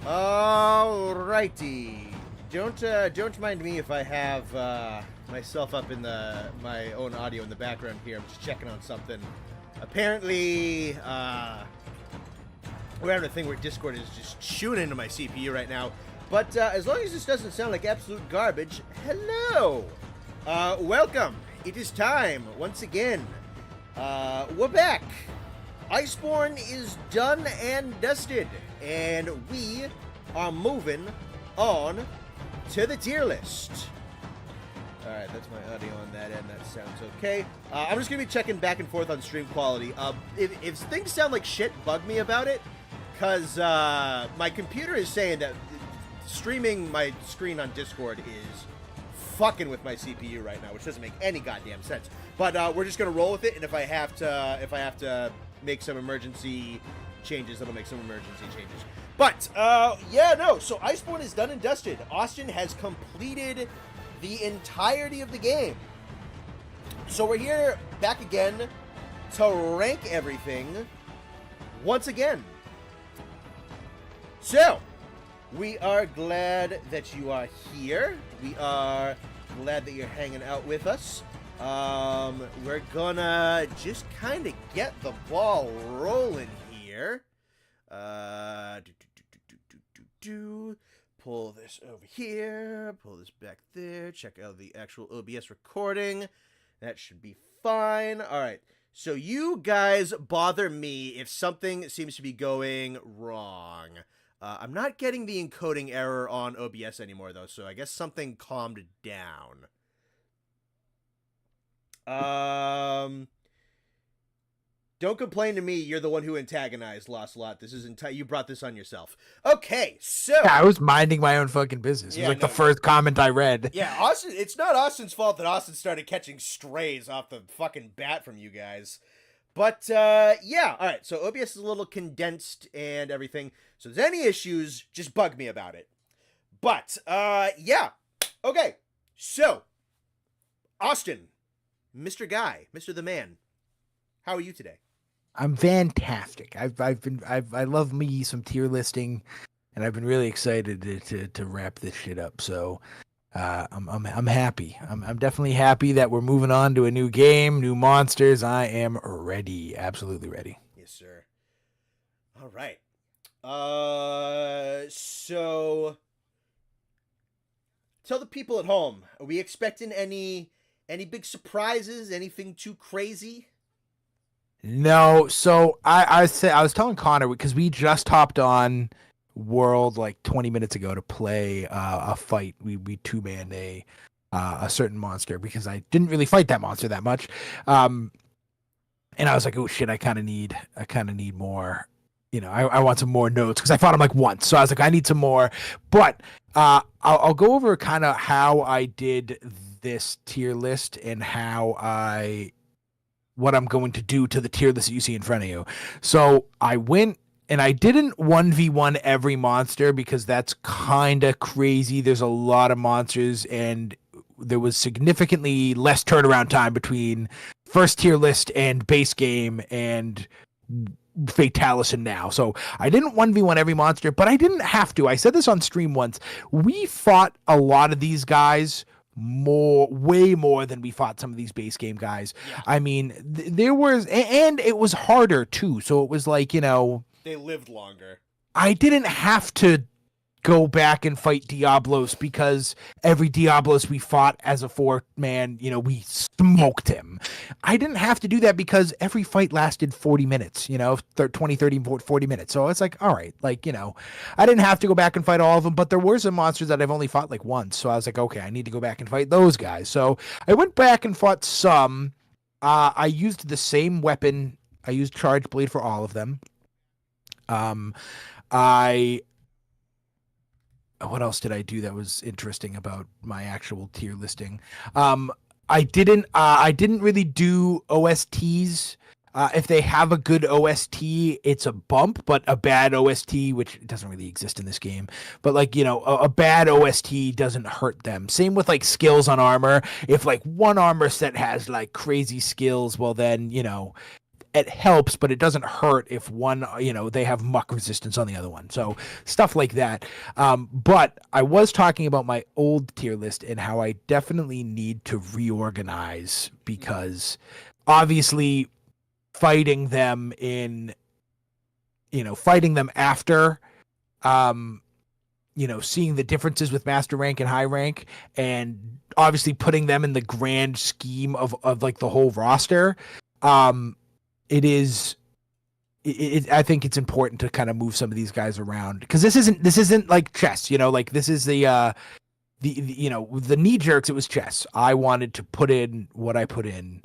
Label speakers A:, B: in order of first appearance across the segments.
A: Alrighty. Don't mind me if I have myself up in my own audio in the background here. I'm just checking on something. Apparently, we're having a thing where Discord is just chewing into my CPU right now. But as long as this doesn't sound like absolute garbage, hello! Welcome! It is time, once again. We're back! Iceborne is done and dusted, and we are moving on to the tier list. Alright, that's my audio on that end. That sounds okay. I'm just going to be checking back and forth on stream quality. If things sound like shit, bug me about it, because my computer is saying that streaming my screen on Discord is fucking with my CPU right now, which doesn't make any goddamn sense. But we're just going to roll with it, and if I have to make some emergency changes, that'll make some emergency changes. But, yeah, no, so Iceborne is done and dusted. Austin has completed the entirety of the game. So we're here back again to rank everything once again. So, we are glad that you are here. We are glad that you're hanging out with us. We're gonna just kind of get the ball rolling here. Pull this over here, pull this back there, check out the actual OBS recording. That should be fine. All right, so you guys bother me if something seems to be going wrong. I'm not getting the encoding error on OBS anymore, though, so I guess something calmed down. Don't complain to me. You're the one who antagonized Lost Lot. This is you brought this on yourself. Okay, so
B: yeah, I was minding my own fucking business. It was the first comment I read.
A: Yeah, Austin. It's not Austin's fault that Austin started catching strays off the fucking bat from you guys. But yeah, all right. So OBS is a little condensed and everything. So if there's any issues, just bug me about it. But yeah, okay. So Austin, Mr. Guy, Mr. the Man, how are you today?
B: I'm fantastic. I love me some tier listing, and I've been really excited to wrap this shit up. So I'm happy. I'm definitely happy that we're moving on to a new game, new monsters. I am ready, absolutely ready.
A: Yes, sir. All right. So tell the people at home, are we expecting any big surprises? Anything too crazy?
B: No. So I was telling Connor, because we just hopped on World like 20 minutes ago to play a fight. We two-manned a certain monster because I didn't really fight that monster that much. And I was like, oh shit, I kind of need more. You know, I want some more notes because I fought him like once. So I was like, I need some more. But I'll go over kind of how I did this tier list and what I'm going to do to the tier list that you see in front of you. So I went and I didn't 1v1 every monster because that's kind of crazy. There's a lot of monsters and there was significantly less turnaround time between first tier list and base game and Fatalis and now. So I didn't 1v1 every monster, but I didn't have to. I said this on stream once. We fought a lot of these guys way more than we fought some of these base game guys. Yeah. I mean, there was, and it was harder too. So it was like, you know,
A: they lived longer.
B: I didn't have to go back and fight Diablos because every Diablos we fought as a 4-man, you know, we smoked him. I didn't have to do that because every fight lasted 40 minutes, you know, 20, 30, 40 minutes. So it's like, all right, like, you know, I didn't have to go back and fight all of them, but there were some monsters that I've only fought like once. So I was like, okay, I need to go back and fight those guys. So I went back and fought some. I used the same weapon. I used Charge Blade for all of them. What else did I do that was interesting about my actual tier listing? I didn't really do OSTs. If they have a good OST, it's a bump, but a bad OST, which doesn't really exist in this game, but like, you know, a bad OST doesn't hurt them. Same with like skills on armor. If like one armor set has like crazy skills, well then, you know, it helps, but it doesn't hurt if one, they have muck resistance on the other one. So stuff like that. But I was talking about my old tier list and how I definitely need to reorganize, because obviously fighting them after, seeing the differences with master rank and high rank, and obviously putting them in the grand scheme of like the whole roster. I think it's important to kind of move some of these guys around, because this isn't like chess, like this is the knee jerks. It was chess. I wanted to put in what I put in,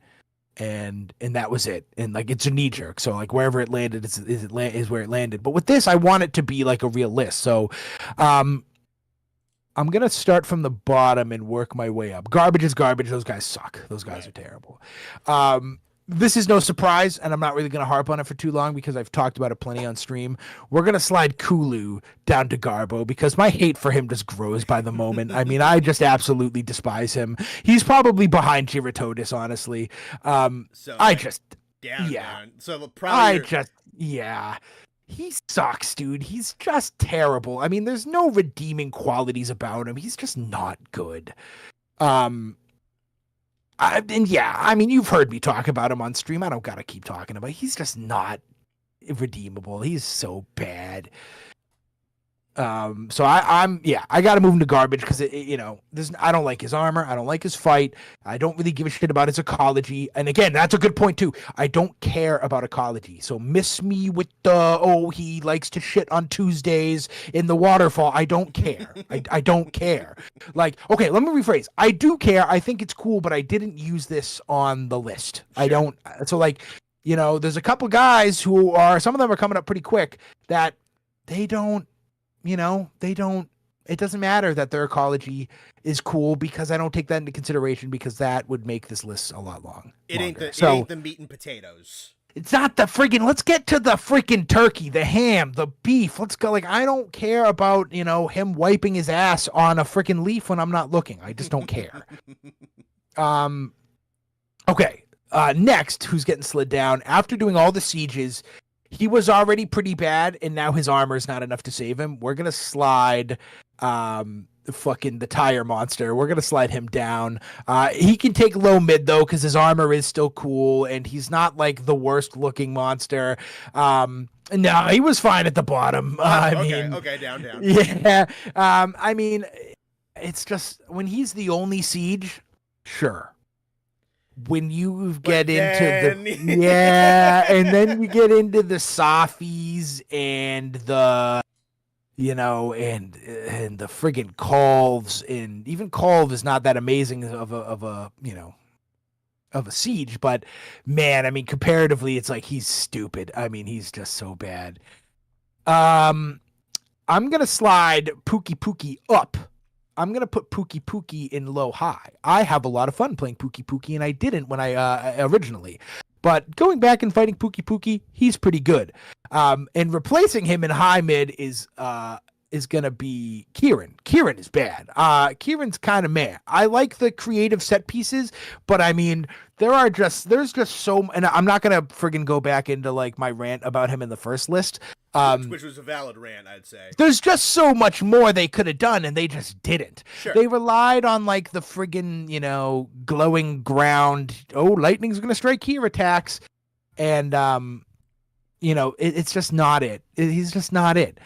B: and that was it. And like, it's a knee jerk. So like wherever it landed is where it landed. But with this, I want it to be like a real list. So, I'm going to start from the bottom and work my way up. Garbage is garbage. Those guys suck. Those guys are terrible. This is no surprise, and I'm not really going to harp on it for too long because I've talked about it plenty on stream. We're going to slide Kulu down to Garbo because my hate for him just grows by the moment. I mean, I just absolutely despise him. He's probably behind Giratotis, honestly. Down.
A: So probably
B: he sucks, dude. He's just terrible. I mean, there's no redeeming qualities about him. He's just not good. You've heard me talk about him on stream. I don't gotta keep talking about it. He's just not redeemable. He's so bad. So I gotta move him to garbage because I don't like his armor. I don't like his fight. I don't really give a shit about his ecology. And again, that's a good point too. I don't care about ecology. So miss me with he likes to shit on Tuesdays in the waterfall. I don't care. I don't care. Like, okay, let me rephrase. I do care. I think it's cool, but I didn't use this on the list. Sure. I don't. So like, there's a couple guys some of them are coming up pretty quick that they don't. It doesn't matter that their ecology is cool because I don't take that into consideration, because that would make this list a lot longer.
A: It ain't the meat and potatoes.
B: It's not the friggin', let's get to the friggin' turkey, the ham, the beef. Let's go. Like, I don't care about, him wiping his ass on a friggin' leaf when I'm not looking. I just don't care. Okay. Next, who's getting slid down after doing all the sieges. He was already pretty bad, and now his armor is not enough to save him. We're gonna slide the tire monster. We're gonna slide him down. He can take low mid though, because his armor is still cool, and he's not like the worst looking monster. No, he was fine at the bottom.
A: Okay, down.
B: Yeah. I mean, it's just when he's the only siege, sure. When you get and then you get into the softies and the and the friggin' Colves, and even Colv is not that amazing of a siege, but man, I mean, comparatively it's like he's stupid. I mean, he's just so bad. I'm gonna slide Pookie up. I'm going to put Pookie in low high. I have a lot of fun playing Pookie, and I didn't when I originally. But going back and fighting Pookie, he's pretty good. And replacing him in high mid is going to be Kieran. Kieran is bad. Kieran's kind of meh. I like the creative set pieces, but I mean, there's just so, and I'm not going to friggin' go back into like my rant about him in the first list.
A: Which was a valid rant, I'd say.
B: There's just so much more they could have done, and they just didn't.
A: Sure.
B: They relied on like the friggin', glowing ground. Oh, lightning's gonna strike here attacks, and it's just not it. He's just not it.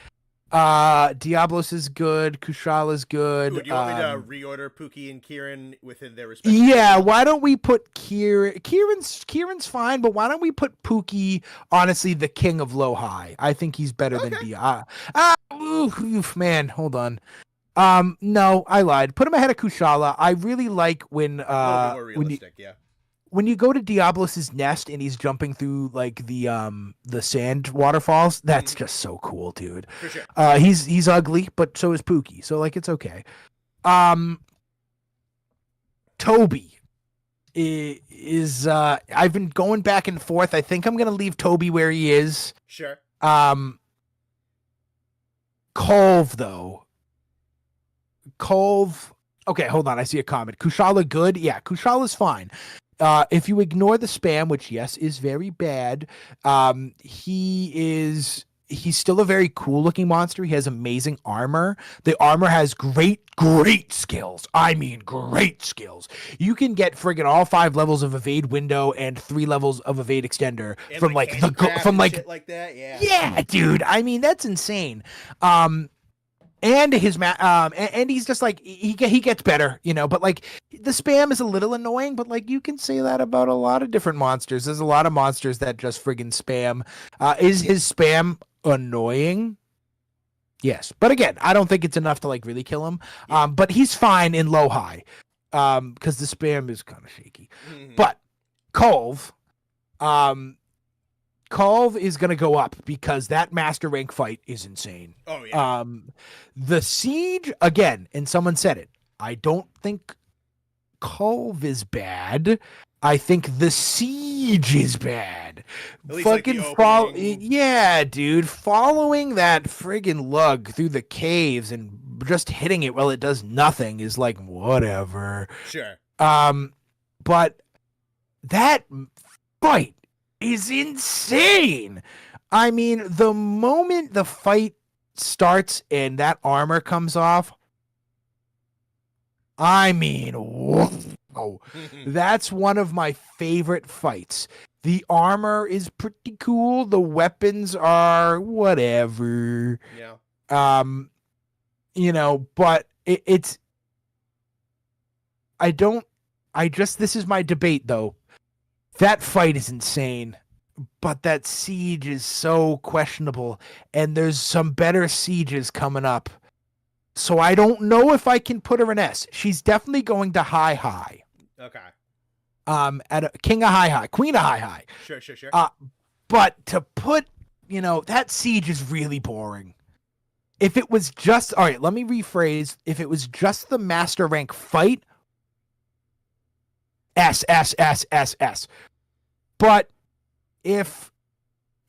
B: Diablos is good. Kushala good.
A: Ooh, do you want me to reorder Pookie and Kieran within their respective?
B: Yeah, why don't we put Kieran? Kieran's fine, but why don't we put Pookie, honestly, the king of low high? I think he's better than man, hold on. No, I lied. Put him ahead of Kushala. I really like when
A: more realistic,
B: when you go to Diablos's nest and he's jumping through like the sand waterfalls, that's just so cool, dude.
A: For sure.
B: He's ugly, but so is Pookie, so like it's okay. Toby is I've been going back and forth. I think I'm gonna leave Toby where he is.
A: Sure.
B: Colv though. Okay, hold on. I see a comment. Kushala good? Yeah, Kushala's fine. If you ignore the spam, which yes is very bad, he's still a very cool looking monster. He has amazing armor. The armor has great skills. I mean, great skills. You can get friggin' all 5 levels of evade window and 3 levels of evade extender
A: And
B: from like
A: shit like that. Yeah.
B: Yeah, dude. I mean, that's insane. And and he's just like he gets better, but like the spam is a little annoying, but like you can say that about a lot of different monsters. There's a lot of monsters that just friggin' spam. Is his spam annoying? Yes, but again, I don't think it's enough to like really kill him.
A: Yeah.
B: But he's fine in low high, because the spam is kind of shaky.
A: Mm-hmm.
B: But Culve is going to go up because that master rank fight is insane.
A: Oh, yeah.
B: The siege, again, and someone said it, I don't think Culve is bad. I think the siege is bad.
A: Fucking
B: yeah, dude. Following that friggin' lug through the caves and just hitting it while it does nothing is like, whatever.
A: Sure.
B: But that fight is insane. I mean, the moment the fight starts and that armor comes off, I mean, whoa. That's one of my favorite fights. The armor is pretty cool. The weapons are whatever.
A: Yeah.
B: But this is my debate though. That fight is insane, but that siege is so questionable, and there's some better sieges coming up. So I don't know if I can put her in S. She's definitely going to high.
A: Okay.
B: At a king of high, queen of high.
A: Sure.
B: But to put, that siege is really boring. If it was just, all right, let me rephrase. If it was just the master rank fight, S. But if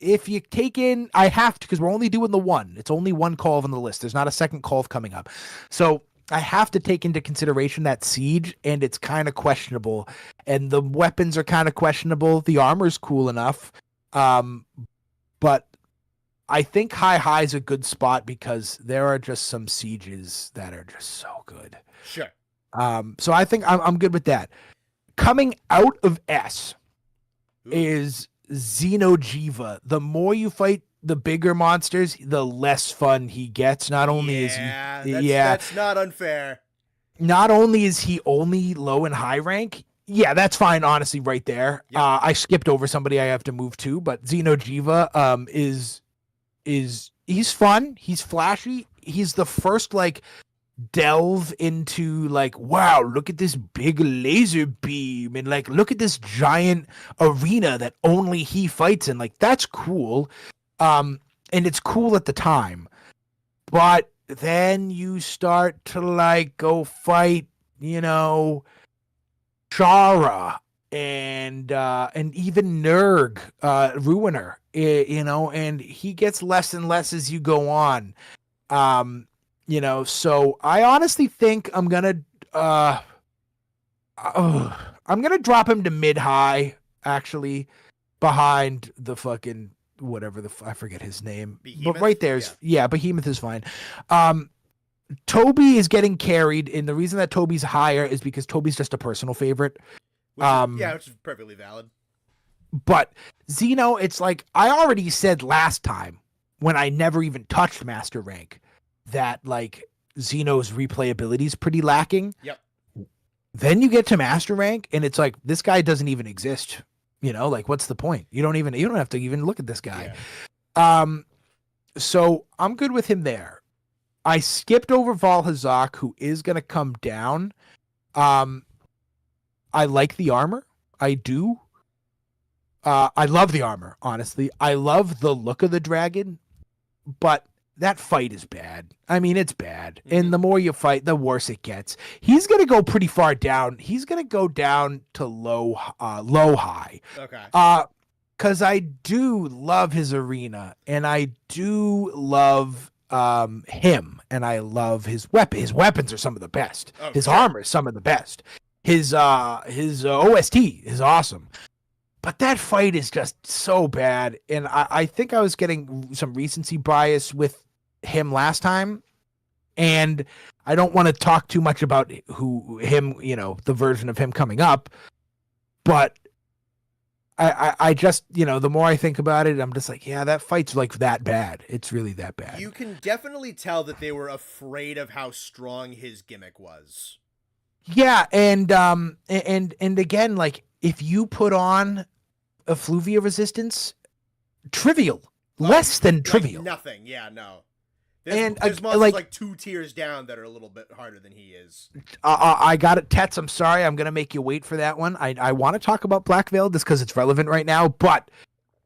B: you take in, I have to, because we're only doing the one. It's only one Culve on the list. There's not a second Culve coming up. So I have to take into consideration that siege, and it's kind of questionable. And the weapons are kind of questionable. The armor's cool enough. But I think high is a good spot because there are just some sieges that are just so good.
A: Sure.
B: So I think I'm good with that. Coming out of S is Xeno'jiiva. The more you fight the bigger monsters, the less fun he gets. Not only is he
A: that's not unfair.
B: Not only is he only low and high rank, that's fine, honestly, right there.
A: Yep.
B: I skipped over somebody I have to move to, but Xeno'jiiva he's fun, he's flashy, he's the first like delve into like, wow, look at this big laser beam and like look at this giant arena that only he fights in. Like, that's cool. And it's cool at the time. But then you start to like go fight, Chara and even Nurg, Ruiner, and he gets less and less as you go on. So I honestly think I'm gonna drop him to mid-high, actually, behind the fucking whatever I forget his name.
A: Behemoth?
B: But right there's Behemoth is fine. Toby is getting carried, and the reason that Toby's higher is because Toby's just a personal favorite.
A: Which is perfectly valid.
B: But Xeno, it's like I already said last time when I never even touched Master Rank that like Xeno's replayability is pretty lacking.
A: Yep.
B: Then you get to Master Rank and it's like this guy doesn't even exist. Like what's the point? You don't have to even look at this guy.
A: Yeah.
B: So I'm good with him there. I skipped over Valhazak, who is gonna come down. I like the armor. I do. I love the armor, honestly. I love the look of the dragon, but that fight is bad. I mean, it's bad. Mm-hmm. And the more you fight, the worse it gets. He's going to go pretty far down. He's going to go down to low high.
A: Okay.
B: Because I do love his arena, and I do love him, and I love his weapon. His weapons are some of the best.
A: Oh,
B: his
A: sure.
B: armor is some of the best. his OST is awesome. But that fight is just so bad. And I think I was getting some recency bias with him last time. And I don't want to talk too much about the version of him coming up. But I just, the more I think about it, I'm just like, yeah, that fight's like that bad. It's really that bad.
A: You can definitely tell that they were afraid of how strong his gimmick was.
B: Yeah, and again, like, if you put on effluvia resistance, trivial. Less than trivial.
A: Nothing, yeah, no.
B: There's
A: monsters like 2 tiers down that are a little bit harder than he is.
B: I got it, Tets. I'm sorry. I'm going to make you wait for that one. I want to talk about Black Veil just because it's relevant right now, but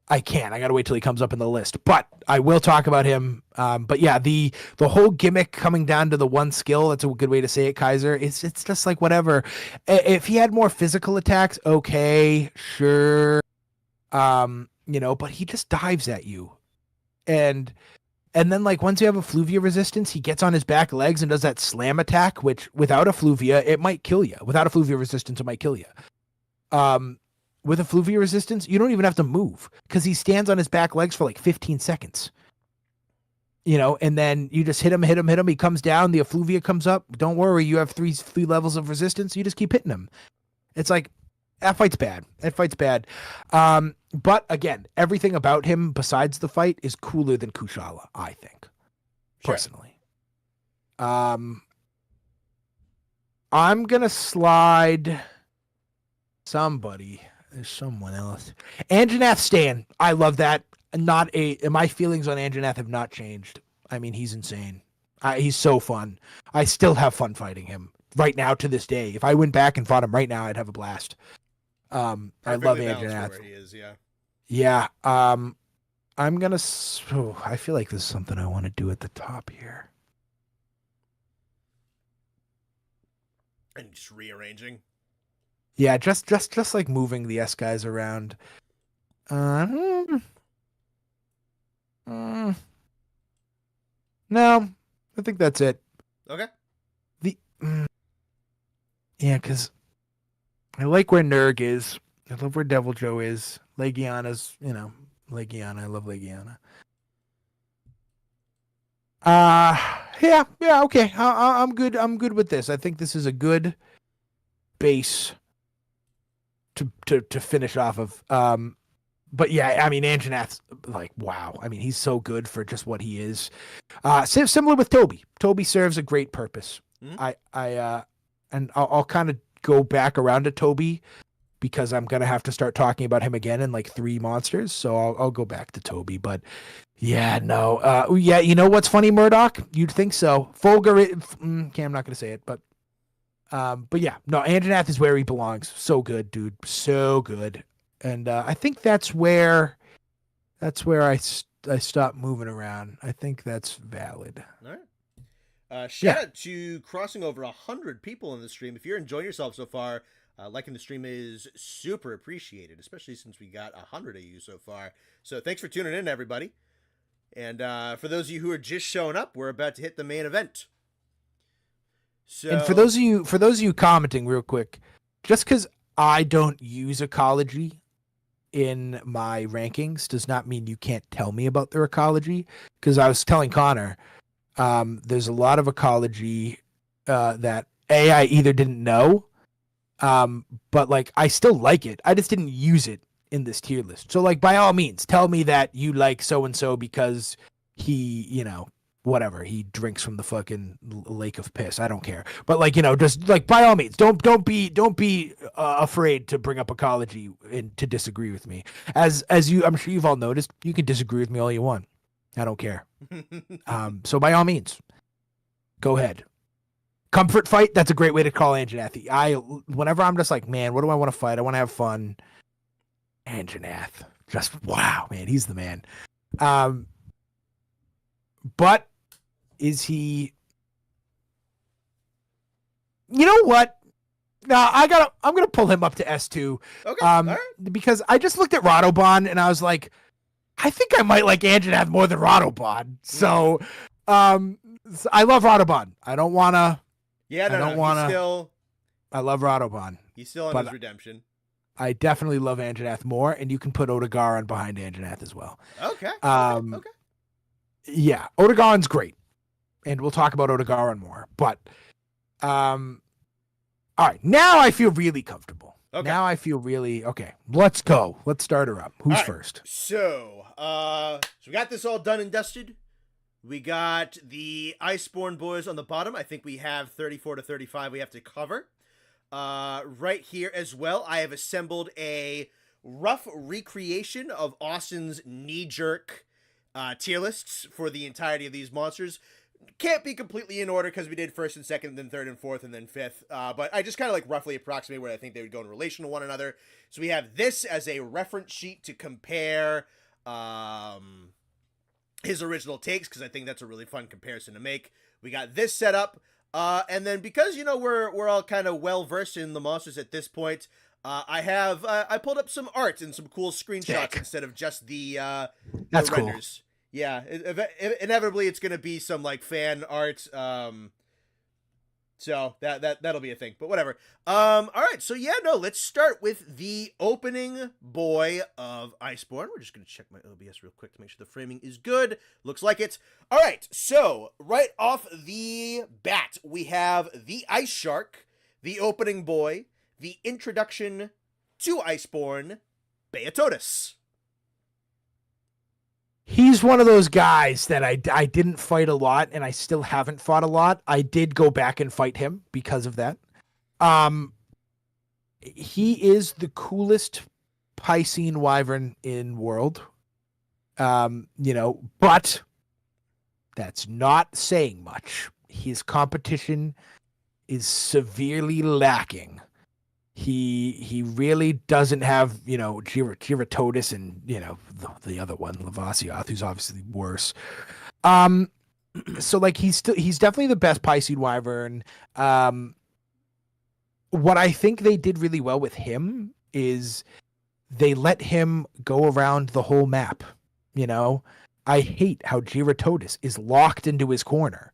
B: I can't. I got to wait till he comes up in the list. But I will talk about him. But yeah, the whole gimmick coming down to the one skill, that's a good way to say it, Kaiser. It's just like whatever. If he had more physical attacks, okay, sure. But he just dives at you. And then, like, once you have effluvia resistance, he gets on his back legs and does that slam attack, which without effluvia, it might kill you. Without effluvia resistance, it might kill you. With effluvia resistance, you don't even have to move because he stands on his back legs for like 15 seconds. And then you just hit him. He comes down. The effluvia comes up. Don't worry. You have three levels of resistance. You just keep hitting him. It's like, that fight's bad. But again, everything about him besides the fight is cooler than Kushala, I think. Personally. I'm going to slide somebody. There's someone else. Anjanath Stan. I love that. My feelings on Anjanath have not changed. I mean, he's insane. He's so fun. I still have fun fighting him right now to this day. If I went back and fought him right now, I'd have a blast. I love Anjanath.
A: Where he is, yeah.
B: Yeah. I'm gonna. I feel like there's something I want to do at the top here.
A: And just rearranging.
B: Yeah, just like moving the S guys around. No, I think that's it.
A: Okay.
B: Yeah, because I like where Nurg is. I love where Devil Joe is. Legiana's, Legiana. I love Legiana. Yeah, okay. I'm good. I'm good with this. I think this is a good base to finish off of. But yeah, I mean, Anjanath's like, wow. I mean, he's so good for just what he is. Similar with Toby. Toby serves a great purpose. Mm-hmm. I'll kind of go back around to Toby because I'm gonna have to start talking about him again in like 3 monsters. So I'll go back to Toby. But yeah, no. Yeah, you know what's funny, Murdoch? You'd think so. Fulgur. Okay, I'm not gonna say it, but yeah, no. Anjanath is where he belongs. So good, dude. So good. And I think that's where I stop moving around. I think that's valid.
A: All right. Shout out to crossing over 100 people in the stream. If you're enjoying yourself so far, liking the stream is super appreciated, especially since we got 100 of you so far. So thanks for tuning in, everybody. And for those of you who are just showing up, we're about to hit the main event. So,
B: and for those of you commenting real quick, just because I don't use ecology in my rankings does not mean you can't tell me about their ecology. Because I was telling Connor, there's a lot of ecology that I either didn't know, but like I still like it. I just didn't use it in this tier list. So like by all means, tell me that you like so and so because he, whatever, he drinks from the fucking lake of piss. I don't care. But like, just like by all means, don't be afraid to bring up ecology and to disagree with me. As I'm sure you've all noticed, you can disagree with me all you want. I don't care. So by all means, go ahead. Comfort fight. That's a great way to call Anjanath. Whenever I'm just like, man, what do I want to fight? I want to have fun. Anjanath. Just wow, man. He's the man. But is he? You know what? No, I'm gonna pull him up to S2.
A: Okay. All right.
B: Because I just looked at Radobon and I was like, I think I might like Anjanath more than Radobon. So, I love Radobon. I don't wanna.
A: Yeah, no.
B: I love Radobon.
A: He's still on
B: But
A: his redemption.
B: I definitely love Anjanath more, and you can put Odegaron behind Anjanath as well.
A: Okay.
B: Okay. Yeah, Odegaron's great, and we'll talk about Odegaron more. But, all right, now I feel really comfortable.
A: Okay.
B: Now I feel really okay. Let's go. Let's start her up. Who's
A: right.
B: first?
A: So we got this all done and dusted. We got the Iceborne boys on the bottom. I think we have 34 to 35 we have to cover. Right here as well, I have assembled a rough recreation of Austin's knee-jerk tier lists for the entirety of these monsters. Can't be completely in order because we did first and second, then third and fourth, and then fifth. But I just kind of like roughly approximate where I think they would go in relation to one another. So we have this as a reference sheet to compare his original takes, because I think that's a really fun comparison to make. We got this set up. And then because, you know, we're all kind of well-versed in the monsters at this point, I pulled up some art and some cool screenshots instead of just the
B: That's
A: renders.
B: Cool.
A: Yeah, inevitably it's going to be some, like, fan art, so that'll be a thing, but whatever. All right, so yeah, no, let's start with the opening boy of Iceborne. We're just going to check my OBS real quick to make sure the framing is good. Looks like it. All right, so right off the bat, we have the Ice Shark, the opening boy, the introduction to Iceborne, Beatotus.
B: He's one of those guys that I didn't fight a lot, and I still haven't fought a lot. I did go back and fight him because of that. He is the coolest Piscine Wyvern in World. You know, but that's not saying much. His competition is severely lacking. He really doesn't have, you know, Giratotus and, you know, the other one, Lavasioth, who's obviously worse. So like he's definitely the best Piscine Wyvern. What I think they did really well with him is they let him go around the whole map. You know, I hate how Giratotus is locked into his corner,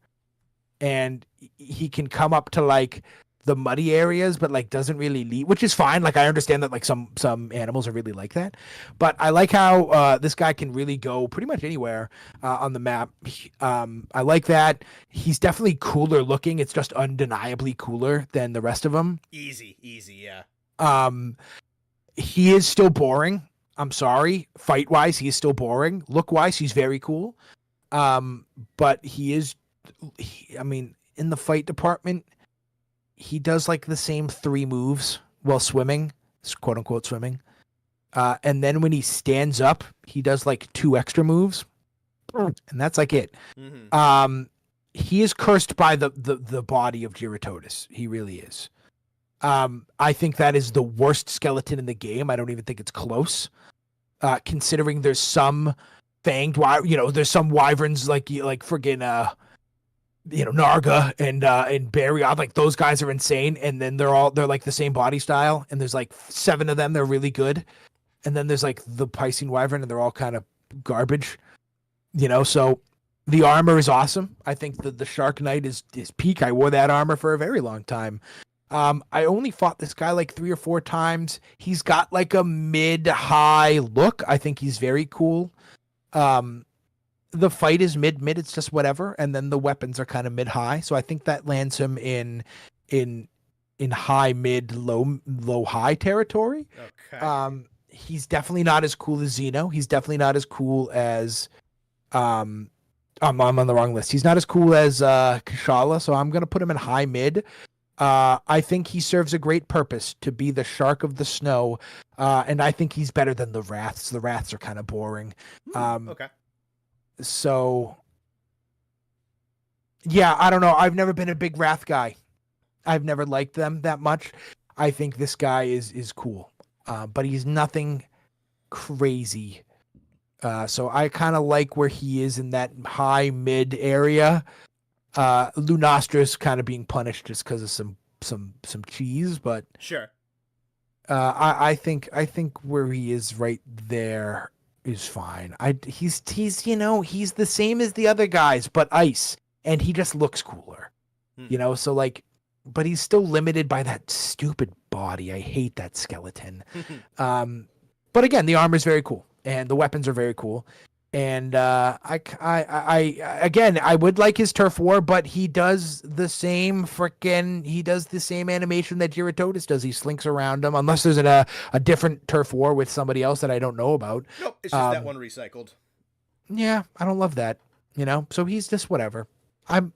B: and he can come up to like the muddy areas, but like doesn't really lead, which is fine. Like I understand that like some animals are really like that, but I like how this guy can really go pretty much anywhere on the map. I like that. He's definitely cooler looking. It's just undeniably cooler than the rest of them.
A: Easy, yeah.
B: He is still boring. I'm sorry. Fight wise, he is still boring. Look wise, he's very cool. But I mean, in the fight department, he does like the same 3 moves while swimming, quote unquote swimming. And then when he stands up, he does like 2 extra moves. And that's like it. Mm-hmm. He is cursed by the body of Giratotus. He really is. I think that is the worst skeleton in the game. I don't even think it's close. Considering there's some fanged there's some wyverns like friggin' Narga and Baryon, like those guys are insane, and then they're like the same body style, and there's like 7 of them, they're really good, and then there's like the Piscine Wyvern, and they're all kind of garbage, so the armor is awesome. I think the Shark Knight is peak. I wore that armor for a very long time. I only fought this guy like 3 or 4 times. He's got like a mid-high look. I think he's very cool. The fight is mid, it's just whatever, and then the weapons are kind of mid-high, so I think that lands him in high, mid, low high territory.
A: Okay.
B: He's definitely not as cool as Xeno. He's definitely not as cool as I'm on the wrong list. He's not as cool as Kashala, so I'm gonna put him in high mid. I think he serves a great purpose to be the shark of the snow, and I think he's better than the Wraths. The Wraths are kind of boring.
A: Okay.
B: So, yeah, I don't know. I've never been a big Wrath guy. I've never liked them that much. I think this guy is cool, but he's nothing crazy. So I kind of like where he is in that high mid area. Lunastra's kind of being punished just because of some cheese, but
A: sure.
B: I think where he is right there is fine. He's he's the same as the other guys, but ice, and he just looks cooler. So like but he's still limited by that stupid body. I hate that skeleton. But again, the armor is very cool and the weapons are very cool. And again, I would like his turf war, but he does the same animation that Giratotis does. He slinks around him, unless there's a different turf war with somebody else that I don't know about.
A: Nope, it's just that one recycled.
B: Yeah, I don't love that, so he's just whatever. And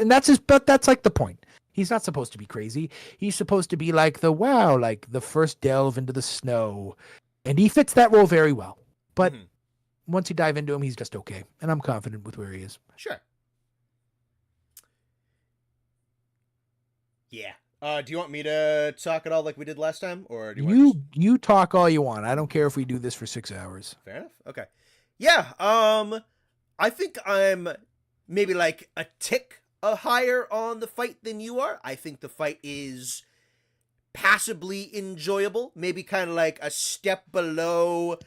B: that's but that's like the point. He's not supposed to be crazy. He's supposed to be like the first delve into the snow. And he fits that role very well. But once you dive into him, he's just okay. And I'm confident with where he is.
A: Sure. Yeah. Do you want me to talk it all like we did last time? Or do
B: you talk all you want. I don't care if we do this for 6 hours.
A: Fair enough. Okay. Yeah. I think I'm maybe like a tick higher on the fight than you are. I think the fight is passably enjoyable, maybe kind of like a step below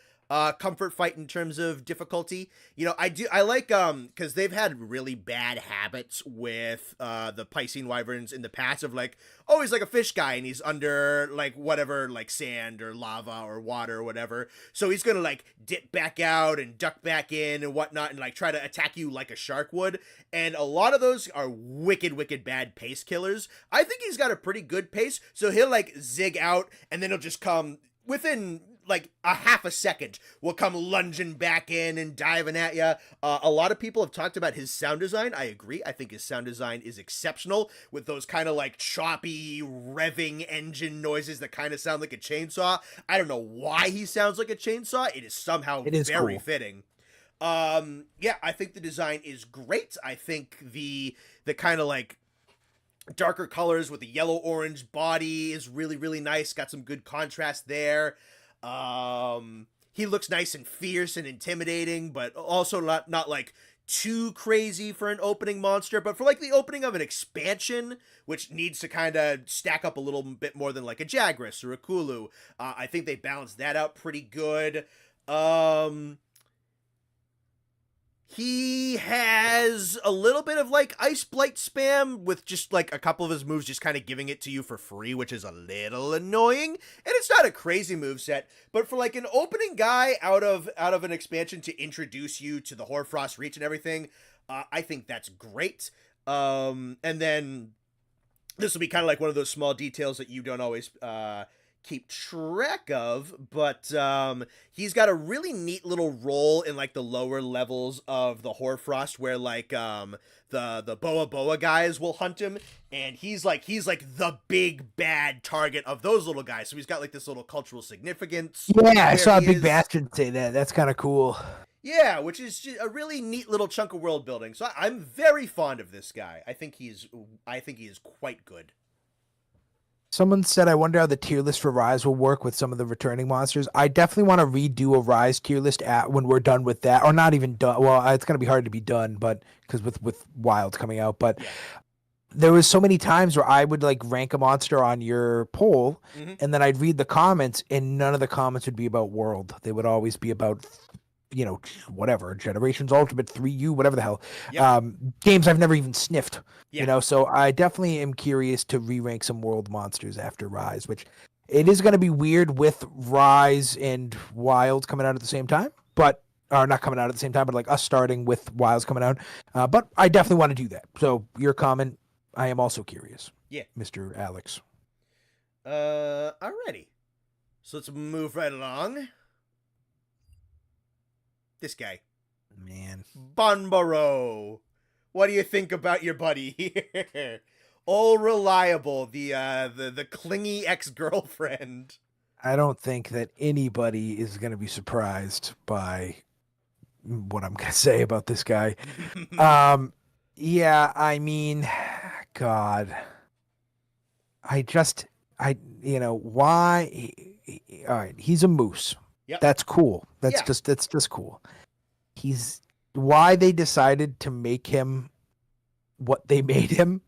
A: comfort fight in terms of difficulty. I like because they've had really bad habits with the Piscine Wyverns in the past of like, oh, he's like a fish guy and he's under like whatever, like sand or lava or water or whatever, so he's gonna like dip back out and duck back in and whatnot and like try to attack you like a shark would. And a lot of those are wicked bad pace killers. I think he's got a pretty good pace, so he'll like zig out and then he'll just come within like a half a second, will come lunging back in and diving at you. A lot of people have talked about his sound design. I agree. I think his sound design is exceptional with those kind of like choppy, revving engine noises that kind of sound like a chainsaw. I don't know why he sounds like a chainsaw. It is somehow very cool. Fitting. Yeah, I think the design is great. I think the kind of like darker colors with the yellow-orange body is really nice. Got some good contrast there. He looks nice and fierce and intimidating, but also not like too crazy for an opening monster, but for like the opening of an expansion, which needs to kind of stack up a little bit more than like a Jagras or a Kulu. I think they balanced that out pretty good. He has a little bit of like Ice Blight spam with just like a couple of his moves just kind of giving it to you for free, which is a little annoying. And it's not a crazy moveset, but for like an opening guy out of an expansion to introduce you to the Hoarfrost Reach and everything, I think that's great. And then this will be kind of like one of those small details that you don't always keep track of, but he's got a really neat little role in like the lower levels of the Hoarfrost where like the Boa guys will hunt him, and he's like the big bad target of those little guys, so he's got like this little cultural significance.
B: Yeah, I saw a Big Bastion say that. That's kind of cool.
A: Yeah, which is just a really neat little chunk of world building. So I'm very fond of this guy. I think he is quite good.
B: Someone said, I wonder how the tier list for Rise will work with some of the returning monsters. I definitely want to redo a Rise tier list when we're done with that, or not even done. Well, it's going to be hard to be done, but because with Wilds coming out, but yeah. There was so many times where I would like rank a monster on your poll, and then I'd read the comments, and none of the comments would be about World. They would always be about, whatever, Generations Ultimate, 3U, whatever the hell. Yep. Games I've never even sniffed. Yeah. So I definitely am curious to re-rank some World monsters after Rise, which it is going to be weird with Rise and Wilds coming out at the same time, or not coming out at the same time, but like us starting with Wilds coming out. But I definitely want to do that. So your comment, I am also curious. Yeah. Mr. Alex.
A: Alrighty. So let's move right along. This guy.
B: Man.
A: Banbaro. What do you think about your buddy here? All reliable, the clingy ex-girlfriend.
B: I don't think that anybody is going to be surprised by what I'm going to say about this guy. Yeah, I mean, God. Why? All right, he's a moose. Yep. That's cool. That's just cool. Why they decided to make him what they made him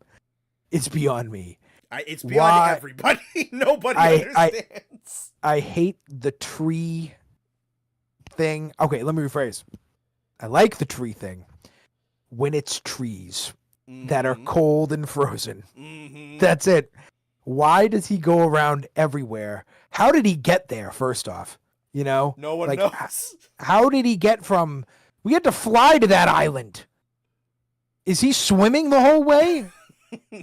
B: is beyond me.
A: It's beyond everybody. Nobody understands.
B: I hate the tree thing. Okay, let me rephrase. I like the tree thing when it's trees. that are cold and frozen.
A: Mm-hmm.
B: That's it. Why does he go around everywhere? How did he get there, first off? You know?
A: No one
B: like,
A: knows.
B: How did he get from... We had to fly to that island. Is he swimming the whole way?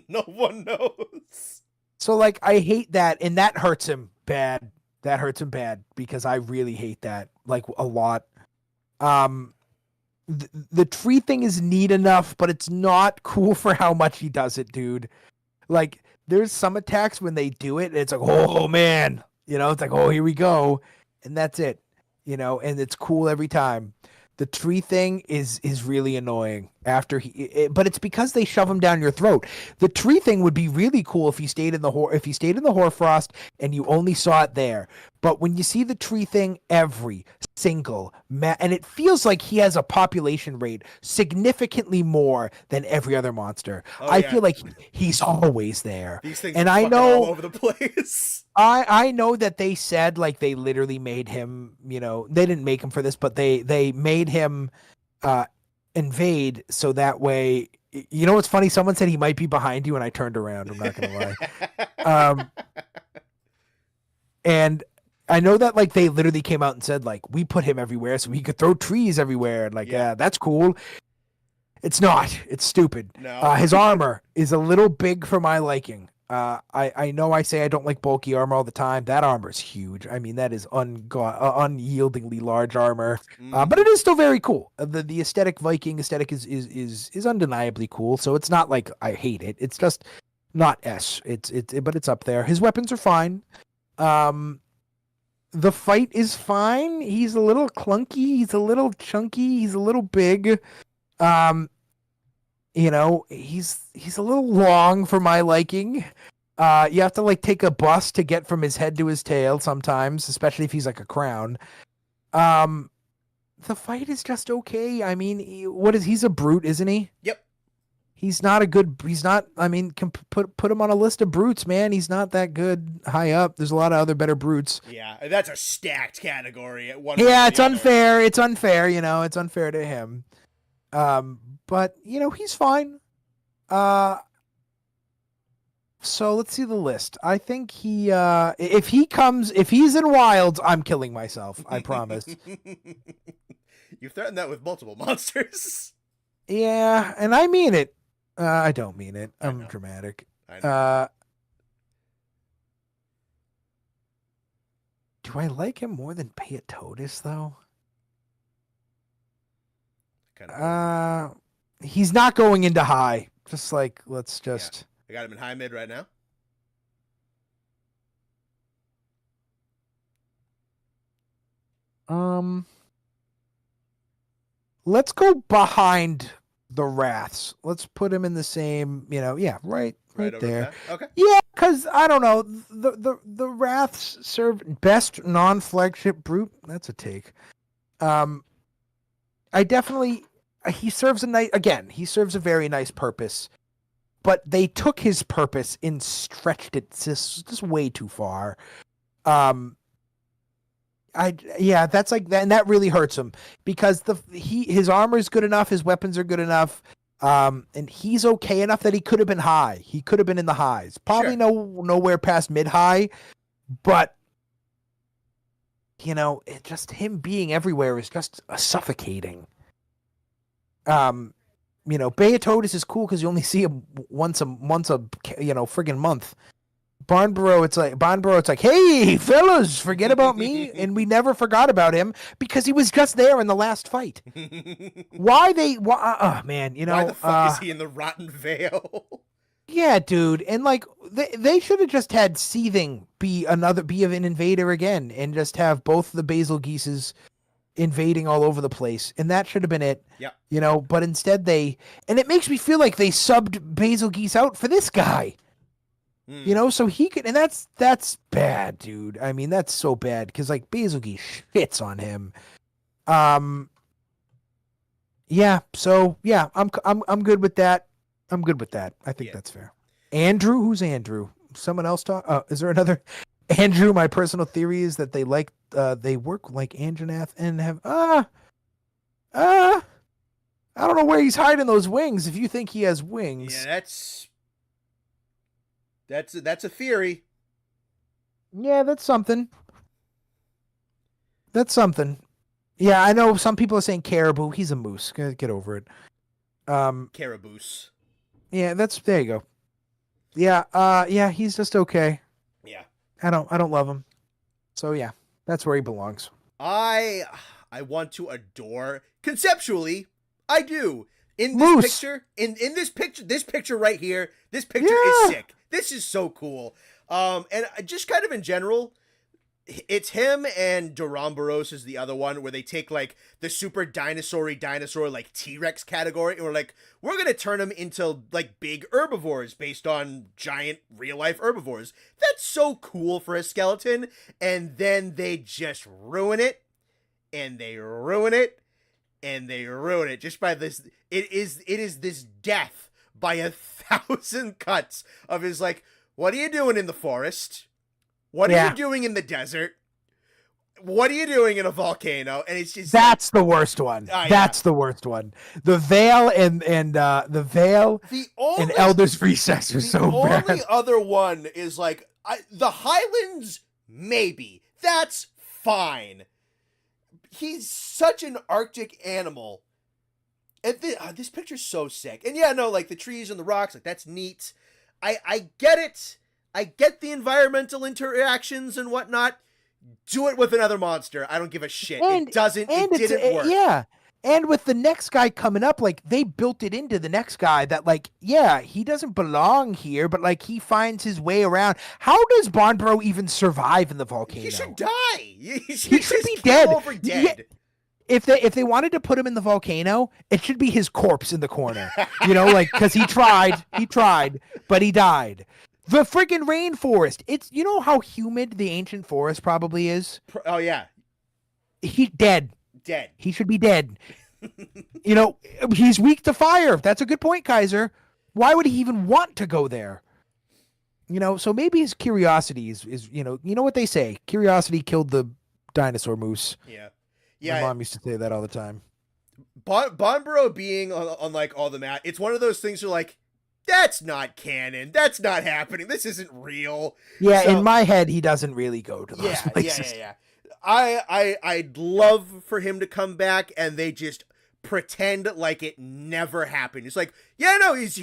A: No one knows.
B: So, like, I hate that, and that hurts him bad. That hurts him bad, because I really hate that, like, a lot. The tree thing is neat enough, but it's not cool for how much he does it, dude. Like, there's some attacks when they do it, and it's like, oh, man. You know, it's like, oh, here we go. And that's it. You know, and it's cool every time. The tree thing is really annoying after but it's because they shove him down your throat. The tree thing would be really cool if he stayed in the hoarfrost and you only saw it there. But when you see the tree thing every single and it feels like he has a population rate significantly more than every other monster. I feel like he's always there.
A: These things
B: and
A: are
B: I
A: fucking
B: know
A: all over the place.
B: I know that they said, like, they literally made him, you know, they didn't make him for this, but they made him invade so that way, you know what's funny? Someone said he might be behind you, and I turned around. I'm not gonna lie. And I know that, like, they literally came out and said, like, we put him everywhere so he could throw trees everywhere, and like, yeah, that's cool. It's not. It's stupid.
A: No.
B: His armor is a little big for my liking. I know I say I don't like bulky armor all the time. That armor is huge. I mean, that is unyieldingly large armor. But it is still very cool. The aesthetic, Viking aesthetic is undeniably cool. So it's not like I hate it. It's just not S. But it's up there. His weapons are fine. The fight is fine. He's a little clunky. He's a little chunky. He's a little big. You know, he's a little long for my liking. You have to, like, take a bus to get from his head to his tail sometimes, especially if he's like a crown. The fight is just okay. I mean, he's a brute, isn't he?
A: Yep.
B: He's not, I mean, put him on a list of brutes, man. He's not that good high up. There's a lot of other better brutes.
A: Yeah, that's a stacked category at one.
B: Yeah, it's unfair. It's unfair, you know, it's unfair to him. But, you know, he's fine. So let's see the list. I think if he's in Wilds, I'm killing myself. I promise.
A: You threatened that with multiple monsters.
B: Yeah, and I mean it. I don't mean it. I'm dramatic.
A: I know.
B: Do I like him more than Payatotis, though? He's not going into high. Just like, let's just...
A: I got him in high mid right now.
B: Let's go behind the Wraths. Let's put him in the same, you know, yeah, right there.
A: There. Okay.
B: Yeah, because, I don't know, the Wraths serve best non-flagship brute. That's a take. I definitely... He serves a very nice purpose, but they took his purpose and stretched it just way too far. That's like that, and that really hurts him because his armor is good enough, his weapons are good enough, and he's okay enough that he could have been high. He could have been in the highs, probably nowhere past mid high, but you know, just him being everywhere is just suffocating. You know, Beatotis is cool because you only see him once a friggin' month. Barnborough, it's like, hey, fellas, forget about me. And we never forgot about him because he was just there in the last fight. Oh, man, you know.
A: Why the fuck is he in the Rotten Vale?
B: Yeah, dude. And, like, they should have just had Seething be an invader again and just have both the Basil Geeses invading all over the place, and that should have been it.
A: Yeah,
B: you know, but instead and it makes me feel like they subbed Basil Geese out for this guy. You know, so he could, and that's bad, dude. I mean, that's so bad because like Basil Geese shits on him. Yeah, so yeah, I'm good with that. I'm good with that. I think that's fair. Andrew, who's Andrew? Someone else talk? Is there another Andrew? My personal theory is that they they work like Anjanath and have I don't know where he's hiding those wings. If you think he has wings,
A: Yeah, that's a theory.
B: yeah, that's something. That's something. Yeah, I know some people are saying caribou. He's a moose. Get over it.
A: Caraboose.
B: Yeah, there you go. Yeah, yeah, he's just okay.
A: Yeah.
B: I don't love him. So yeah, that's where he belongs.
A: I want to adore conceptually. I do. In this
B: Moose.
A: picture, in this picture right here, this picture
B: Yeah.
A: is sick. This is so cool. And just kind of in general, it's him and Duramboros is the other one where they take like the super dinosaur like T-Rex category and we're gonna turn them into like big herbivores based on giant real life herbivores. That's so cool for a skeleton, and then they just ruin it, and they ruin it, and they ruin it just by this. It is this death by 1,000 cuts of his like, what are you doing in the forest? What are you doing in the desert? What are you doing in a volcano? And it's just
B: that's the worst one. That's the worst one. The Veil and the Veil and Elder's Recess are so bad.
A: The only other one is like the Highlands. Maybe that's fine. He's such an Arctic animal. And this picture's so sick. And yeah, no, like the trees and the rocks, like that's neat. I get it. I get the environmental interactions and whatnot. Do it with another monster. I don't give a shit. It didn't work.
B: Yeah. And with the next guy coming up, like they built it into the next guy that like, yeah, he doesn't belong here, but like he finds his way around. How does Barbaro even survive in the volcano?
A: He should die. He
B: should be dead.
A: Over dead.
B: Yeah. If they wanted to put him in the volcano, it should be his corpse in the corner. You know, like because he tried, but he died. The freaking rainforest. It's, you know how humid the ancient forest probably is?
A: Oh, yeah.
B: He dead.
A: Dead.
B: He should be dead. You know, he's weak to fire. That's a good point, Kaiser. Why would he even want to go there? You know, so maybe his curiosity is you know what they say? Curiosity killed the dinosaur moose.
A: Yeah.
B: My mom used to say that all the time.
A: Barbaro being on like all the map, it's one of those things where like, that's not canon. That's not happening. This isn't real.
B: Yeah, so, in my head, he doesn't really go to those places.
A: Yeah. I'd love for him to come back and they just pretend like it never happened. It's like, yeah, no, he's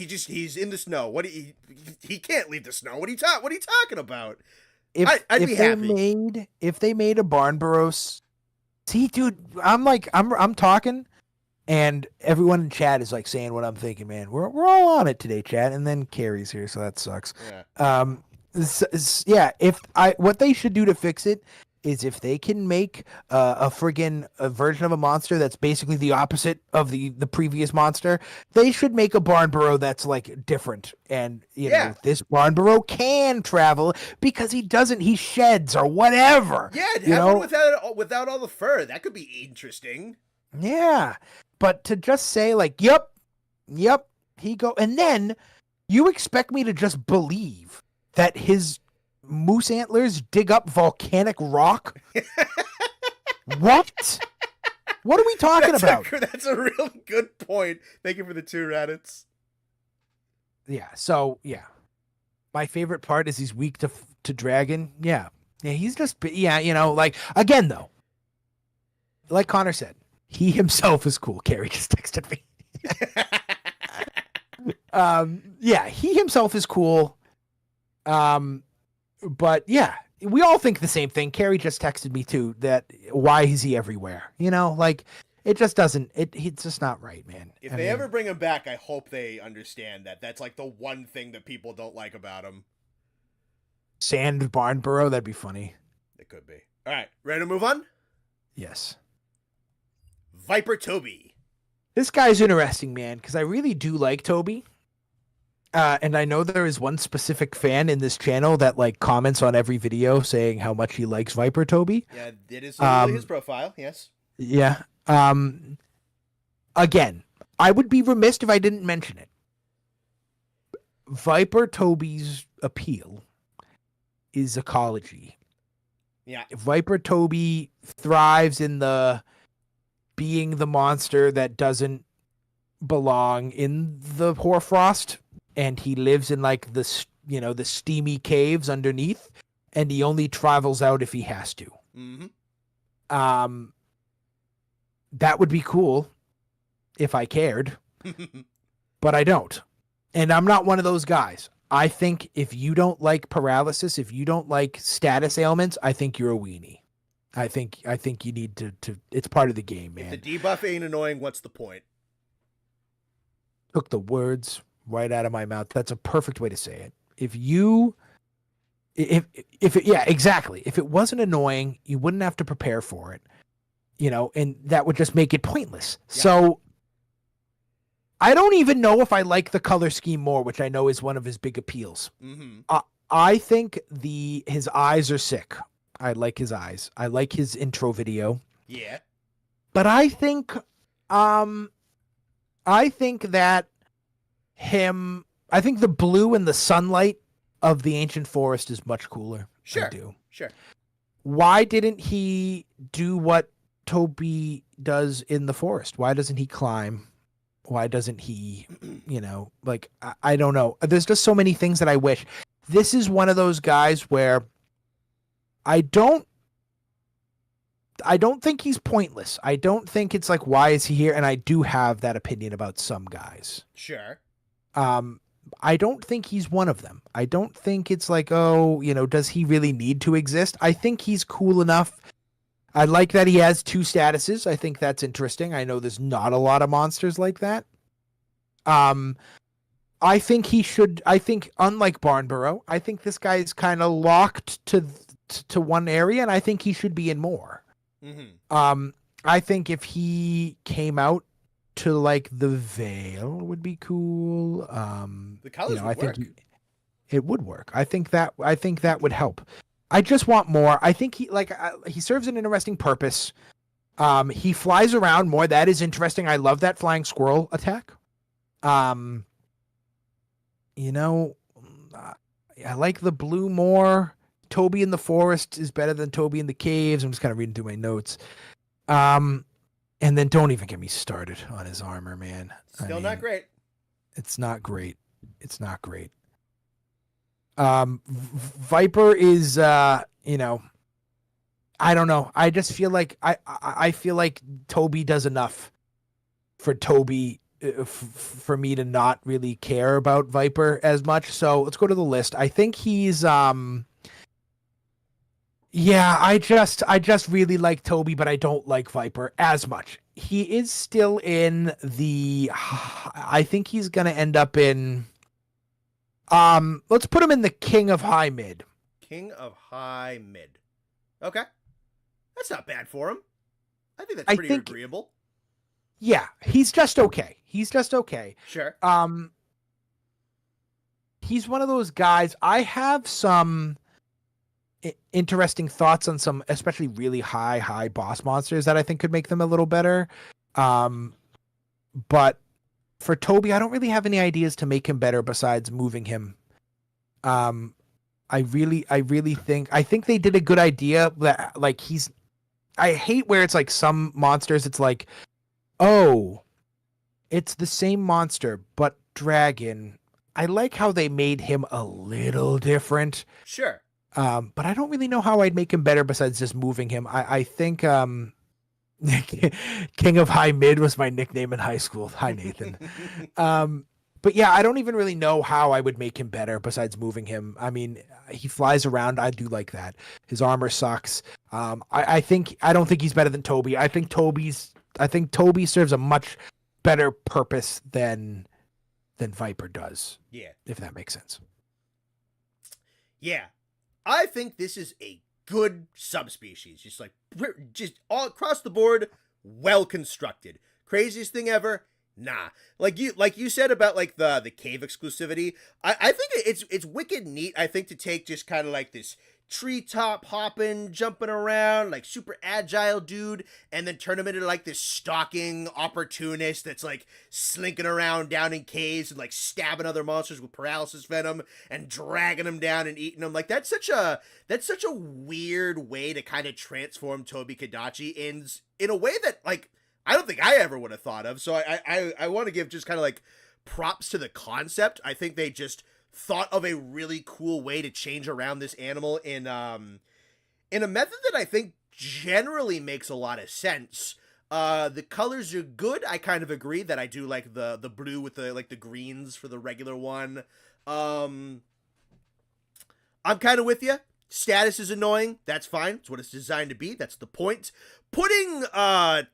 A: in the snow. He can't leave the snow. What are you talking about? I'd be happy.
B: If they made a Barnbaros, see, dude, I'm talking. And everyone in chat is like saying what I'm thinking, man. We're all on it today, chat. And then Carrie's here, so that sucks.
A: Yeah.
B: What they should do to fix it is if they can make a version of a monster that's basically the opposite of the previous monster, they should make a Barnbaro that's like different. And you know, this Barnbaro can travel because he sheds or whatever.
A: Yeah, without all the fur, that could be interesting.
B: Yeah. But to just say like, yep, and then you expect me to just believe that his moose antlers dig up volcanic rock? What? What are we talking about?
A: That's a real good point. Thank you for the 2 Reddits.
B: Yeah. So yeah, my favorite part is he's weak to dragon. Yeah. He's just you know, like again though, like Connor said. He himself is cool. Carrie just texted me. Yeah, he himself is cool. But yeah, we all think the same thing. Carrie just texted me too that why is he everywhere? You know, like it just doesn't. It's just not right, man.
A: If they ever bring him back, I hope they understand that that's like the one thing that people don't like about him.
B: Sand Barnbaro, that'd be funny.
A: It could be. All right, ready to move on?
B: Yes.
A: Viper Toby.
B: This guy's interesting, man, because I really do like Toby. And I know there is one specific fan in this channel that like comments on every video saying how much he likes Viper Toby.
A: Yeah, it is literally his profile, yes.
B: Yeah. Again, I would be remiss if I didn't mention it. Viper Toby's appeal is ecology.
A: Yeah.
B: Viper Toby thrives in the being the monster that doesn't belong in the hoarfrost, and he lives in like the steamy caves underneath, and he only travels out if he has to.
A: Mm-hmm.
B: That would be cool if I cared, but I don't. And I'm not one of those guys. I think if you don't like paralysis, if you don't like status ailments, I think you're a weenie. I think you need to it's part of the game, man.
A: If the debuff ain't annoying, what's the point?
B: Took the words right out of my mouth. That's a perfect way to say it. Yeah, exactly. If it wasn't annoying, you wouldn't have to prepare for it, and that would just make it pointless. Yeah. So I don't even know if I like the color scheme more, which I know is one of his big appeals.
A: Mm-hmm.
B: I think his eyes are sick. I like his eyes. I like his intro video.
A: Yeah.
B: But I think that I think the blue and the sunlight of the ancient forest is much cooler.
A: Sure.
B: I do.
A: Sure.
B: Why didn't he do what Toby does in the forest? Why doesn't he climb? Why doesn't he, I don't know. There's just so many things that I wish. This is one of those guys where I don't think he's pointless. I don't think it's like, why is he here? And I do have that opinion about some guys.
A: Sure.
B: I don't think he's one of them. I don't think it's like, does he really need to exist? I think he's cool enough. I like that he has 2 statuses. I think that's interesting. I know there's not a lot of monsters like that. I think unlike Barnburrow, I think this guy is kind of locked to one area, and I think he should be in more.
A: Mm-hmm.
B: I think if he came out to like the Vale would be cool.
A: The colors would work.
B: It would work. I think that would help. I just want more. I think he serves an interesting purpose. He flies around more. That is interesting. I love that flying squirrel attack. I like the blue more. Toby in the forest is better than Toby in the caves. I'm just kind of reading through my notes. And then don't even get me started on his armor, man.
A: Still not great.
B: It's not great. It's not great. Viper is, I don't know. I just feel like I feel like Toby does enough for Toby for me to not really care about Viper as much. So let's go to the list. I think he's, yeah, I just really like Toby, but I don't like Viper as much. He is still in I think he's going to end up in, let's put him in the King of High Mid.
A: King of High Mid. Okay. That's not bad for him. I think that's pretty agreeable.
B: Yeah, he's just okay.
A: Sure.
B: He's one of those guys. I have some interesting thoughts on some, especially really high boss monsters that I think could make them a little better. But for Toby, I don't really have any ideas to make him better besides moving him. I really think they did a good idea that like I hate where it's like some monsters, it's like, oh, it's the same monster, but dragon. I like how they made him a little different.
A: Sure.
B: But I don't really know how I'd make him better besides just moving him. I think King of High Mid was my nickname in high school. Hi, Nathan. But yeah, I don't even really know how I would make him better besides moving him. I mean, he flies around. I do like that. His armor sucks. I don't think he's better than Toby. I think Toby serves a much better purpose than Viper does.
A: Yeah.
B: If that makes sense.
A: Yeah. I think this is a good subspecies. Just all across the board, well constructed. Craziest thing ever? Nah. Like you said about like the cave exclusivity, I think it's wicked neat, I think, to take just kind of like this treetop hopping, jumping around, like super agile dude, and then turn him into like this stalking opportunist that's like slinking around down in caves and like stabbing other monsters with paralysis venom and dragging them down and eating them. Like that's such a weird way to kind of transform Toby Kadachi in a way that like I don't think I ever would have thought of. So I want to give just kind of like props to the concept. I think they just thought of a really cool way to change around this animal in a method that I think generally makes a lot of sense. The colors are good. I kind of agree that I do like the blue with the like the greens for the regular one. I'm kind of with you. Status is annoying. That's fine. It's what it's designed to be. That's the point. Putting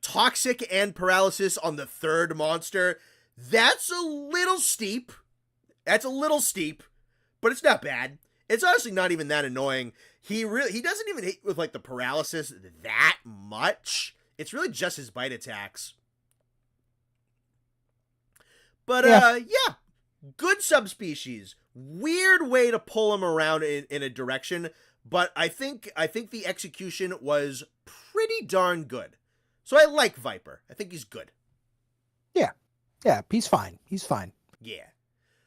A: toxic and paralysis on the third monster, that's a little steep. That's a little steep, but it's not bad. It's honestly not even that annoying. He doesn't even hit with like the paralysis that much. It's really just his bite attacks. But yeah, good subspecies. Weird way to pull him around in a direction, but I think the execution was pretty darn good. So I like Viper. I think he's good.
B: Yeah. Yeah, he's fine. He's fine.
A: Yeah.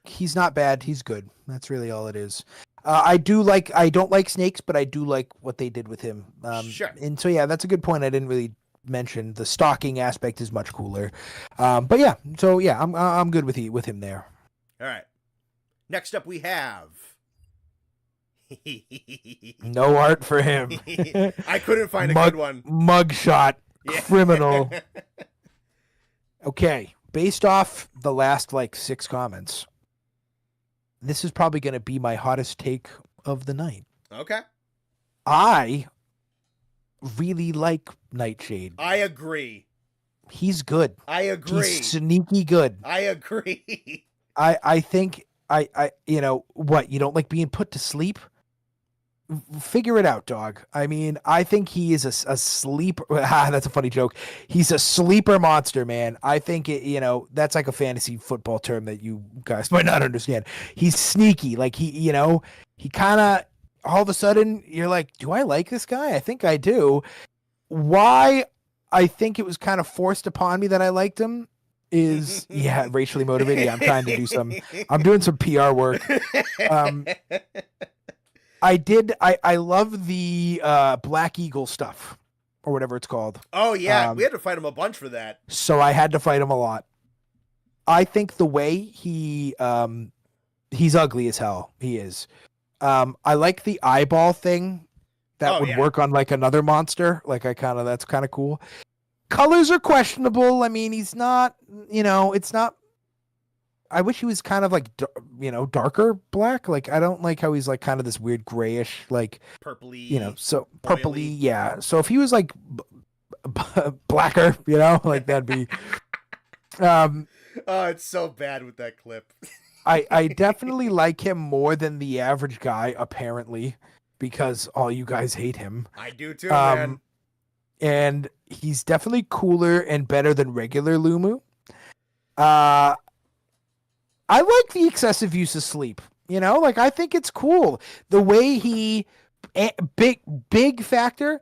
B: He's not bad. He's good. That's really all it is. I don't like snakes, but I do like what they did with him.
A: Sure.
B: And so, yeah, that's a good point. I didn't really mention the stalking aspect is much cooler. But yeah, so yeah, I'm good with him there.
A: All right. Next up we have
B: no art for him.
A: I couldn't find a good one.
B: Mugshot.
A: Yeah.
B: Criminal. Okay. Based off the last like 6 comments, this is probably going to be my hottest take of the night.
A: Okay.
B: I really like Nightshade.
A: I agree.
B: He's good.
A: I agree.
B: He's sneaky good.
A: I agree.
B: I think you know what, you don't like being put to sleep? Figure it out, dog. I mean, I think he is a sleeper. That's a funny joke. He's a sleeper monster, man. I think that's like a fantasy football term that you guys might not understand. He's sneaky. Like he kind of all of a sudden you're like, do I like this guy? I think I do. Why I think it was kind of forced upon me that I liked him is racially motivated. Yeah, I'm doing some PR work. I love the Black Eagle stuff or whatever it's called.
A: Oh yeah, we had to fight him a bunch for that.
B: So I had to fight him a lot. I think the way he's ugly as hell. He is. I like the eyeball thing that would work on like another monster. Like that's kind of cool. Colors are questionable. I mean, he's not, it's not. I wish he was kind of like, darker black. Like, I don't like how he's like kind of this weird grayish, like
A: purpley,
B: so purpley. Oily. Yeah. So if he was like blacker, like that'd be,
A: oh, it's so bad with that clip.
B: I definitely like him more than the average guy, apparently, because all you guys hate him.
A: I do too, man.
B: And he's definitely cooler and better than regular Lumu. I like the excessive use of sleep. Like I think it's cool. The way he big factor,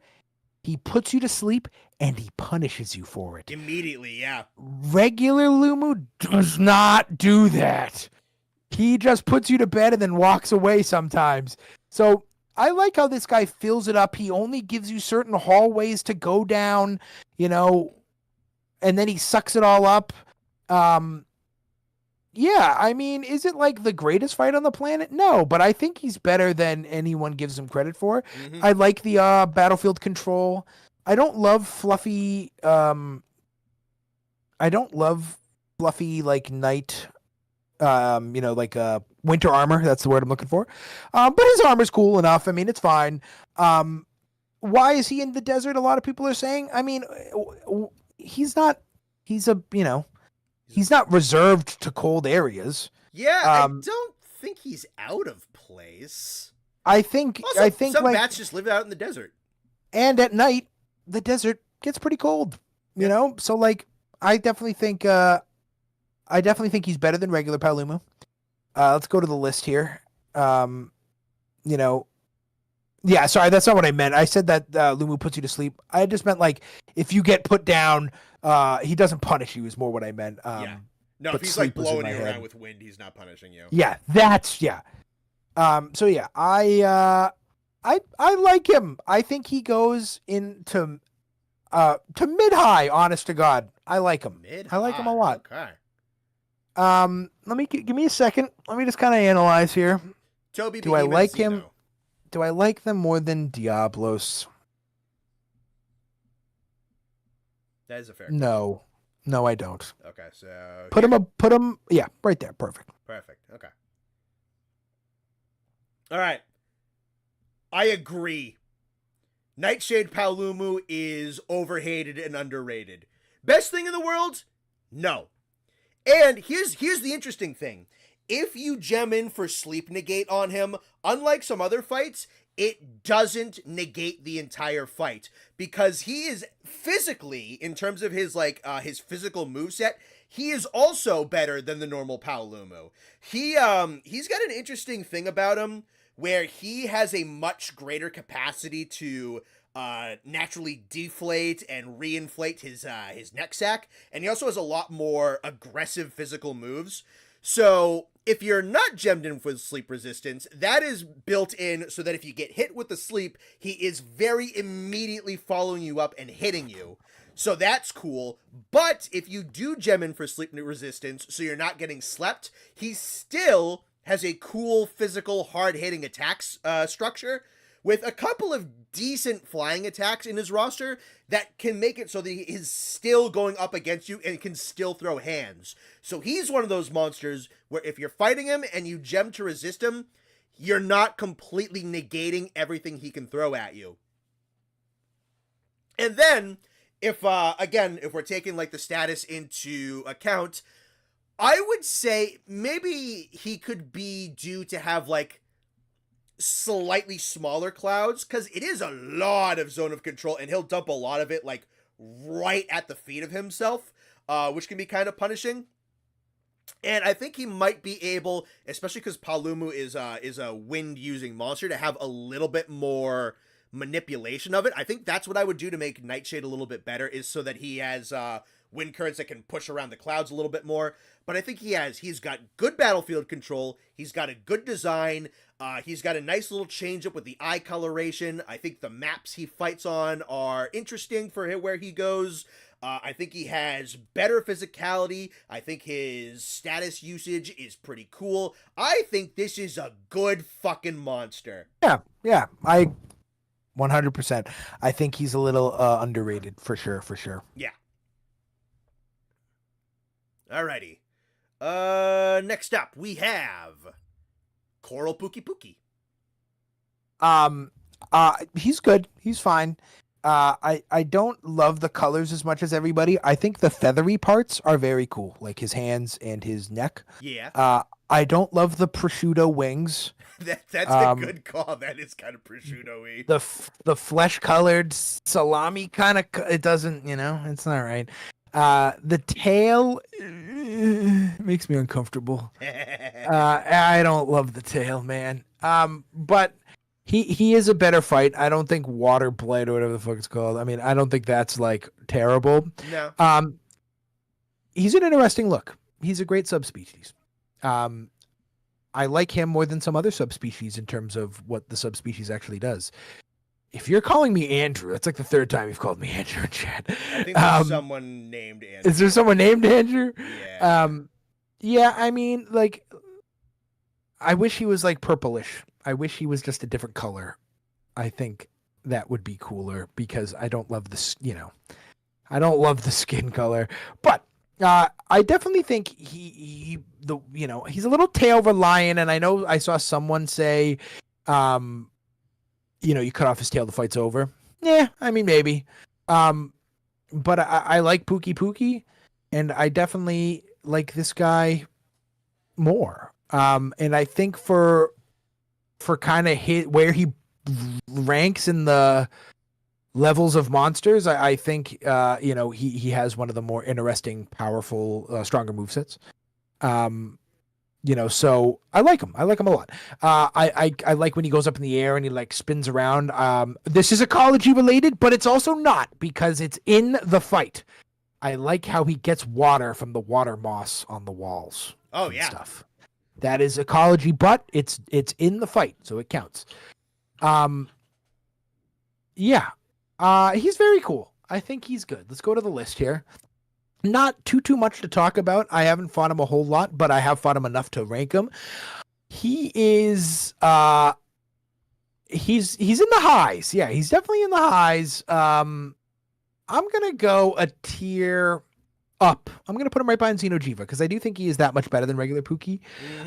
B: he puts you to sleep and he punishes you for it.
A: Immediately, yeah.
B: Regular Lumu does not do that. He just puts you to bed and then walks away sometimes. So I like how this guy fills it up. He only gives you certain hallways to go down, and then he sucks it all up. Yeah, I mean, is it like the greatest fight on the planet? No, but I think he's better than anyone gives him credit for. Mm-hmm. I like the battlefield control. I don't love fluffy like night, like winter armor. That's the word I'm looking for. But his armor's cool enough. I mean, it's fine. Why is he in the desert? A lot of people are saying. I mean, he's not reserved to cold areas.
A: Yeah, I don't think he's out of place.
B: I think
A: some bats just live out in the desert.
B: And at night, the desert gets pretty cold. You know? So like I definitely think he's better than regular Palumu. Let's go to the list here. Yeah, sorry, that's not what I meant. I said that Lumu puts you to sleep. I just meant like if you get put down, he doesn't punish you is more what I meant.
A: Yeah. No, if he's like blowing you around with wind, he's not punishing you.
B: Yeah, so yeah, I like him. I think he goes into To mid-high, honest to God. I like him.
A: Mid-high.
B: I like him a lot.
A: Okay.
B: Let me give me a second. Let me just kind of analyze here.
A: Toby,
B: do I like him? Do I like them more than Diablos?
A: That is a fair.
B: No, I don't.
A: Okay, so
B: put him. Yeah, right there. Perfect.
A: Okay. All right. I agree. Nightshade Paolumu is overhated and underrated. Best thing in the world? No. And here's the interesting thing. If you gem in for sleep negate on him, unlike some other fights, it doesn't negate the entire fight because he is physically, in terms of his his physical moveset, he is also better than the normal Paolumu. He's got an interesting thing about him where he has a much greater capacity to naturally deflate and reinflate his neck sack, and he also has a lot more aggressive physical moves. So if you're not gemmed in with sleep resistance, that is built in so that if you get hit with the sleep, he is very immediately following you up and hitting you. So that's cool. But if you do gem in for sleep resistance, so you're not getting slept, he still has a cool physical hard-hitting attacks structure with a couple of decent flying attacks in his roster that can make it so that he is still going up against you and can still throw hands. So he's one of those monsters where if you're fighting him and you gem to resist him, you're not completely negating everything he can throw at you. And then, if we're taking like the status into account, I would say maybe he could be due to have like slightly smaller clouds, because it is a lot of zone of control and he'll dump a lot of it like right at the feet of himself, which can be kind of punishing. And I think he might be able, especially because Paolumu is a wind using monster, to have a little bit more manipulation of it. I think that's what I would do to make Nightshade a little bit better, is so that he has wind currents that can push around the clouds a little bit more. But I think he's got good battlefield control. He's got a good design. He's got a nice little change up with the eye coloration. I think the maps he fights on are interesting for where he goes. I think he has better physicality. I think his status usage is pretty cool. I think this is a good fucking monster.
B: Yeah. I 100%. I think he's a little underrated for sure.
A: Yeah. Alrighty. Next up we have Coral Pookie Pookie.
B: He's good. He's fine. I don't love the colors as much as everybody. I think the feathery parts are very cool, like his hands and his neck.
A: Yeah.
B: I don't love the prosciutto wings.
A: That's a good call. That is kind of prosciutto-y.
B: The flesh-colored salami kind of, it doesn't, it's not right. The tail makes me uncomfortable. I don't love the tail, man. But he is a better fight. I don't think water blight or whatever the fuck it's called. I mean, I don't think that's like terrible.
A: No.
B: He's an interesting look. He's a great subspecies. I like him more than some other subspecies in terms of what the subspecies actually does. If you're calling me Andrew, that's like the third time you've called me Andrew in chat.
A: I think there's someone named Andrew.
B: Is there someone named Andrew?
A: Yeah.
B: Yeah, I mean, like, I wish he was like purplish. I wish he was just a different color. I think that would be cooler because I don't love this, I don't love the skin color. But I definitely think he's a little tail reliant, and I know I saw someone say you cut off his tail, the fight's over. Yeah, I mean, maybe. But I like Pookie Pookie, and I definitely like this guy more. And I think for kind of where he ranks in the levels of monsters, I think he has one of the more interesting, powerful, stronger movesets. So I like him. I like him a lot. I like when he goes up in the air and he like spins around. This is ecology related, but it's also not because it's in the fight. I like how he gets water from the water moss on the walls.
A: Oh yeah.
B: Stuff. That is ecology, but it's in the fight, so it counts. Yeah. He's very cool. I think he's good. Let's go to the list here. Not too much to talk about. I haven't fought him a whole lot, but I have fought him enough to rank him. He is he's in the highs. Yeah, he's definitely in the highs. I'm gonna go a tier up. I'm gonna put him right behind Xeno'jiiva because I do think he is that much better than regular Pookie.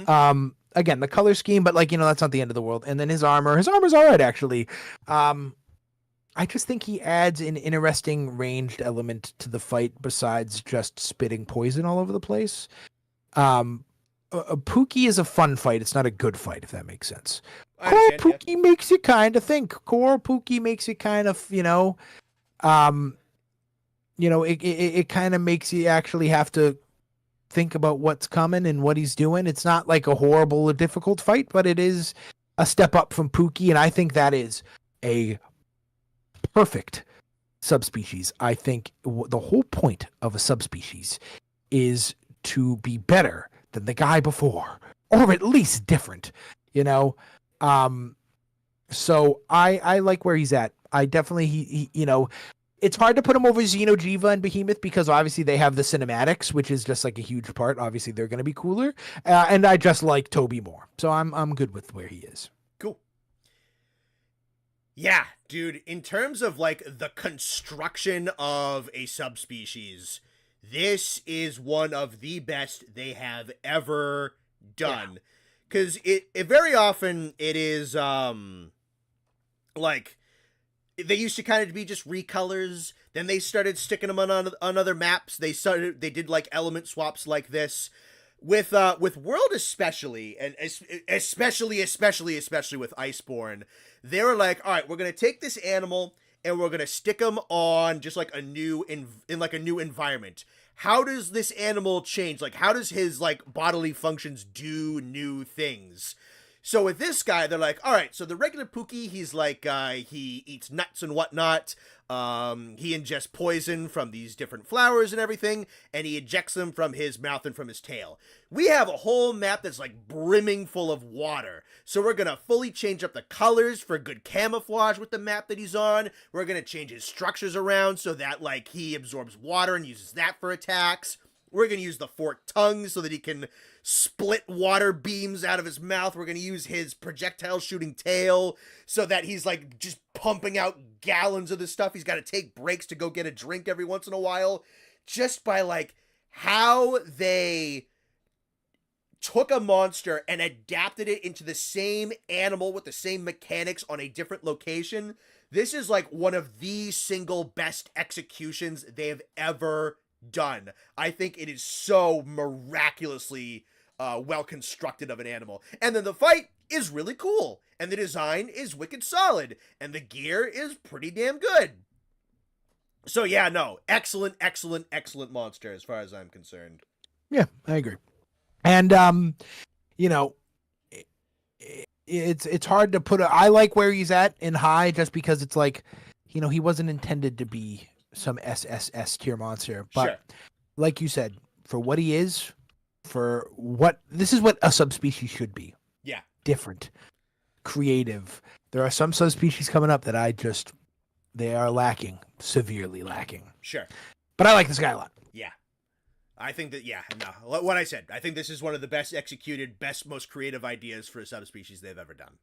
A: Mm-hmm.
B: Again, the color scheme, but like, that's not the end of the world. And then his armor's all right actually. I just think he adds an interesting ranged element to the fight besides just spitting poison all over the place. Pookie is a fun fight. It's not a good fight, if that makes sense. Core Pookie makes you kind of think. Core Pookie makes you kind of, it kind of makes you actually have to think about what's coming and what he's doing. It's not like a horrible or difficult fight, but it is a step up from Pookie, and I think that is a perfect subspecies. I think the whole point of a subspecies is to be better than the guy before, or at least different, so I like where he's at. I definitely, he it's hard to put him over Xeno'jiiva and Behemoth because obviously they have the cinematics, which is just like a huge part. Obviously they're going to be cooler, and I just like Toby more, so I'm good with where he is.
A: Cool. Yeah, dude, in terms of like the construction of a subspecies, this is one of the best they have ever done. Because it very often it is like they used to kind of be just recolors. Then they started sticking them on other maps. They did like element swaps like this. With World especially, and especially with Iceborne, they were like, all right, we're gonna take this animal and we're gonna stick him on just like a new in like a new environment. How does this animal change? Like, how does his like bodily functions do new things? So with this guy, they're like, all right, so the regular Pookie, he's like, he eats nuts and whatnot. He ingests poison from these different flowers and everything, and he ejects them from his mouth and from his tail. We have a whole map that's like brimming full of water. So we're going to fully change up the colors for good camouflage with the map that he's on. We're going to change his structures around so that like he absorbs water and uses that for attacks. We're going to use the forked tongue so that he can split water beams out of his mouth. We're going to use his projectile shooting tail so that he's like just pumping out gallons of this stuff. He's got to take breaks to go get a drink every once in a while. Just by like how they took a monster and adapted it into the same animal with the same mechanics on a different location. This is like one of the single best executions they have ever done. I think it is so miraculously well constructed of an animal. And then the fight is really cool. And the design is wicked solid. And the gear is pretty damn good. So yeah, no. Excellent monster as far as I'm concerned.
B: Yeah, I agree. And it's hard to put I like where he's at in high just because it's like, he wasn't intended to be some SSS tier monster, but
A: sure.
B: Like you said, for what he is, this is what a subspecies should be.
A: Yeah.
B: Different, creative. There are some subspecies coming up that they are lacking, severely lacking.
A: Sure.
B: But I like this guy a lot.
A: Yeah. I think that, what I said, I think this is one of the best executed, most creative ideas for a subspecies they've ever done.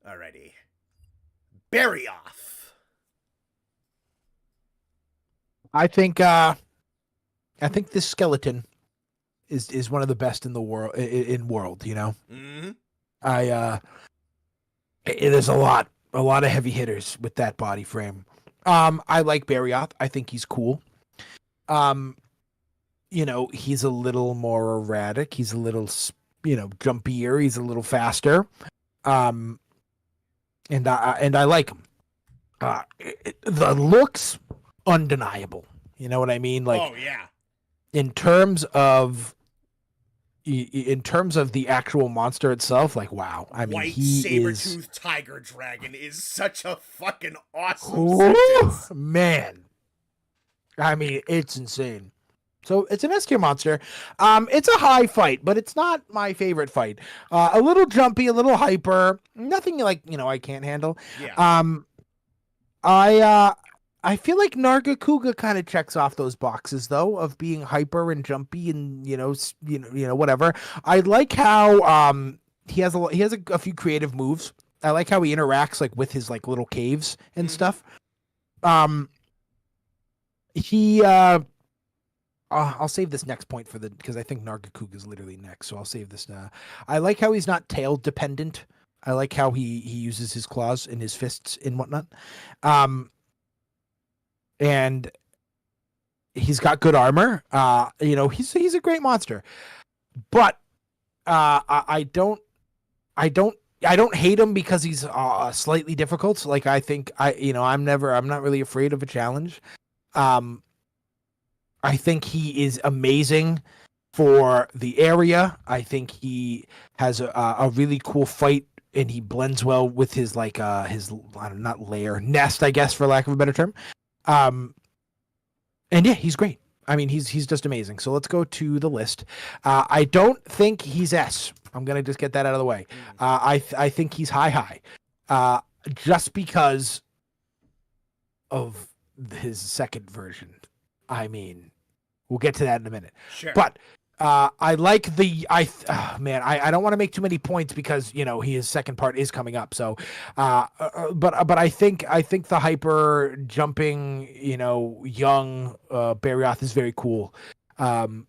A: Alrighty. Bury off.
B: I think this skeleton is one of the best in the world in world,
A: Mm-hmm.
B: There's a lot of heavy hitters with that body frame. I like Barioth. I think he's cool. He's a little more erratic. He's a little, jumpier. He's a little faster. And I like him. The looks undeniable. You know what I mean? Like,
A: oh yeah.
B: In terms of the actual monster itself, like, wow. I mean,
A: White
B: he
A: saber-toothed tiger dragon is such a fucking awesome
B: sentence. Man. I mean, it's insane. So it's an S tier monster. It's a high fight, but it's not my favorite fight. A little jumpy, a little hyper. Nothing like, I can't handle.
A: Yeah.
B: I feel like Nargacuga kind of checks off those boxes though of being hyper and jumpy and whatever. I like how he has a few creative moves. I like how he interacts like with his like little caves and stuff. He I'll save this next point because I think Nargacuga is literally next, so I'll save this. I like how he's not tail dependent. I like how he uses his claws and his fists and whatnot. And he's got good armor. He's a great monster. But I don't hate him because he's slightly difficult. Like I think I'm not really afraid of a challenge. I think he is amazing for the area. I think he has a really cool fight, and he blends well with his not lair, nest, I guess, for lack of a better term. And yeah, he's great. I mean, he's just amazing. So let's go to the list. I don't think he's S. I'm gonna just get that out of the way. I think he's high. Just because of his second version. I mean, we'll get to that in a minute.
A: Sure.
B: But I like I don't want to make too many points because his second part is coming up. So, but I think the hyper jumping, young Barioth is very cool. And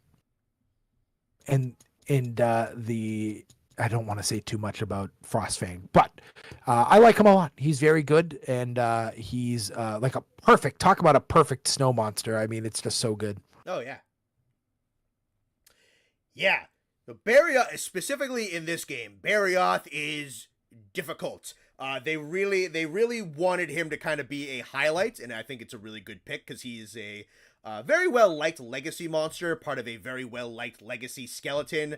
B: I don't want to say too much about Frostfang, but I like him a lot. He's very good, and he's like talk about a perfect snow monster. I mean, it's just so good.
A: Oh, yeah. Yeah. The Barioth, specifically in this game, Barioth is difficult. They really wanted him to kind of be a highlight, and I think it's a really good pick because he is a very well-liked legacy monster, part of a very well-liked legacy skeleton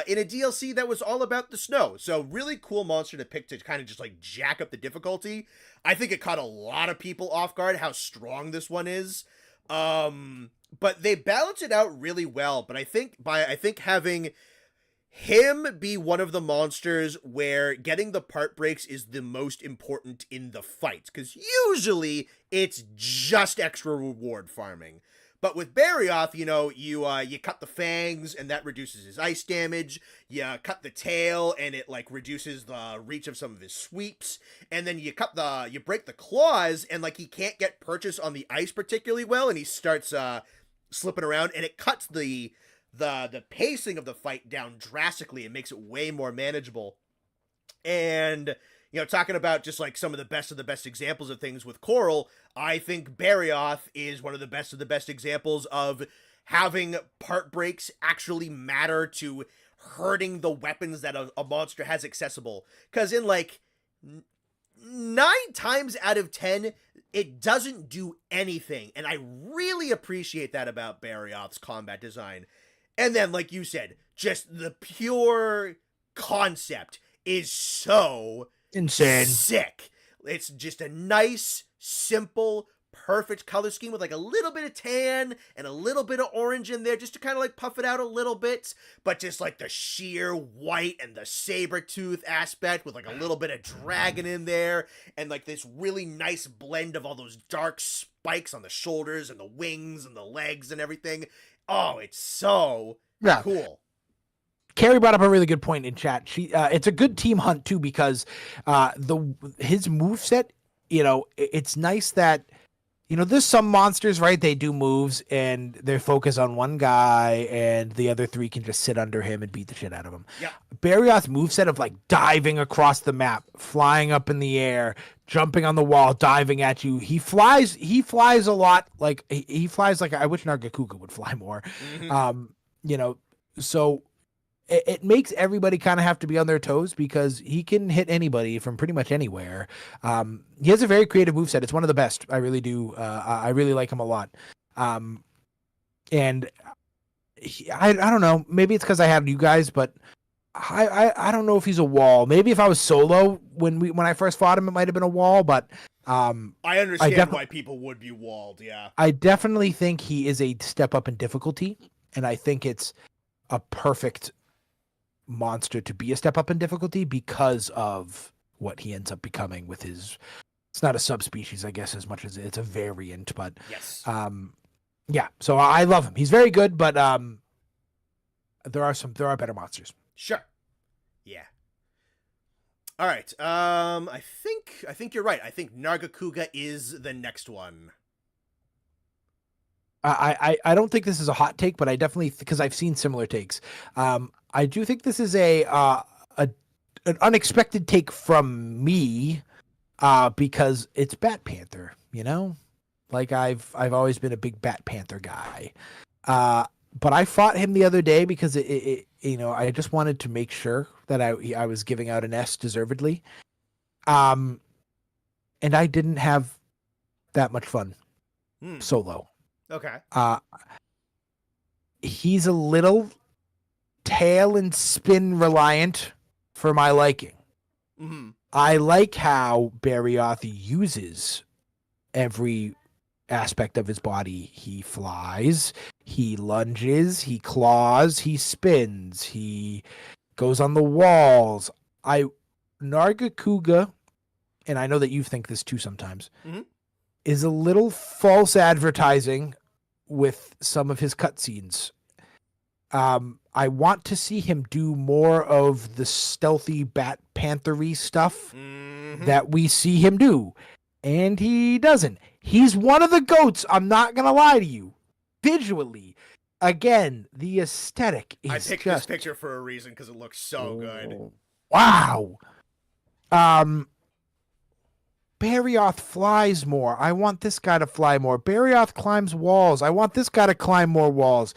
A: in a DLC that was all about the snow. So really cool monster to pick to kind of just like jack up the difficulty. I think it caught a lot of people off guard how strong this one is. But they balance it out really well. But I think having him be one of the monsters where getting the part breaks is the most important in the fight, because usually it's just extra reward farming. But with Barioth, you cut the fangs and that reduces his ice damage. You cut the tail and it like reduces the reach of some of his sweeps. And then you break the claws and like he can't get purchase on the ice particularly well, and he starts slipping around, and it cuts the pacing of the fight down drastically and makes it way more manageable. And talking about just like some of the best examples of things with Coral, I think Barioth is one of the best examples of having part breaks actually matter to hurting the weapons that a monster has accessible. Because in like 9 times out of 10, it doesn't do anything. And I really appreciate that about Barioth's combat design. And then, like you said, just the pure concept is so
B: insane,
A: sick. It's just a nice, simple, perfect color scheme with like a little bit of tan and a little bit of orange in there just to kind of like puff it out a little bit, but just like the sheer white and the saber tooth aspect with like a little bit of dragon in there, and like this really nice blend of all those dark spikes on the shoulders and the wings and the legs and everything. Oh, it's so cool.
B: Carrie brought up a really good point in chat. It's a good team hunt too, because his moveset, it's nice that there's some monsters, right? They do moves and they're focused on one guy and the other 3 can just sit under him and beat the shit out of him.
A: Yeah.
B: Barioth's moveset of like diving across the map, flying up in the air, jumping on the wall, diving at you. He flies a lot. Like he flies like, I wish Nargacuga would fly more. Mm-hmm. So it makes everybody kind of have to be on their toes because he can hit anybody from pretty much anywhere. He has a very creative moveset. It's one of the best. I really do. I really like him a lot. And I don't know. Maybe it's because I had you guys, but I don't know if he's a wall. Maybe if I was solo when I first fought him, it might have been a wall. But
A: I understand why people would be walled. Yeah,
B: I definitely think he is a step up in difficulty, and I think it's a perfect monster to be a step up in difficulty because of what he ends up becoming with his It's not a subspecies, I guess, as much as it's a variant. But
A: Yes.
B: yeah. So I love him. He's very good, but there are better monsters.
A: Sure. Yeah. All right. I think you're right. I think Nargacuga is the next one.
B: I don't think this is a hot take, but I definitely, because I've seen similar takes. I do think this is an unexpected take from me, because it's Bat Panther. You know, like I've always been a big Bat Panther guy. But I fought him the other day because it I just wanted to make sure that I was giving out an S deservedly. And I didn't have that much fun solo.
A: Okay.
B: He's a little tail and spin reliant for my liking.
A: Mm-hmm.
B: I like how Barrioth uses every aspect of his body. He flies, he lunges, he claws, he spins, he goes on the walls. Nargacuga, and I know that you think this too sometimes, is a little false advertising with some of his cutscenes. I want to see him do more of the stealthy Bat Panther-y stuff that we see him do. And he doesn't. He's one of the goats, I'm not going to lie to you. Visually, again, the aesthetic is
A: I picked this picture for a reason because it looks so good.
B: Wow. Barrioth flies more. I want this guy to fly more. Barrioth climbs walls. I want this guy to climb more walls.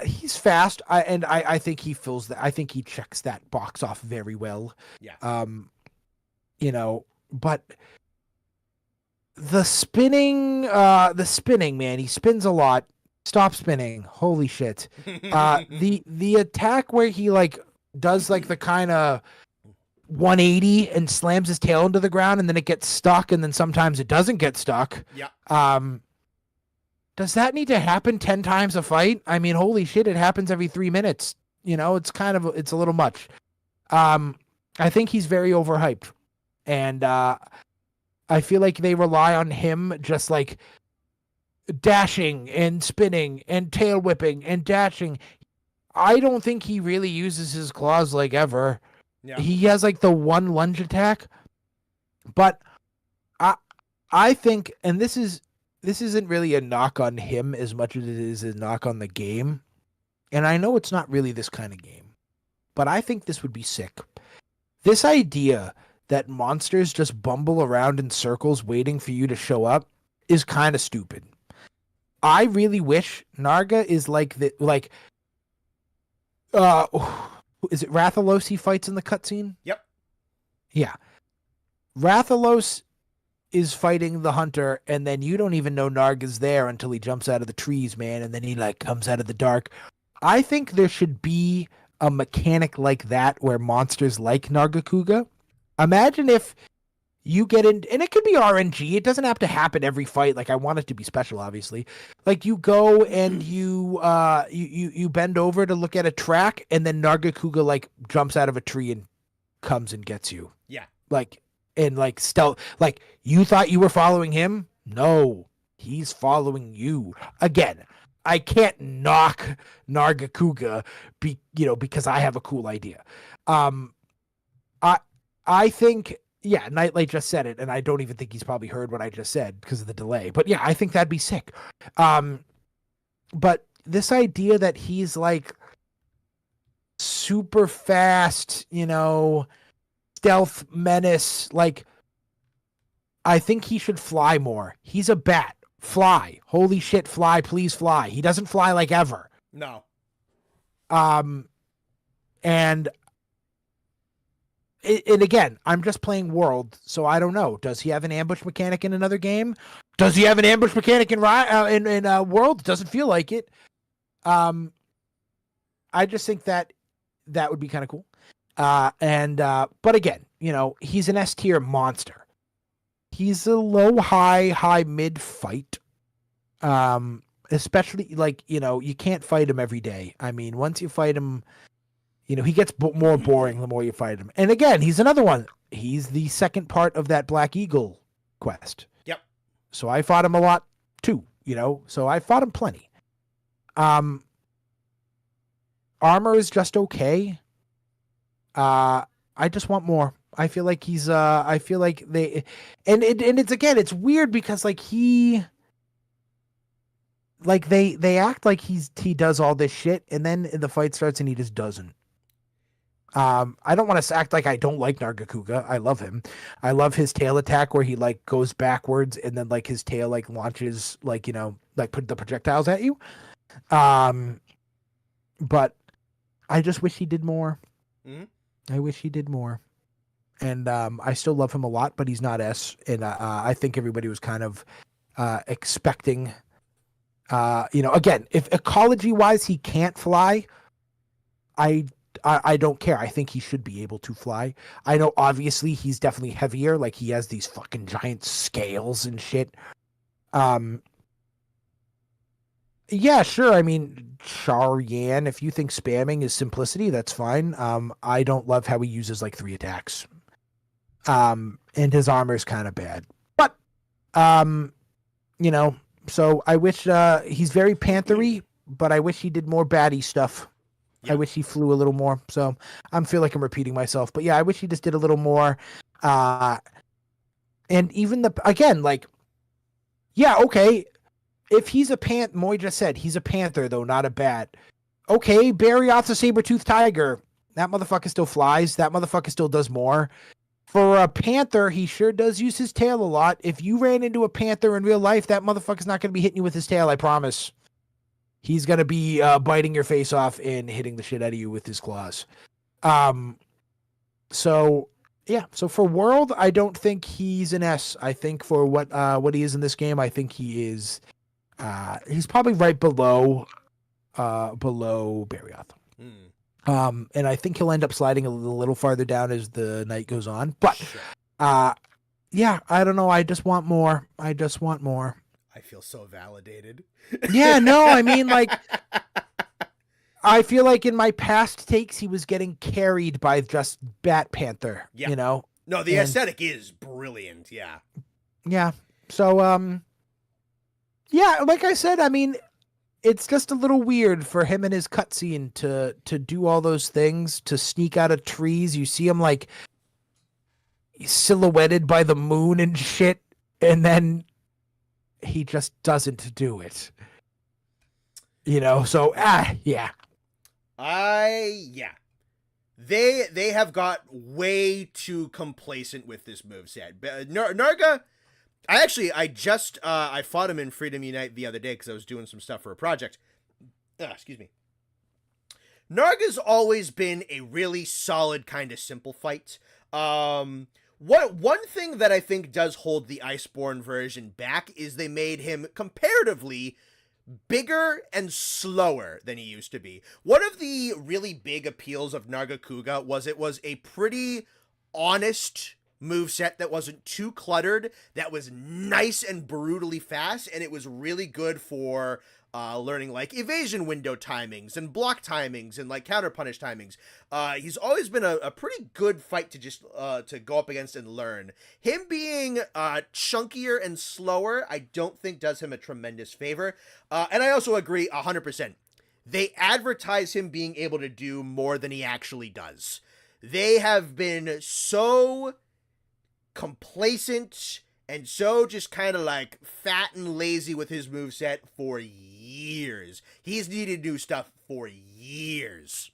B: He's fast, and I think he fills that. I think he checks that box off very well.
A: Yeah.
B: But the spinning, man, he spins a lot. Stop spinning. Holy shit. The attack where he like does like the kind of 180 and slams his tail into the ground and then it gets stuck and then sometimes it doesn't get stuck.
A: Yeah.
B: Does that need to happen 10 times a fight? I mean, holy shit, it happens every 3 minutes. It's a little much. I think he's very overhyped. And I feel like they rely on him just like dashing and spinning and tail whipping and dashing. I don't think he really uses his claws like ever. Yeah. He has like the one lunge attack. But I think, and this isn't really a knock on him as much as it is a knock on the game. And I know it's not really this kind of game, but I think this would be sick. This idea that monsters just bumble around in circles waiting for you to show up is kind of stupid. I really wish Narga is like is it Rathalos he fights in the cutscene?
A: Yep.
B: Yeah. Rathalos is fighting the hunter, and then you don't even know Narga's there until he jumps out of the trees, man, and then he like comes out of the dark. I think there should be a mechanic like that where monsters like Nargacuga. Imagine if you get in, and it could be RNG. It doesn't have to happen every fight. Like I want it to be special, obviously. Like you go and you bend over to look at a track, and then Nargacuga like jumps out of a tree and comes and gets you.
A: Yeah.
B: Like and like stealth. Like you thought you were following him? No, he's following you. Again, I can't knock Nargacuga because I have a cool idea. I think, yeah, Nightlight just said it, and I don't even think he's probably heard what I just said because of the delay. But yeah, I think that'd be sick. But this idea that he's like super fast, stealth menace, like I think he should fly more. He's a bat. Fly. Holy shit, fly, please fly. He doesn't fly like ever.
A: No.
B: And again, I'm just playing World, so I don't know. Does he have an ambush mechanic in another game? Does he have an ambush mechanic in World? Doesn't feel like it. I just think that would be kind of cool. But again, he's an S tier monster. He's a low, high, mid fight. Especially like, you can't fight him every day. I mean, once you fight him, he gets more boring the more you fight him. And again, he's another one. He's the second part of that Black Eagle quest.
A: Yep.
B: So I fought him a lot too, so I fought him plenty. Armor is just okay. I just want more. I feel like he's I feel like they and it's weird because they act like he does all this shit, and then the fight starts and he just doesn't. I don't want to act like I don't like Nargacuga. I love him. I love his tail attack where he goes backwards and then his tail launches put the projectiles at you. But I just wish he did more.
A: Mm-hmm.
B: I wish he did more. And I still love him a lot, but he's not S. And I think everybody was kind of expecting, again, if ecology-wise he can't fly, I don't care. I think he should be able to fly. I know obviously he's definitely heavier. He has these fucking giant scales and shit. Yeah, sure. I mean, Char-Yan, if you think spamming is simplicity, that's fine. I don't love how he uses 3 attacks. And his armor is kind of bad. But, so I wish he's very panthery, but I wish he did more baddie stuff. Yeah. I wish he flew a little more. So I feel like I'm repeating myself, but yeah, I wish he just did a little more. And even yeah, okay. If he's a Moy just said he's a panther though, not a bat. Okay, Barioth's a saber-toothed tiger. That motherfucker still flies. That motherfucker still does more. For a panther, he sure does use his tail a lot. If you ran into a panther in real life, that motherfucker's not going to be hitting you with his tail, I promise. He's going to be biting your face off and hitting the shit out of you with his claws. So, yeah. So for World, I don't think he's an S. I think for what he is in this game, I think he is... he's probably right below Barioth. And I think he'll end up sliding a little farther down as the night goes on. But, yeah, I don't know. I just want more. I
A: feel so validated.
B: Yeah, no, I mean, I feel like in my past takes, he was getting carried by just Bat Panther, No,
A: the aesthetic is brilliant, yeah.
B: Yeah, so, yeah, like I said, I mean, it's just a little weird for him and his cutscene to do all those things, to sneak out of trees. You see him silhouetted by the moon and shit, and then he just doesn't do it. So yeah.
A: Yeah. They have got way too complacent with this moveset. Narga, I fought him in Freedom Unite the other day because I was doing some stuff for a project. Excuse me. Narga's always been a really solid kind of simple fight. One thing that I think does hold the Iceborne version back is they made him comparatively bigger and slower than he used to be. One of the really big appeals of Nargacuga was it was a pretty honest moveset that wasn't too cluttered, that was nice and brutally fast, and it was really good for learning evasion window timings and block timings and counter punish timings. He's always been a pretty good fight to just to go up against and learn. Him being chunkier and slower, I don't think does him a tremendous favor. And I also agree 100%. They advertise him being able to do more than he actually does. They have been so complacent and so just kind of fat and lazy with his moveset for years. He's needed new stuff for years.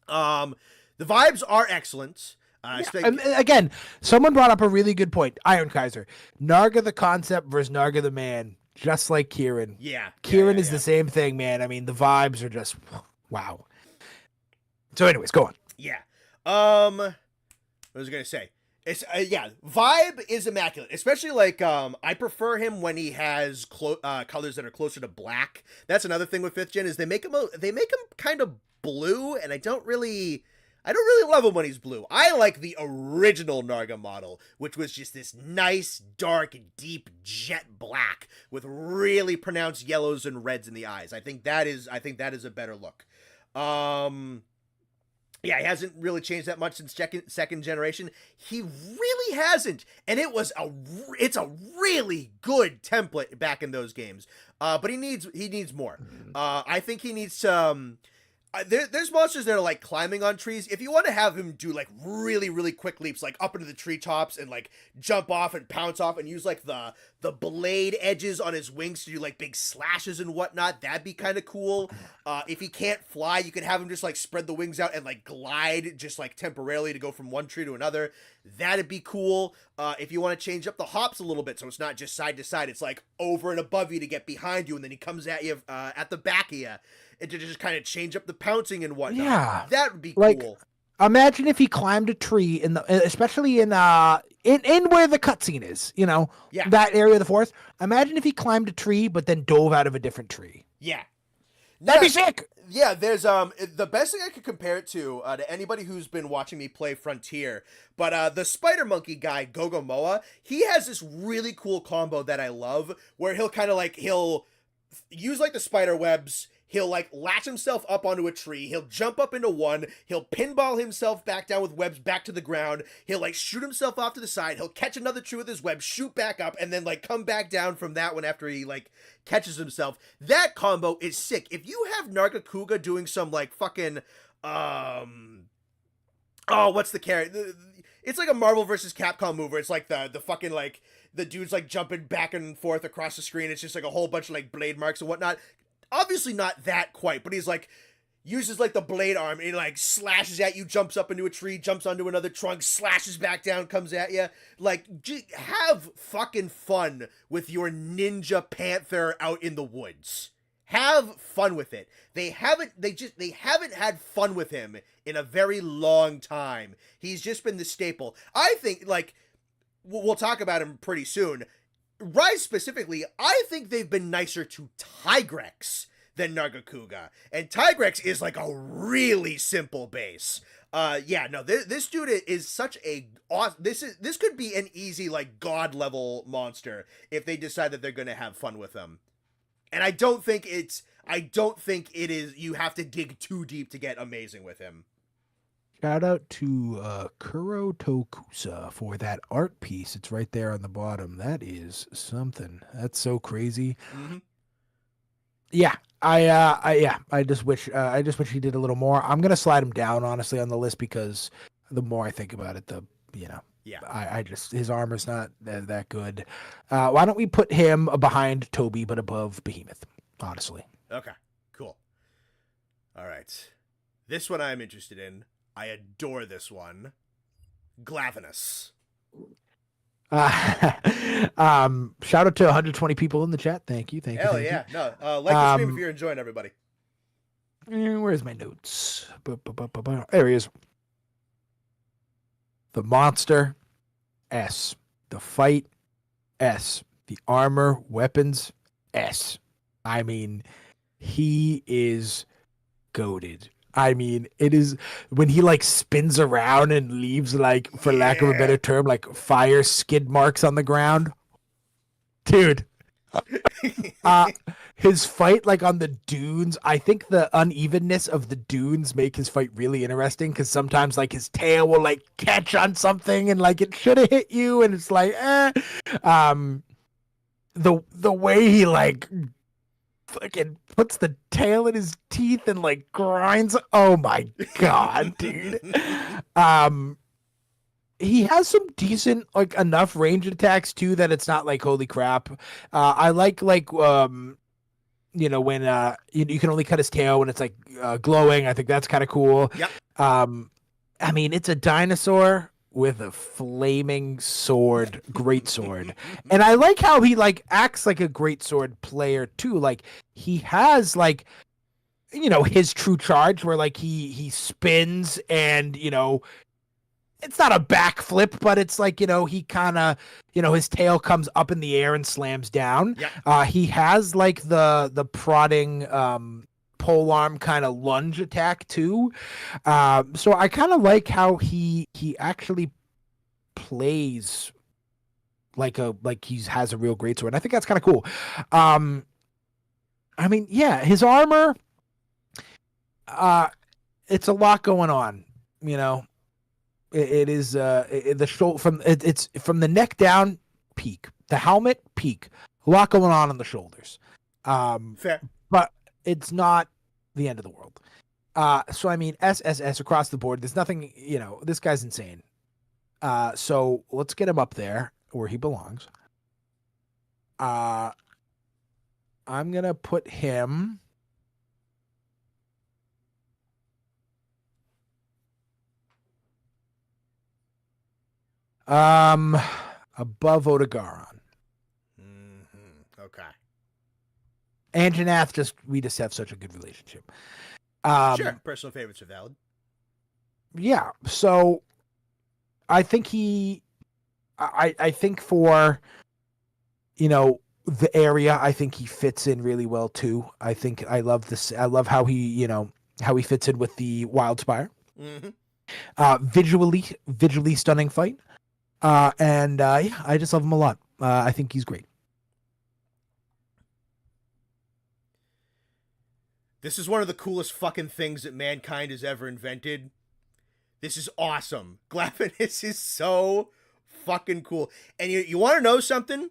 A: The vibes are excellent.
B: Again, someone brought up a really good point. Iron Kaiser. Narga the concept versus Narga the man. Just like Kieran.
A: Yeah.
B: Kieran is the same thing, man. I mean, the vibes are just wow. So anyways, go on.
A: Yeah. What was I going to say? It's vibe is immaculate, especially I prefer him when he has colors that are closer to black. That's another thing with 5th gen is they make him kind of blue, and I don't really love him when he's blue. I like the original Narga model, which was just this nice, dark, deep jet black with really pronounced yellows and reds in the eyes. I think that is a better look. Yeah, he hasn't really changed that much since second generation. He really hasn't, and it's a really good template back in those games. But he needs more. I think he needs some. There's monsters that are like climbing on trees. If you want to have him do like really really quick leaps, like up into the treetops and like jump off and pounce off and use like the blade edges on his wings to do like big slashes and whatnot, that'd be kind of cool. If he can't fly, you could have him just like spread the wings out and like glide just like temporarily to go from one tree to another. That'd be cool. If you want to change up the hops a little bit, so it's not just side to side, it's like over and above you to get behind you, and then he comes at you at the back of you. And to just kind of change up the pouncing and whatnot.
B: Yeah,
A: that would be
B: like,
A: cool.
B: Imagine if he climbed a tree especially in where the cutscene is,
A: Yeah.
B: that area of the forest. Imagine if he climbed a tree, but then dove out of a different tree.
A: Yeah.
B: That'd be sick.
A: Yeah, there's the best thing I could compare it to anybody who's been watching me play Frontier, but the Spider Monkey guy Gogomoa, he has this really cool combo that I love, where he'll use like the spider webs. He'll like latch himself up onto a tree. He'll jump up into one. He'll pinball himself back down with webs back to the ground. He'll like shoot himself off to the side. He'll catch another tree with his web, shoot back up, and then like come back down from that one after he like catches himself. That combo is sick. If you have Nargacuga doing some like fucking what's the character? It's like a Marvel versus Capcom move where it's like the fucking like the dude's like jumping back and forth across the screen. It's just like a whole bunch of like blade marks and whatnot. Obviously not that quite, but he's like uses like the blade arm and he like slashes at you, jumps up into a tree, jumps onto another trunk, slashes back down, comes at you. Like, have fucking fun with your ninja panther out in the woods. Have fun with it. They haven't had fun with him in a very long time. He's just been the staple. I think, like, we'll talk about him pretty soon. Rise specifically, I think they've been nicer to Tigrex than Nargacuga. And Tigrex is like a really simple base. This dude is such a awesome, this could be an easy like god level monster if they decide that they're going to have fun with him. And I don't think it is, you have to dig too deep to get amazing with him.
B: Shout out to Kuro Tokusa for that art piece. It's right there on the bottom. That is something. That's so crazy.
A: Mm-hmm.
B: Yeah, I just wish he did a little more. I'm gonna slide him down honestly on the list because the more I think about it, I just his armor's not that good. Why don't we put him behind Toby but above Behemoth? Honestly.
A: Okay. Cool. All right. This one I'm interested in. I adore this one. Glavenus.
B: Shout out to 120 people in the chat. Thank you.
A: Hell yeah. No, like the stream if you're enjoying, everybody.
B: Where's my notes? There he is. The monster, S. The fight, S. The armor, weapons, S. I mean, he is goated. I mean, it is when he like spins around and leaves like, for lack of a better term, like fire skid marks on the ground. Dude. His fight like on the dunes, I think the unevenness of the dunes make his fight really interesting because sometimes like his tail will like catch on something and like it should have hit you and it's like the way he like fucking puts the tail in his teeth and like grinds. Oh my god, dude. He has some decent, like enough range attacks too that it's not like holy crap. I like when you can only cut his tail when it's like glowing. I think that's kind of cool.
A: Yep.
B: I mean, it's a dinosaur with a flaming sword, great sword. And I like how he like acts like a great sword player too. Like he has like, his true charge where like he spins and, it's not a backflip, but it's like, he kind of, his tail comes up in the air and slams down.
A: Yep.
B: He has like the prodding polearm kind of lunge attack too. So I kind of like how he actually plays like he has a real great sword. I think that's kind of cool. I mean, yeah, his armor, it's a lot going on. you know, it is the shoulder it's from the neck down, peak. The helmet, peak. A lot going on the shoulders.
A: Fair.
B: But it's not the end of the world. So I mean, SSS across the board. There's nothing, this guy's insane. So let's get him up there where he belongs. I'm gonna put him. Above Odegaron.
A: Okay.
B: And Janath, we just have such a good relationship.
A: Sure, personal favorites are valid.
B: Yeah, so I think I think for, the area, I think he fits in really well too. I think I love this. I love how he fits in with the Wildspire. Visually stunning fight. And yeah, I just love him a lot. I think he's great.
A: This is one of the coolest fucking things that mankind has ever invented. This is awesome. Glavenus is so fucking cool. And you want to know something?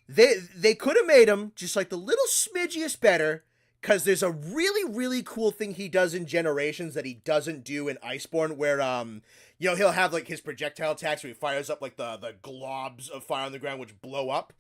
A: They could have made him just like the little smidgiest better, because there's a really, really cool thing he does in Generations that he doesn't do in Iceborne, where he'll have like his projectile attacks where he fires up like the globs of fire on the ground which blow up.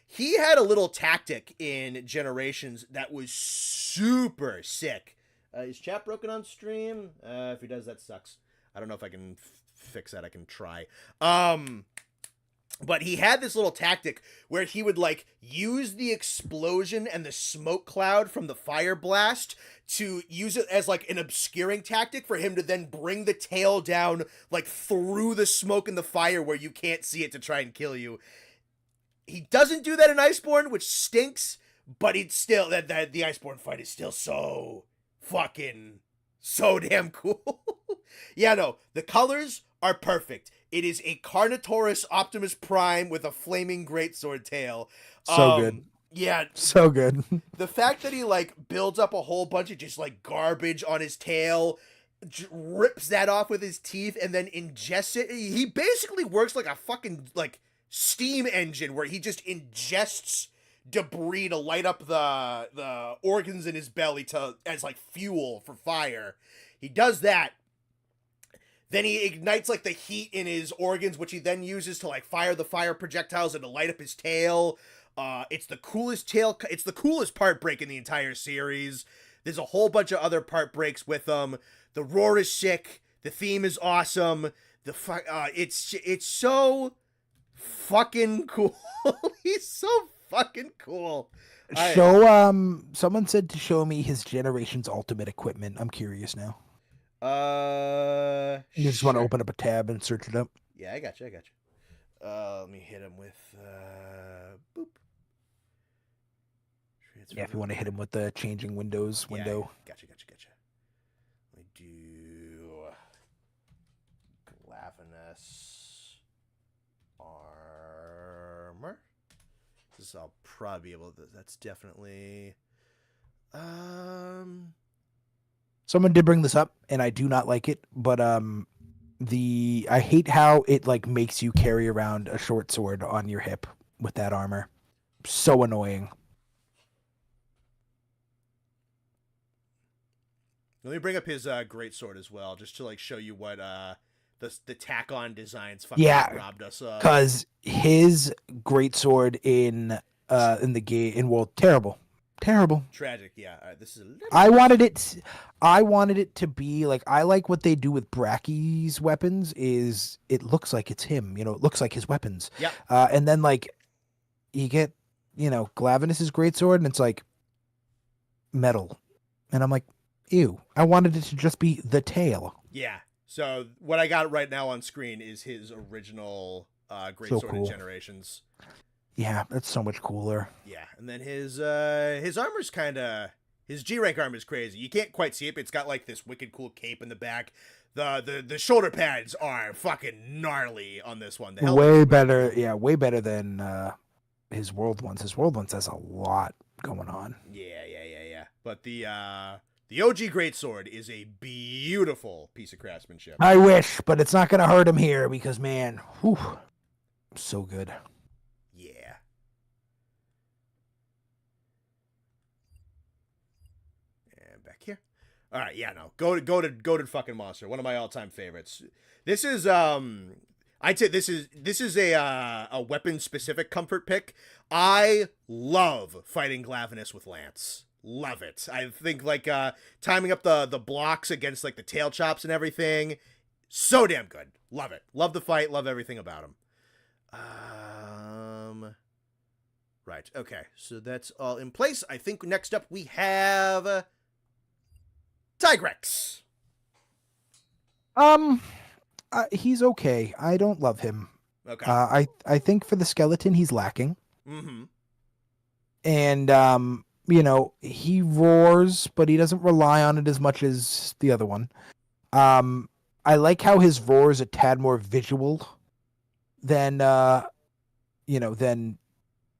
A: He had a little tactic in Generations that was super sick. Is chat broken on stream? If he does, that sucks. I don't know if I can fix that. I can try. But he had this little tactic where he would like use the explosion and the smoke cloud from the fire blast to use it as like an obscuring tactic for him to then bring the tail down like through the smoke and the fire where you can't see it to try and kill you. He doesn't do that in Iceborne, which stinks, but it's still that the Iceborne fight is still so fucking so damn cool. Yeah, no, the colors are perfect. It is a Carnotaurus Optimus Prime with a flaming greatsword tail.
B: So good.
A: Yeah.
B: So good.
A: The fact that he like builds up a whole bunch of just like garbage on his tail, rips that off with his teeth, and then ingests it. He basically works like a fucking like steam engine where he just ingests debris to light up the organs in his belly as like fuel for fire. He does that. Then he ignites like the heat in his organs, which he then uses to like fire the fire projectiles and to light up his tail. It's the coolest tail. It's the coolest part break in the entire series. There's a whole bunch of other part breaks with them. The roar is sick. The theme is awesome. It's so fucking cool. He's so fucking cool.
B: Someone said to show me his Generations ultimate equipment. I'm curious now. You just want to open up a tab and search it up?
A: Yeah, I got you. Let me hit him with boop.
B: Yeah, if you want to hit him with the changing windows window.
A: Gotcha. Let me do Glavenus armor. I'll probably be able to. That's definitely.
B: Someone did bring this up, and I do not like it, but I hate how it like makes you carry around a short sword on your hip with that armor. So annoying.
A: Let me bring up his greatsword as well, just to like show you what the tack-on designs fucking robbed us of.
B: Because his greatsword in the game in World terrible.
A: Tragic, yeah. All right, this is a little
B: I wanted it to be like, I like what they do with Bracky's weapons is it looks like it's him, it looks like his weapons.
A: Yeah.
B: And then like you get, Glavenus's greatsword and it's like metal. And I'm like, ew. I wanted it to just be the tail.
A: Yeah. So what I got right now on screen is his original greatsword in Generations.
B: Yeah, that's so much cooler.
A: Yeah, and then his armor's his G-rank armor is crazy. You can't quite see it, but it's got like this wicked cool cape in the back. The shoulder pads are fucking gnarly on this one.
B: Way better than his World ones. His World ones has a lot going on.
A: Yeah. But the The OG Greatsword is a beautiful piece of craftsmanship.
B: I wish, but it's not going to hurt him here because, man, whew, so good.
A: Yeah. And back here. All right, yeah, no. Goated fucking monster. One of my all-time favorites. This is I'd say this is a weapon specific comfort pick. I love fighting Glavenus with Lance. Love it. I think like timing up the blocks against like the tail chops and everything. So damn good. Love it. Love the fight. Love everything about him. Right. Okay. So that's all in place. I think next up we have Tigrex.
B: He's okay. I don't love him.
A: Okay.
B: I think for the skeleton he's lacking.
A: Mm-hmm.
B: And you know, he roars, but he doesn't rely on it as much as the other one. I like how his roar is a tad more visual than than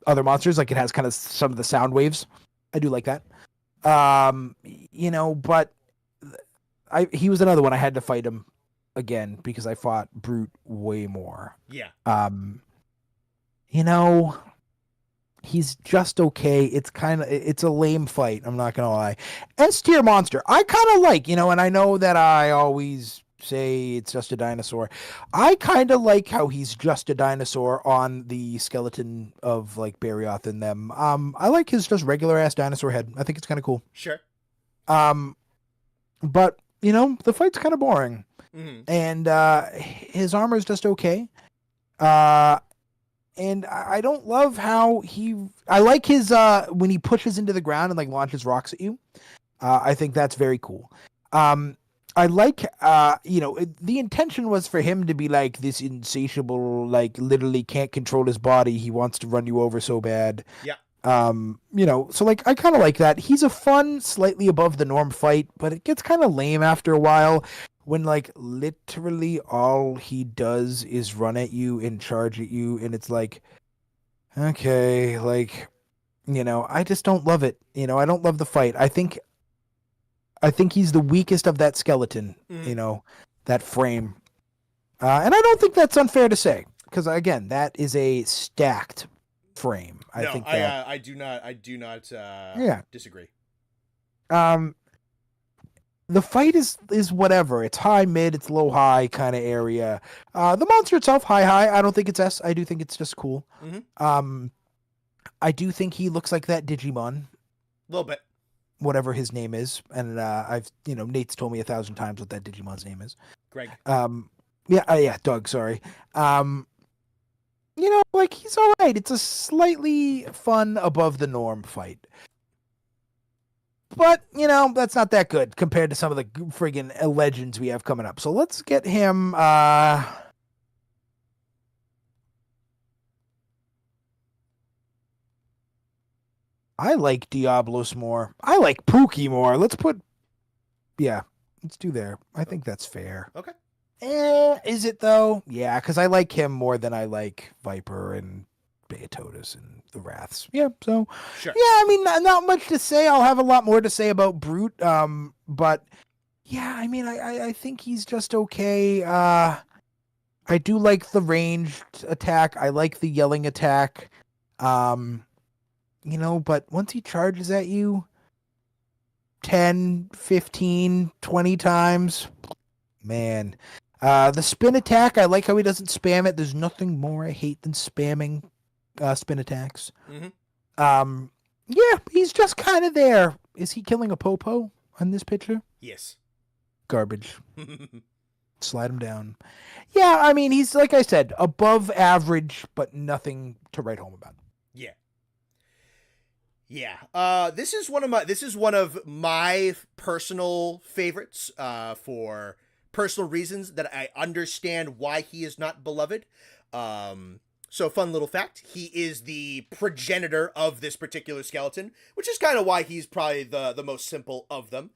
B: other monsters. Like it has kind of some of the sound waves. I do like that. You know, but he was another one I had to fight him again because I fought Brute way more.
A: Yeah.
B: You know, he's just okay. It's a lame fight. I'm not going to lie. S tier monster. I kind of like, you know, and I know that I always say it's just a dinosaur. I kind of like how he's just a dinosaur on the skeleton of like Barioth and them. I like his just regular ass dinosaur head. I think it's kind of cool.
A: Sure.
B: But you know, the fight's kind of boring.
A: Mm-hmm.
B: And his armor is just okay. And I don't love how I like his when he pushes into the ground and like launches rocks at you. I think that's very cool. I like you know, the intention was for him to be like this insatiable, like literally can't control his body. He wants to run you over so bad.
A: Yeah.
B: You know, so like I kind of like that. He's a fun, slightly above the norm fight, but it gets kind of lame after a while when like literally all he does is run at you and charge at you, and it's like, okay, like, you know, I just don't love it. You know, I don't love the fight. I think he's the weakest of that skeleton, you know, that frame. And I don't think that's unfair to say, because again, that is a stacked frame. I do not disagree. The fight is whatever. It's high mid, it's low high kind of area. The monster itself high. I don't think it's S. I do think it's just cool.
A: Mm-hmm.
B: I do think he looks like that Digimon.
A: A little bit.
B: Whatever his name is, and I've Nate's told me 1,000 times what that Digimon's name is.
A: Greg.
B: Yeah, Doug. Sorry. You know, like he's all right. It's a slightly fun above the norm fight. But, you know, that's not that good compared to some of the friggin' legends we have coming up. So let's get him, I like Diablos more. I like Pookie more. Let's do there. I think that's fair.
A: Okay.
B: Is it though? Yeah, because I like him more than I like Viper and Beatotus and the Wraths. Yeah, so
A: sure.
B: Yeah, I mean, not much to say. I'll have a lot more to say about Brute. But yeah, I mean, I think he's just okay. I do like the ranged attack. I like the yelling attack. You know, but once he charges at you 10, 15, 20 times, man. The spin attack, I like how he doesn't spam it. There's nothing more I hate than spamming spin attacks.
A: Mm-hmm.
B: Yeah, he's just kind of there. Is he killing a Popo on this picture?
A: Yes.
B: Garbage. Slide him down. Yeah, I mean, he's, like I said, above average, but nothing to write home about.
A: Yeah. Yeah. This is one of my personal favorites, for personal reasons that I understand why he is not beloved. So fun little fact, he is the progenitor of this particular skeleton, which is kind of why he's probably the most simple of them.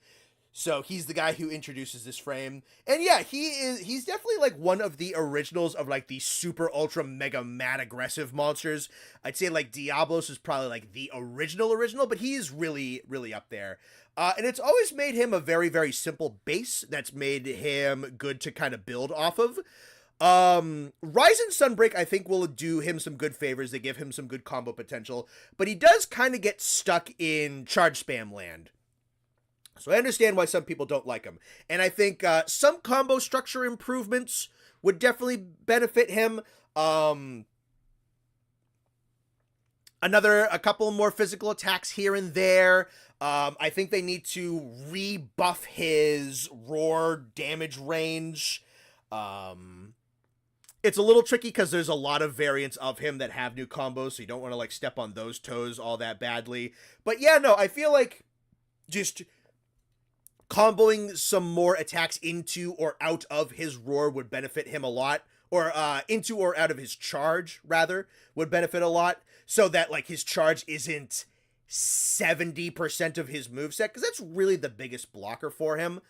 A: So he's the guy who introduces this frame. And yeah, he's definitely like one of the originals of like the super ultra mega mad aggressive monsters. I'd say like Diablos is probably like the original, but he's really, really up there. And it's always made him a very, very simple base that's made him good to kind of build off of. Rise and Sunbreak, I think, will do him some good favors. They give him some good combo potential, but he does kind of get stuck in charge spam land. So I understand why some people don't like him. And I think some combo structure improvements would definitely benefit him. A couple more physical attacks here and there. I think they need to rebuff his roar damage range. It's a little tricky because there's a lot of variants of him that have new combos, so you don't want to like step on those toes all that badly. But yeah, no, I feel like just comboing some more attacks into or out of his roar would benefit him a lot. Or into or out of his charge, rather, would benefit a lot. So that like his charge isn't 70% of his moveset, because that's really the biggest blocker for him.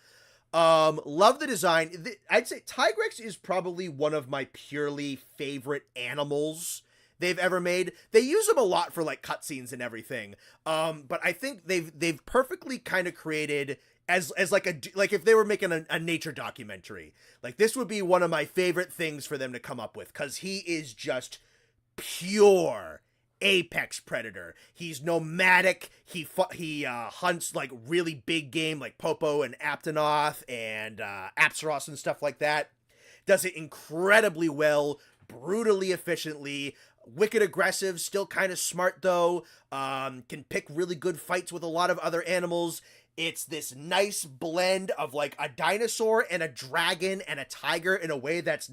A: Love the design. I'd say Tigrex is probably one of my purely favorite animals they've ever made. They use them a lot for like cutscenes and everything. But I think they've perfectly kind of created as like if they were making a nature documentary. Like this would be one of my favorite things for them to come up with, because he is just pure apex predator. He's nomadic. He hunts like really big game like Popo and Aptonoth and Apsaros and stuff like that. Does it incredibly well, brutally efficiently, wicked aggressive, still kind of smart though. Can pick really good fights with a lot of other animals. It's this nice blend of like a dinosaur and a dragon and a tiger in a way that's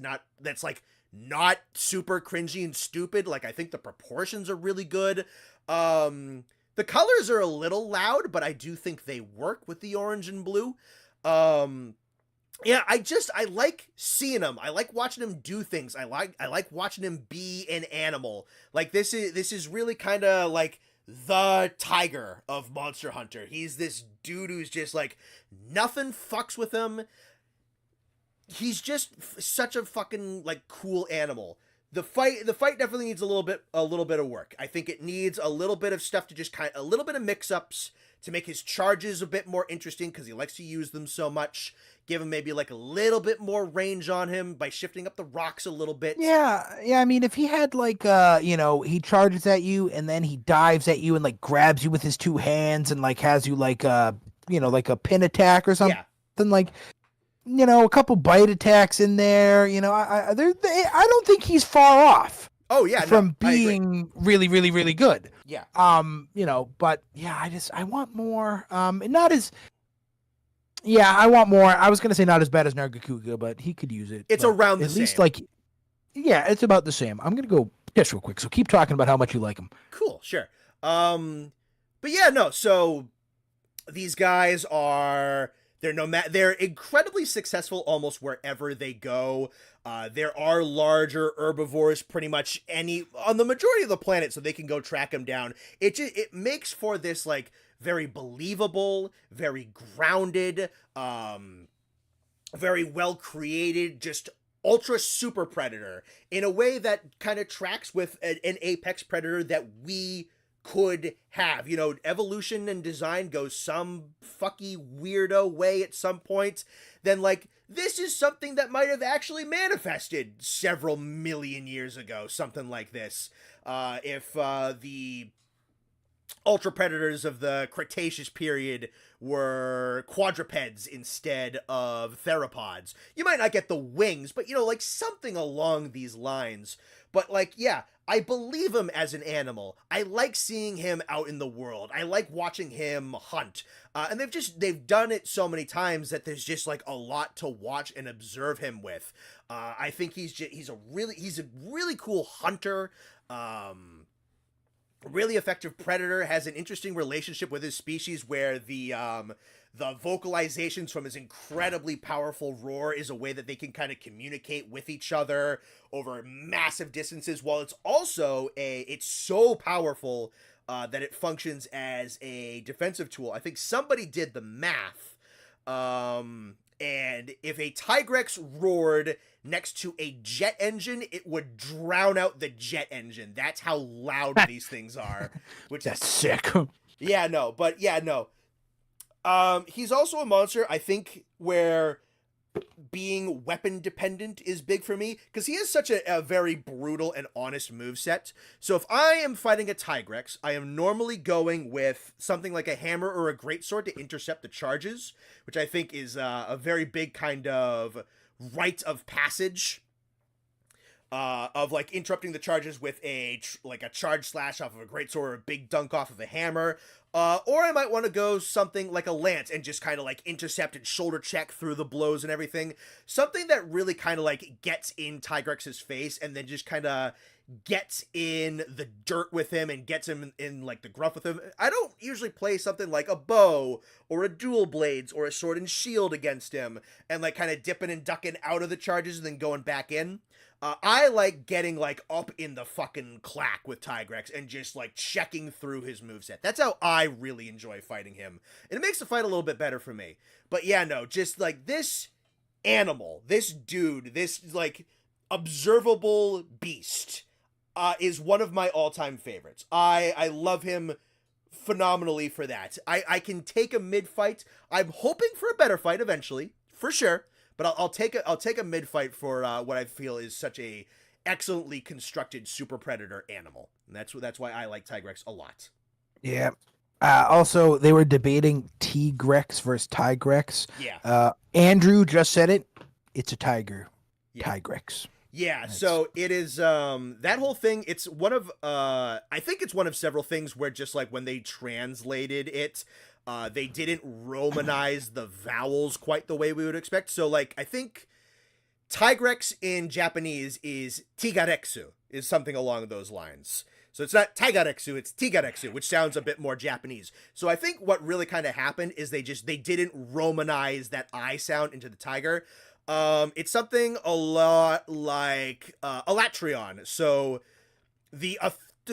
A: like not super cringy and stupid. Like I think the proportions are really good. The colors are a little loud, but I do think they work with the orange and blue. Yeah, I like seeing him. I like watching him do things. I like watching him be an animal. Like this is really kind of like the tiger of Monster Hunter. He's this dude who's just like nothing fucks with him. He's just such a fucking like cool animal. The fight definitely needs a little bit of work. I think it needs a little bit of stuff to just a little bit of mix-ups to make his charges a bit more interesting, because he likes to use them so much. Give him maybe like a little bit more range on him by shifting up the rocks a little bit.
B: Yeah. I mean, if he had like, he charges at you and then he dives at you and like grabs you with his two hands and like has you like, like a pin attack or something, like, a couple bite attacks in there. I don't think he's far off.
A: Oh yeah,
B: from being really, really, really good.
A: Yeah.
B: But yeah, I want more. Not as. Yeah, I want more. I was gonna say not as bad as Nargacuga, but he could use it.
A: It's around the same. At least like,
B: yeah, it's about the same. I'm gonna go just real quick. So keep talking about how much you like him.
A: Cool, sure. But yeah, no. So these guys are. They're incredibly successful almost wherever they go. There are larger herbivores pretty much on the majority of the planet, so they can go track them down. It makes for this like very believable, very grounded, very well created, just ultra super predator in a way that kind of tracks with an apex predator that we could have. Evolution and design goes some fucky weirdo way at some point, then like this is something that might have actually manifested several million years ago, something like this. If the ultra predators of the Cretaceous period were quadrupeds instead of theropods, you might not get the wings, but like something along these lines. But like, yeah, I believe him as an animal. I like seeing him out in the world. I like watching him hunt. And they've done it so many times that there's just like a lot to watch and observe him with. I think he's a really cool hunter. Really effective predator, has an interesting relationship with his species where the vocalizations from his incredibly powerful roar is a way that they can kind of communicate with each other over massive distances, while it's also it's so powerful that it functions as a defensive tool. I think somebody did the math And if a Tigrex roared next to a jet engine, it would drown out the jet engine. That's how loud these things are. Which
B: That's
A: is
B: sick.
A: yeah, no, but yeah, no. He's also a monster, I think, where being weapon dependent is big for me because he has such a very brutal and honest moveset. So if I am fighting a Tigrex, I am normally going with something like a hammer or a greatsword to intercept the charges, which I think is a very big kind of rite of passage. Of like interrupting the charges with like a charge slash off of a greatsword or a big dunk off of a hammer. Or I might want to go something like a lance and just kind of like intercept and shoulder check through the blows and everything. Something that really kind of like gets in Tigrex's face and then just kind of gets in the dirt with him and gets him in like the gruff with him. I don't usually play something like a bow or a dual blades or a sword and shield against him and like kind of dipping and ducking out of the charges and then going back in. I like getting like up in the fucking clack with Tigrex and just like checking through his moveset. That's how I really enjoy fighting him. And it makes the fight a little bit better for me. But yeah, no, just like this animal, this dude, this like observable beast is one of my all-time favorites. I love him phenomenally for that. I can take a mid-fight. I'm hoping for a better fight eventually, for sure. But I'll take a mid fight for what I feel is such a excellently constructed super predator animal, and that's why I like Tigrex a lot.
B: Yeah. Also, they were debating Tigrex versus Tigrex.
A: Yeah.
B: Andrew just said it. It's a tiger.
A: Yeah.
B: Tigrex.
A: Yeah. So it is that whole thing. It's one of I think it's one of several things where just like when they translated it. They didn't romanize the vowels quite the way we would expect. So, like, I think Tigrex in Japanese is Tigareksu, is something along those lines. So it's not Tigareksu, it's Tigareksu, which sounds a bit more Japanese. So I think what really kind of happened is they didn't romanize that I sound into the tiger. It's something a lot like Alatreon. So the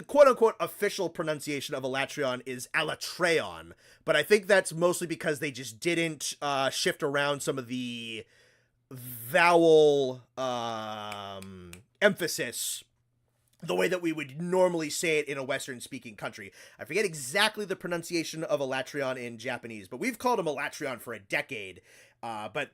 A: quote-unquote official pronunciation of Alatreon is Alatreon, but I think that's mostly because they just didn't shift around some of the vowel emphasis the way that we would normally say it in a Western-speaking country. I forget exactly the pronunciation of Alatreon in Japanese, but we've called him Alatreon for a decade, but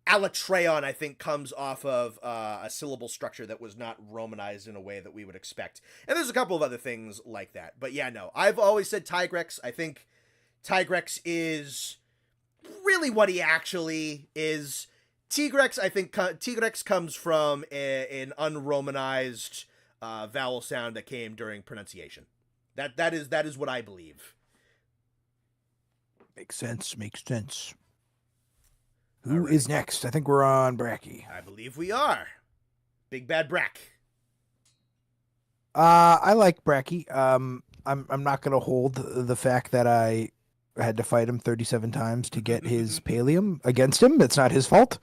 A: Alatreon, I think, comes off of a syllable structure that was not romanized in a way that we would expect. And there's a couple of other things like that. But yeah, no, I've always said Tigrex. I think Tigrex is really what he actually is. Tigrex, I think Tigrex comes from an unromanized vowel sound that came during pronunciation. That is what I believe.
B: Makes sense. Who is next? I think we're on Bracky.
A: I believe we are. Big Bad Brack.
B: I like Bracky. I'm not gonna hold the fact that I had to fight him 37 times to get his Pallium against him. It's not his fault.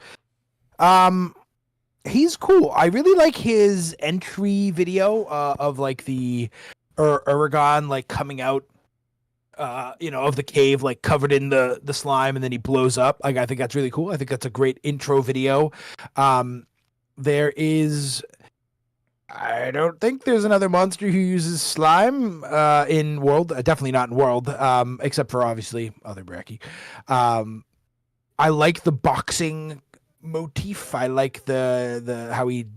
B: He's cool. I really like his entry video of like the Uragon like coming out of the cave, like covered in the slime, and then he blows up. Like, I think that's really cool. I think that's a great intro video. There is, I don't think there's another monster who uses slime in World. Definitely not in World, except for obviously other Bracky. I like the boxing motif. I like the how he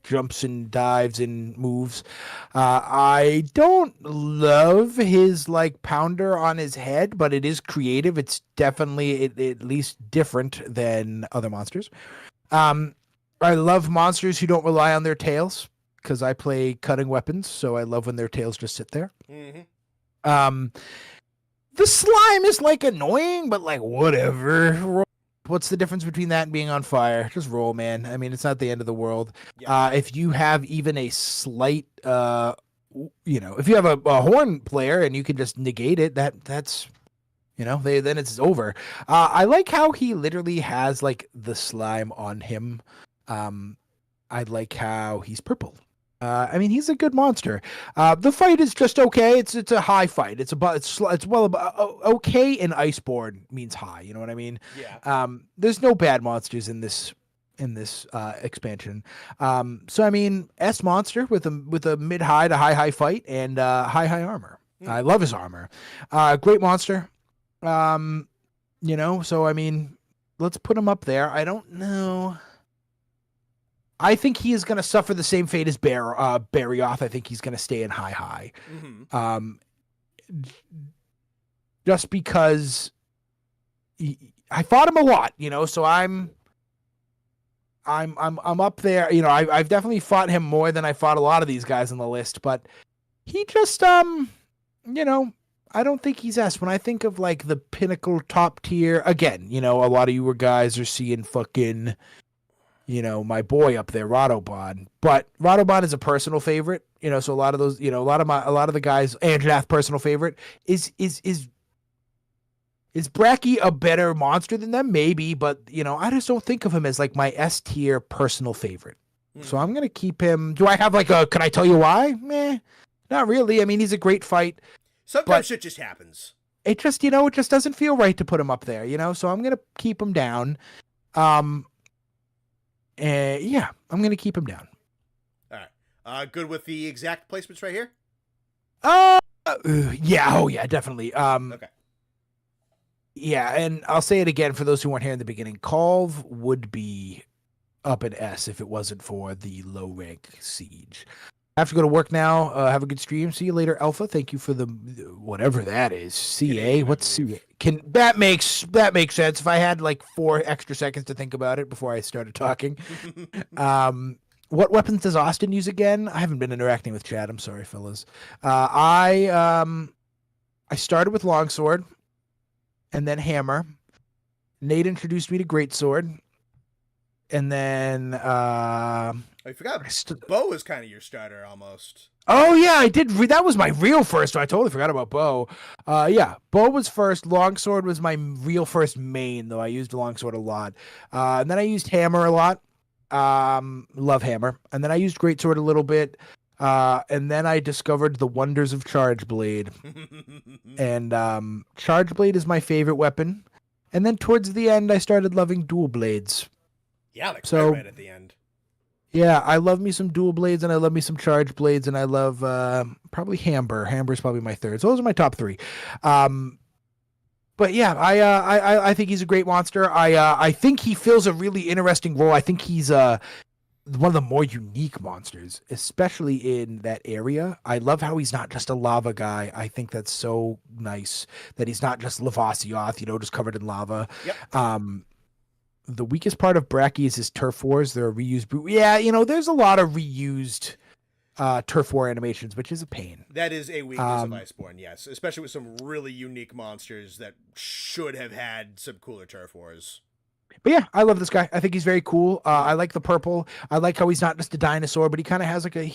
B: jumps and dives and moves. I don't love his like pounder on his head, but it is creative. It's definitely at least different than other monsters. I love monsters who don't rely on their tails because I play cutting weapons, so I love when their tails just sit there.
A: Mm-hmm.
B: The slime is like annoying, but like whatever. What's the difference between that and being on fire? Just roll, man. I mean, it's not the end of the world. Yeah. If you have even a slight, if you have a horn player and you can just negate it, that's, then it's over. I like how he literally has like the slime on him. I like how he's purple. I mean, he's a good monster. The fight is just okay. It's a high fight. It's well okay in Iceborne means high. You know what I mean?
A: Yeah.
B: There's no bad monsters in this expansion. So I mean, S monster with a mid high to high fight and high armor. I love his armor. Great monster. So I mean, let's put him up there. I don't know. I think he is going to suffer the same fate as Barrioth. I think he's going to stay in high.
A: Mm-hmm.
B: Just because I fought him a lot, so I'm up there. I've definitely fought him more than I fought a lot of these guys on the list, but he just I don't think he's S. When I think of like the pinnacle top tier, again, a lot of you guys are seeing fucking, my boy up there, Radobon. But Radobon is a personal favorite, so a lot of those, a lot of the guys, Andreath personal favorite is Bracky a better monster than them? Maybe, but I just don't think of him as like my S tier personal favorite. So I'm gonna keep him. Do I have like can I tell you why? Meh. Not really. I mean, he's a great fight.
A: Sometimes shit just happens.
B: It just, it just doesn't feel right to put him up there, so I'm going to keep him down. Yeah, I'm going to keep him down.
A: All right. Good with the exact placements right here?
B: Yeah. Oh, yeah, definitely.
A: Okay.
B: Yeah, and I'll say it again for those who weren't here in the beginning. Colv would be up at S if it wasn't for the low rank siege. I have to go to work now. Have a good stream. See you later, Alpha. Thank you for the whatever that is. CA. What's CA? That makes sense. If I had like 4 extra seconds to think about it before I started talking. What weapons does Austin use again? I haven't been interacting with chat. I'm sorry, fellas. I started with longsword, and then hammer. Nate introduced me to greatsword, and then
A: I forgot. Bow is kind of your starter almost.
B: Oh yeah, I did. That was my real first. I totally forgot about bow. Yeah, bow was first. Longsword was my real first main, though I used longsword a lot. And then I used hammer a lot. Love hammer. And then I used greatsword a little bit. And then I discovered the wonders of charge blade. And charge blade is my favorite weapon. And then towards the end, I started loving dual blades.
A: Yeah, like so, right at the end.
B: Yeah, I love me some dual blades, and I love me some charge blades, and I love probably Hamber. Hamber is probably my third. So those are my top 3. But yeah, I think he's a great monster. I think he fills a really interesting role. I think he's one of the more unique monsters, especially in that area. I love how he's not just a lava guy. I think that's so nice that he's not just Lavasioth, just covered in lava.
A: Yep.
B: The weakest part of Bracky is his turf wars. There are reused. Yeah, there's a lot of reused turf war animations, which is a pain.
A: That is a weakness of Iceborne, yes. Especially with some really unique monsters that should have had some cooler turf wars.
B: But yeah, I love this guy. I think he's very cool. I like the purple. I like how he's not just a dinosaur, but he kind of has like a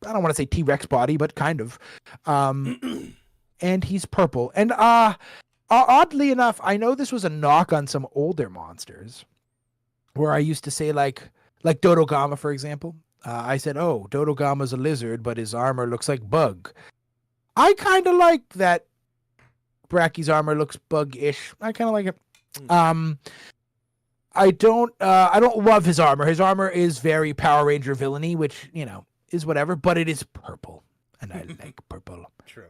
B: I don't want to say T-Rex body, but kind of. And he's purple. And oddly enough, I know this was a knock on some older monsters, where I used to say like Dodogama, for example. I said, "Oh, Dodogama's a lizard, but his armor looks like bug." I kind of like that. Bracky's armor looks bug-ish. I kind of like it. I don't love his armor. His armor is very Power Ranger villainy, which is whatever, but it is purple, and I like purple.
A: True.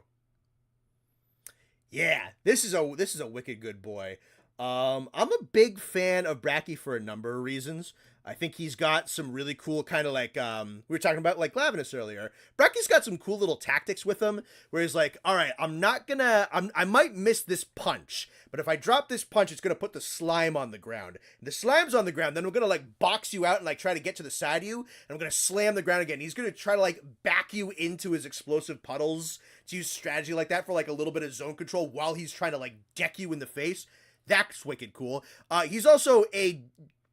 A: Yeah, this is a wicked good boy. I'm a big fan of Bracky for a number of reasons. I think he's got some really cool kind of like, we were talking about like Glavenus earlier. Bracky's got some cool little tactics with him where he's like, all right, I might miss this punch, but if I drop this punch, it's going to put the slime on the ground. And the slime's on the ground, then I'm going to like box you out and like try to get to the side of you, and I'm going to slam the ground again. He's going to try to like back you into his explosive puddles to use strategy like that for like a little bit of zone control while he's trying to like deck you in the face. That's wicked cool. He's also a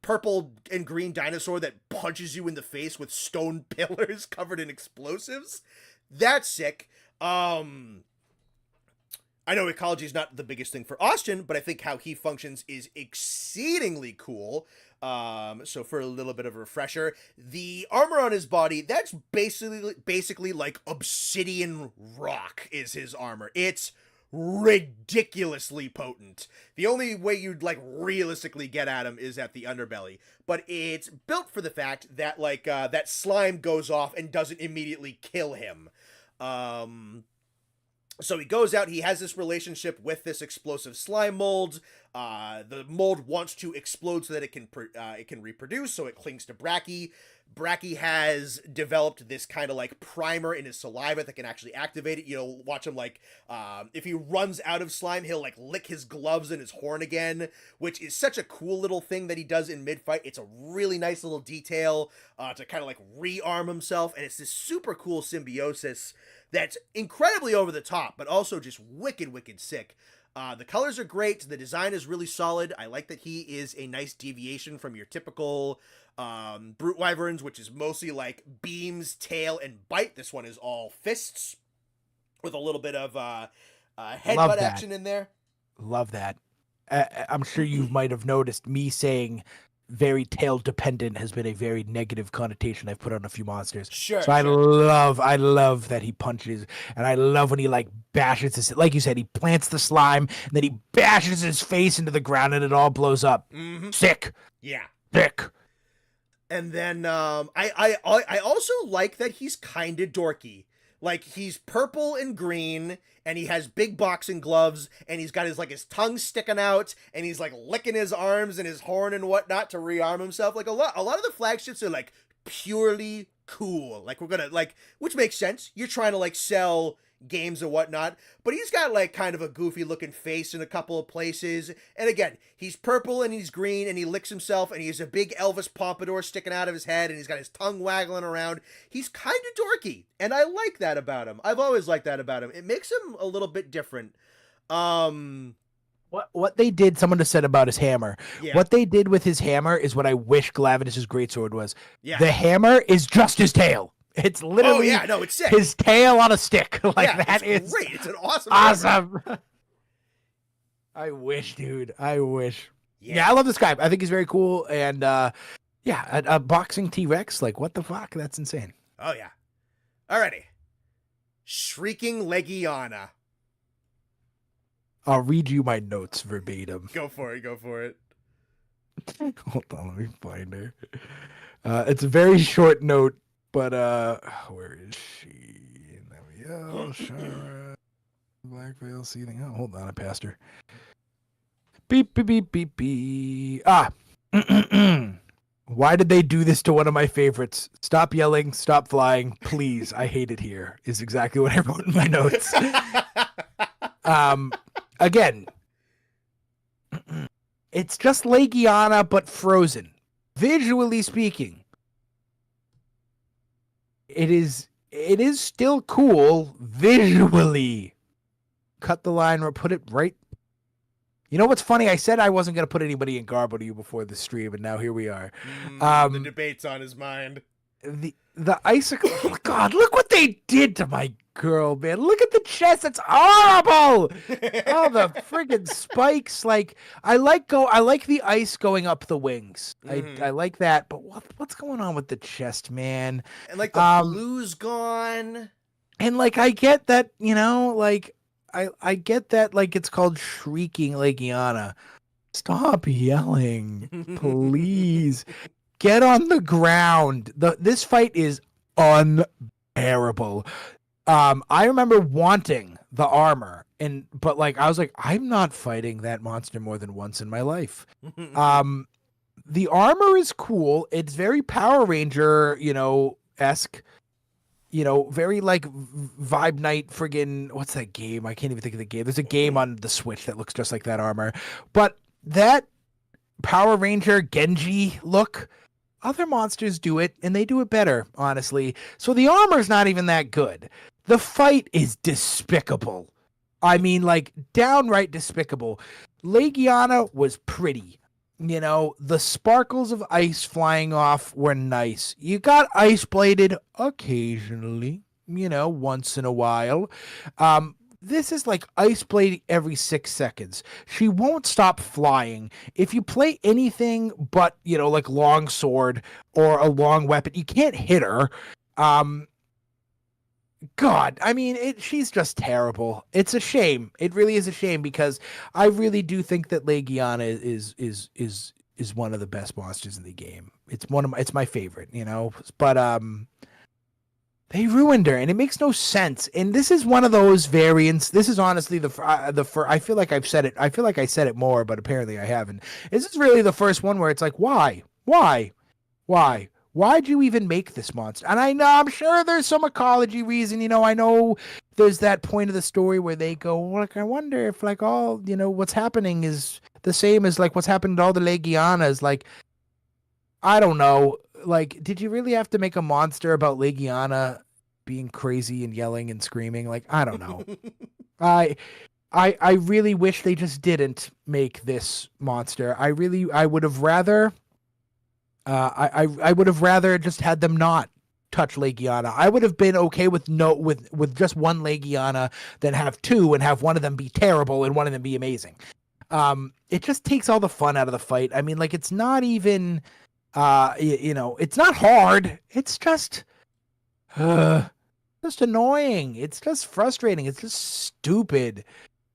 A: purple and green dinosaur that punches you in the face with stone pillars covered in explosives. That's sick. I know ecology is not the biggest thing for Austin, but I think how he functions is exceedingly cool. So for a little bit of a refresher, the armor on his body, that's basically like obsidian rock is his armor. It's ridiculously potent. The only way you'd like realistically get at him is at the underbelly, but it's built for the fact that like that slime goes off and doesn't immediately kill him. So he goes out, he has this relationship with this explosive slime mold. The mold wants to explode so that it can reproduce, so it clings to Bracky. Bracky has developed this kind of like primer in his saliva that can actually activate it. You know, watch him like, if he runs out of slime, he'll like lick his gloves and his horn again, which is such a cool little thing that he does in mid-fight. It's a really nice little detail to kind of like rearm himself, and it's this super cool symbiosis that's incredibly over the top, but also just wicked sick. The colors are great. The design is really solid. I like that he is a nice deviation from your typical brute wyverns, which is mostly like beams, tail, and bite. This one is all fists with a little bit of headbutt action in there.
B: Love that. I'm sure you might have noticed me saying very tail dependent has been a very negative connotation I've put on a few monsters.
A: Sure.
B: So I love that he punches, and I love when he like bashes his, like you said, he plants the slime and then he bashes his face into the ground and it all blows up.
A: Mm-hmm.
B: Sick.
A: Yeah.
B: Sick.
A: And then I also like that he's kind of dorky. Like, he's purple and green, and he has big boxing gloves, and he's got his tongue sticking out, and he's like licking his arms and his horn and whatnot to rearm himself. Like a lot of the flagships are like purely cool. Like, we're gonna like, which makes sense. You're trying to like sell games and whatnot, but he's got like kind of a goofy looking face in a couple of places. And again, he's purple and he's green and he licks himself, and he has a big Elvis pompadour sticking out of his head, and he's got his tongue waggling around. He's kind of dorky, and I like that about him. I've always liked that about him. It makes him a little bit different.
B: What they did, someone has said about his hammer.
A: Yeah.
B: What they did with his hammer is what I wish Glavenus's greatsword was.
A: Yeah.
B: The hammer is just his tail. It's literally
A: it's sick.
B: His tail on a stick. That is
A: great. It's an awesome.
B: I wish, dude. I wish. Yeah, I love this guy. I think he's very cool. And a boxing T-Rex, like, what the fuck? That's insane.
A: Oh, yeah. Alrighty. Shrieking Legiana.
B: I'll read you my notes verbatim.
A: Go for it.
B: Hold on, let me find her. It's a very short note, but where is she? There we go. Shara, Black Veil, Seething. Oh, hold on, I passed her. Beep, beep, beep, beep, beep. Why did they do this to one of my favorites? Stop yelling, stop flying, please. I hate it here, is exactly what I wrote in my notes. Again, it's just Legiana, but frozen. Visually speaking, it is still cool visually. Cut the line or put it right. You know what's funny? I said I wasn't going to put anybody in Garbo to you before the stream, and now here we are.
A: The debate's on his mind.
B: The icicle. Oh God, look what they did to my girl, man. Look at the chest. It's horrible. Oh, the friggin' spikes. Like, I like the ice going up the wings. I like that. But what's going on with the chest, man?
A: And like the blue's gone.
B: And like, I get that, like, I get that, like, it's called Shrieking Legiana. Stop yelling, please. Get on the ground. This fight is unbearable. I remember wanting the armor, but like I was like, I'm not fighting that monster more than once in my life. The armor is cool. It's very Power Ranger, esque. Very like Vibe Night friggin' what's that game? I can't even think of the game. There's a game on the Switch that looks just like that armor. But that Power Ranger Genji look, other monsters do it, and they do it better, honestly. So the armor's not even that good. The fight is despicable. I mean, like, downright despicable. Legiana was pretty. The sparkles of ice flying off were nice. You got ice bladed occasionally, once in a while. this is like ice blade every 6 seconds. She won't stop flying. If you play anything but, like long sword or a long weapon, you can't hit her. God, I mean, she's just terrible. It's a shame. It really is a shame because I really do think that Legiana is one of the best monsters in the game. It's my favorite, But they ruined her, and it makes no sense. And this is one of those variants. This is honestly the I feel like I've said it. I feel like I said it more, but apparently I haven't. This is really the first one where it's like, why? Why'd you even make this monster? And I'm sure there's some ecology reason. I know there's that point of the story where they go, like, I wonder if like all what's happening is the same as like what's happened to all the Legianas. Like, I don't know. Like, did you really have to make a monster about Legiana being crazy and yelling and screaming? Like, I don't know. I really wish they just didn't make this monster. I would have rather I would have rather just had them not touch Legiana. I would have been okay with just one Legiana than have two and have one of them be terrible and one of them be amazing. It just takes all the fun out of the fight. I mean, like, it's not even it's not hard. It's just annoying. It's just frustrating. It's just stupid.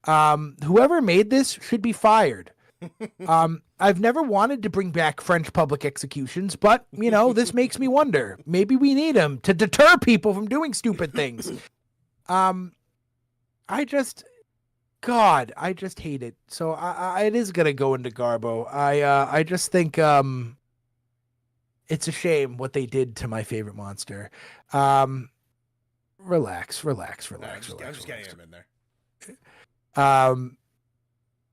B: Whoever made this should be fired. I've never wanted to bring back French public executions, but this makes me wonder. Maybe we need them to deter people from doing stupid things. I just hate it. So it is gonna go into Garbo. I just think it's a shame what they did to my favorite monster. Relax.
A: I'm just getting him in
B: there.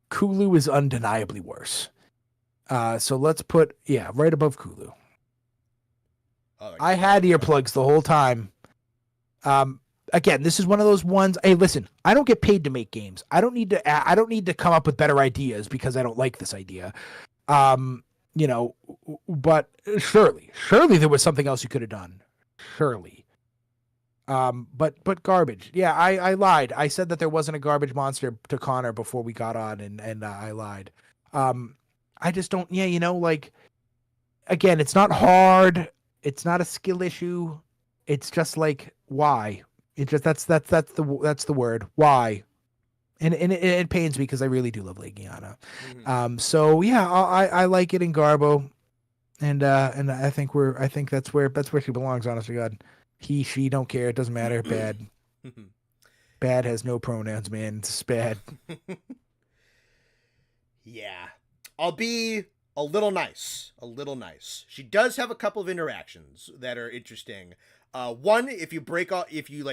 B: Kulu is undeniably worse. So let's put, right above Kulu. I had earplugs the whole time. Again, this is one of those ones. Hey, listen, I don't get paid to make games. I don't need to come up with better ideas because I don't like this idea. But surely there was something else you could have done. Surely. But garbage. Yeah, I lied. I said that there wasn't a garbage monster to Connor before we got on, and I lied. I just don't. Yeah, like, again, it's not hard. It's not a skill issue. It's just like, why? It just that's the word. Why? And it pains me because I really do love Legiana. Mm-hmm. So yeah, I like it in Garbo, and I think that's where she belongs. Honest to God. He, she, don't care. It doesn't matter. Bad. Bad has no pronouns, man. It's bad.
A: Yeah. I'll be a little nice. She does have a couple of interactions that are interesting. One, if you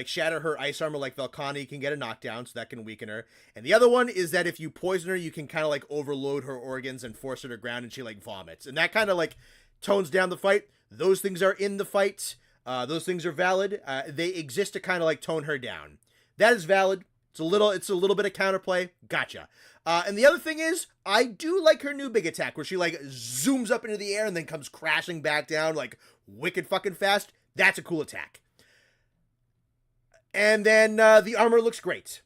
A: shatter her ice armor like Volcanic, you can get a knockdown, so that can weaken her. And the other one is that if you poison her, you can kind of like overload her organs and force her to ground, and she like vomits. And that kind of like tones down the fight. Those things are in the fight. Those things are valid. They exist to kind of like tone her down. That is valid. It's a little bit of counterplay. Gotcha. And the other thing is, I do like her new big attack where she like zooms up into the air and then comes crashing back down like wicked fucking fast. That's a cool attack. And then the armor looks great.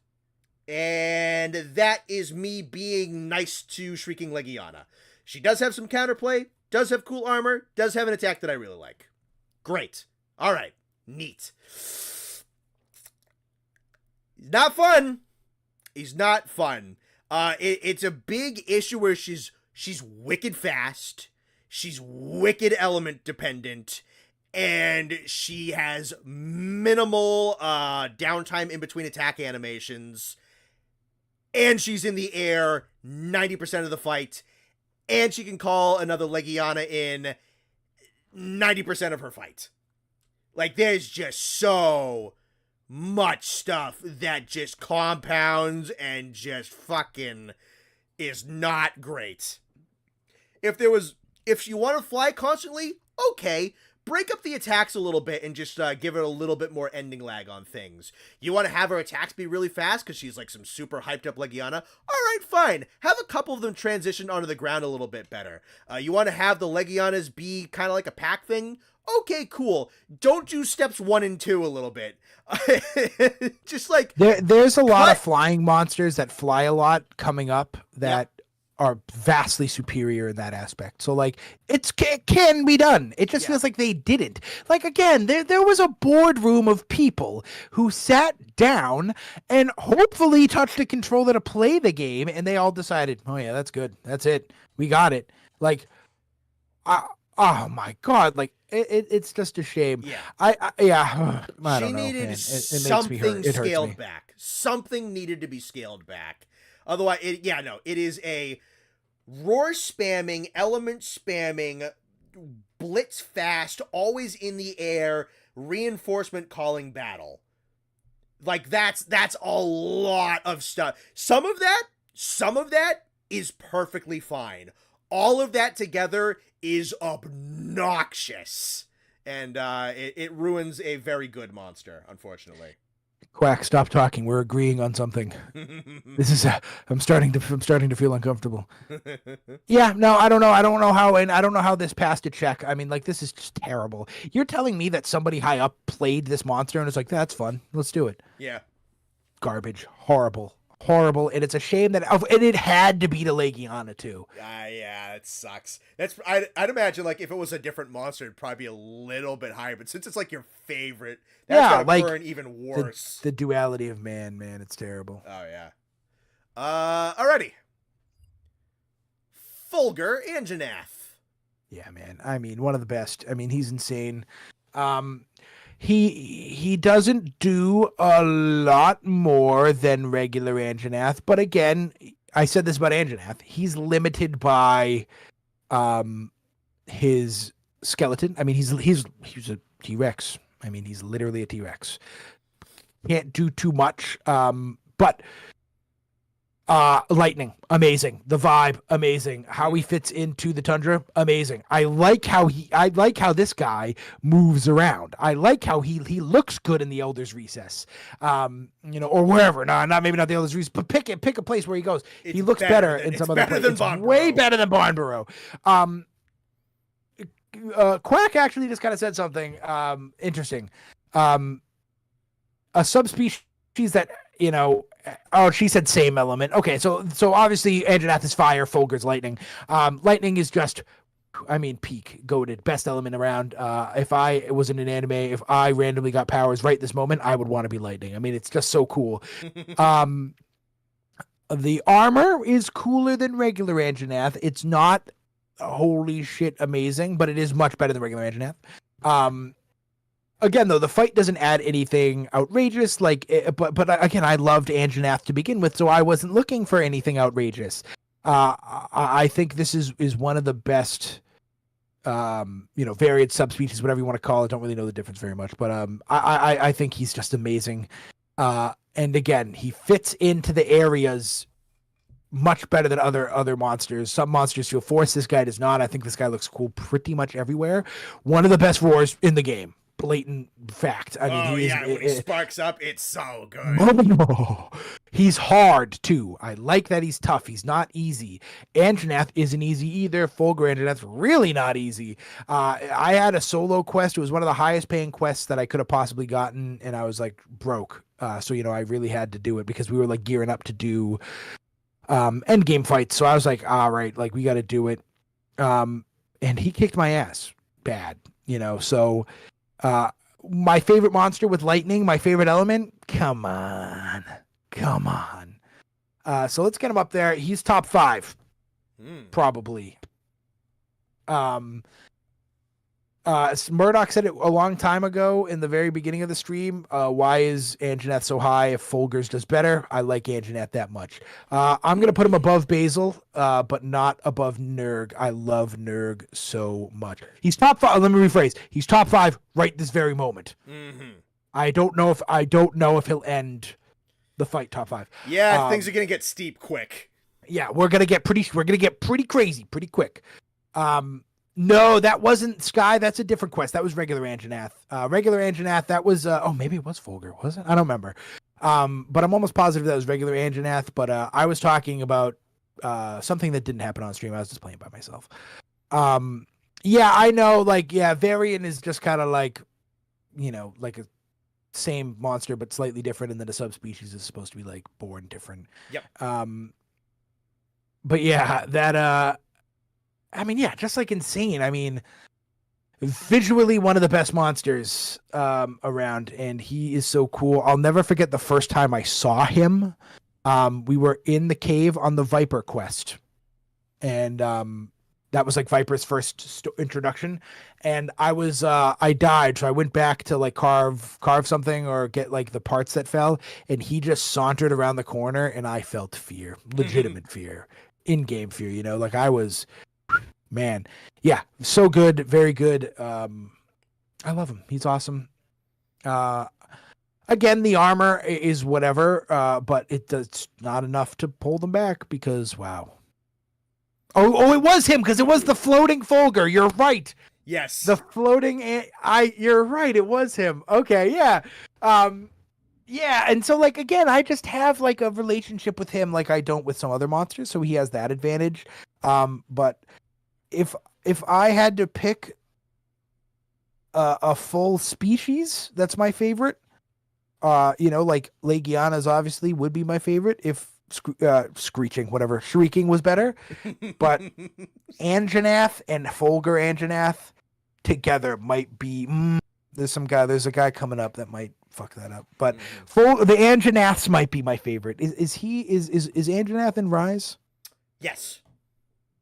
A: And that is me being nice to Shrieking Legiana. She does have some counterplay, does have cool armor, does have an attack that I really like. Great. All right. Neat. He's not fun. It's a big issue where she's wicked fast. She's wicked element dependent. And she has minimal downtime in between attack animations. And she's in the air 90% of the fight. And she can call another Legiana in 90% of her fight. Like, there's just so much stuff that just compounds and just fucking is not great. If you want to fly constantly, okay. Break up the attacks a little bit and just give it a little bit more ending lag on things. You want to have her attacks be really fast because she's like some super hyped up Legiana? Alright, fine. Have a couple of them transition onto the ground a little bit better. You want to have the Legianas be kind of like a pack thing? okay, cool. Don't do steps 1 and 2 a little bit. Just like
B: there's a lot of flying monsters that fly a lot coming up that are vastly superior in that aspect. So like it can be done. It just feels like they didn't. Like again, there was a boardroom of people who sat down and hopefully touched the controller to play the game, and they all decided, oh yeah, that's good. That's it. We got it. Like, oh my God, like it's just a shame.
A: Yeah.
B: I don't know.
A: She needed
B: man. It
A: something
B: makes me hurt. It hurts
A: scaled
B: me.
A: back. Something needed to be scaled back. Otherwise, it is a roar spamming, element spamming, blitz fast, always in the air, reinforcement calling battle. Like that's a lot of stuff. Some of that is perfectly fine. All of that together is obnoxious. And it ruins a very good monster, unfortunately.
B: Quack, stop talking. We're agreeing on something. This is I'm starting to feel uncomfortable. Yeah, no, I don't know. I don't know how this passed a check. I mean, like, this is just terrible. You're telling me that somebody high up played this monster and was like, that's fun. Let's do it.
A: Yeah.
B: Garbage. Horrible. And it's a shame that and it had to be the Legiana too.
A: Yeah, it sucks. I'd imagine like if it was a different monster, it'd probably be a little bit higher. But since it's like your favorite, that's gotta
B: like
A: burn even worse.
B: The duality of man, it's terrible.
A: Oh yeah. Alrighty. Fulgur Anjanath.
B: Yeah, man. I mean, one of the best. I mean, he's insane. He doesn't do a lot more than regular Anjanath, but again, I said this about Anjanath. He's limited by his skeleton. I mean, he's a T-Rex. I mean, he's literally a T-Rex. Can't do too much. But lightning, amazing. The vibe, amazing. How he fits into the tundra, amazing. I like how this guy moves around. I like how he looks good in the Elder's Recess, or wherever. No, maybe not the Elder's Recess, but pick a place where he goes. He looks better in some other places. Way better than Barnborough. Quack actually just kind of said something interesting. A subspecies that Oh, she said same element. Okay, so obviously Anjanath is fire, Fulgur's lightning. Lightning is just, peak, goated, best element around. If I was in an anime, if I randomly got powers right this moment, I would want to be lightning. I mean, it's just so cool. The armor is cooler than regular Anjanath. It's not holy shit amazing, but it is much better than regular Anjanath. Again, though, the fight doesn't add anything outrageous. But again, I loved Anjanath to begin with, so I wasn't looking for anything outrageous. I think this is one of the best, varied subspecies, whatever you want to call it. Don't really know the difference very much, but I think he's just amazing. And again, he fits into the areas much better than other monsters. Some monsters feel forced. This guy does not. I think this guy looks cool pretty much everywhere. One of the best roars in the game. Blatant fact. I mean,
A: when he sparks up, it's so good.
B: He's hard too. I like that he's tough. He's not easy. Anjanath isn't easy either. Fulgur Anjanath's really not easy. I had a solo quest. It was one of the highest paying quests that I could have possibly gotten, and I was like broke. So I really had to do it because we were like gearing up to do end game fights. So I was like, all right, like we got to do it. And he kicked my ass bad. So. My favorite monster with lightning, my favorite element. Come on. So let's get him up there. He's top 5, probably. Murdoch said it a long time ago in the very beginning of the stream. Why is Anjanath so high if Fulgur's does better? I like Anjanath that much. I'm going to put him above Basil, but not above Nurg. I love Nurg so much. He's top 5. Let me rephrase. He's top 5 right this very moment.
A: Mm-hmm.
B: I don't know if he'll end the fight top 5.
A: Yeah, things are going to get steep quick.
B: Yeah, we're going to get pretty crazy pretty quick. No, that wasn't Sky. That's a different quest. That was regular Anjanath. Regular Anjanath, that was... maybe it was Fulgur, was it? I don't remember. But I'm almost positive that was regular Anjanath. But I was talking about something that didn't happen on stream. I was just playing by myself. Yeah, I know. Like, yeah, Varian is just kind of like, like a same monster but slightly different, and then a subspecies is supposed to be like born different.
A: Yep.
B: But yeah, that I mean, yeah, just like insane. I mean, visually one of the best monsters around, and he is so cool. I'll never forget the first time I saw him. We were in the cave on the Viper quest, and that was like Viper's first introduction. And I died, so I went back to like carve something or get like the parts that fell, and he just sauntered around the corner, and I felt fear, legitimate fear, in-game fear. Like I was, man, yeah, so good, very good. I love him. He's awesome. Again, the armor is whatever, but it's not enough to pull them back because wow. Oh, it was him because it was the floating Fulgur. You're right.
A: Yes.
B: The floating. You're right. It was him. Okay. Yeah. Yeah. And so, like, again, I just have like a relationship with him, like I don't with some other monsters. So he has that advantage. But if I had to pick a full species, that's my favorite. Like Legiana's obviously would be my favorite if shrieking was better. But Anjanath and Fulgur Anjanath together might be. There's a guy coming up that might fuck that up. But the Anjanaths might be my favorite. Is Anjanath in Rise?
A: Yes.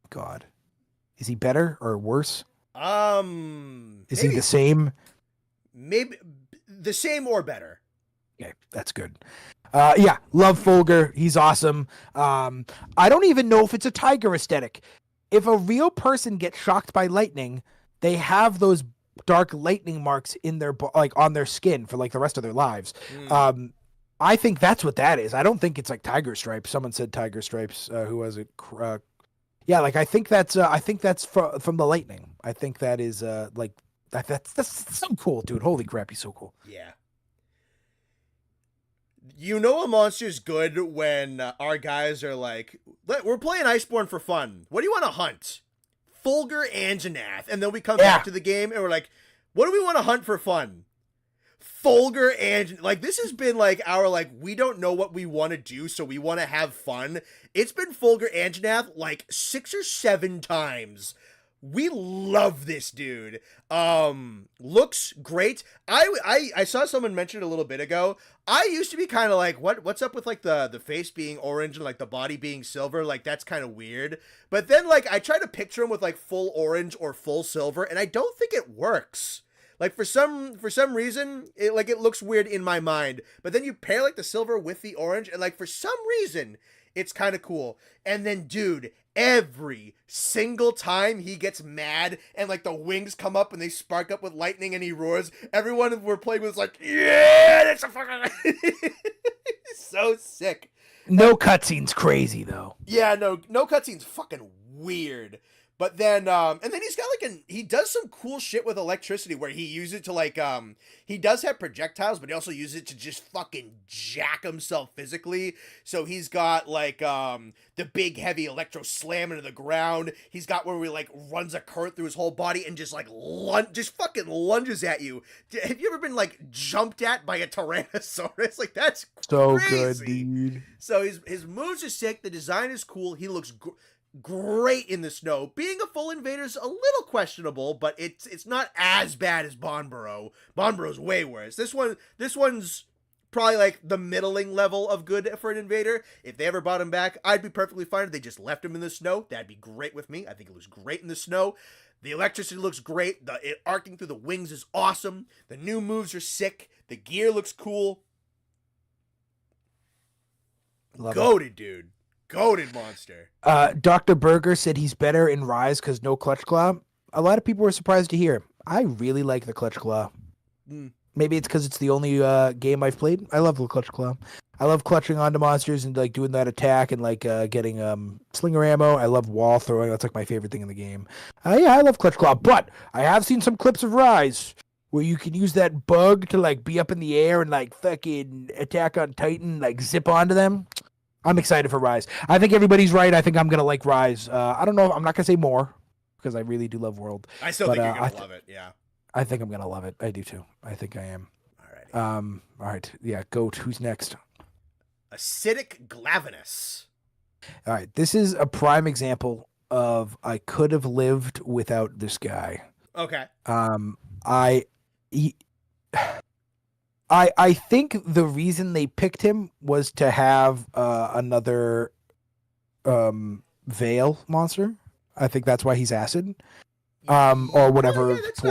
B: God, is he better or worse? Is he
A: Maybe,
B: the same?
A: Maybe the same or better.
B: Okay, that's good. Yeah, love Fulgur. He's awesome. I don't even know if it's a tiger aesthetic. If a real person gets shocked by lightning, they have those dark lightning marks in their like on their skin for like the rest of their lives. I think that's what that is. I don't think it's like tiger stripes. Someone said tiger stripes. Who was it? Yeah, like I think that's from the lightning. I think that is like that's so cool, dude. Holy crap, he's so cool.
A: Yeah. You know a monster's good when our guys are like, we're playing Iceborne for fun. What do you want to hunt? Fulgur Anjanath. And then we come back to the game and we're like, what do we want to hunt for fun? Fulgur Anjanath. Like, this has been like our, like, we don't know what we want to do, so we want to have fun. It's been Fulgur Anjanath like 6 or 7 times. We love this dude. Looks great. I saw someone mention it a little bit ago. I used to be kind of like, what's up with like the face being orange and like the body being silver? Like that's kind of weird. But then like I try to picture him with like full orange or full silver, and I don't think it works. Like for some reason, it looks weird in my mind. But then you pair like the silver with the orange, and like for some reason, it's kind of cool. And then, dude, every single time he gets mad and like the wings come up and they spark up with lightning and he roars, everyone we're playing with is like, yeah, that's a fucking so sick.
B: No cutscenes crazy though.
A: Yeah, no cutscenes fucking weird. But then, and then he's got like he does some cool shit with electricity where he uses it to like, he does have projectiles, but he also uses it to just fucking jack himself physically. So he's got like, the big heavy electro slam into the ground. He's got where he like runs a current through his whole body and just like just fucking lunges at you. Have you ever been like jumped at by a Tyrannosaurus? Like that's
B: so
A: crazy.
B: Good, dude.
A: So his moves are sick. The design is cool. He looks great in the snow. Being a full invader's a little questionable, but it's not as bad as Bonboro. Bonboro's way worse. This one's probably like the middling level of good for an invader. If they ever brought him back, I'd be perfectly fine if they just left him in the snow. That'd be great with me. I think it looks great in the snow. The electricity looks great. It arcing through the wings is awesome. The new moves are sick. The gear looks cool. Goated, dude. Goated monster.
B: Dr. Berger said he's better in Rise because no Clutch Claw. A lot of people were surprised to hear. I really like the Clutch Claw. Maybe it's because it's the only game I've played. I love the Clutch Claw. I love clutching onto monsters and like doing that attack and like getting slinger ammo. I love wall throwing. That's like my favorite thing in the game. Yeah, I love Clutch Claw. But I have seen some clips of Rise where you can use that bug to like be up in the air and like fucking attack on Titan, like zip onto them. I'm excited for Rise. I think everybody's right. I think I'm going to like Rise. I don't know. I'm not going to say more because I really do love World.
A: I still think you're going to love it, yeah.
B: I think I'm going to love it. I do too. I think I am.
A: Alrighty.
B: All right. Yeah, Goat. Who's next?
A: Acidic Glavenus.
B: All right. This is a prime example of I could have lived without this guy.
A: Okay.
B: I think the reason they picked him was to have another Veil monster. I think that's why he's acid. Or whatever.
A: Yeah, that's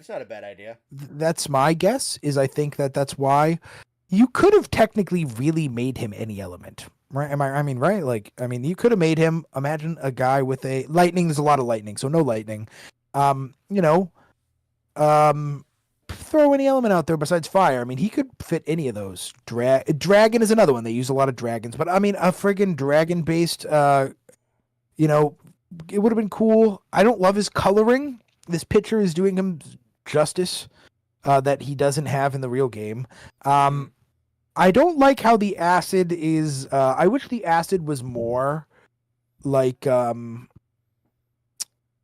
A: not a bad idea.
B: That's my guess. Is I think that's why you could have technically really made him any element, right? Right? Like, you could have made him. Imagine a guy with a lightning. There's a lot of lightning, so no lightning. Throw any element out there besides fire. He could fit any of those. Dragon is another one. They use a lot of dragons, but a friggin' dragon based. It would have been cool. I don't love his coloring. This picture is doing him justice that he doesn't have in the real game. I don't like how the acid is. I wish the acid was more like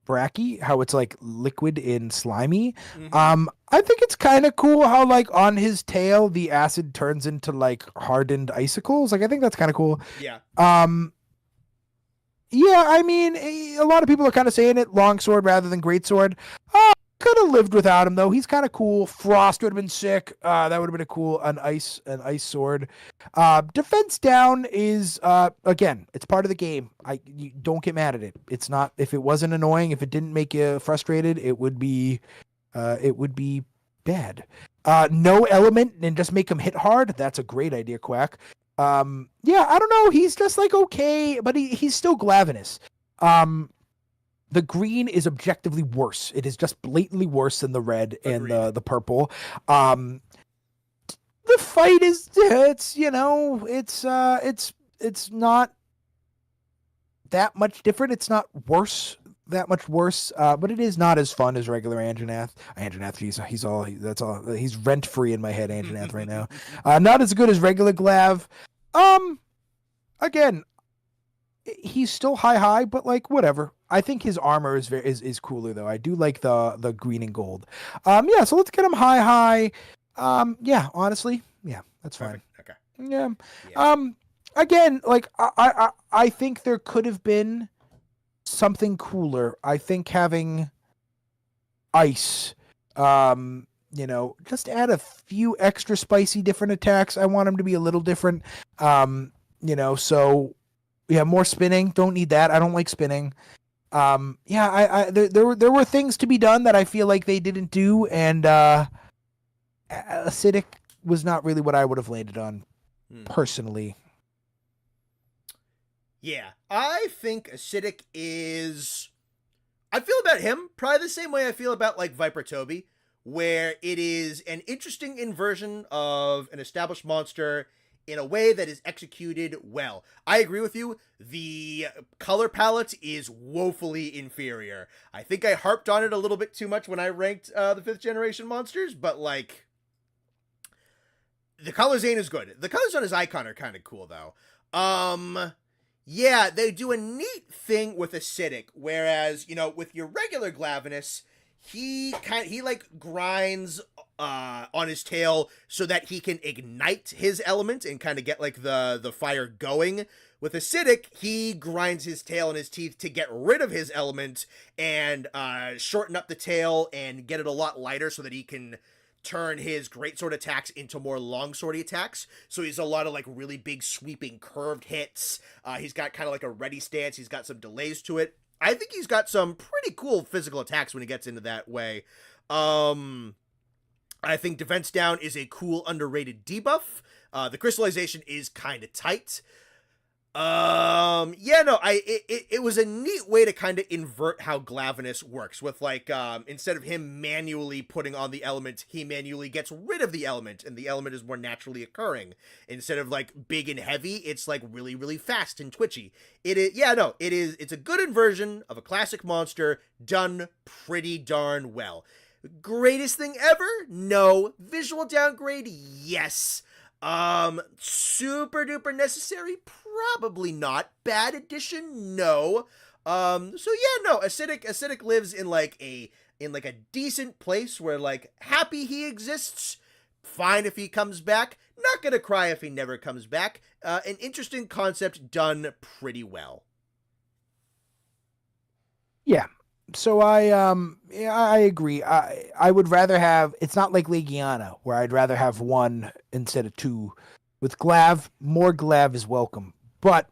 B: bracky, how it's like liquid and slimy. I think it's kind of cool how like on his tail the acid turns into like hardened icicles. Like I think that's kind of cool.
A: Yeah.
B: Yeah, a lot of people are kind of saying it longsword rather than greatsword. Could have lived without him though. He's kind of cool. Frost would have been sick. That would have been a cool an ice sword. Defense down is again, it's part of the game. You don't get mad at it. It's not, if it wasn't annoying, if it didn't make you frustrated, it would be bad. No element and just make him hit hard. That's a great idea, Quack. I don't know. He's just like okay, but he's still Glavenus. The green is objectively worse. It is just blatantly worse than the red and the purple. The fight is it's not that much different. It's not that much worse, but it is not as fun as regular Anjanath. He's rent free in my head, Anjanath right now. Not as good as regular Glav. Again, he's still high, but like whatever. I think his armor is cooler though. I do like the green and gold. So let's get him high. Honestly, that's fine.
A: Perfect. Okay.
B: Yeah. Again, like I think there could have been something cooler. I think having ice, just add a few extra spicy different attacks. I want him to be a little different. So more spinning. Don't need that. I don't like spinning. There were things to be done that I feel like they didn't do, and acidic was not really what I would have landed on personally.
A: Yeah, I think acidic is. I feel about him probably the same way I feel about like Viper Toby, where it is an interesting inversion of an established monster in a way that is executed well. I agree with you. The color palette is woefully inferior. I think I harped on it a little bit too much when I ranked the 5th generation monsters, but like, the color zone is good. The colors on his icon are kind of cool though. They do a neat thing with acidic, whereas, with your regular Glavenus, he grinds on his tail so that he can ignite his element and kind of get like the fire going. With acidic, he grinds his tail and his teeth to get rid of his element and shorten up the tail and get it a lot lighter so that he can turn his greatsword attacks into more longswordy attacks. So he's a lot of like really big sweeping curved hits. He's got kind of like a ready stance. He's got some delays to it. I think he's got some pretty cool physical attacks when he gets into that way. I think defense down is a cool underrated debuff. The crystallization is kind of tight. It was a neat way to kind of invert how Glavenus works with like, instead of him manually putting on the element, he manually gets rid of the element and the element is more naturally occurring. Instead of like big and heavy, it's like really, really fast and twitchy. It's a good inversion of a classic monster done pretty darn well. Greatest thing ever? No. Visual downgrade? Yes. Super duper necessary? Probably not. Bad addition? No. So yeah, no, acidic lives in like a decent place where like happy he exists. Fine if he comes back. Not gonna cry if he never comes back. An interesting concept done pretty well.
B: Yeah. So I agree. I would rather have, it's not like Legiana where I'd rather have one instead of two. With Glav, more Glav is welcome. But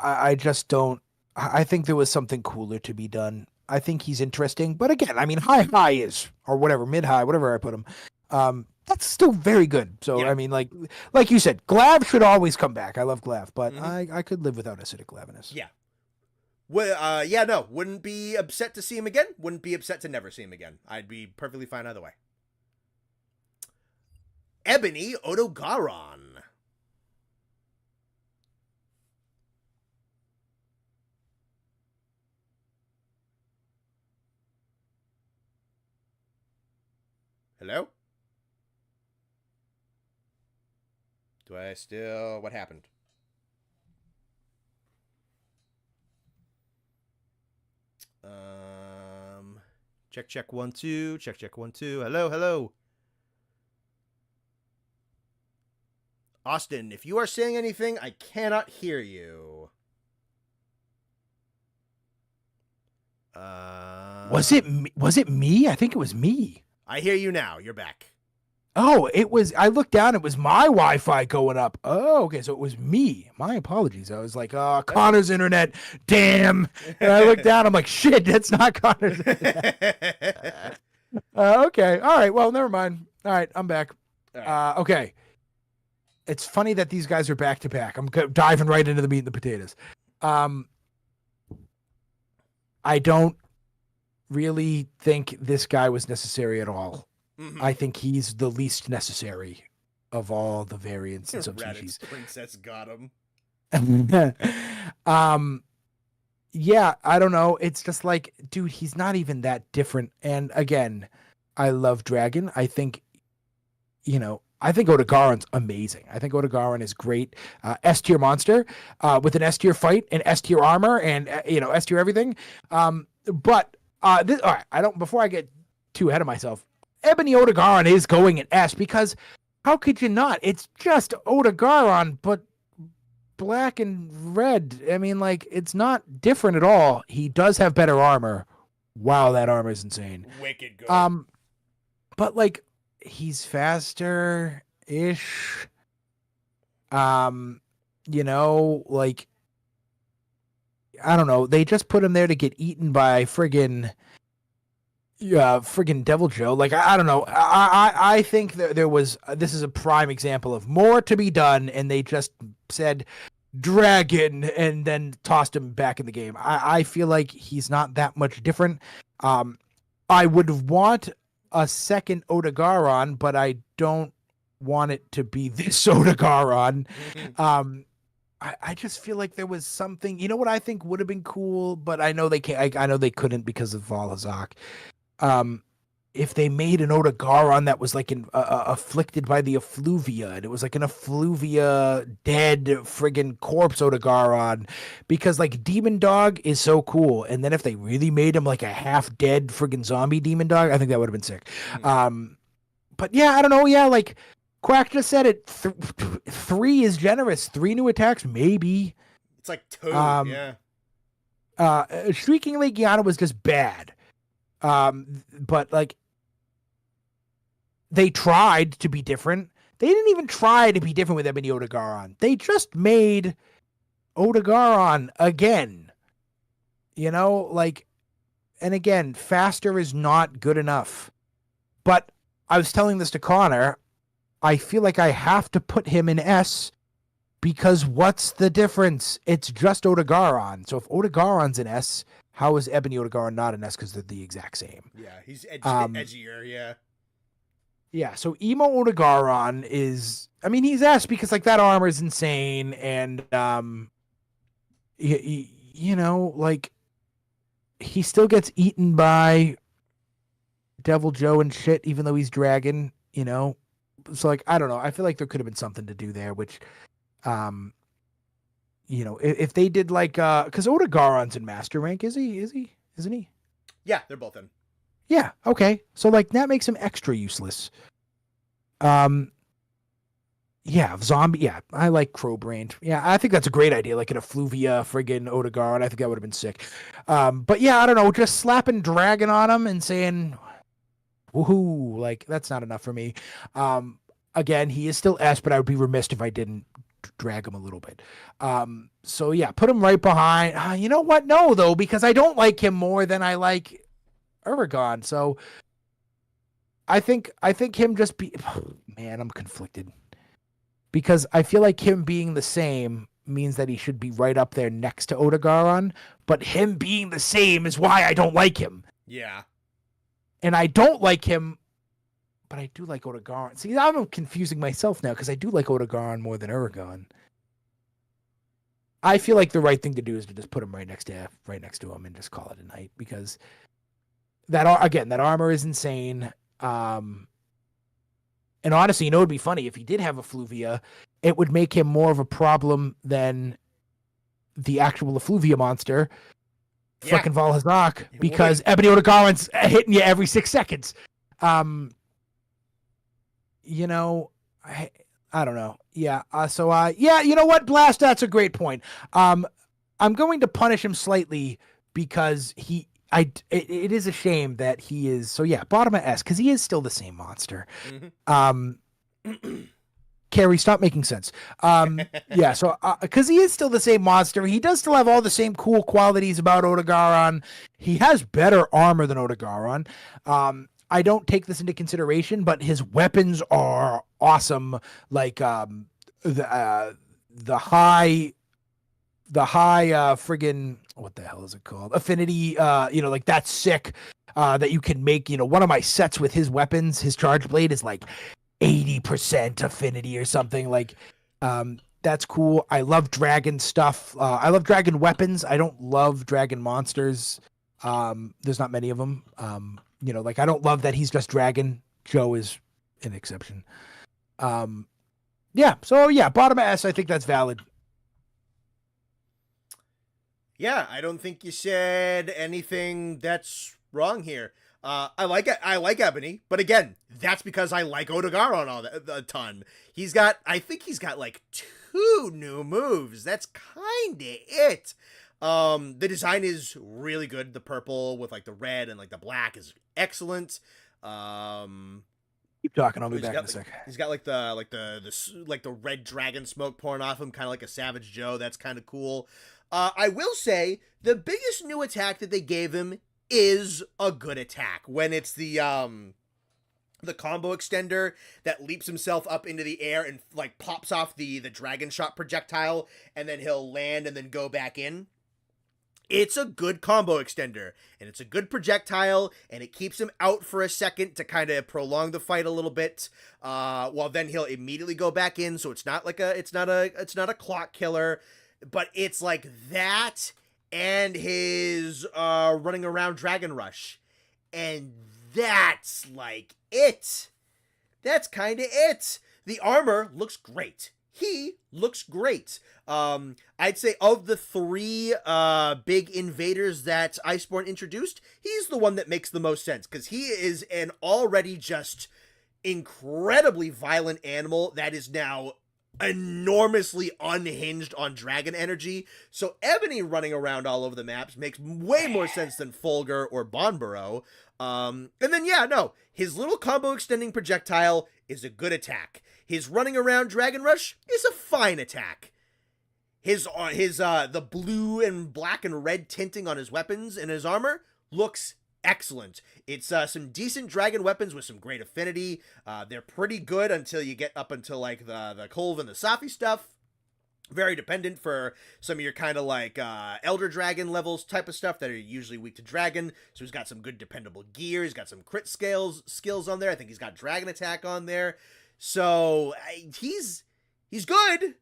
B: I just don't. I think there was something cooler to be done. I think he's interesting, but again, I mean, high is or whatever, mid high, whatever I put him. That's still very good. So
A: Yeah.
B: I mean, like you said, Glav should always come back. I love Glav, but I could live without acidic Glavinus.
A: Yeah. Well, yeah, no, wouldn't be upset to see him again. Wouldn't be upset to never see him again. I'd be perfectly fine either way. Ebony Odogaron. Hello? Do I still... What happened? Check 1 2. Check 1 2. Hello. Austin, if you are saying anything, I cannot hear you.
B: Was it me? I think it was me.
A: I hear you now. You're back.
B: Oh, it was. I looked down. It was my Wi-Fi going up. Oh, okay. So it was me. My apologies. I was like, Connor's internet. Damn. And I looked down. I'm like, shit. That's not Connor's internet. Okay. All right. Well, never mind. All right. I'm back.
A: Right.
B: Okay. It's funny that these guys are back to back. I'm diving right into the meat and the potatoes. I don't really think this guy was necessary at all.
A: Mm-hmm.
B: I think he's the least necessary of all the variants and
A: Radix
B: subspecies.
A: Princess got him.
B: Yeah, I don't know. It's just like, dude, he's not even that different. And again, I love Dragon. I think Odogaron's amazing. I think Odogaron is great. S tier monster with an S tier fight and S tier armor and S tier everything. But all right, before I get too ahead of myself, Ebony Odogaron is going in S because how could you not? It's just Odogaron, but black and red. I mean, like, it's not different at all. He does have better armor. Wow, that armor is insane.
A: Wicked good.
B: But like, he's faster-ish. Like, I don't know. They just put him there to get eaten by friggin' Devil Joe. Like, I don't know. I think there was this is a prime example of more to be done, and they just said Dragon and then tossed him back in the game. I feel like he's not that much different. I would want a second Odogaron, but I don't want it to be this Odogaron. I just feel like there was something. You know what I think would have been cool, but I know they can't. I know they couldn't because of Valazak. If they made an Odogaron that was like afflicted by the effluvia, and it was like an effluvia dead friggin' corpse Odogaron, because like Demon Dog is so cool, and then if they really made him like a half dead friggin' zombie Demon Dog, I think that would have been sick. But yeah, I don't know. Yeah, like Quack just said it. 3 is generous. 3 new attacks, maybe.
A: It's like 2. Yeah.
B: Shrieking Legiana was just bad. But like, they tried to be different. They didn't even try to be different with Ebony Odogaron. They just made Odogaron again. Like, and again, faster is not good enough. But I was telling this to Connor. I feel like I have to put him in S because what's the difference? It's just Odogaron. So if Odogaron's in S, how is Ebony Odogaron not an S? Because they're the exact same.
A: Yeah, he's edgier, yeah.
B: Yeah, so Emo Odogaron is... I mean, he's S because, like, that armor is insane, and, like, he still gets eaten by Devil Joe and shit, even though he's Dragon, So, like, I don't know. I feel like there could have been something to do there, which... if they did like, because Odegaron's in master rank, isn't he?
A: Yeah, they're both in.
B: Yeah. Okay. So like that makes him extra useless. Yeah, zombie. Yeah, I like Crowbrained. Yeah, I think that's a great idea. Like an Effluvia, friggin' Odegaard. I think that would have been sick. But yeah, I don't know. Just slapping Dragon on him and saying, woohoo, like that's not enough for me. Again, he is still S, but I would be remiss if I didn't drag him a little bit. So yeah, put him right behind. You know what? No, though, because I don't like him more than I like Uragon. So I think him just be. Man, I'm conflicted. Because I feel like him being the same means that he should be right up there next to Odegaron, but him being the same is why I don't like him.
A: Yeah.
B: And I don't like him, but I do like Odegaron. See, I'm confusing myself now because I do like Odegaron more than Uragon. I feel like the right thing to do is to just put him right next to him and just call it a night because that armor is insane. And honestly, it'd be funny if he did have Effluvia, it would make him more of a problem than the actual Effluvia monster, frickin' Valhazak, because Ebony Odegaron's hitting you every 6 seconds. I don't know. Yeah. You know what, Blast? That's a great point. I'm going to punish him slightly because it is a shame that he is. So yeah, bottom of S because he is still the same monster. Carrie, stop making sense. Yeah. So because he is still the same monster, he does still have all the same cool qualities about Odegaron. He has better armor than Odegaron. I don't take this into consideration, but his weapons are awesome. Like the high friggin' what the hell is it called? Affinity, like that's sick. That you can make, one of my sets with his weapons, his charge blade is like 80% affinity or something. Like, that's cool. I love dragon stuff. I love dragon weapons. I don't love dragon monsters. There's not many of them. I don't love that he's just dragon. Joe is an exception. Yeah. So yeah, bottom S, I think that's valid.
A: Yeah, I don't think you said anything that's wrong here. I like Ebony, but again, that's because I like Odegaron a ton. I think he's got like 2 new moves. That's kinda it. The design is really good. The purple with like the red and like the black is excellent.
B: Keep talking. I'll be back in a sec.
A: He's got like the red dragon smoke pouring off him, kind of like a Savage Joe. That's kind of cool. I will say the biggest new attack that they gave him is a good attack when it's the combo extender that leaps himself up into the air and like pops off the dragon shot projectile, and then he'll land and then go back in. It's a good combo extender, and it's a good projectile, and it keeps him out for a second to kind of prolong the fight a little bit. While then he'll immediately go back in, so it's not a clock killer, but it's like that and his running around Dragon Rush, and that's like it. That's kind of it. The armor looks great. He looks great. I'd say of the 3 big invaders that Iceborne introduced, he's the one that makes the most sense, because he is an already just incredibly violent animal that is now enormously unhinged on dragon energy. So Ebony running around all over the maps makes way more sense than Fulgur or Bonboro. And then his little combo extending projectile is a good attack. His running around Dragon Rush is a fine attack. His the blue and black and red tinting on his weapons and his armor looks excellent. It's some decent dragon weapons with some great affinity. They're pretty good until you get up until like the Kolv and the Safi stuff. Very dependent for some of your kind of like Elder Dragon levels type of stuff that are usually weak to Dragon. So he's got some good dependable gear. He's got some crit skills on there. I think he's got Dragon Attack on there. So he's good.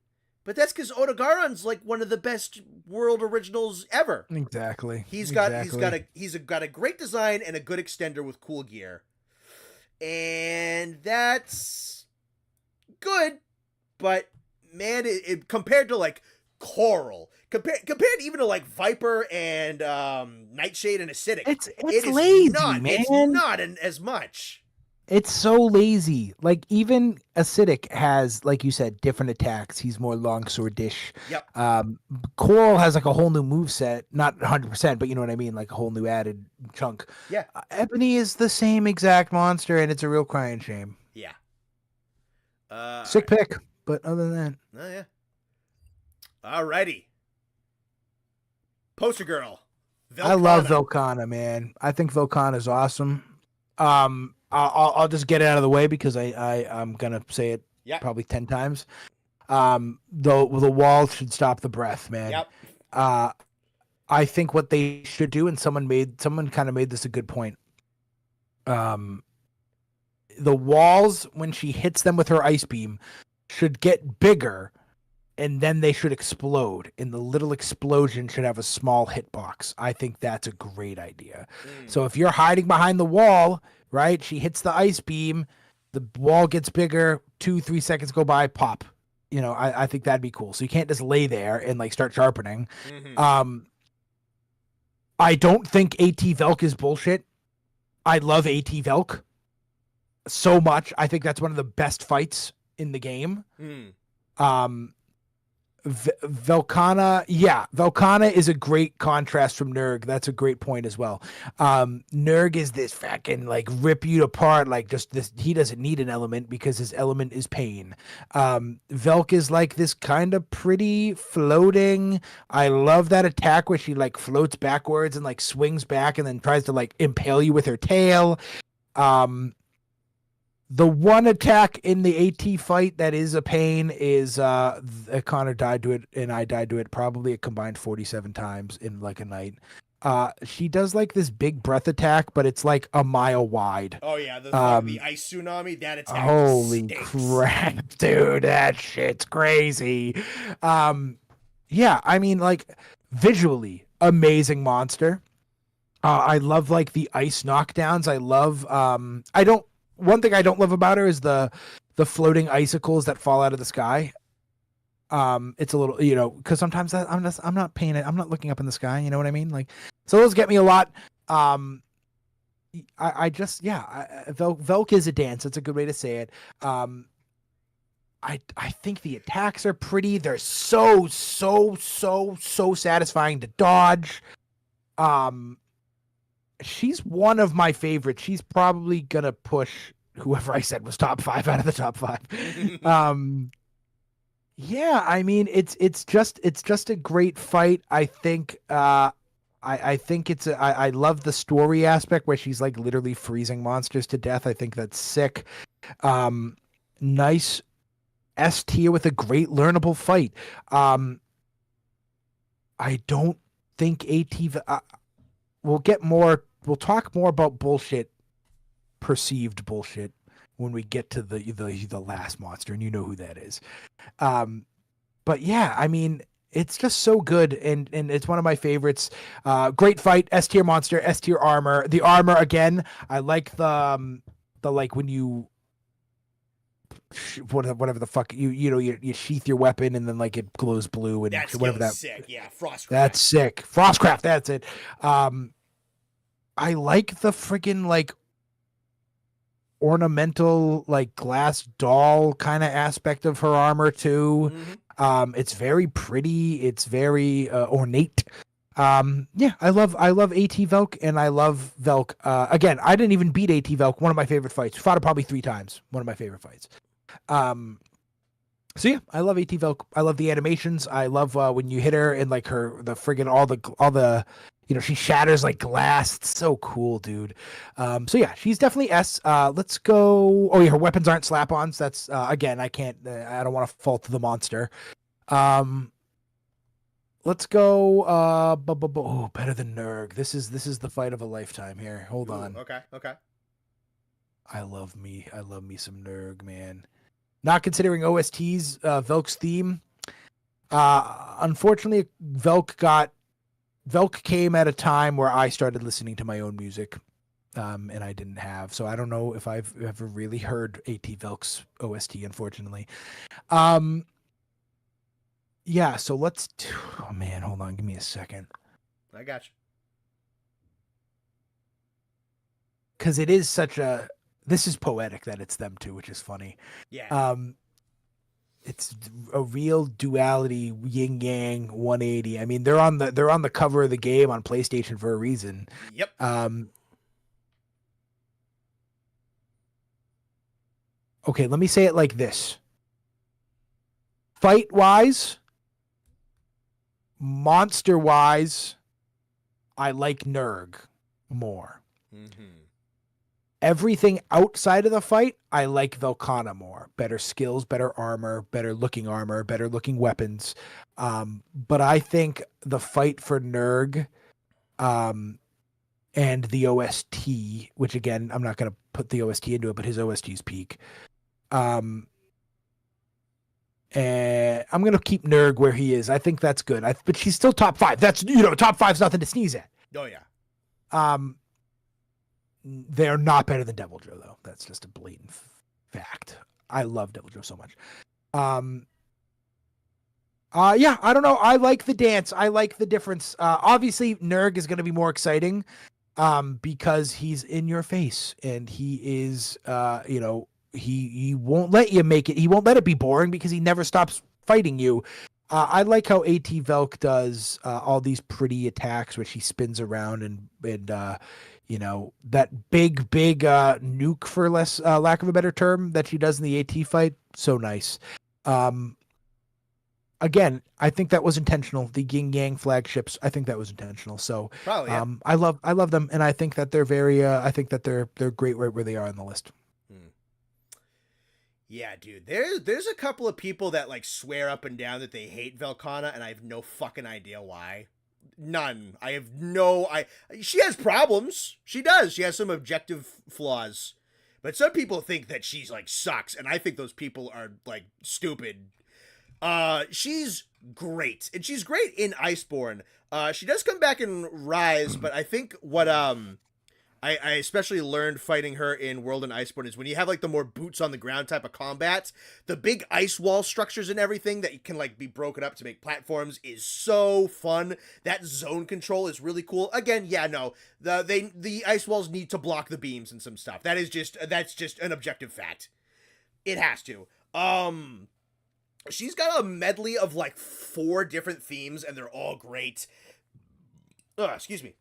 A: But that's because Odegaron's like one of the best world originals ever.
B: Exactly.
A: He's got a great design and a good extender with cool gear. And that's good, but man, it compared to like Coral. Compared even to like Viper and Nightshade and Acidic.
B: It's
A: It is
B: lazy,
A: not.
B: man.
A: It's not as much.
B: It's so lazy. Like even Acidic has, like you said, different attacks. He's more longswordish.
A: Yep.
B: Coral has like a whole new move set, not 100%, but you know what I mean, like a whole new added chunk.
A: Yeah.
B: Ebony is the same exact monster, and it's a real crying shame.
A: Yeah.
B: Sick pick, but other than that,
A: oh yeah. Alrighty. Poster girl.
B: I love Volcana, man. I think Volcana is awesome. I'll just get it out of the way because I'm gonna say it probably 10 times. The wall should stop the breath, man.
A: Yep.
B: I think what they should do, and someone kind of made this a good point. The walls, when she hits them with her ice beam, should get bigger, and then they should explode. And the little explosion should have a small hitbox. I think that's a great idea. So if you're hiding behind the wall, right? She hits the ice beam, the wall gets bigger, 2-3 seconds go by, pop. You know, I think that'd be cool. So you can't just lay there and like start sharpening. I don't think AT Velk is bullshit. I love AT Velk so much. I think that's one of the best fights in the game. Velcana is a great contrast from Nurg. That's a great point as well. Nurg is this fucking like rip you apart, like just this. He doesn't need an element because his element is pain. Velk is like this kind of pretty floating. I love that attack where she like floats backwards and like swings back and then tries to like impale you with her tail. The one attack in the AT fight that is a pain is Connor died to it and I died to it probably a combined 47 times in like a night. She does like this big breath attack, but it's like a mile wide.
A: Oh yeah, the ice tsunami, that attack.
B: Holy
A: stinks.
B: crap, dude, that shit's crazy. Yeah, I mean like visually amazing monster. I love like the ice knockdowns. I love one thing I don't love about her is the floating icicles that fall out of the sky. It's a little, you know, because sometimes I'm not paying it. I'm not looking up in the sky. You know what I mean? Like, so those get me a lot. Velk is a dance. That's a good way to say it. I think the attacks are pretty. They're so satisfying to dodge. She's one of my favorites. She's probably gonna push whoever I said was top 5 out of the top 5. Yeah, I mean it's just a great fight. I think I think I love the story aspect where she's like literally freezing monsters to death. I think that's sick. Nice S tier with a great learnable fight. I don't think we'll talk more about bullshit, perceived bullshit, when we get to the last monster, and you know who that is. But yeah, I mean, it's just so good, and it's one of my favorites. Great fight, S tier monster, S tier armor. The armor again, I like the like when you whatever the fuck you sheath your weapon and then like it glows blue and
A: that's
B: whatever that
A: sick. Yeah, Frostcraft.
B: That's sick. Frostcraft, that's it. I like the freaking like ornamental like glass doll kind of aspect of her armor too. It's very pretty, it's very ornate. Yeah, I love AT Velk and I love Velk. Again, I didn't even beat AT Velk, one of my favorite fights. Fought it probably 3 times, one of my favorite fights. So yeah, I love AT Velk. I love the animations. I love when you hit her and like the friggin' all the you know, she shatters like glass. It's so cool, dude. So yeah, she's definitely S. Let's go. Oh yeah, her weapons aren't slap-ons. That's again, I don't want to fault the monster. Let's go. Oh, better than Nurg. This is the fight of a lifetime here. Hold on.
A: Okay.
B: I love me some Nurg, man. Not considering OSTs, Velk's theme. Unfortunately, Velk came at a time where I started listening to my own music, and I didn't have. So I don't know if I've ever really heard AT Velk's OST, unfortunately. yeah, so let's oh man, hold on, give me a second.
A: I got you.
B: Because it is such a this is poetic that it's them two, which is funny.
A: Yeah.
B: It's a real duality, yin yang 180. I mean, they're on the cover of the game on PlayStation for a reason.
A: Yep.
B: Okay, let me say it like this. Fight wise, monster wise, I like Nurg more.
A: Mm-hmm.
B: Everything outside of the fight, I like Velkhana more. Better skills, better armor, better looking weapons. But I think the fight for Nurg, and the OST, which again, I'm not going to put the OST into it, but his OST's peak. And I'm going to keep Nurg where he is. I think that's good. But she's still top 5. That's, top 5's nothing to sneeze at.
A: Oh, yeah.
B: They're not better than Devil Joe, though. That's just a blatant fact. I love Devil Joe so much. Yeah, I don't know. I like the dance. I like the difference. Obviously, Nurg is going to be more exciting because he's in your face and he is, he won't let you make it. He won't let it be boring because he never stops fighting you. I like how AT Velk does all these pretty attacks, which he spins around and that big nuke, for less lack of a better term, that she does in the AT fight. So nice. Again, I think that was intentional. The Yin Yang flagships, I think that was intentional. So
A: Probably, yeah.
B: I love them, and I think that they're very I think that they're great right where they are on the list.
A: Yeah, dude. There's a couple of people that like swear up and down that they hate Velkhana, and I have no fucking idea why. None. I have no. She has problems. She does. She has some objective flaws, but some people think that she's like sucks, and I think those people are like stupid. She's great, and she's great in Iceborne. She does come back in Rise, but I think what I especially learned fighting her in World and Iceborne is when you have like the more boots on the ground type of combat, the big ice wall structures and everything that can like be broken up to make platforms is so fun. That zone control is really cool. Again, yeah, no, the ice walls need to block the beams and some stuff. That's just an objective fact. It has to. She's got a medley of like 4 different themes, and they're all great. Excuse me.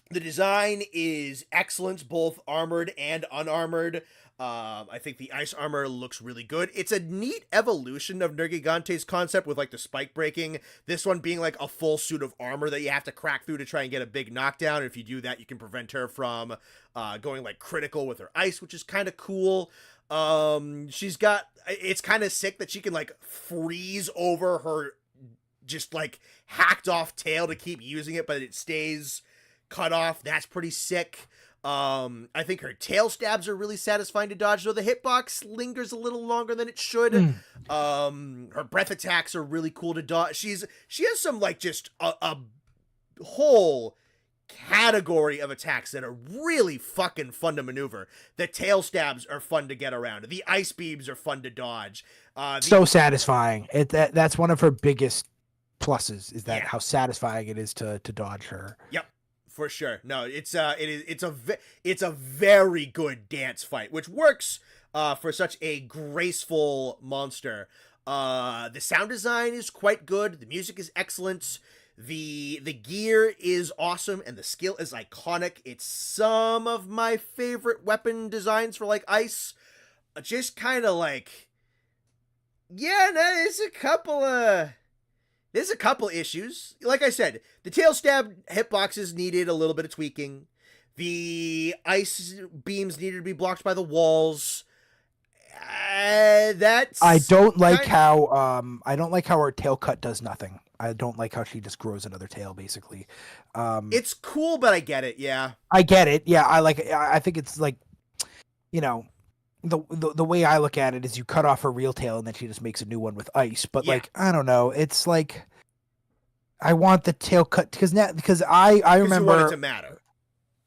A: The design is excellent, both armored and unarmored. I think the ice armor looks really good. It's a neat evolution of Nergigante's concept with like the spike breaking. This one being like a full suit of armor that you have to crack through to try and get a big knockdown. And if you do that, you can prevent her from going like critical with her ice, which is kind of cool. It's kind of sick that she can like freeze over her just like hacked off tail to keep using it, but it stays cut off. That's pretty sick. I think her tail stabs are really satisfying to dodge, though the hitbox lingers a little longer than it should. Her breath attacks are really cool to dodge. She has some like just a whole category of attacks that are really fucking fun to maneuver. The tail stabs are fun to get around. The ice beams are fun to dodge.
B: So satisfying. That's one of her biggest pluses, is that how satisfying it is to dodge her.
A: Yep. For sure. No, it's a very good dance fight, which works for such a graceful monster. The sound design is quite good. The music is excellent. The gear is awesome, and the skill is iconic. It's some of my favorite weapon designs for like ice. Just kind of like, there's a couple issues. Like I said, the tail stab hitboxes needed a little bit of tweaking. The ice beams needed to be blocked by the walls. I
B: don't like how her tail cut does nothing. I don't like how she just grows another tail, basically.
A: It's cool, but I get it. Yeah,
B: I get it. Yeah, I think it's like, the way I look at it is you cut off her real tail and then she just makes a new one with ice. But like, I don't know. It's like, I want the tail cut because I remember
A: you want it to matter.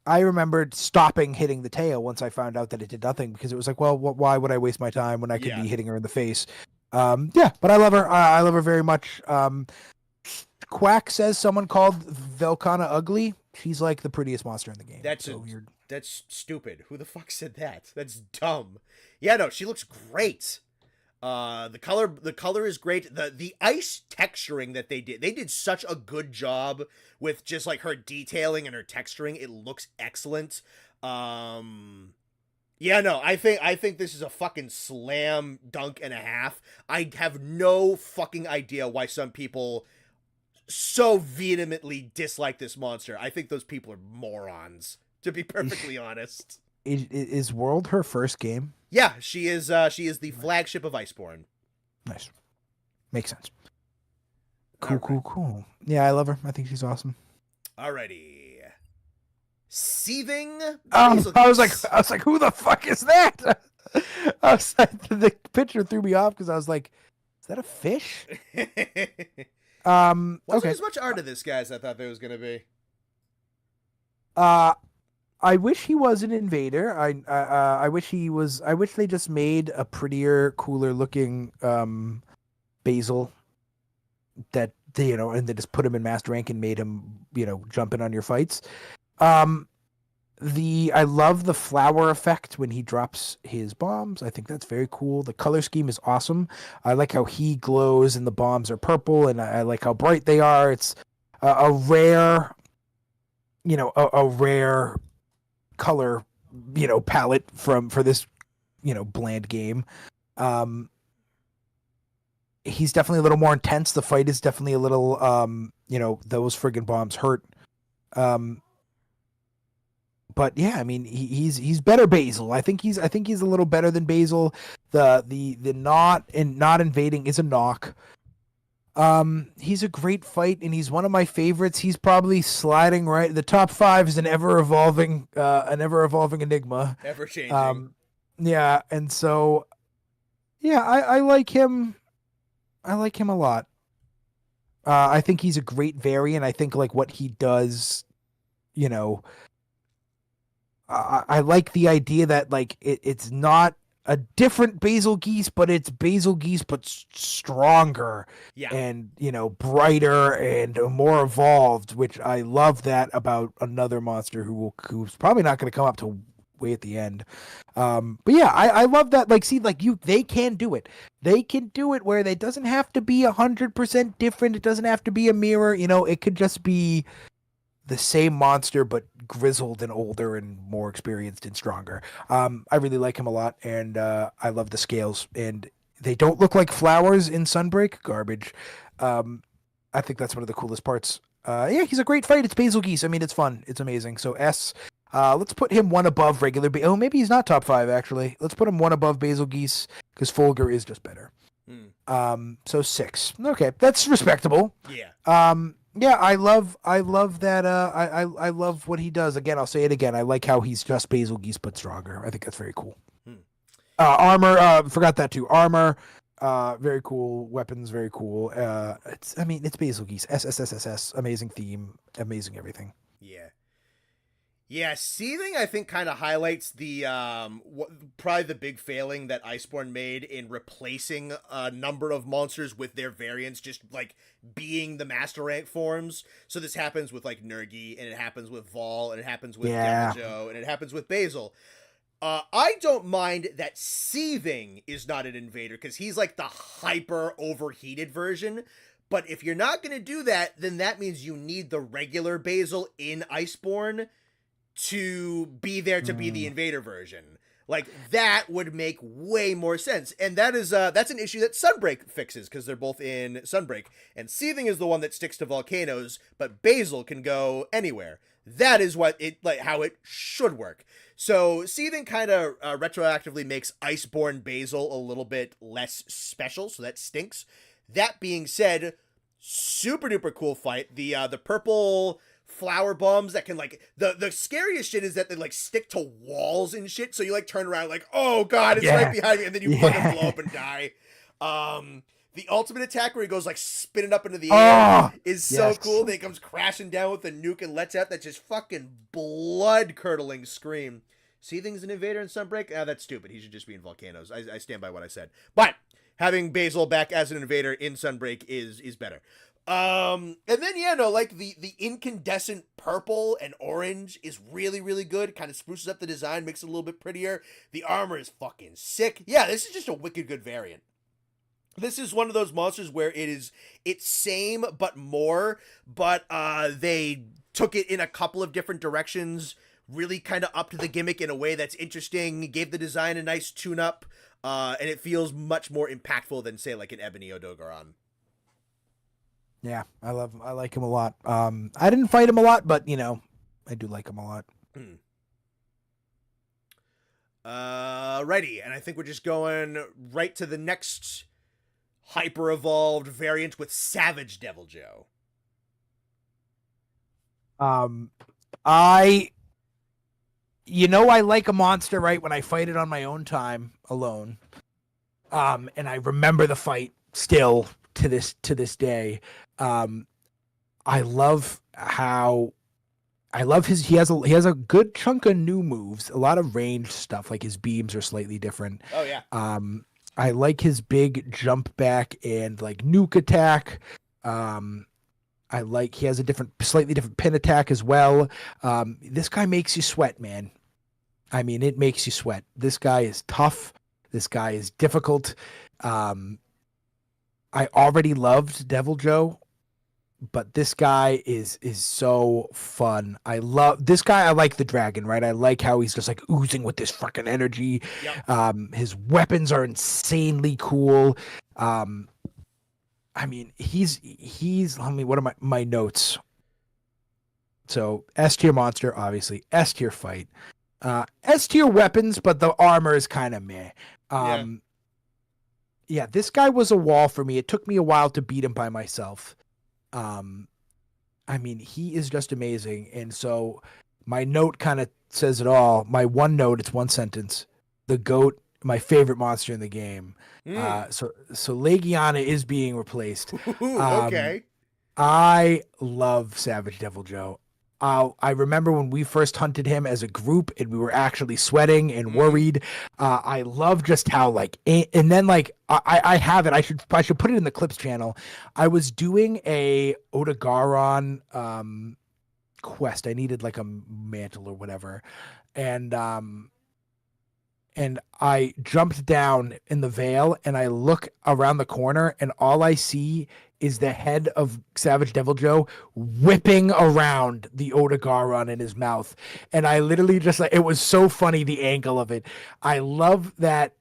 B: I remembered stopping hitting the tail once I found out that it did nothing, because it was like, well, why would I waste my time when I could be hitting her in the face? Yeah, but I love her. I love her very much. Quack says someone called Velcana ugly. She's like the prettiest monster in the game. Weird.
A: That's stupid. Who the fuck said that? That's dumb. Yeah, no, she looks great. The color is great. The ice texturing that they did such a good job with just like her detailing and her texturing. It looks excellent. Yeah, no, I think this is a fucking slam dunk and a half. I have no fucking idea why some people so vehemently dislike this monster. I think those people are morons, to be perfectly honest.
B: Is World her first game?
A: Yeah, she is the flagship of Iceborne.
B: Nice. Makes sense. Cool. Yeah, I love her. I think she's awesome.
A: Alrighty. Seething.
B: I was like, who the fuck is that? The picture threw me off because I was like, is that a fish?
A: Wasn't
B: okay.
A: as much art of this guy as I thought there was gonna be.
B: I wish he was an invader. I wish he was. I wish they just made a prettier, cooler looking Basil that and they just put him in master rank and made him jumping on your fights. I love the flower effect when he drops his bombs. I think that's very cool. The color scheme is awesome. I like how he glows and the bombs are purple, and I like how bright they are. It's a rare, a rare color, palette for this, bland game. He's definitely a little more intense. The fight is definitely a little, those friggin' bombs hurt. But yeah, I mean, he's better Basil. I think he's a little better than Basil. The not invading is a knock. He's a great fight, and he's one of my favorites. He's probably sliding right. The top 5 is an ever evolving enigma.
A: Ever changing.
B: Yeah, and so yeah, I like him. I like him a lot. I think he's a great variant. I think like what he does, I like the idea that like it's not a different Basil Geese, but it's Basil Geese but stronger, and brighter and more evolved, which I love that about another monster who's probably not going to come up till way at the end. But yeah, I love that. Like, see, like they can do it. They can do it where it doesn't have to be 100% different. It doesn't have to be a mirror. It could just be the same monster but grizzled and older and more experienced and stronger. I really like him a lot, and I love the scales, and they don't look like flowers in Sunbreak. Garbage. I think that's one of the coolest parts. Yeah, he's a great fight. It's Basil Geese. I mean, it's fun. It's amazing. So S. Let's put him one above regular. Maybe he's not top 5 actually. Let's put him one above Basil Geese because Fulgur is just better. So 6. Okay, that's respectable.
A: Yeah.
B: Yeah, I love that. I love what he does. Again, I'll say it again. I like how he's just Basil Geese but stronger. I think that's very cool. Armor. Forgot that too. Armor. Very cool. Weapons. Very cool. It's Basil Geese. SSSSS. Amazing theme. Amazing everything.
A: Yeah. Yeah, Seething, I think, kind of highlights the probably the big failing that Iceborne made in replacing a number of monsters with their variants, just like being the master rank forms. So this happens with like Nergi, and it happens with Vol, and it happens with Demojo, and it happens with Basil. I don't mind that Seething is not an invader because he's like the hyper overheated version. But if you're not going to do that, then that means you need the regular Basil in Iceborne to be there to be the invader version. Like, that would make way more sense. And that's an issue that Sunbreak fixes, because they're both in Sunbreak. And Seething is the one that sticks to volcanoes, but Basil can go anywhere. That is how it should work. So Seething kind of retroactively makes Iceborne Basil a little bit less special, so that stinks. That being said, super duper cool fight. The purple flower bombs that can like the scariest shit is that they like stick to walls and shit, so you like turn around like, oh god, it's right behind me, and then you fucking blow up and die. The ultimate attack where he goes like spinning up into the air is so cool. Then he comes crashing down with a nuke and lets out that just fucking blood curdling scream. Seething's an invader in Sunbreak? That's stupid. He should just be in volcanoes. I stand by what I said. But having Basil back as an invader in Sunbreak is better. And then like the incandescent purple and orange is really, really good. Kind of spruces up the design, makes it a little bit prettier. The armor is fucking sick. Yeah, this is just a wicked good variant. This is one of those monsters where it's same but more, but they took it in a couple of different directions, really kind of upped the gimmick in a way that's interesting, gave the design a nice tune-up, and it feels much more impactful than, say, like an Ebony Odogaron.
B: Yeah, I like him a lot. I didn't fight him a lot, but I do like him a lot.
A: Righty, and I think we're just going right to the next hyper evolved variant with Savage Deviljho.
B: I like a monster, right, when I fight it on my own time alone. And I remember the fight still to this day. I love he has a good chunk of new moves, a lot of ranged stuff, like his beams are slightly different.
A: Oh yeah.
B: I like his big jump back and like nuke attack. I like he has a slightly different pin attack as well. This guy makes you sweat, man. I mean, it makes you sweat. This guy is tough. This guy is difficult. I already loved Deviljho, but this guy is so fun. I love this guy. I like the dragon, right? I like how he's just like oozing with this fucking energy. Yep. His weapons are insanely cool. I mean, he's what are my notes? So S tier monster, obviously. S tier fight. S tier weapons, but the armor is kind of meh. Yeah, this guy was a wall for me. It took me a while to beat him by myself. I mean, he is just amazing. And so my note kind of says it all. My one note, it's one sentence. The GOAT, my favorite monster in the game. So Legiana is being replaced.
A: Okay.
B: I love Savage Deviljho. I remember when we first hunted him as a group and we were actually sweating and worried. I love just how and then I have it. I should put it in the clips channel. I was doing a Odogaron quest. I needed like a mantle or whatever. And I jumped down in the veil and I look around the corner and all I see is the head of Savage Deviljho whipping around the Odogaron in his mouth. And I literally just it was so funny, the angle of it. I love that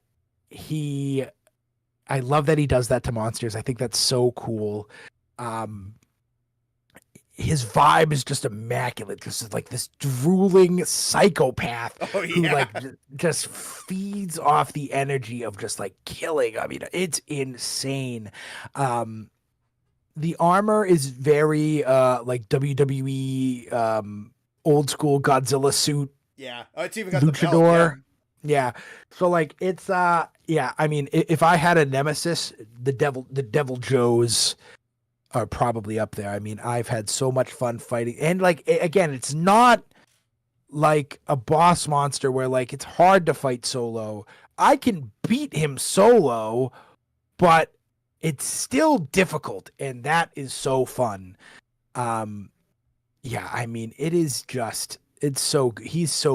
B: he does that to monsters. I think that's so cool. His vibe is just immaculate. Just like this drooling psychopath who just feeds off the energy of just like killing. I mean, it's insane. The armor is very like WWE old school Godzilla suit.
A: Yeah. Oh, it's even got
B: luchador.
A: The belt,
B: yeah. So like it's yeah, I mean, if I had a nemesis, the Deviljhos are probably up there. I mean, I've had so much fun fighting. And like again, it's not like a boss monster where like it's hard to fight solo. I can beat him solo, but it's still difficult, and that is so fun. Yeah, I mean, he's so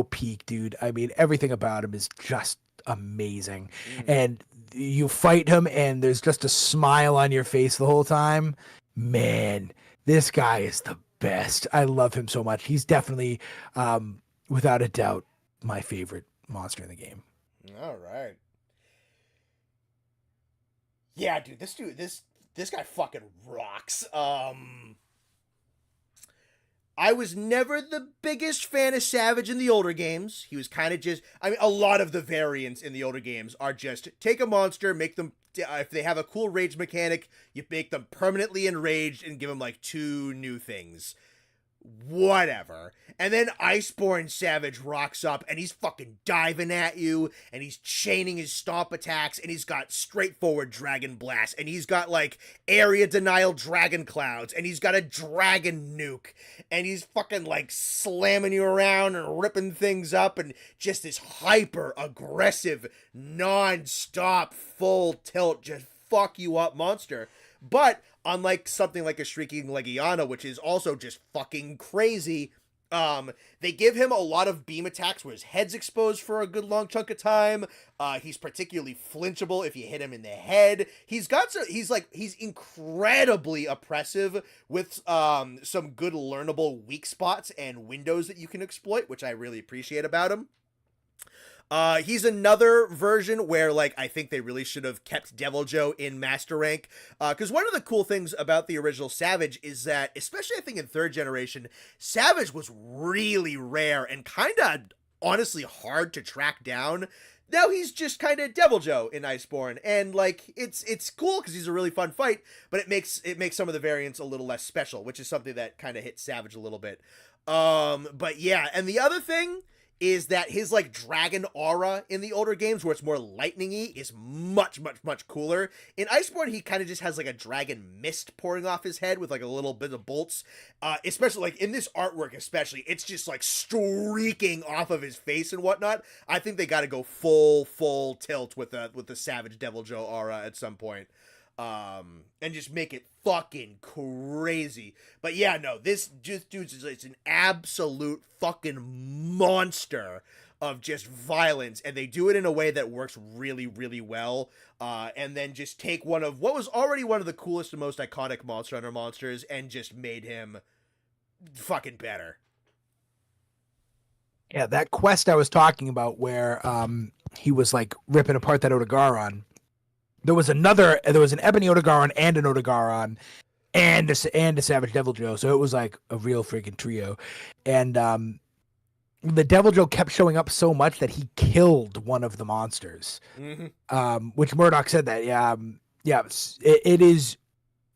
B: peak, dude. I mean, everything about him is just amazing. And you fight him and there's just a smile on your face the whole time. Man, this guy is the best. I love him so much. He's definitely, without a doubt, my favorite monster in the game.
A: All right. Yeah, dude, this guy fucking rocks. I was never the biggest fan of Savage in the older games. He was kind of just, I mean, a lot of the variants in the older games are just take a monster, make them, if they have a cool rage mechanic, you make them permanently enraged and give them like 2 new things. whatever. And then Iceborne Savage rocks up and he's fucking diving at you and he's chaining his stomp attacks and he's got straightforward dragon blast and he's got like area denial dragon clouds and he's got a dragon nuke and he's fucking like slamming you around and ripping things up and just this hyper aggressive non-stop full tilt just fuck you up monster. But unlike something like a Shrieking Legiana, which is also just fucking crazy, they give him a lot of beam attacks where his head's exposed for a good long chunk of time. He's particularly flinchable if you hit him in the head. He's incredibly oppressive with some good learnable weak spots and windows that you can exploit, which I really appreciate about him. He's another version where, like, I think they really should have kept Deviljho in Master Rank. Because one of the cool things about the original Savage is that, especially I think in 3rd generation, Savage was really rare and kind of, honestly, hard to track down. Now he's just kind of Deviljho in Iceborne, and, like, it's cool because he's a really fun fight, but it makes some of the variants a little less special, which is something that kind of hits Savage a little bit. But yeah, and the other thing is that his, like, dragon aura in the older games, where it's more lightning-y, is much, much, much cooler. In Iceborne, he kind of just has, like, a dragon mist pouring off his head with, like, a little bit of bolts. Especially, like, in this artwork especially, it's just, like, streaking off of his face and whatnot. I think they gotta go full tilt with the Savage Deviljho aura at some point. And just make it fucking crazy. But yeah, no, this just dude's it's an absolute fucking monster of just violence, and they do it in a way that works really, really well. And then just take one of what was already one of the coolest and most iconic Monster Hunter monsters and just made him fucking better.
B: Yeah, that quest I was talking about where he was like ripping apart that Odogaron. There was an Ebony Odogaron and an Odogaron and a Savage Deviljho, so it was like a real freaking trio. And the Deviljho kept showing up so much that he killed one of the monsters. Mm-hmm. Which Murdoch said that, it is.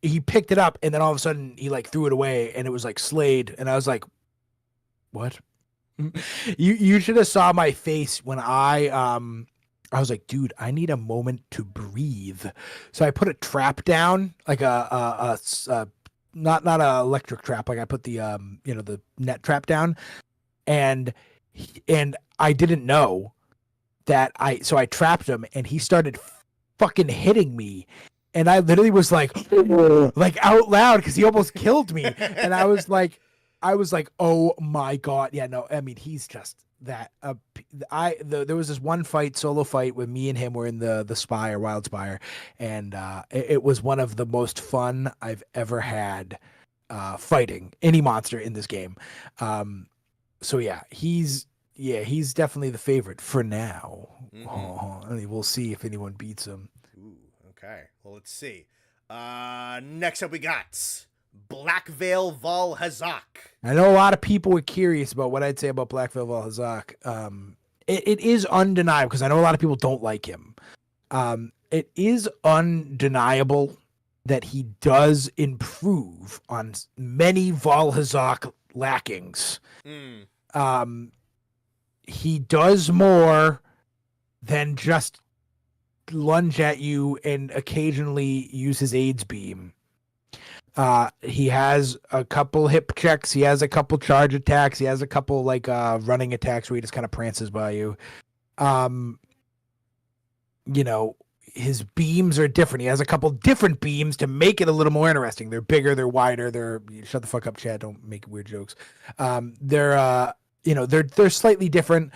B: He picked it up and then all of a sudden he like threw it away and it was like Slade, and I was like, what? You should have saw my face when I was like, dude, I need a moment to breathe. So I put a trap down, like a not an electric trap. Like I put the the net trap down, and I didn't know that so I trapped him, and he started fucking hitting me, and I literally was like out loud because he almost killed me, and I was like, oh my god, yeah, no, I mean he's just. That there was this one solo fight with me and him were in the Spire, Wild Spire, and it was one of the most fun I've ever had fighting any monster in this game. So yeah, he's definitely the favorite for now. Mm-hmm. We'll see if anyone beats him.
A: Ooh, okay. Well, let's see. Next up we got Black Veil Val Hazak.
B: I know a lot of people were curious about what I'd say about Black Veil Val Hazak. It is undeniable because I know a lot of people don't like him. It is undeniable that he does improve on many Val Hazak lackings. He does more than just lunge at you and occasionally use his AIDS beam. He has a couple hip checks. He has a couple charge attacks. He has a couple like running attacks where he just kind of prances by you. His beams are different. He has a couple different beams to make it a little more interesting. They're bigger. They're wider. Shut the fuck up, Chad. Don't make weird jokes. They're slightly different,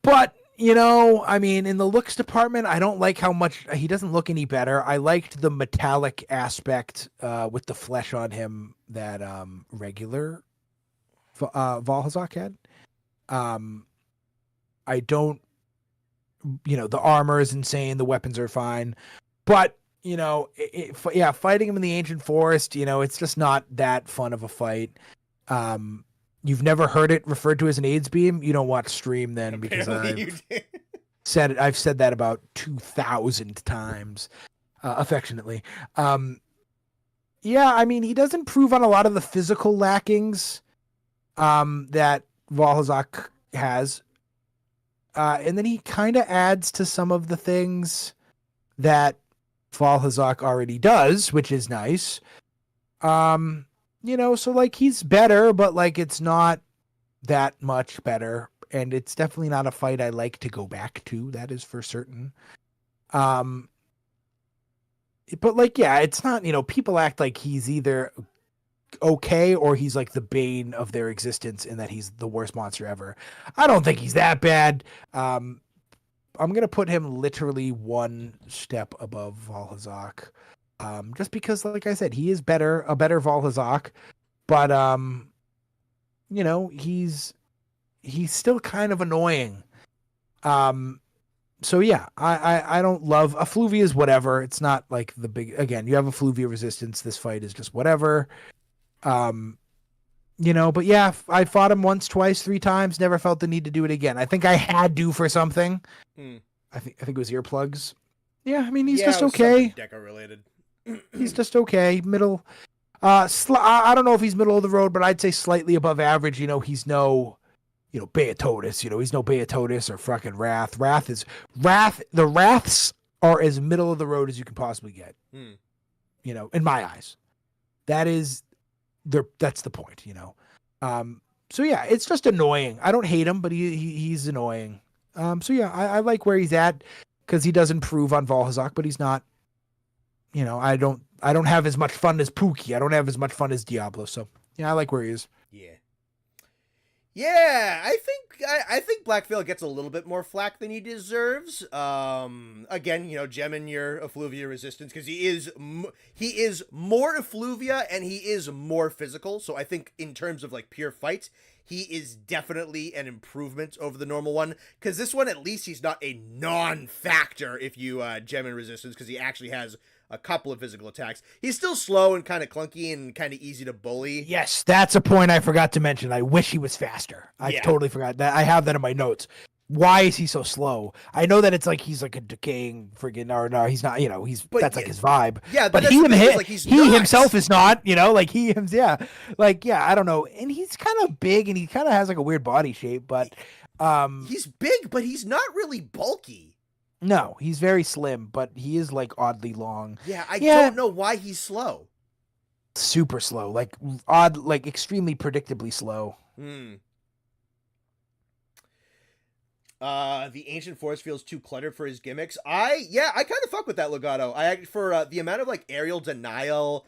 B: but. I mean, in the looks department, I don't like how much he doesn't look any better. I liked the metallic aspect with the flesh on him that regular Val Hazak had. I don't, the armor is insane. The weapons are fine, but fighting him in the ancient forest, it's just not that fun of a fight. You've never heard it referred to as an AIDS beam? You don't watch stream then because I've said that about 2,000 times, affectionately. I mean, he does improve on a lot of the physical lackings. that Valhazak has. And then he kind of adds to some of the things that Valhazak already does, which is nice. So like he's better, but like it's not that much better. And it's definitely not a fight I like to go back to. That is for certain. But like, yeah, it's not, people act like he's either okay or he's like the bane of their existence and that he's the worst monster ever. I don't think he's that bad. I'm going to put him literally one step above Valhazak. Just because, like I said, he is a better Valhazak, but he's still kind of annoying. So yeah, I don't love Effluvia's whatever. It's not like the big, again, you have Effluvia resistance. This fight is just whatever. But yeah, I fought him once, twice, 3 times, never felt the need to do it again. I think I had to for something. I think it was earplugs. Yeah, I mean, he's just okay.
A: Deca related.
B: He's just okay. Middle. I don't know if he's middle of the road, but I'd say slightly above average. He's no, Beatotus. He's no Beatotus or fucking Wrath. The Wraths are as middle of the road as you can possibly get. In my eyes. That's the point, So yeah, it's just annoying. I don't hate him, but he's annoying. So yeah, I like where he's at because he does improve on Valhazak, but he's not. I don't have as much fun as Pookie. I don't have as much fun as Diablo. So yeah, I like where he is.
A: Yeah, I think Black Veil gets a little bit more flack than he deserves. Again, gemming your Effluvia resistance because he is more Effluvia and he is more physical. So I think in terms of like pure fight, he is definitely an improvement over the normal one. Because this one, at least, he's not a non-factor if you gem in resistance because he actually has a couple of physical attacks. He's still slow and kind of clunky and kind of easy to bully.
B: Yes, that's a point I forgot to mention. I wish he was faster. I totally forgot that. I have that in my notes. Why is he so slow? I know that it's like he's like a decaying friggin' or no, he's not. That's like his vibe.
A: Yeah,
B: but he himself is not. I don't know. And he's kind of big and he kind of has like a weird body shape, but
A: he's big, but he's not really bulky.
B: No, he's very slim, but he is like oddly long.
A: Yeah, I don't know why he's slow.
B: Super slow, like extremely predictably slow.
A: The ancient forest feels too cluttered for his gimmicks. I kind of fuck with that Legato. For the amount of like aerial denial.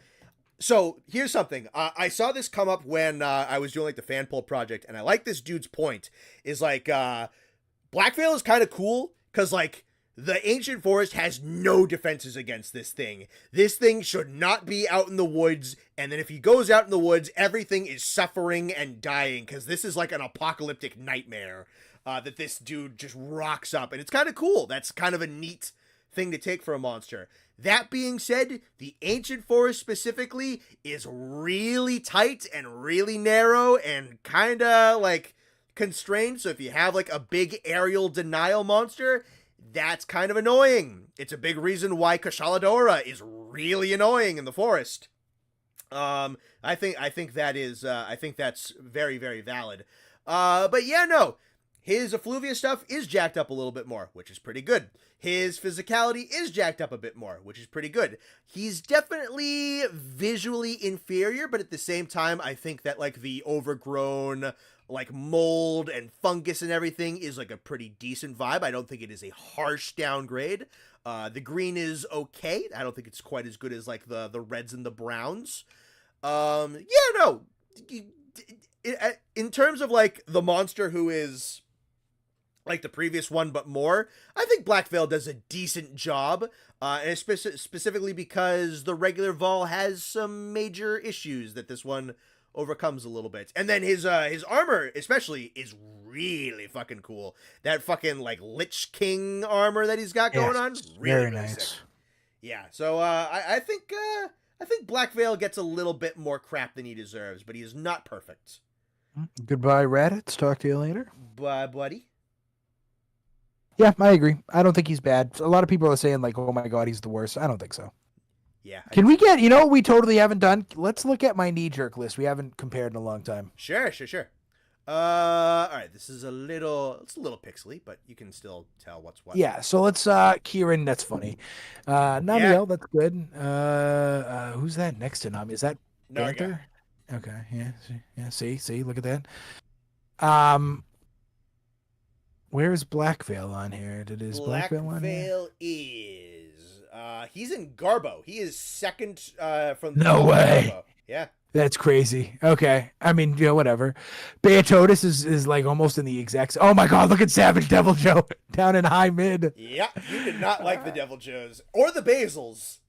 A: So here's something. I saw this come up when I was doing like the fan poll project, and I like this dude's point. Is like Black Veil is kind of cool because like the ancient forest has no defenses against this thing. This thing should not be out in the woods, and then if he goes out in the woods, everything is suffering and dying because this is like an apocalyptic nightmare. That this dude just rocks up, and it's kind of cool. That's kind of a neat thing to take for a monster. That being said, the ancient forest specifically is really tight and really narrow and kind of like constrained. So if you have like a big aerial denial monster, that's kind of annoying. It's a big reason why Kashaladora is really annoying in the forest. I think that's very, very valid. But yeah, no. His Effluvia stuff is jacked up a little bit more, which is pretty good. His physicality is jacked up a bit more, which is pretty good. He's definitely visually inferior, but at the same time, I think that like the overgrown like mold and fungus and everything is like a pretty decent vibe. I don't think it is a harsh downgrade. The green is okay. I don't think it's quite as good as like the reds and the browns. In terms of like the monster who is like the previous one, but more, I think Black Veil does a decent job, and specifically because the regular Vol has some major issues that this one overcomes a little bit. And then his armor especially is really fucking cool. That fucking like Lich King armor that he's got going on, really nice. Sick. Yeah, so I think Black Veil gets a little bit more crap than he deserves, but he is not perfect.
B: Goodbye, Raditz. Talk to you later.
A: Bye, buddy.
B: Yeah, I agree. I don't think he's bad. A lot of people are saying like, "Oh my god, he's the worst." I don't think so.
A: Yeah.
B: Can we get? What we totally haven't done? Let's look at my knee jerk list. We haven't compared in a long time.
A: Sure. All right, this is it's a little pixely, but you can still tell what's what.
B: Yeah, so let's Kieran, that's funny. Namiel, that's good. Who's that next to Nami? Is that
A: Narga.
B: Panther? Okay, see, look at that. Where's Black Veil on here? Black Veil on here?
A: Veil is he's in Garbo. He is second from
B: No way.
A: Garbo. Yeah.
B: That's crazy. Okay. I mean, whatever. Beatotis is like almost in the exact. Oh my God! Look at Savage Devil Joe down in high mid.
A: Yeah, you did not like the Devil Joes or the Basils.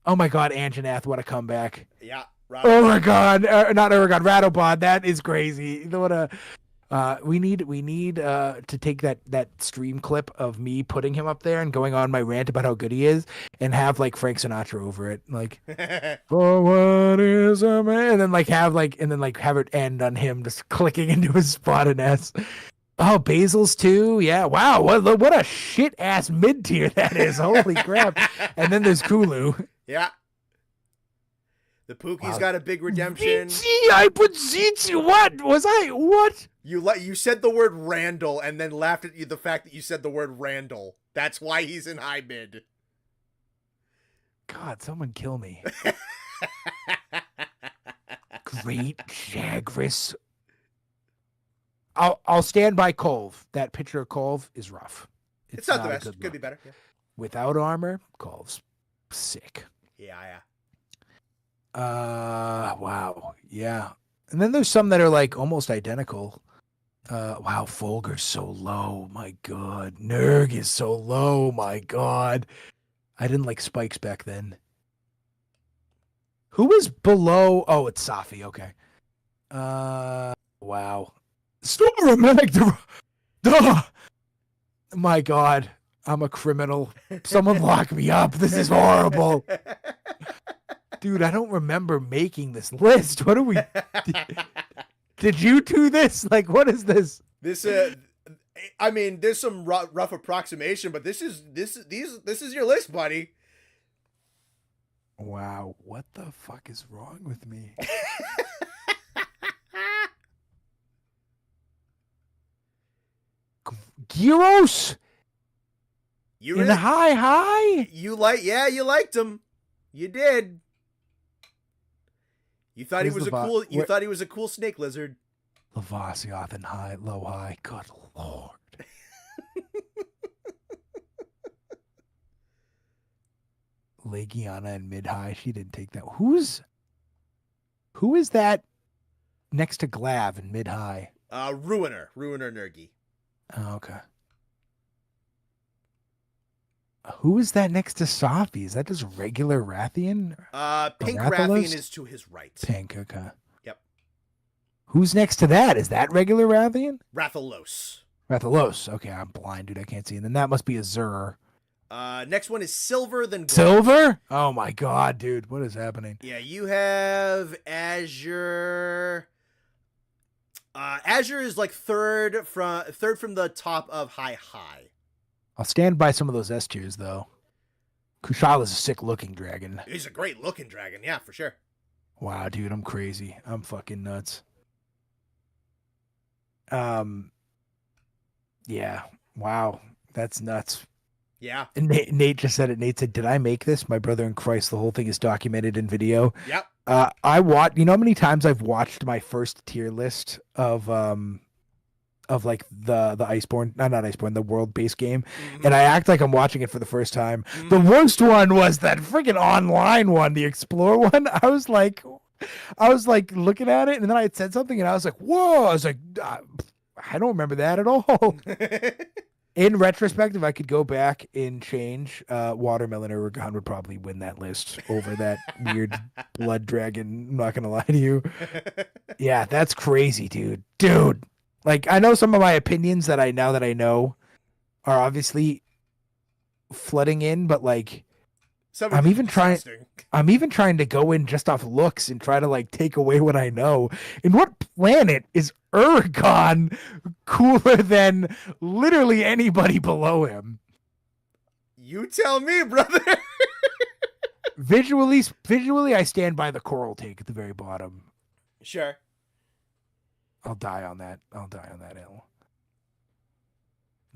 B: Oh my God, Anjanath, what a comeback!
A: Yeah.
B: Oh my God, not Aragon, Rattlebod. That is crazy. What a. We need to take that stream clip of me putting him up there and going on my rant about how good he is, and have like Frank Sinatra over it, like for what is a man, and then have it end on him just clicking into his spot in S. Oh, Basil's too, yeah. Wow, what a shit ass mid tier that is. Holy crap! And then there's Kulu.
A: Yeah. The Pookie's got a big redemption.
B: I put Zizi. What was I? What?
A: You said the word Randall and then laughed at the fact that you said the word Randall. That's why he's in high mid.
B: God, someone kill me. Great Jagras. I'll stand by Colv. That picture of Colv is rough.
A: It's not the best. Could be better. Yeah.
B: Without armor, Colv's sick.
A: Yeah.
B: Wow. Yeah. And then there's some that are like almost identical. Wow, Folger's so low. My God. Nerg is so low. My God. I didn't like spikes back then. Who is below? Oh, it's Safi. Okay. Wow. Storm. My God. I'm a criminal. Someone lock me up. This is horrible. Dude, I don't remember making this list. What are we? Did you do this? Like, what is this?
A: This, I mean, there's some rough approximation, but this is your list, buddy.
B: Wow, what the fuck is wrong with me? Gyros.
A: You
B: in high.
A: You liked him. You did. You thought he was a cool. You thought he was a cool snake lizard.
B: Lavassioth in low high. Good Lord. Legiana in mid high. She didn't take that. Who is that next to Glav in mid high?
A: Ruiner Nergi.
B: Oh, okay. Who is that next to Safi? Is that just regular Rathian?
A: Pink Rathian is to his right.
B: Pink, okay.
A: Yep.
B: Who's next to that? Is that regular Rathian?
A: Rathalos.
B: Okay, I'm blind, dude. I can't see. And then that must be a Zur.
A: Next one is Silver, then Gold.
B: Silver? Oh my God, dude. What is happening?
A: Yeah, you have Azure. Azure is like third from the top of high.
B: I'll stand by some of those S tiers, though. Kushala is a sick-looking dragon.
A: He's a great-looking dragon, yeah, for sure.
B: Wow, dude, I'm crazy. I'm fucking nuts. Yeah. Wow, that's nuts.
A: Yeah.
B: And Nate just said it. Nate said, "Did I make this? My brother in Christ. The whole thing is documented in video."
A: Yep.
B: I watched. You know how many times I've watched my first tier list of like the Iceborne, not Iceborne, the world based game, and I act like I'm watching it for the first time. The worst one was that freaking online one, the Explore one. I was like looking at it, and then I had said something, and I was like, "Whoa!" I was like, "I don't remember that at all." In retrospective, I could go back and change. Watermelon Uragan would probably win that list over that weird blood dragon. I'm not gonna lie to you. Yeah, that's crazy, dude. Like, I know some of my opinions that I know are obviously flooding in, but like, I'm even trying to go in just off looks and try to like take away what I know. In what planet is Uragan cooler than literally anybody below him?
A: You tell me, brother. Visually,
B: I stand by the coral take at the very bottom.
A: Sure.
B: I'll die on that. I'll die on that hill.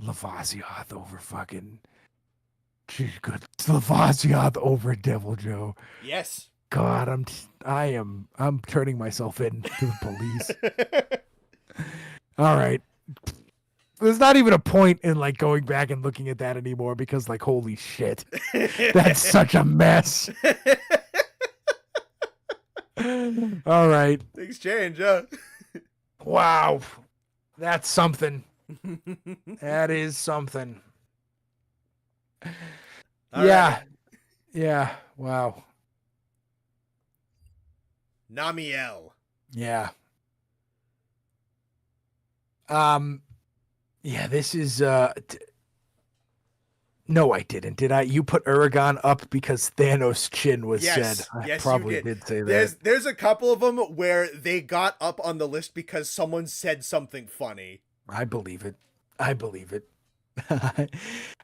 B: Lavasioth over fucking. Geez, good. Lavasioth over Devil Joe.
A: Yes.
B: God, I'm turning myself in to the police. All right. There's not even a point in like going back and looking at that anymore because like holy shit. That's such a mess. All right.
A: Things change, huh?
B: Wow. That's something. That is something.
A: All
B: yeah.
A: right.
B: Yeah. Wow.
A: Namiel.
B: Yeah. Yeah, this is no, I didn't. Did I? You put Uragon up because Thanos' chin was said. I
A: Yes,
B: probably
A: you
B: did say
A: there's,
B: that.
A: There's a couple of them where they got up on the list because someone said something funny.
B: I believe it. I believe it.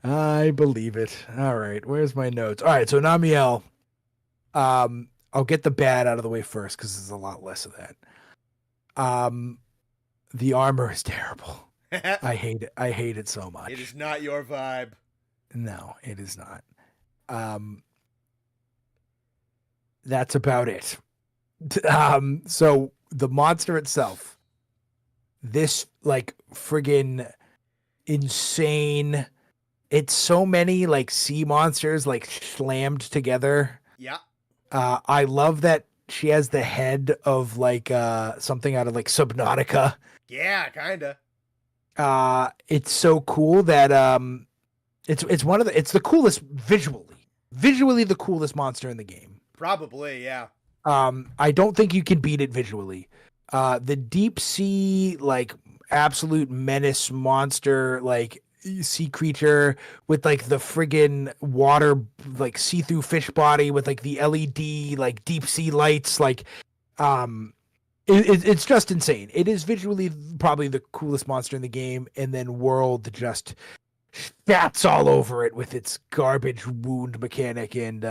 B: I believe it. All right, where's my notes? All right, so Namiel. I'll get the bad out of the way first because there's a lot less of that. The armor is terrible. I hate it. I hate it so much.
A: It is not your vibe.
B: No, it is not. That's about it. So the monster itself, this like friggin' insane. It's so many like sea monsters like slammed together.
A: Yeah.
B: I love that she has the head of like something out of like Subnautica.
A: Yeah, kinda.
B: It's so cool that it's one of it's the coolest visually the coolest monster in the game.
A: Probably, yeah.
B: I don't think you can beat it visually. The deep sea like absolute menace monster like sea creature with like the friggin' water like see-through fish body with like the LED like deep sea lights like it's just insane. It is visually probably the coolest monster in the game, and then World just spats all over it with its garbage wound mechanic and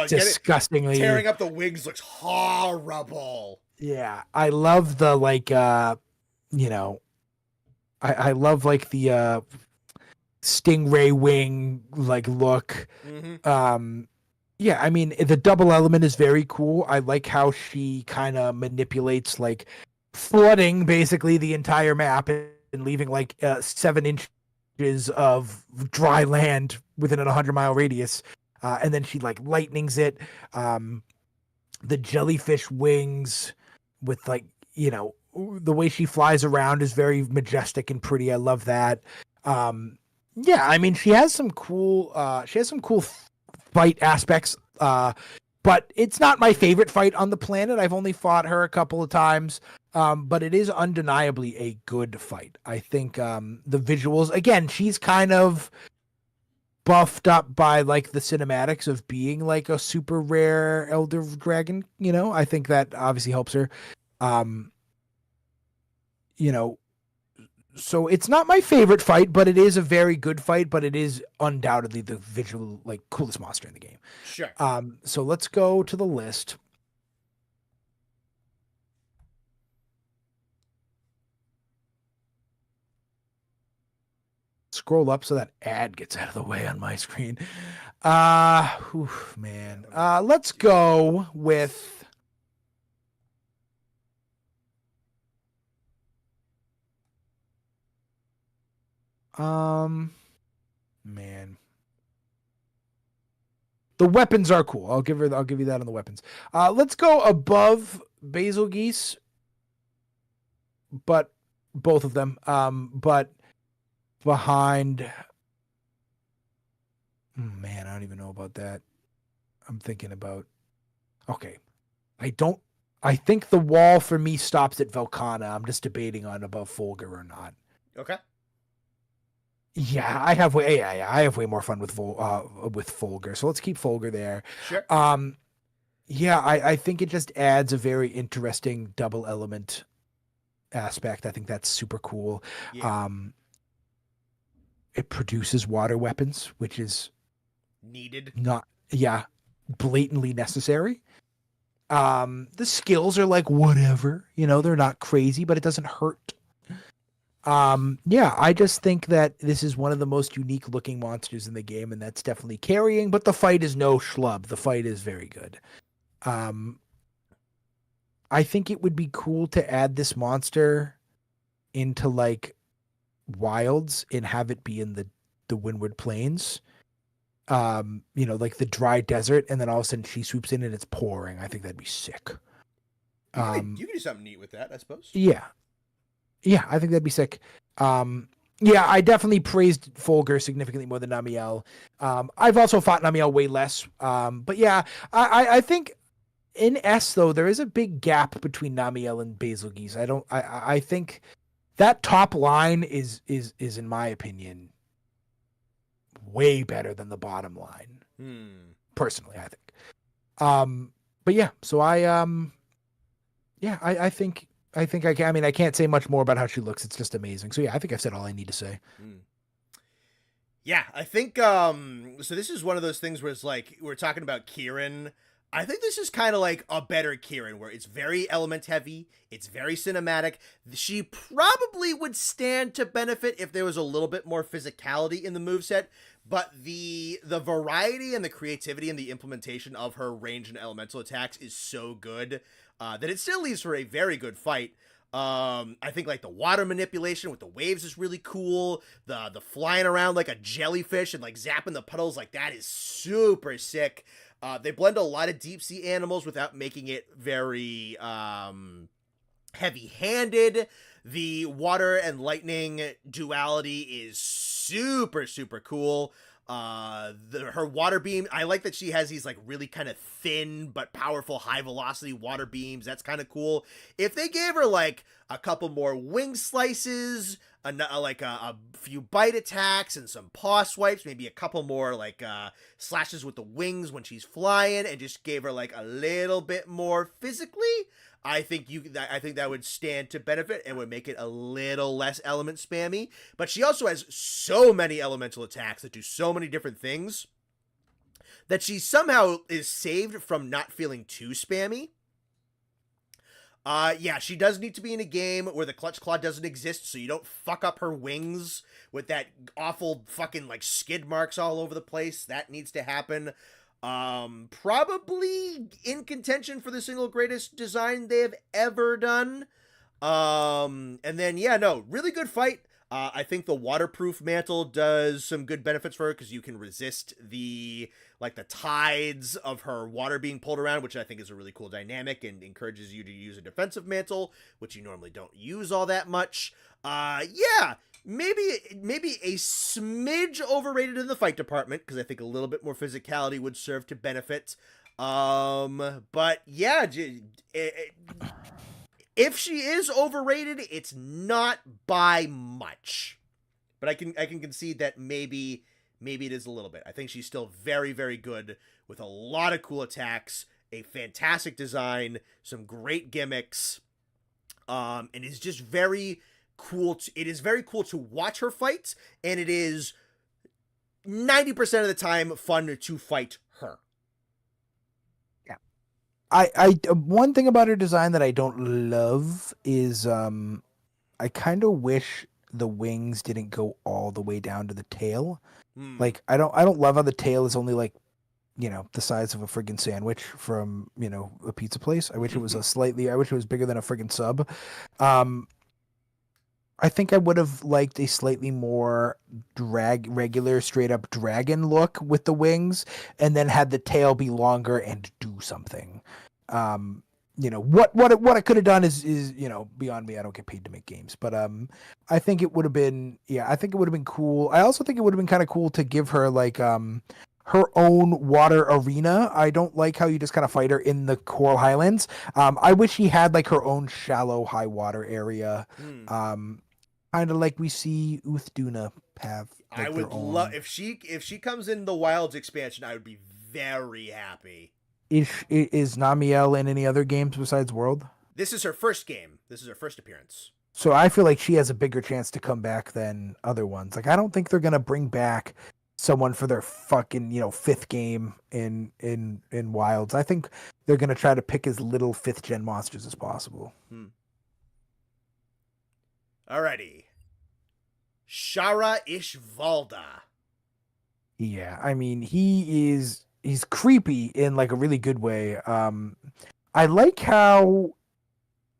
B: disgustingly
A: tearing up the wings looks horrible.
B: Yeah, I love the like you know, I love like the stingray wing like look.
A: Mm-hmm.
B: Yeah, I mean the double element is very cool. I like how she kind of manipulates like flooding basically the entire map and leaving like 7 inches of dry land within a 100-mile radius, and then she like lightnings it. The jellyfish wings with like the way she flies around is very majestic and pretty. I love that. Yeah, I mean she has some cool fight aspects, but it's not my favorite fight on the planet. I've only fought her a couple of times, but it is undeniably a good fight. I think the visuals, again, she's kind of buffed up by like the cinematics of being like a super rare elder dragon. I think that obviously helps her. So it's not my favorite fight, but it is a very good fight, but it is undoubtedly the visual, like, coolest monster in the game.
A: Sure.
B: So let's go to the list. Scroll up so that ad gets out of the way on my screen. Man. Let's go with man. The weapons are cool. I'll give you that on the weapons. Let's go above Basil Geese, but both of them. But behind, man, I don't even know about that. I'm thinking about. Okay, I think the wall for me stops at Volcana. I'm just debating on above Folger or not.
A: Okay.
B: Yeah, I have way more fun with Folger. So let's keep Folger there.
A: Sure.
B: Yeah, I think it just adds a very interesting double element aspect. I think that's super cool.
A: Yeah.
B: It produces water weapons, which is
A: needed.
B: blatantly necessary. The skills are like whatever, they're not crazy, but it doesn't hurt. Yeah, I just think that this is one of the most unique looking monsters in the game, and that's definitely carrying, but the fight is no schlub. The fight is very good. I think it would be cool to add this monster into like wilds and have it be in the Windward Plains. Like the dry desert, and then all of a sudden she swoops in and it's pouring. I think that'd be sick.
A: You can do something neat with that, I suppose.
B: Yeah. Yeah, I think that'd be sick. Yeah, I definitely praised Folger significantly more than Namiel. I've also fought Namiel way less. But yeah, I think in S though, there is a big gap between Namiel and Bazelgeuse. I think that top line is in my opinion way better than the bottom line. Personally, I think. But yeah, so I think I can. I mean, I can't say much more about how she looks. It's just amazing. So yeah, I think I've said all I need to say.
A: Yeah, I think so this is one of those things where it's like we're talking about Kieran. I think this is kind of like a better Kieran, where it's very element heavy, it's very cinematic. She probably would stand to benefit if there was a little bit more physicality in the moveset, but the variety and the creativity and the implementation of her range and elemental attacks is so good that it still leaves for a very good fight. I think like the water manipulation with the waves is really cool. The flying around like a jellyfish and like zapping the puddles, like that is super sick. They blend a lot of deep sea animals without making it very heavy-handed. The water and lightning duality is super, super cool. Her water beam, I like that she has these like really kind of thin but powerful high velocity water beams. That's kind of cool. If they gave her like a couple more wing slices, a few bite attacks and some paw swipes, maybe a couple more like slashes with the wings when she's flying, and just gave her like a little bit more physically, I think that would stand to benefit and would make it a little less element spammy. But she also has so many elemental attacks that do so many different things that she somehow is saved from not feeling too spammy. Yeah, she does need to be in a game where the Clutch Claw doesn't exist, so you don't fuck up her wings with that awful fucking like skid marks all over the place. That needs to happen. Probably in contention for the single greatest design they have ever done. And then, yeah, no, really good fight. I think the waterproof mantle does some good benefits for her because you can resist the tides of her water being pulled around, which I think is a really cool dynamic and encourages you to use a defensive mantle, which you normally don't use all that much. Yeah, maybe a smidge overrated in the fight department because I think a little bit more physicality would serve to benefit. But yeah, if she is overrated, it's not by much. But I can concede that maybe it is a little bit. I think she's still very, very good with a lot of cool attacks, a fantastic design, some great gimmicks, and is just very cool. It is very cool to watch her fights, and it is 90% of the time fun to fight her.
B: I one thing about her design that I don't love is I kind of wish the wings didn't go all the way down to the tail. Like I don't love how the tail is only like, the size of a friggin' sandwich from, a pizza place. I wish it was I wish it was bigger than a friggin' sub. I think I would have liked a slightly more regular straight up dragon look with the wings, and then had the tail be longer and do something. What I could have done is beyond me. I don't get paid to make games, but I think it would have been cool. I also think it would have been kind of cool to give her like her own water arena. I don't like how you just kind of fight her in the Coral Highlands. I wish she had like her own shallow high water area. Kind of like we see Uthduna have. Like,
A: I would love if she comes in the Wilds expansion. I would be very happy.
B: Is Namiel in any other games besides World?
A: This is her first game. This is her first appearance.
B: So I feel like she has a bigger chance to come back than other ones. Like I don't think they're gonna bring back someone for their fucking, fifth game in Wilds. I think they're gonna try to pick as little 5th gen monsters as possible.
A: Alrighty. Shara Ishvalda.
B: Yeah, I mean he's creepy in like a really good way. I like how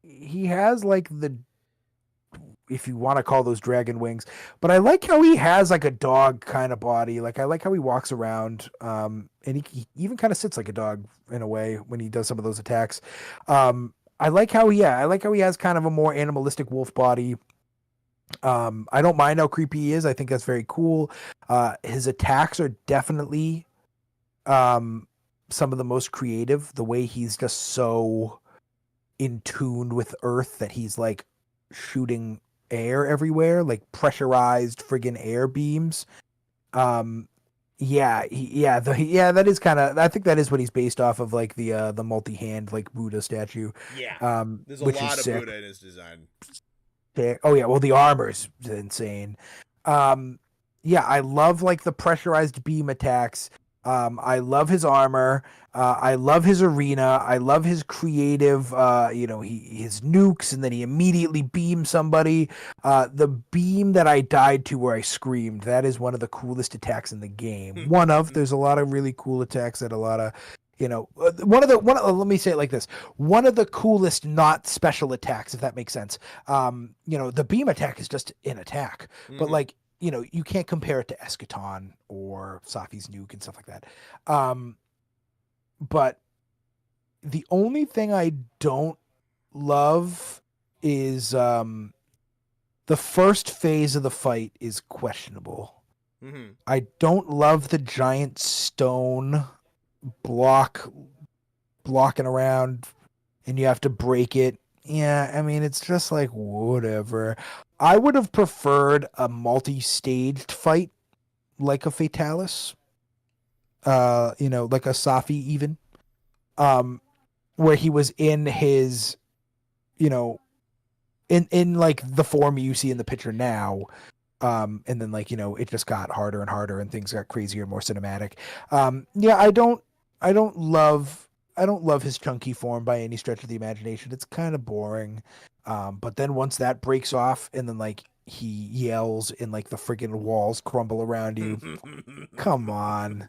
B: he has like the, if you want to call those dragon wings, but I like how he has like a dog kind of body. Like I like how he walks around, and he even kind of sits like a dog in a way when he does some of those attacks. I like how he has kind of a more animalistic wolf body. I don't mind how creepy he is. I think that's very cool. His attacks are definitely some of the most creative. The way he's just so in tune with Earth that he's like shooting air everywhere, like pressurized friggin' air beams. That is kind of, I think that is what he's based off of, like the multi-hand like Buddha statue.
A: Yeah. There's a lot of Buddha in his design.
B: Oh yeah, well the armor's insane. I love like the pressurized beam attacks. I love his armor. I love his arena. I love his creative, his nukes, and then he immediately beams somebody. The beam that I died to where I screamed, that is one of the coolest attacks in the game. There's a lot of really cool attacks that a lot of, let me say it like this. One of the coolest not special attacks, if that makes sense. The beam attack is just an attack, but like, you can't compare it to Eschaton or Safi's nuke and stuff like that. But the only thing I don't love is the first phase of the fight is questionable. I don't love the giant stone blocking around and you have to break it. Yeah, I mean, it's just like, whatever. I would have preferred a multi-staged fight like a Fatalis. Like a Safi even. Where he was in his, in like the form you see in the picture now. And then like, it just got harder and harder and things got crazier and more cinematic. I don't love his chunky form by any stretch of the imagination. It's kind of boring. But then once that breaks off and then like he yells and like the friggin' walls crumble around you. Come on.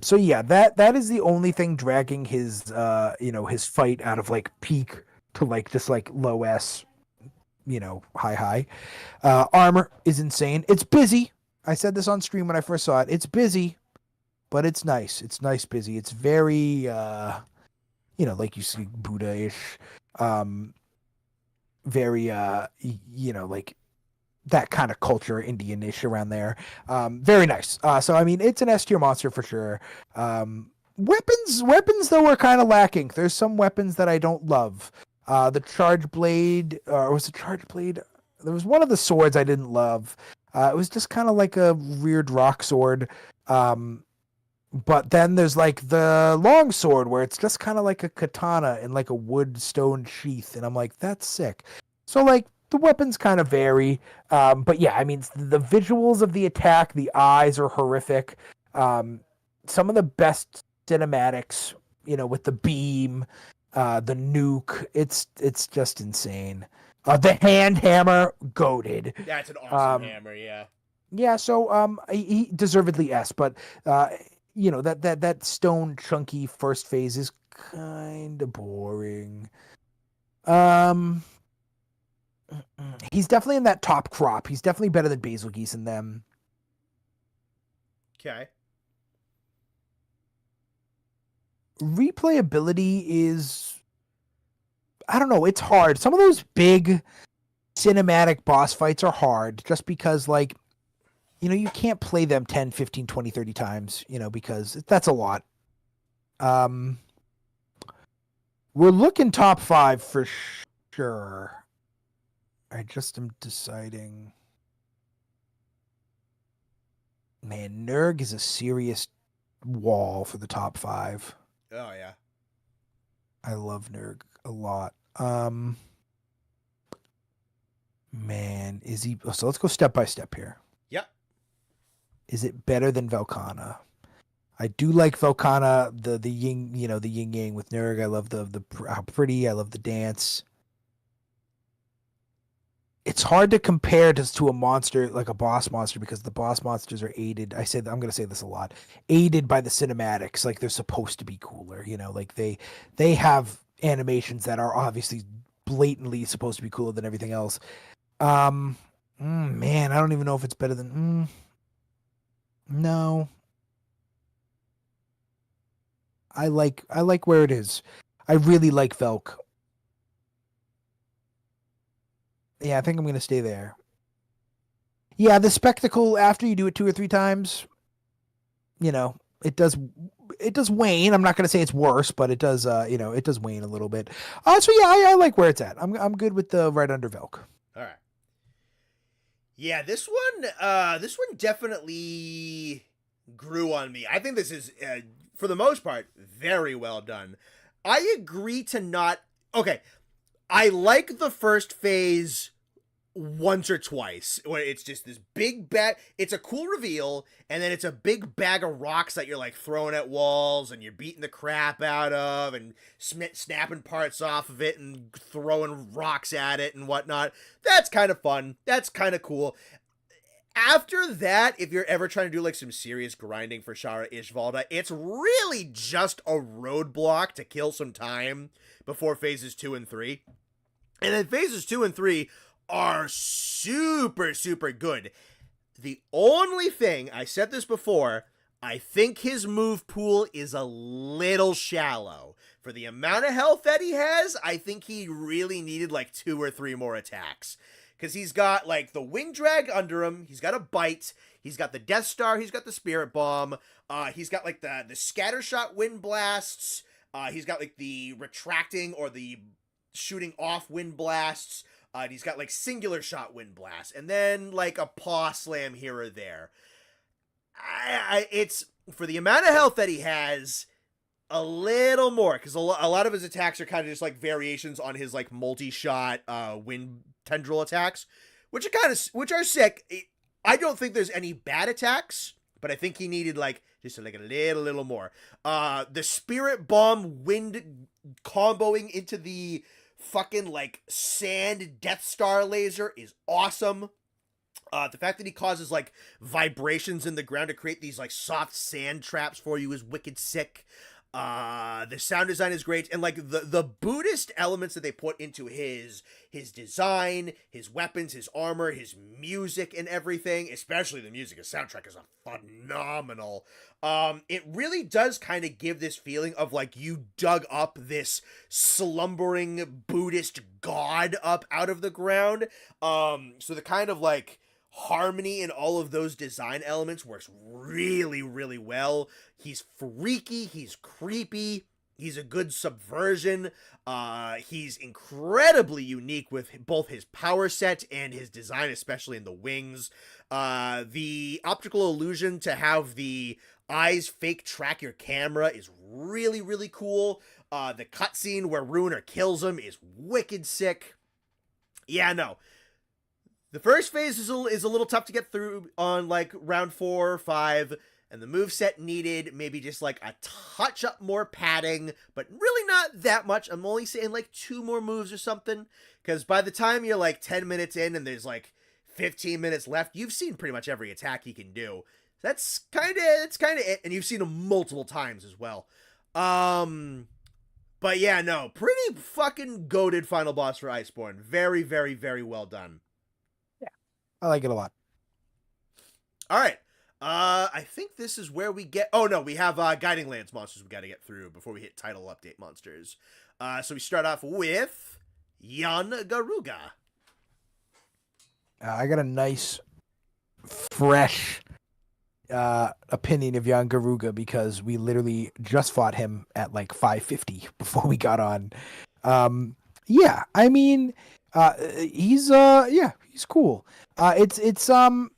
B: So yeah, that is the only thing dragging his his fight out of like peak to like just like low S, high. Armor is insane. It's busy. I said this on stream when I first saw it. It's busy, but it's nice. It's nice busy. It's very like you see Buddha-ish, very like that kind of culture, Indian-ish around there. Very nice. So I mean, it's an S tier monster for sure. Weapons though are kind of lacking. There's some weapons that I don't love. The charge blade, or was it charge blade? There was one of the swords I didn't love. It was just kind of like a weird rock sword. But then there's like the long sword where it's just kind of like a katana in like a wood stone sheath. And I'm like, that's sick. So like the weapons kind of vary. But yeah, I mean, the visuals of the attack, the eyes are horrific. Some of the best cinematics, with the beam, the nuke, it's just insane. The hand hammer, goated.
A: That's an awesome hammer, yeah.
B: Yeah, so he deservedly S, but that stone chunky first phase is kind of boring. He's definitely in that top crop. He's definitely better than Basil Geese in them.
A: Okay.
B: Replayability is, I don't know, it's hard. Some of those big cinematic boss fights are hard just because like, you can't play them 10, 15, 20, 30 times, because that's a lot. We're looking top 5 for sure. I just am deciding. Man, Nurg is a serious wall for the top 5.
A: Oh, yeah.
B: I love Nurg a lot. Man, is he... So let's go step by step here.
A: Yep.
B: Is it better than Velkhana? I do like Velkhana, the yin, the yin yang with Nurg. I love how pretty. I love the dance. It's hard to compare to a monster like a boss monster because the boss monsters are aided. I'm going to say this a lot, aided by the cinematics. Like they're supposed to be cooler, like they have animations that are obviously blatantly supposed to be cooler than everything else. Man, I don't even know if it's better than. No, I like where it is. I really like Velk. Yeah, I think I'm going to stay there. Yeah, the spectacle after you do it 2 or 3 times, it does wane. I'm not going to say it's worse, but it does it does wane a little bit. So yeah, I like where it's at. I'm good with the right under Velk.
A: All right. Yeah, this one definitely grew on me. I think this is for the most part very well done. I agree to not. Okay, I like the first phase once or twice where it's just this big bag. It's a cool reveal, and then it's a big bag of rocks that you're like throwing at walls and you're beating the crap out of and snapping parts off of it and throwing rocks at it and whatnot. That's kind of fun. That's kind of cool. After that, if you're ever trying to do like some serious grinding for Shara Ishvalda, it's really just a roadblock to kill some time before phases 2 and 3. And then phases 2 and 3 are super, super good. The only thing, I said this before, I think his move pool is a little shallow. For the amount of health that he has, I think he really needed like 2 or 3 more attacks. Because he's got like the Wing Drag under him, he's got a Bite, he's got the Death Star, he's got the Spirit Bomb, he's got like the Scattershot Wind Blasts, he's got like the Retracting or the Shooting Off Wind Blasts, he's got like Singular Shot Wind Blasts, and then like a Paw Slam here or there. It's, for the amount of health that he has, a little more, because a lot of his attacks are kind of just like variations on his like multi-shot wind tendril attacks, which are sick. I don't think there's any bad attacks, but I think he needed like just like a little more. The Spirit Bomb wind comboing into the fucking like sand Death Star laser is awesome. The fact that he causes like vibrations in the ground to create these like soft sand traps for you is wicked sick. The sound design is great, and like the Buddhist elements that they put into his design, his weapons, his armor, his music and everything, especially the music, his soundtrack is phenomenal. It really does kind of give this feeling of like you dug up this slumbering Buddhist god up out of the ground. So the kind of like harmony in all of those design elements works really, really well. He's freaky, he's creepy, he's a good subversion. He's incredibly unique with both his power set and his design, especially in the wings. The optical illusion to have the eyes fake track your camera is really, really cool. The cutscene where Ruiner kills him is wicked sick. Yeah, no. The first phase is a little tough to get through on like round 4 or 5, and the moveset needed maybe just like a touch up more padding, but really not that much. I'm only saying like 2 more moves or something, because by the time you're like 10 minutes in and there's like 15 minutes left, you've seen pretty much every attack he can do. That's kind of it, and you've seen him multiple times as well. But yeah, no, pretty fucking goated final boss for Iceborne. Very, very, very well done.
B: I like it a lot.
A: All right. I think this is where we get... Oh, no, we have Guiding Lands monsters we got to get through before we hit title update monsters. So we start off with Jan Garuga.
B: I got a nice, fresh opinion of Jan Garuga because we literally just fought him at like 550 before we got on. Yeah, I mean... he's cool. It's a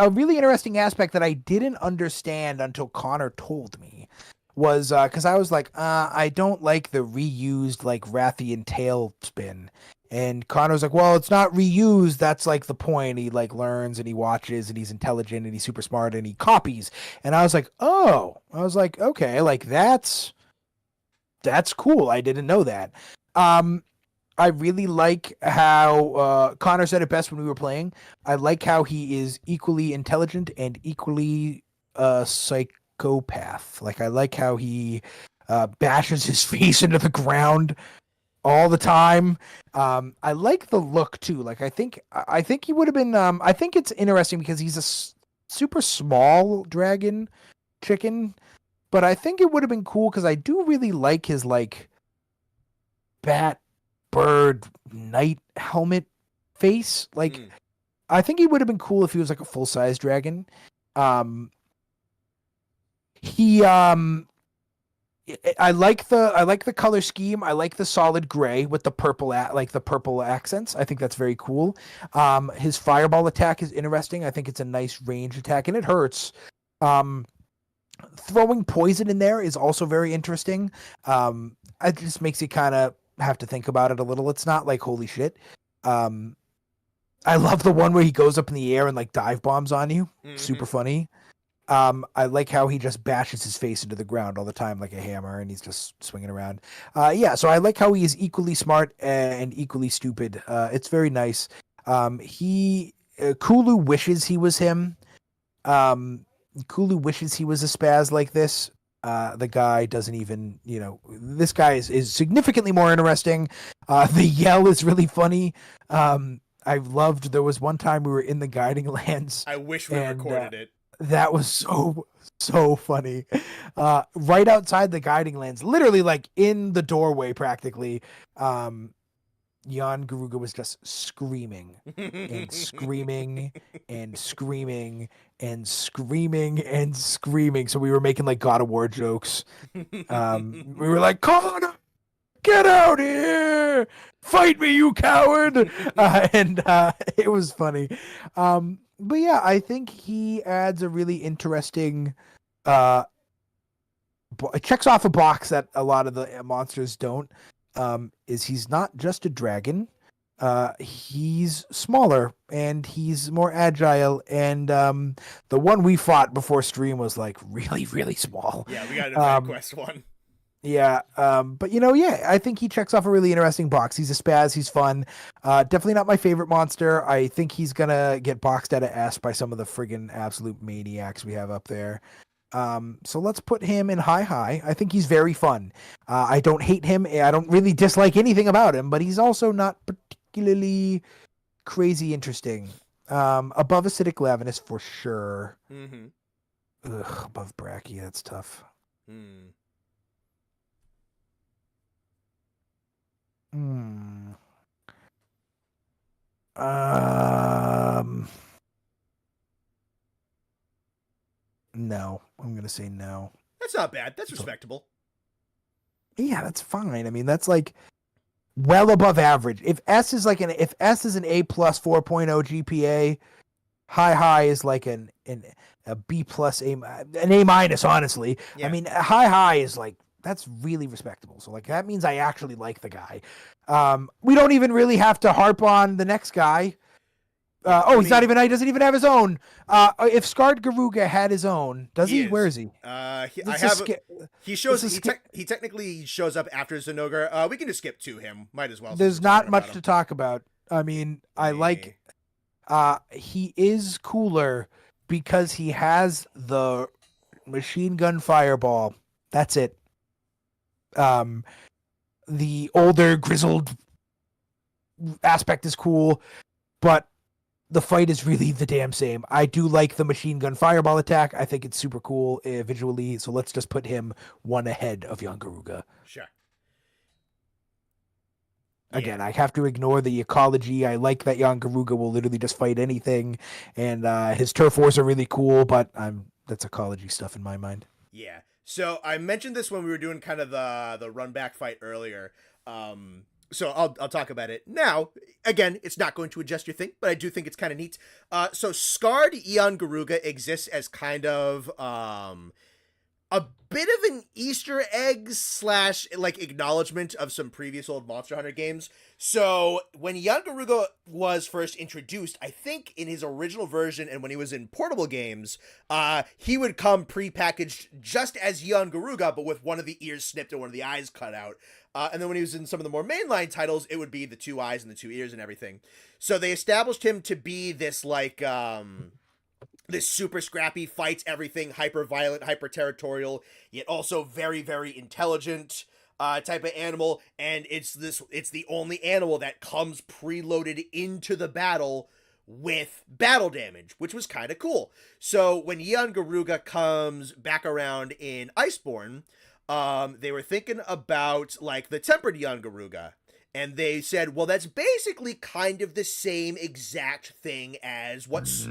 B: really interesting aspect that I didn't understand until Connor told me. was because I was like, I don't like the reused like Rathian tail spin. And Connor was like, well, it's not reused. That's like the point. He like learns and he watches and he's intelligent and he's super smart and he copies. And I was like, oh, I was like, okay, like that's cool. I didn't know that. Um, I really like how Connor said it best when we were playing. I like how he is equally intelligent and equally psychopath. Like I like how he bashes his face into the ground all the time. I like the look too. Like I think he would have been. I think it's interesting because he's a super small dragon chicken, but I think it would have been cool because I do really like his like bat bird knight helmet face. Like I think he would have been cool if he was like a full size dragon. He I like the color scheme. I like the solid gray with the purple like the purple accents. I think that's very cool. His fireball attack is interesting. I think it's a nice range attack and it hurts. Throwing poison in there is also very interesting. It just makes you kind of have to think about it a little. It's not like holy shit. I love the one where he goes up in the air and like dive bombs on you. Super funny. I like how he just bashes his face into the ground all the time like a hammer and he's just swinging around. Yeah, so I like how he is equally smart and equally stupid. It's very nice. Kulu wishes he was him. Kulu wishes he was a spaz like this. The guy doesn't even, this guy is significantly more interesting. The yell is really funny. I loved, there was one time we were in the guiding lands.
A: I wish we recorded it.
B: That was so funny. Right outside the guiding lands, literally like in the doorway practically, Jan Garuga was just screaming and screaming and screaming and screaming and screaming. So we were making like God of War jokes. We were like, Connor, get out here! Fight me, you coward! And it was funny. But yeah, I think he adds a really interesting. It checks off a box that a lot of the monsters don't. Is he's not just a dragon. He's smaller and he's more agile. And the one we fought before stream was like really, really small.
A: Yeah, we got an event quest one.
B: Yeah, but yeah, I think he checks off a really interesting box. He's a spaz, he's fun. Definitely not my favorite monster. I think he's gonna get boxed out of S by some of the friggin' absolute maniacs we have up there. So let's put him in high. I think he's very fun. I don't hate him. I don't really dislike anything about him, but he's also not particularly crazy interesting. Above acidic lavinus for sure. Ugh, above Bracky, that's tough. No, I'm gonna say no.
A: That's not bad. That's respectable.
B: Yeah, that's fine. I mean, that's like well above average. If S is an A plus 4.0 GPA, high is like a B plus an A minus. Honestly, yeah. I mean, high is like that's really respectable. So like that means I actually like the guy. We don't even really have to harp on the next guy. He doesn't even have his own. If Scarred Garuga had his own, does he? Where is he?
A: He technically shows up after Zinogre. We can just skip to him. Might as well.
B: There's not much to talk about. I mean, I like. He is cooler because he has the machine gun fireball. That's it. The older grizzled aspect is cool, but the fight is really the damn same. I do like the machine gun fireball attack. I think it's super cool visually. So let's just put him one ahead of Jan Garuga.
A: Sure.
B: Again, I have to ignore the ecology. I like that Jan Garuga will literally just fight anything, and his turf wars are really cool. But that's ecology stuff in my mind.
A: Yeah. So I mentioned this when we were doing kind of the run back fight earlier. So I'll talk about it now. Again, it's not going to adjust your thing, but I do think it's kind of neat. So Scarred Jan Garuga exists as kind of a bit of an Easter egg slash like acknowledgement of some previous old Monster Hunter games. So when Young Garuga was first introduced, I think in his original version and when he was in portable games, he would come pre-packaged just as Young Garuga, but with one of the ears snipped and one of the eyes cut out. And then when he was in some of the more mainline titles, it would be the 2 eyes and the 2 ears and everything. So they established him to be this like this super scrappy, fights everything, hyper violent, hyper territorial, yet also very, very intelligent type of animal. And it's the only animal that comes preloaded into the battle with battle damage, which was kind of cool. So when Young Garuga comes back around in Iceborne, they were thinking about like the tempered Young Garuga. And they said, well, that's basically kind of the same exact thing as what's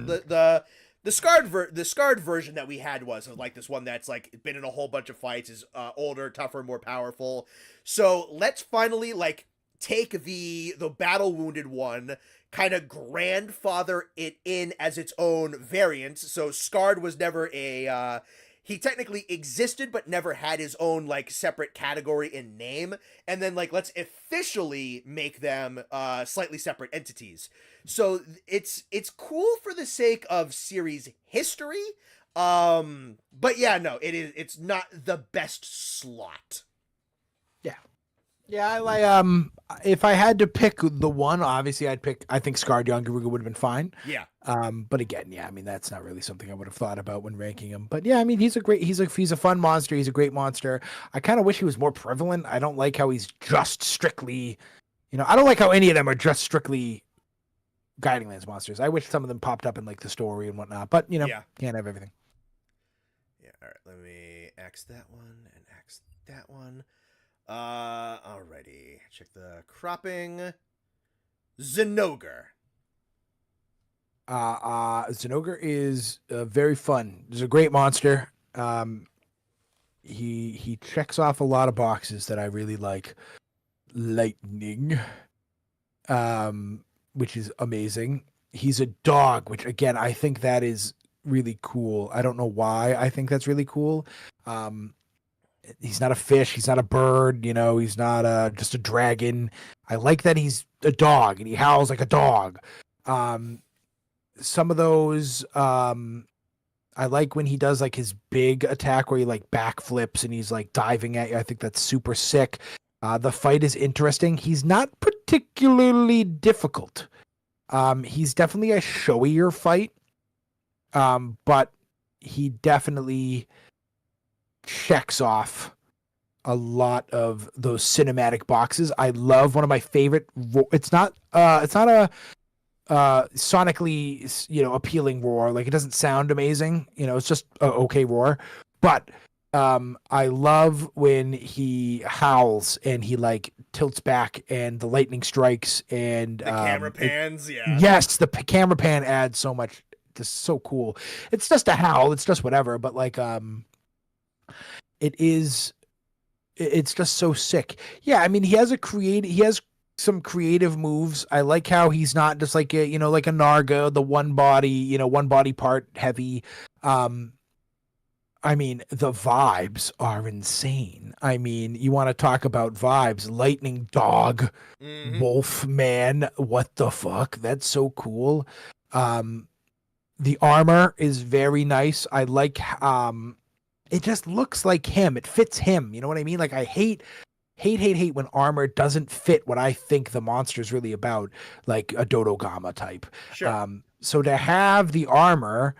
A: the scarred version that we had was like this one that's like been in a whole bunch of fights, is older, tougher, more powerful. So let's finally like take the battle wounded one, kind of grandfather it in as its own variant. So scarred was never a he technically existed but never had his own like separate category and name, and then like let's officially make them slightly separate entities. So it's cool for the sake of series history, but yeah, no, it's not the best slot.
B: Yeah, I like if I had to pick the one, obviously I think Scarred Young Garuga would have been fine.
A: Yeah.
B: But again, yeah, I mean that's not really something I would have thought about when ranking him. But yeah, I mean he's a fun monster, he's a great monster. I kind of wish he was more prevalent. I don't like how he's just strictly, I don't like how any of them are just strictly Guiding Lands monsters. I wish some of them popped up in like the story and whatnot, but can't have everything.
A: Yeah, all right, let me X that one and X that one. Alrighty. Check the cropping. Zinogre.
B: Zinogre is very fun. He's a great monster. He checks off a lot of boxes that I really like. Lightning, which is amazing. He's a dog, which again I think that is really cool. I don't know why I think that's really cool. He's not a fish. He's not a bird. He's not just a dragon. I like that he's a dog and he howls like a dog. Some of those, I like when he does like his big attack where he like backflips and he's like diving at you. I think that's super sick. The fight is interesting. He's not particularly difficult. He's definitely a showier fight. But he definitely checks off a lot of those cinematic boxes. I love one of my favorite. It's not a sonically appealing roar. Like it doesn't sound amazing. It's just a okay roar. But I love when he howls and he like tilts back and the lightning strikes and
A: the camera pans.
B: Yes, the camera pan adds so much. Just so cool. It's just a howl. It's just whatever. But like it's just so sick. Yeah, I mean he has some creative moves. I like how he's not just like a like a Narga, the one body part heavy. I mean the vibes are insane. I mean you want to talk about vibes, lightning dog, wolf man, what the fuck? That's so cool. The armor is very nice. I like it just looks like him. It fits him. You know what I mean? Like I hate when armor doesn't fit what I think the monster is really about, like a Dodogama type.
A: Sure.
B: So to have the armor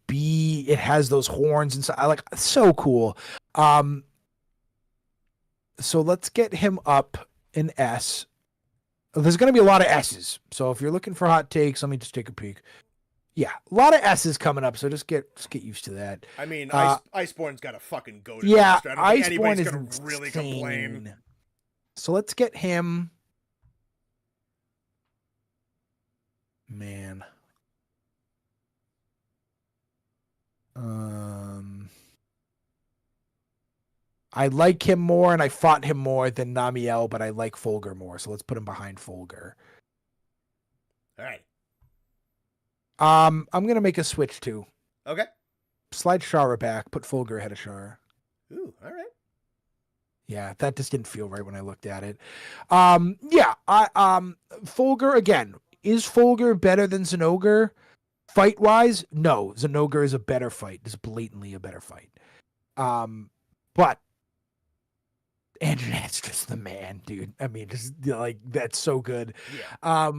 B: it has those horns and so I like so cool. So let's get him up in S. There's going to be a lot of S's. So if you're looking for hot takes, let me just take a peek. Yeah, a lot of S's coming up, so just get used to that.
A: I mean, Iceborne's got a fucking goat.
B: Yeah,
A: I don't think anybody's
B: Iceborne is
A: gonna really complain.
B: So let's get him. Man. I like him more, and I fought him more than Namiel, but I like Fulgur more. So let's put him behind Fulgur.
A: All right.
B: I'm gonna make a switch too.
A: Okay.
B: slide Shara back, put Fulgur ahead of Shara.
A: Ooh, all right.
B: Yeah, that just didn't feel right when I looked at it. Fulgur again. Is Fulgur better than Zinogre? Fight wise, no. Zinogre is a better fight. Is blatantly a better fight. But Andronet's just the man, dude. I mean, just like that's so good.
A: Yeah.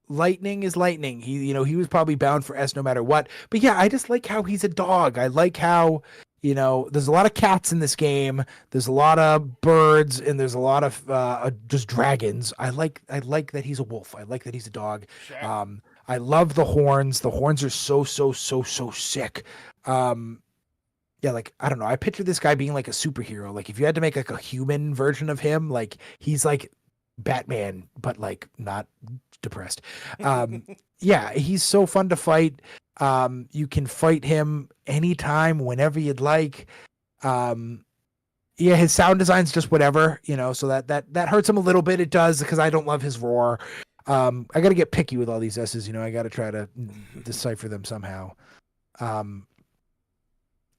B: Lightning is lightning. He was probably bound for S no matter what. But yeah, I just like how he's a dog. I like how, there's a lot of cats in this game. There's a lot of birds and there's a lot of just dragons. I like that he's a wolf. I like that he's a dog.
A: Sure.
B: I love the horns. The horns are so sick. Yeah, like I don't know. I picture this guy being like a superhero. Like if you had to make like a human version of him, like he's like Batman, but like not depressed. Yeah, he's so fun to fight. You can fight him anytime, whenever you'd like. Yeah, his sound design's just whatever, so that hurts him a little bit. It does, because I don't love his roar. I got to get picky with all these S's, I got to try to decipher them somehow.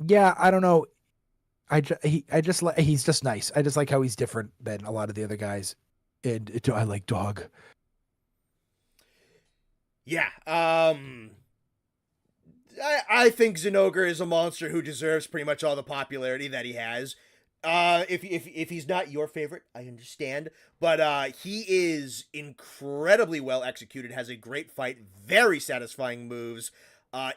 B: Yeah, I don't know. He's just nice. I just like how he's different than a lot of the other guys. And I like dog.
A: Yeah. I think Zinogre is a monster who deserves pretty much all the popularity that he has. If he's not your favorite, I understand, but he is incredibly well executed, has a great fight, very satisfying moves,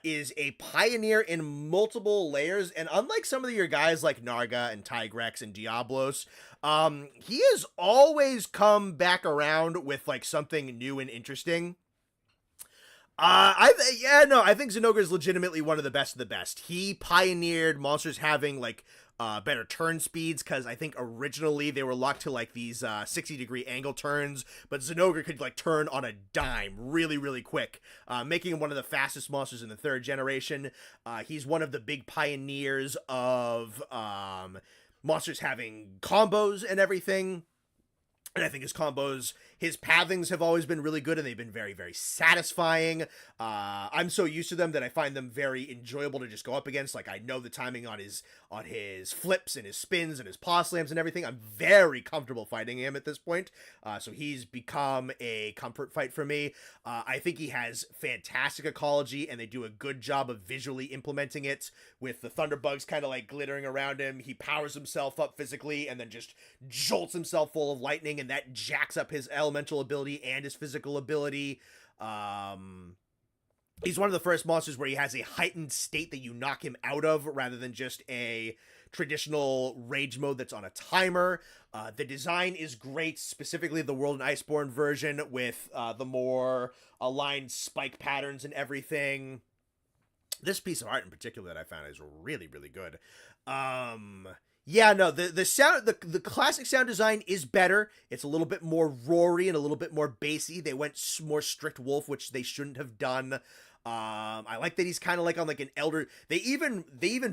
A: is a pioneer in multiple layers, and unlike some of your guys like Narga and Tigrex and Diablos, he has always come back around with like something new and interesting. I think Zinogre is legitimately one of the best. He pioneered monsters having like better turn speeds, because I think originally they were locked to like these 60-degree angle turns, but Zinogre could like turn on a dime really quick, making him one of the fastest monsters in the 3rd generation. He's one of the big pioneers of monsters having combos and everything. And I think his pathings have always been really good, and they've been very, very satisfying. I'm so used to them that I find them very enjoyable to just go up against. Like, I know the timing on his flips and his spins and his paw slams and everything. I'm very comfortable fighting him at this point. So he's become a comfort fight for me. I think he has fantastic ecology, and they do a good job of visually implementing it with the thunderbugs kind of like glittering around him. He powers himself up physically and then just jolts himself full of lightning, and that jacks up his elemental ability and his physical ability. He's one of the first monsters where he has a heightened state that you knock him out of, rather than just a traditional rage mode that's on a timer. The design is great, specifically the World and Iceborne version, with the more aligned spike patterns and everything. This piece of art in particular that I found is really good. Yeah, no, the sound, the classic sound design is better. It's a little bit more roary and a little bit more bassy. They went more strict wolf, which they shouldn't have done. I like that he's kind of like on like an elder. They even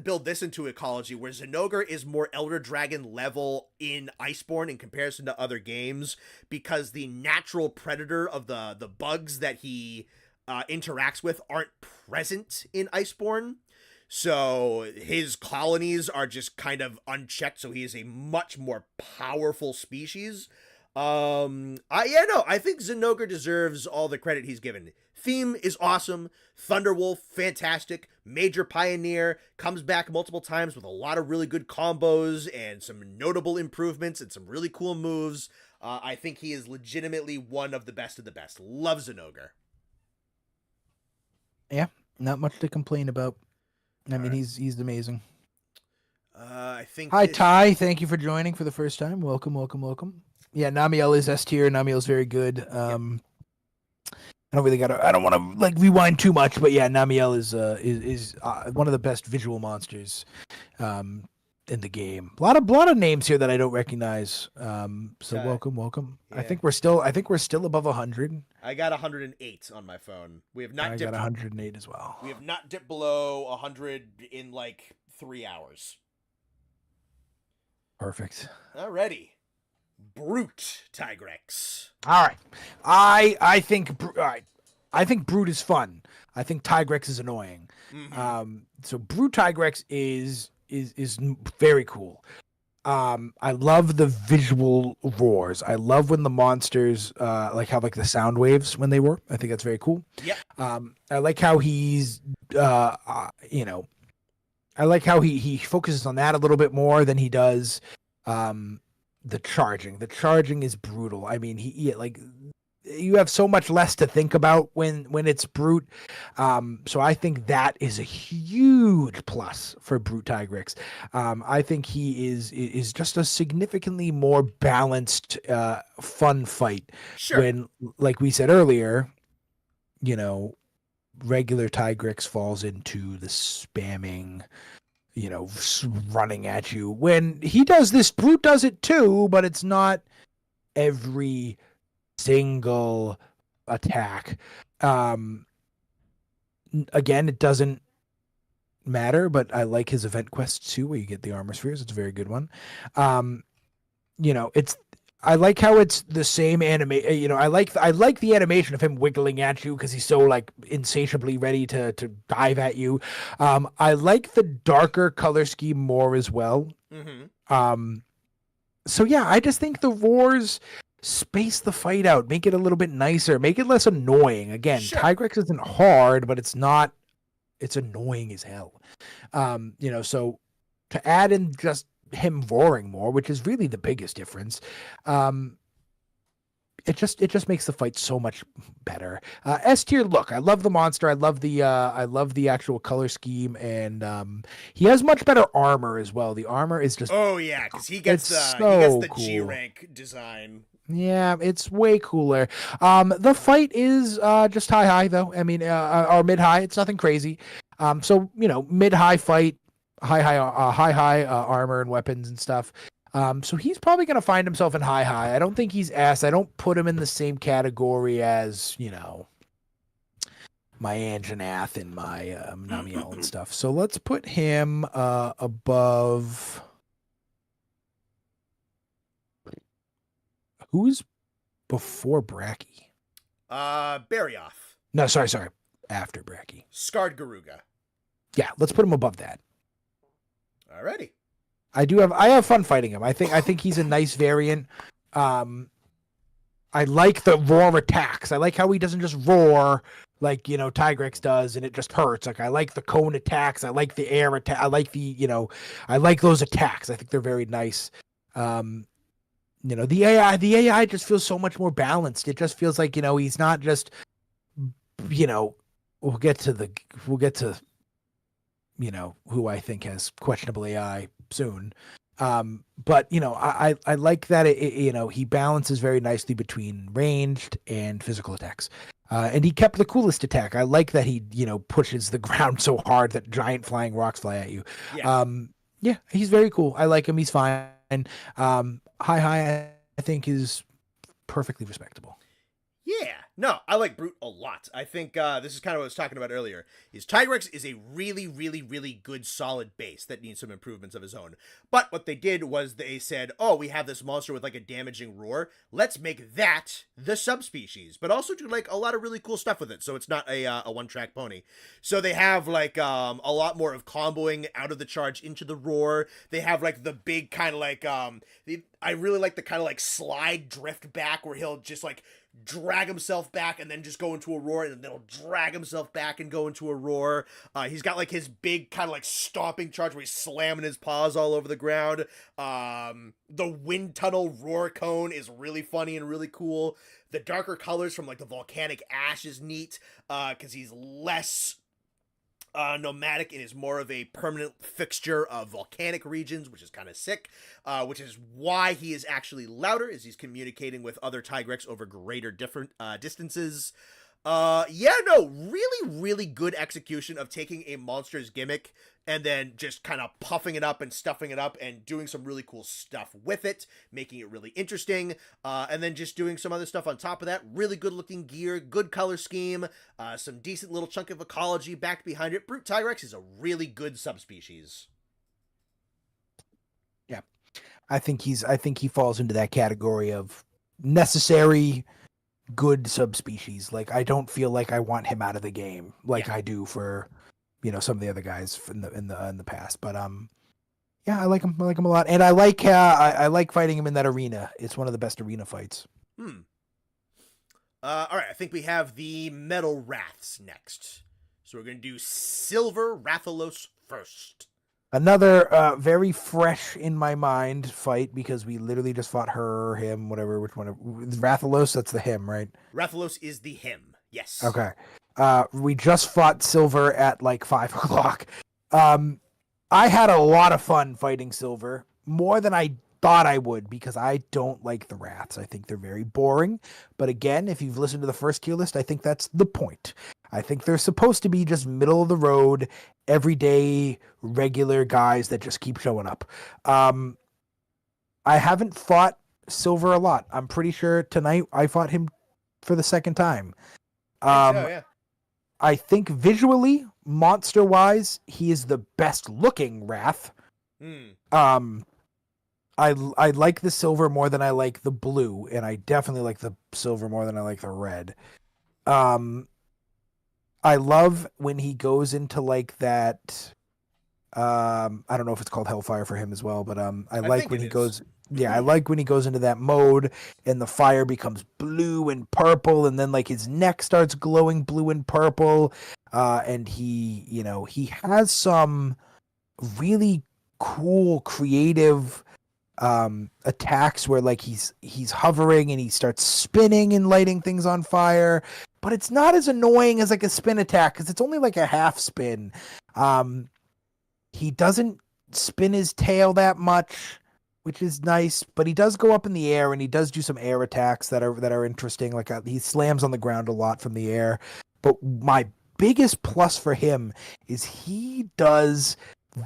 A: build this into ecology where Zinogre is more Elder Dragon level in Iceborne in comparison to other games, because the natural predator of the bugs that he interacts with aren't present in Iceborne. So his colonies are just kind of unchecked, so he is a much more powerful species. I think Zinogre deserves all the credit he's given. Theme is awesome. Thunderwolf, fantastic. Major pioneer, comes back multiple times with a lot of really good combos and some notable improvements and some really cool moves. I think he is legitimately one of the best of the best. Love Zinogre.
B: Yeah, not much to complain about. I mean, he's amazing.
A: I think.
B: Hi, Ty. Thank you for joining for the first time. Welcome. Yeah, Namiel is S tier. Namiel's very good.
A: Yep.
B: I don't want to like rewind too much, but yeah, Namiel is one of the best visual monsters in the game. A lot of names here that I don't recognize. So welcome.
A: Yeah.
B: I think we're still above 100.
A: I got 108 on my phone. We have not.
B: I got 108 as well.
A: We have not dipped below 100 in like 3 hours.
B: Perfect.
A: Alrighty. Brute Tigrex.
B: All right. I think all right. I think Brute is fun. I think Tigrex is annoying. So Brute Tigrex is very cool. I love the visual roars. I love when the monsters like have like the sound waves when they roar. I think that's very cool.
A: Yep.
B: I like how he's I like how he focuses on that a little bit more than he does the charging. The charging is brutal. I mean, like you have so much less to think about when it's Brute. So I think that is a huge plus for Brute Tigrex. I think he is just a significantly more balanced, fun fight.
A: Sure.
B: When, like we said earlier, regular Tigrex falls into the spamming, running at you. When he does this, Brute does it too, but it's not every single attack. Again, it doesn't matter, but I like his event quest too, where you get the armor spheres. It's a very good one. I like how it's the same anime. I like the animation of him wiggling at you because he's so like insatiably ready to dive at you. I like the darker color scheme more as well. So yeah, I just think the roars space the fight out, make it a little bit nicer, make it less annoying. Again,
A: Sure.
B: Tigrex isn't hard, but it's annoying as hell. So to add in just him roaring more, which is really the biggest difference, it just makes the fight so much better. S tier look, I love the monster, I love the actual color scheme, and he has much better armor as well. The armor is just
A: because he gets the
B: cool.
A: G rank design.
B: Yeah, it's way cooler. The fight is just high though. I mean, or mid high. It's nothing crazy. So mid high fight, high armor and weapons and stuff. So he's probably gonna find himself in high. I don't think he's S. I don't put him in the same category as my Anjanath and my Namiel and stuff. So let's put him above. Who's before Bracky?
A: Barioth.
B: No, sorry. After Bracky.
A: Scarred Garuga.
B: Yeah, let's put him above that.
A: Alrighty.
B: I have fun fighting him. I think he's a nice variant. I like the roar attacks. I like how he doesn't just roar like Tigrex does and it just hurts. Like I like the cone attacks. I like the air attack. I like I like those attacks. I think they're very nice. The AI just feels so much more balanced. It just feels like, he's not just, we'll get to who I think has questionable AI soon. But I like that he balances very nicely between ranged and physical attacks. And he kept the coolest attack. I like that he, pushes the ground so hard that giant flying rocks fly at you.
A: Yeah.
B: He's very cool. I like him. He's fine. High, I think is perfectly respectable.
A: Yeah. No, I like Brute a lot. I think this is kind of what I was talking about earlier. Is Tigrex is a really, really, really good, solid base that needs some improvements of his own. But what they did was they said, oh, we have this monster with like a damaging roar. Let's make that the subspecies, but also do like a lot of really cool stuff with it. So it's not a one-track pony. So they have like a lot more of comboing out of the charge into the roar. They have like the big kind of like I really like the kind of like slide drift back where he'll just like drag himself back and then just go into a roar, and then he'll drag himself back and go into a roar. He's got like his big kind of like stomping charge where he's slamming his paws all over the ground. The wind tunnel roar cone is really funny and really cool. The darker colors from like the volcanic ash is neat because he's less nomadic and is more of a permanent fixture of volcanic regions, which is kind of sick, which is why he is actually louder, as he's communicating with other Tigrex over greater different distances. Really, really good execution of taking a monster's gimmick and then just kind of puffing it up and stuffing it up and doing some really cool stuff with it, making it really interesting, and then just doing some other stuff on top of that. Really good looking gear, good color scheme, some decent little chunk of ecology back behind it. Brute Tigrex is a really good subspecies.
B: Yeah, I think he falls into that category of necessary good subspecies. Like I don't feel like I want him out of the game like I do for some of the other guys in the past. But yeah, I like him. I like him a lot, and I like fighting him in that arena. It's one of the best arena fights.
A: All right, I think we have the metal wraths next. So we're gonna do Silver Rathalos first.
B: Another very fresh in my mind fight because we literally just fought her, him, whatever. Which one? Rathalos. That's the him, right?
A: Rathalos is the him. Yes.
B: Okay. We just fought Silver at like 5 o'clock. I had a lot of fun fighting Silver, more than I thought I would, because I don't like the Wraths. I think they're very boring. But again, if you've listened to the first tier list, I think that's the point. I think they're supposed to be just middle of the road, everyday, regular guys that just keep showing up. I haven't fought Silver a lot. I'm pretty sure tonight I fought him for the second time.
A: Yeah.
B: I think visually, monster-wise, he is the best-looking Wrath. I like the silver more than I like the blue, and I definitely like the silver more than I like the red. I love when he goes into like that. I don't know if it's called Hellfire for him as well, but I like when he goes. Yeah, I like when he goes into that mode and the fire becomes blue and purple, and then like his neck starts glowing blue and purple, and he has some really cool, creative attacks where like he's hovering and he starts spinning and lighting things on fire, but it's not as annoying as like a spin attack because it's only like a half spin. He doesn't spin his tail that much, which is nice, but he does go up in the air and he does do some air attacks that are interesting. Like he slams on the ground a lot from the air. But my biggest plus for him is he does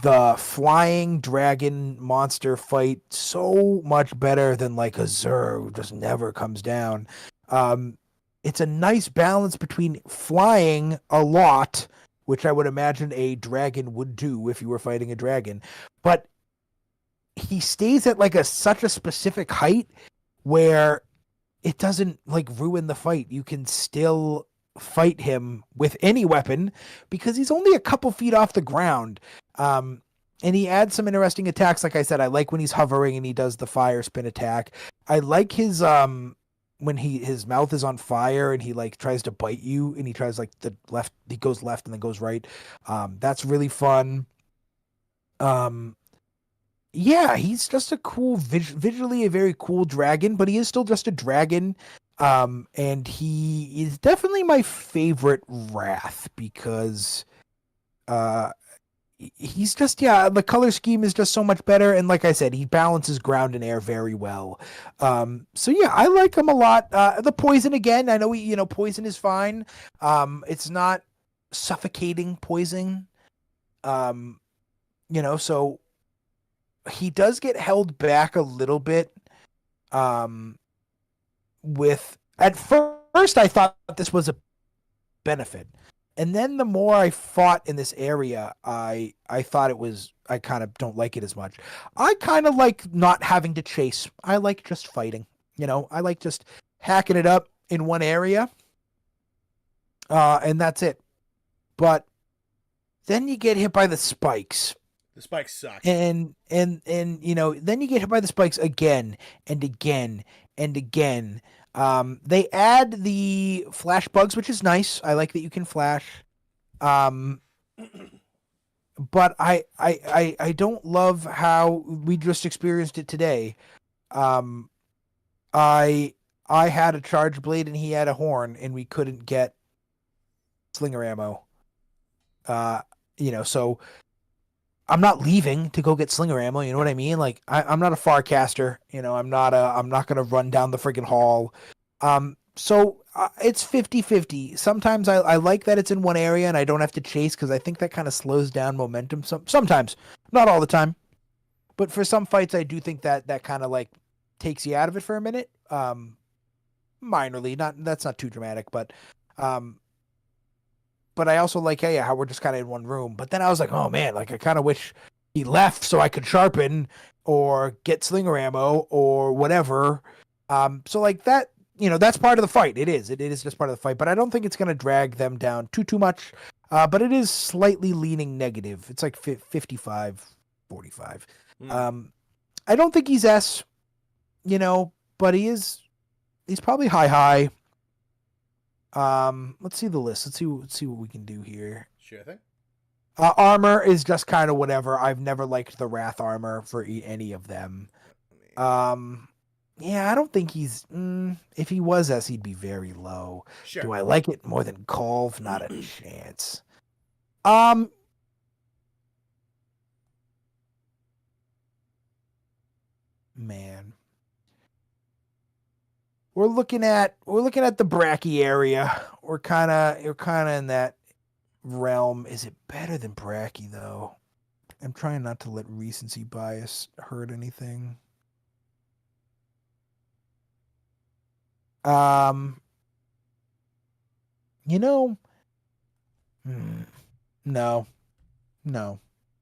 B: the flying dragon monster fight so much better than like a Zur who just never comes down. It's a nice balance between flying a lot, which I would imagine a dragon would do if you were fighting a dragon, but he stays at like such a specific height where it doesn't like ruin the fight. You can still fight him with any weapon because he's only a couple feet off the ground. And he adds some interesting attacks. Like I said, I like when he's hovering and he does the fire spin attack. I like his when his mouth is on fire and he like tries to bite you and he tries like he goes left and then goes right. That's really fun. Yeah, he's just a cool, visually a very cool dragon, but he is still just a dragon. And he is definitely my favorite Wrath because he's just, the color scheme is just so much better. And like I said, he balances ground and air very well. So yeah, I like him a lot. The poison again, I know poison is fine. It's not suffocating poison. So he does get held back a little bit. With at first I thought this was a benefit, and then the more I fought in this area, I thought it was. I kind of don't like it as much. I kind of like not having to chase. I like just fighting. I like just hacking it up in one area, and that's it. But then you get hit by the spikes.
A: The spikes suck.
B: And then you get hit by the spikes again and again and again. They add the flash bugs, which is nice. I like that you can flash. But I don't love how we just experienced it today. I had a charge blade and he had a horn and we couldn't get slinger ammo. So I'm not leaving to go get slinger ammo. You know what I mean? Like I'm not a far caster. I'm not going to run down the friggin' hall. So it's 50-50. Sometimes I like that it's in one area and I don't have to chase because I think that kind of slows down momentum. Sometimes, not all the time, but for some fights I do think that kind of like takes you out of it for a minute. Minorly, that's not too dramatic, but I also like, how we're just kind of in one room. But then I was like, oh man, like I kind of wish he left so I could sharpen or get slinger ammo or whatever. So like that that's part of the fight. It is. It is just part of the fight. But I don't think it's going to drag them down too much. But it is slightly leaning negative. It's like 55, 45. I don't think he's S, but he's probably high. Let's see the list. Let's see what we can do here.
A: Sure thing.
B: Armor is just kind of whatever. I've never liked the Wrath armor for any of them. Yeah, I don't think he's. If he was S, he'd be very low.
A: Sure.
B: Do I like it more than Golf? Not a chance. Man, we're looking at the Bracky area. We're kind of in that realm. Is it better than Bracky though? I'm trying not to let recency bias hurt anything. No.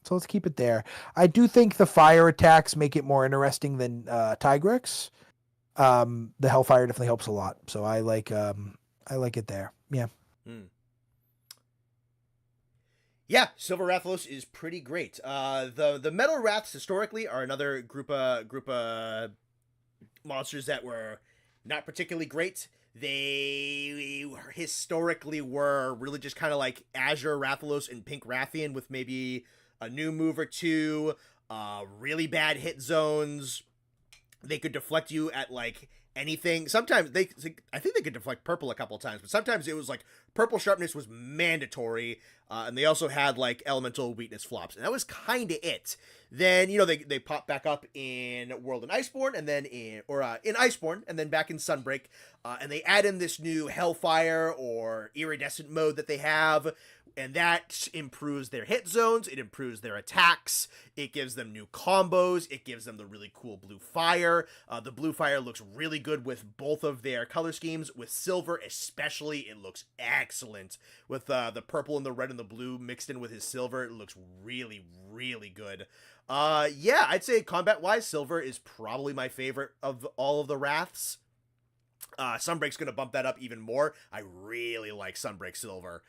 B: So let's keep it there. I do think the fire attacks make it more interesting than Tigrex. The Hellfire definitely helps a lot. So I like it there. Yeah.
A: Yeah, Silver Rathalos is pretty great. The Metal Wraths historically are another group of monsters that were not particularly great. They historically were really just kind of like Azure Rathalos and Pink Rathian with maybe a new move or two, really bad hit zones. They could deflect you at like anything. Sometimes I think they could deflect purple a couple times, but sometimes it was like purple sharpness was mandatory, and they also had like elemental weakness flops, and that was kind of it. Then they pop back up in World and Iceborne, and then in Iceborne, and then back in Sunbreak, and they add in this new Hellfire or Iridescent mode that they have. And that improves their hit zones, it improves their attacks, it gives them new combos, it gives them the really cool blue fire. The blue fire looks really good with both of their color schemes. With silver especially, it looks excellent. With the purple and the red and the blue mixed in with his silver, it looks really, really good. Yeah, I'd say combat-wise, silver is probably my favorite of all of the Wraths. Sunbreak's going to bump that up even more. I really like Sunbreak Silver.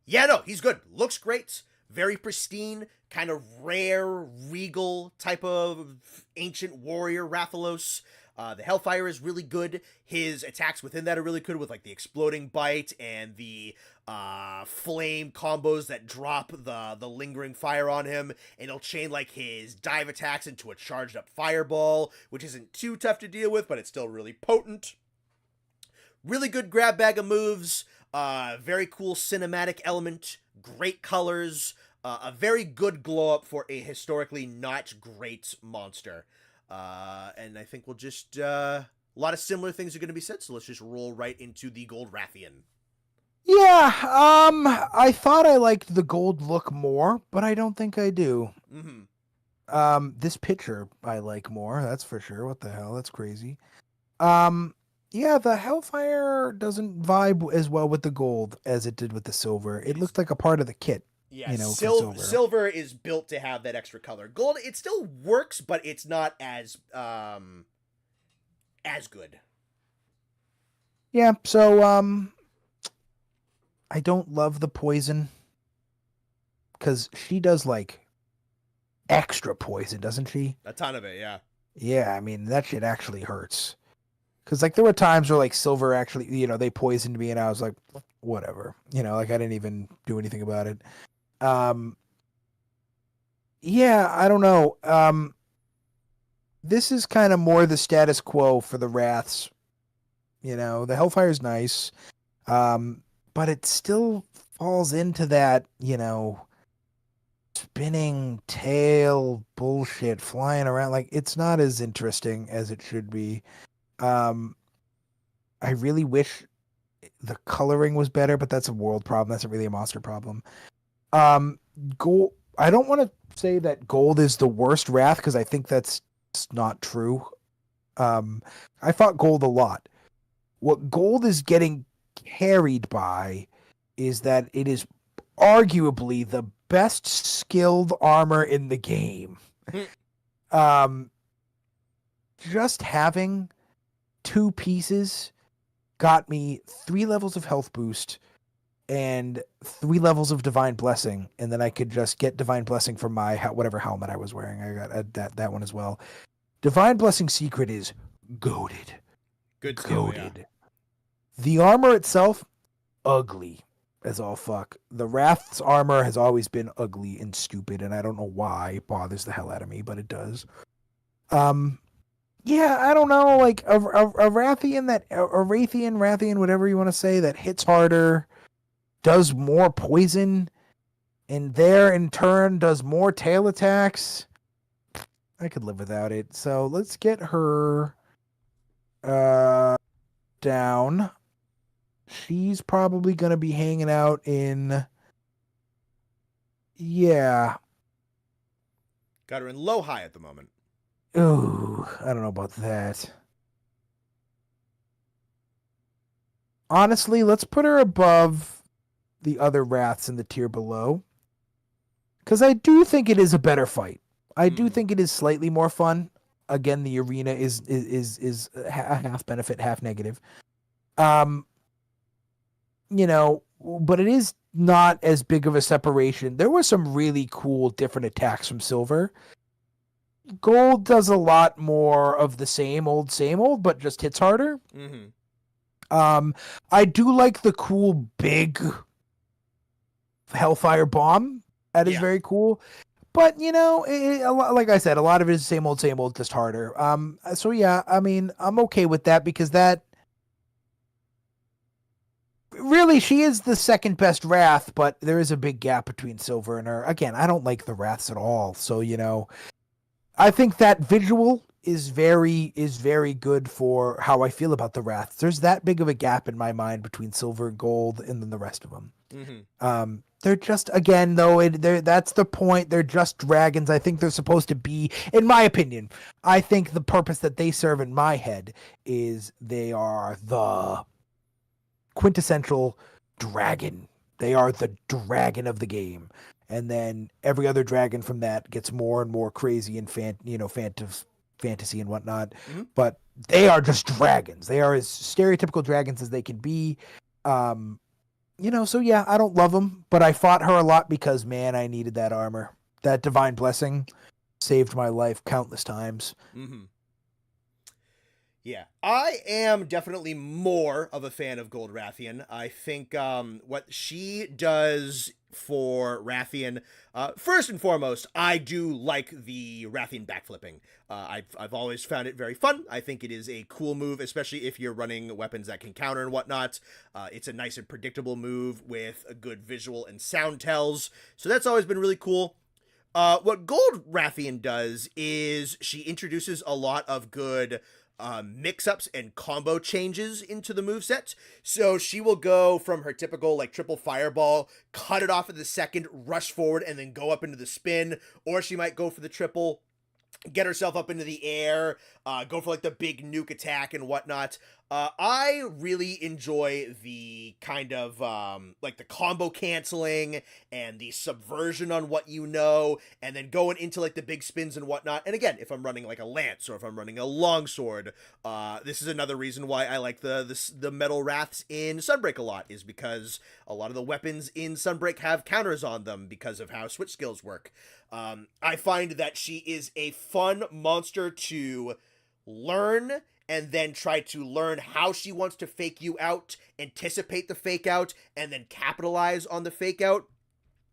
A: Yeah, no, he's good. Looks great. Very pristine, kind of rare, regal type of ancient warrior Rathalos. The Hellfire is really good. His attacks within that are really good with like the exploding bite and the flame combos that drop the lingering fire on him, and he'll chain like his dive attacks into a charged up fireball, which isn't too tough to deal with, but it's still really potent. Really good grab bag of moves, very cool cinematic element, great colors, a very good glow up for a historically not great monster. And I think we'll just, a lot of similar things are going to be said, so let's just roll right into the Gold Rathian.
B: Yeah, I thought I liked the gold look more, but I don't think I do. This picture I like more, that's for sure. What the hell? That's crazy. Yeah, the Hellfire doesn't vibe as well with the gold as it did with the silver. It looked like a part of the kit.
A: Yeah, silver is built to have that extra color. Gold, it still works, but it's not as good.
B: Yeah, so I don't love the poison because she does like extra poison, doesn't she?
A: A ton of it, yeah.
B: Yeah, I mean that shit actually hurts. Because, like, there were times where, like, silver actually, they poisoned me, and I was like, whatever. Like, I didn't even do anything about it. Yeah, I don't know. This is kind of more the status quo for the Wraths. The Hellfire's nice. But it still falls into that, spinning tail bullshit flying around. Like, it's not as interesting as it should be. I really wish the coloring was better, but that's a world problem. That's not really a monster problem. Gold. I don't want to say that gold is the worst Wrath because I think that's not true. I fought gold a lot. What gold is getting carried by is that it is arguably the best skilled armor in the game. just having 2 pieces got me 3 levels of health boost and 3 levels of divine blessing, and then I could just get divine blessing from my whatever helmet I was wearing. I got that one as well. Divine blessing secret is goated.
A: Good skill, yeah.
B: The armor itself, ugly as all fuck. The Wrath's armor has always been ugly and stupid, and I don't know why it bothers the hell out of me, but it does. Yeah, I don't know, like a Rathian, whatever you want to say, that hits harder, does more poison, and there in turn does more tail attacks. I could live without it. So let's get her down. She's probably going to be hanging out in... Yeah.
A: Got her in low high at the moment.
B: Ooh, I don't know about that. Honestly, let's put her above the other Wraths in the tier below. Because I do think it is a better fight. I do think it is slightly more fun. Again, the arena is a half benefit, half negative. You know, but it is not as big of a separation. There were some really cool different attacks from Silver. Gold does a lot more of the same old, but just hits harder. I do like the cool big Hellfire Bomb. That is very cool. But, you know, like I said, a lot of it is same old, just harder. So, yeah, I mean, I'm okay with that because that... Really, she is the second best Wrath, but there is a big gap between Silver and her. Again, I don't like the Wraths at all. So, you know, I think that visual is very good for how I feel about the Wraths. There's that big of a gap in my mind between Silver and Gold and then the rest of them. They're just, again, though, that's the point. They're just dragons. I think they're supposed to be, in my opinion, I think the purpose that they serve in my head is they are the quintessential dragon. They are the dragon of the game. And then every other dragon from that gets more and more crazy and fantasy and whatnot. But they are just dragons. They are as stereotypical dragons as they can be. You know, so yeah, I don't love them, but I fought her a lot because, man, I needed that armor. That divine blessing saved my life countless times.
A: Yeah, I am definitely more of a fan of Gold Rathian. I think what she does for Rathian, first and foremost, I do like the Rathian backflipping. I've always found it very fun. I think it is a cool move, especially if you're running weapons that can counter and whatnot. It's a nice and predictable move with a good visual and sound tells, so that's always been really cool. What Gold Rathian does is she introduces a lot of good mix-ups and combo changes into the moveset. So she will go from her typical like triple fireball, cut it off at the second, rush forward, and then go up into the spin. Or she might go for the triple, get herself up into the air, go for like the big nuke attack and whatnot. I really enjoy the kind of like the combo canceling and the subversion on what you know, and then going into like the big spins and whatnot. And again, if I'm running like a lance or if I'm running a longsword, this is another reason why I like the metal wraths in Sunbreak a lot, is because a lot of the weapons in Sunbreak have counters on them because of how switch skills work. I find that she is a fun monster to learn and then try to learn how she wants to fake you out, anticipate the fake out, and then capitalize on the fake out.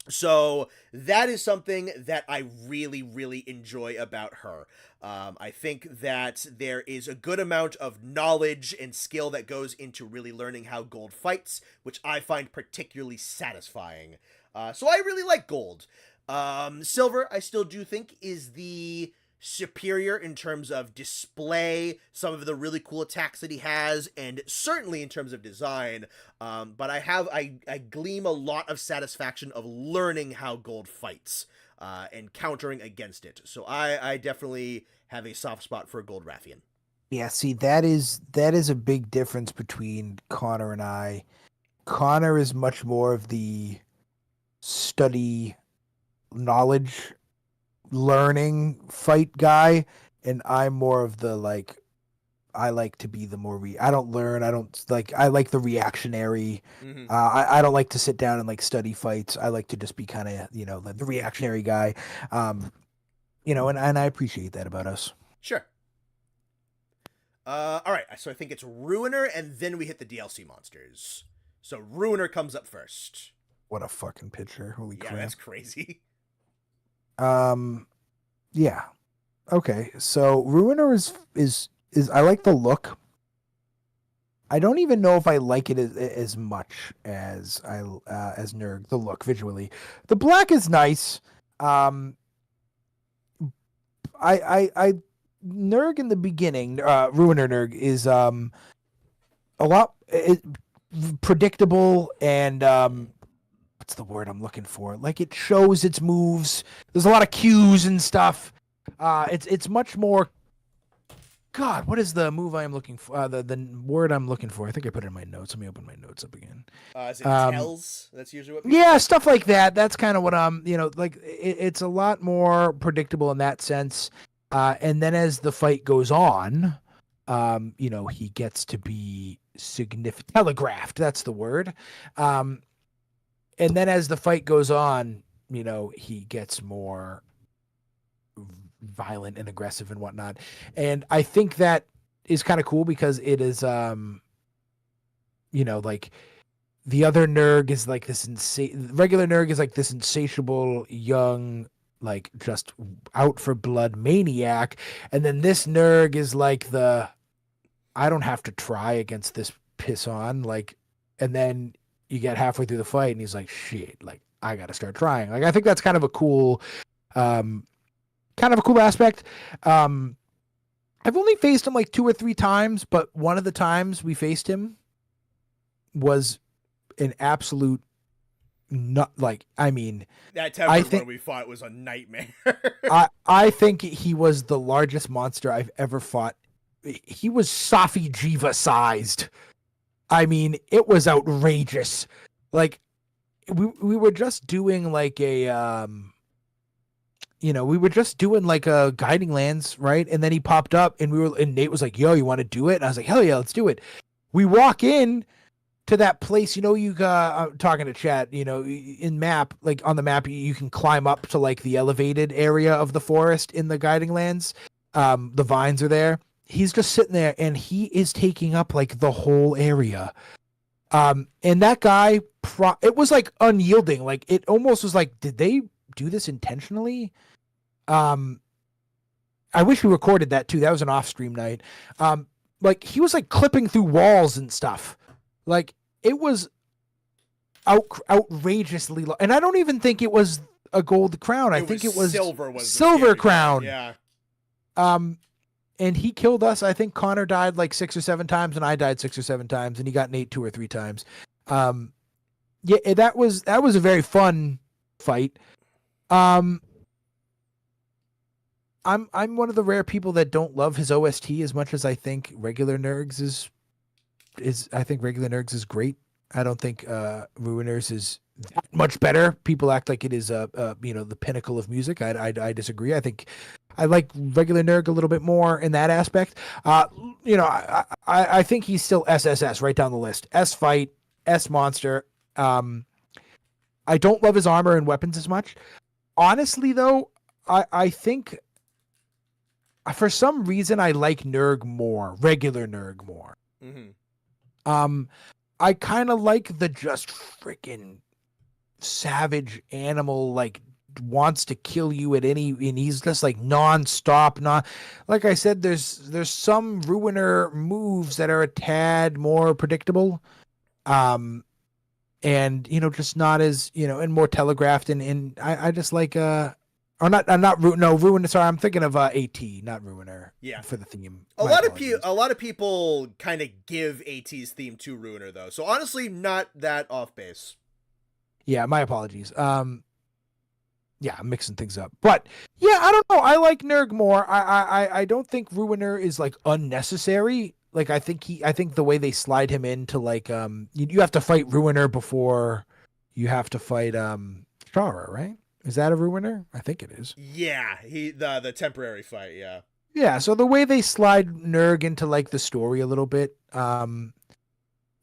A: So that is something that I really, really enjoy about her. I think that there is a good amount of knowledge and skill that goes into really learning how Gold fights, which I find particularly satisfying. So I really like Gold. Silver, I still do think, is the superior in terms of display, some of the really cool attacks that he has, and certainly in terms of design. But I glean a lot of satisfaction of learning how Gold fights and countering against it. So I definitely have a soft spot for Gold Rathian.
B: Yeah, see, that is a big difference between Connor and I. Connor is much more of the study, knowledge, learning fight guy, and I'm more of the like. I like to be the more I don't learn. I don't like. I like the reactionary.
A: Hmm.
B: I don't like to sit down and like study fights. I like to just be kind of the reactionary guy. And I appreciate that about us.
A: Sure. All right. So I think it's Ruiner, and then we hit the DLC monsters. So Ruiner comes up first.
B: What a fucking picture! Holy
A: Yeah,
B: crap!
A: that's crazy.
B: Yeah. Okay. So Ruiner is I like the look. I don't even know if I like it as much as Nurg, the look visually. The black is nice. Um, I Nurg in the beginning, Ruiner Nurg is a lot predictable and what's the word I'm looking for? Like it shows its moves. There's a lot of cues and stuff. It's much more. God, what is the move I am looking for? The word I'm looking for. I think I put it in my notes. Let me open my notes up again.
A: Is it tells? That's usually what.
B: Yeah, stuff like that. That's kind of what I'm. Like it's a lot more predictable in that sense. And then as the fight goes on, he gets to be significant, telegraphed. That's the word. And then as the fight goes on, he gets more violent and aggressive and whatnot. And I think that is kind of cool because it is, like the other Nurg is like this regular Nurg is like this insatiable young, like just out for blood maniac. And then this Nurg is like I don't have to try against this piss on. Like, and then you get halfway through the fight and he's like, shit, like I got to start trying. Like, I think that's kind of a cool, aspect. I've only faced him like 2 or 3 times, but one of the times we faced him was an absolute not like I mean
A: that Tempered one we fought was a nightmare.
B: I think he was the largest monster I've ever fought. He was Safi Jiva sized. I mean, it was outrageous. Like we were just doing like a we were just doing like a guiding lands, right? And then he popped up and Nate was like, yo, you want to do it? And I was like, hell yeah, let's do it. We walk in to that place, I'm talking to chat, in map, like on the map, you can climb up to like the elevated area of the forest in the guiding lands. The vines are there. He's just sitting there and he is taking up like the whole area. And that guy, it was like unyielding. Like it almost was like, did they do this intentionally? I wish we recorded that too. That was an off stream night. Like he was like clipping through walls and stuff. Like it was outrageously and I don't even think it was a gold crown. I think it was silver crown.
A: Yeah.
B: And he killed us. I think Connor died like 6 or 7 times, and I died 6 or 7 times, and he got Nate 2 or 3 times. Yeah, that was a very fun fight. I'm one of the rare people that don't love his OST as much as I think regular Nergs is. I think regular Nergs is great. I don't think Ruiners is that much better. People act like it is the pinnacle of music. I disagree. I think I like regular Nerg a little bit more in that aspect. I think he's still SSS right down the list. S fight, S monster. I don't love his armor and weapons as much. Honestly, though, I think for some reason I like Nerg more, regular Nerg more.
A: Mm-hmm.
B: I kind of like the just freaking savage animal, like wants to kill you at and he's just like non-stop. Like I said, there's some Ruiner moves that are a tad more predictable. And just not as, and more telegraphed and I just like Ruiner. Sorry, I'm thinking of AT, not Ruiner.
A: Yeah,
B: for the theme.
A: A lot of people kind of give AT's theme to Ruiner though, so honestly, not that off base.
B: Yeah, my apologies. Yeah, I'm mixing things up, but yeah, I don't know. I like Nerg more. I don't think Ruiner is like unnecessary. Like I think the way they slide him into like you have to fight Ruiner before you have to fight Chara, right? Is that a Ruiner? I think it is.
A: Yeah, the temporary fight, yeah.
B: Yeah, so the way they slide Nerg into like the story a little bit,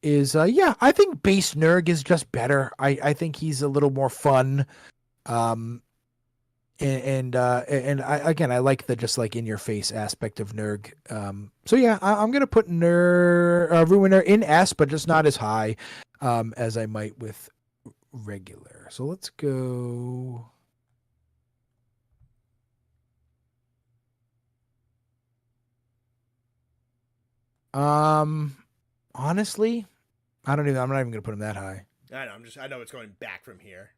B: is yeah, I think base Nerg is just better. I think he's a little more fun. Um and I again I like the just like in your face aspect of Nerg. So yeah, I'm gonna put Ruiner in S, but just not as high as I might with regular. So let's go. Um Honestly, I'm not even gonna put him that high.
A: I know. I know it's going back from here.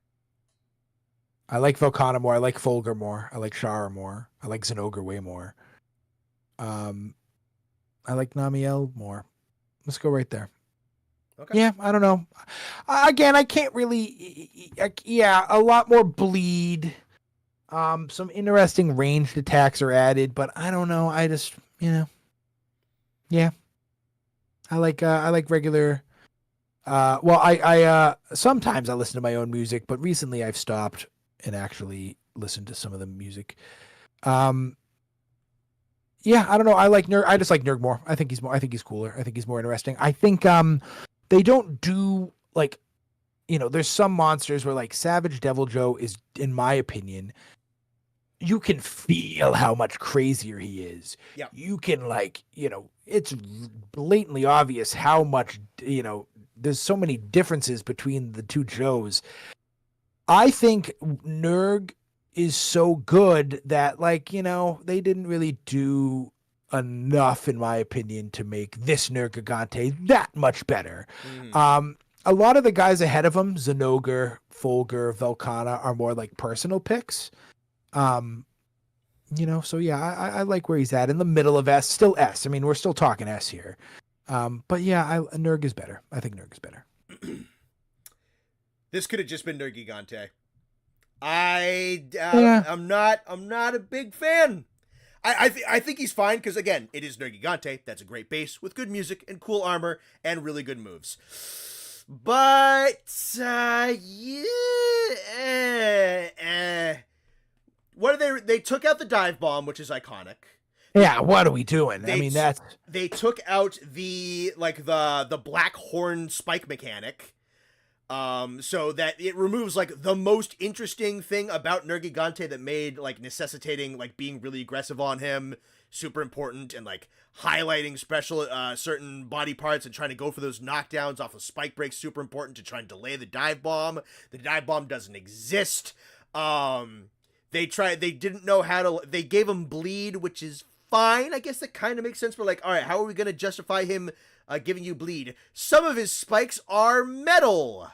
B: I like Volcana more. I like Fulgur more. I like Shara more. I like Zinogre way more. Um, I like Namiel more. Let's go right there.
A: Okay.
B: Yeah, I don't know. Again, I can't really. Yeah, a lot more bleed. Some interesting ranged attacks are added, but I don't know. I just, yeah. I like regular. Well, I sometimes I listen to my own music, but recently I've stopped and actually listened to some of the music. Um, yeah, I don't know. I like Nerg. I just like Nerg more. I think he's more. I think he's cooler. I think he's more interesting. I think they don't do like, there's some monsters where like Savage Devil Joe is, in my opinion, you can feel how much crazier he is.
A: Yeah.
B: You can like, it's blatantly obvious how much, there's so many differences between the two Joes. I think Nerg is so good that like, they didn't really do enough, in my opinion, to make this Nergigante that much better. A lot of the guys ahead of him, Zinogre, Fulgur, Velkhana, are more like personal picks. So yeah, I like where he's at in the middle of S, still S. I mean, we're still talking S here. But yeah, Nerg is better. I think Nerg is better.
A: This could have just been Nergigante. I'm not a big fan. I think he's fine because again, it is Nergigante. That's a great base with good music and cool armor and really good moves. But what are they took out the dive bomb, which is iconic.
B: Yeah, what are we doing?
A: They took out the black horn spike mechanic. So that it removes like the most interesting thing about Nergigante that made like necessitating like being really aggressive on him super important, and like highlighting special certain body parts and trying to go for those knockdowns off of spike breaks super important to try and delay the dive bomb. The dive bomb doesn't exist. They didn't know how to, they gave him bleed, which is fine. I guess that kind of makes sense. But like, all right, how are we going to justify him giving you bleed? Some of his spikes are metal.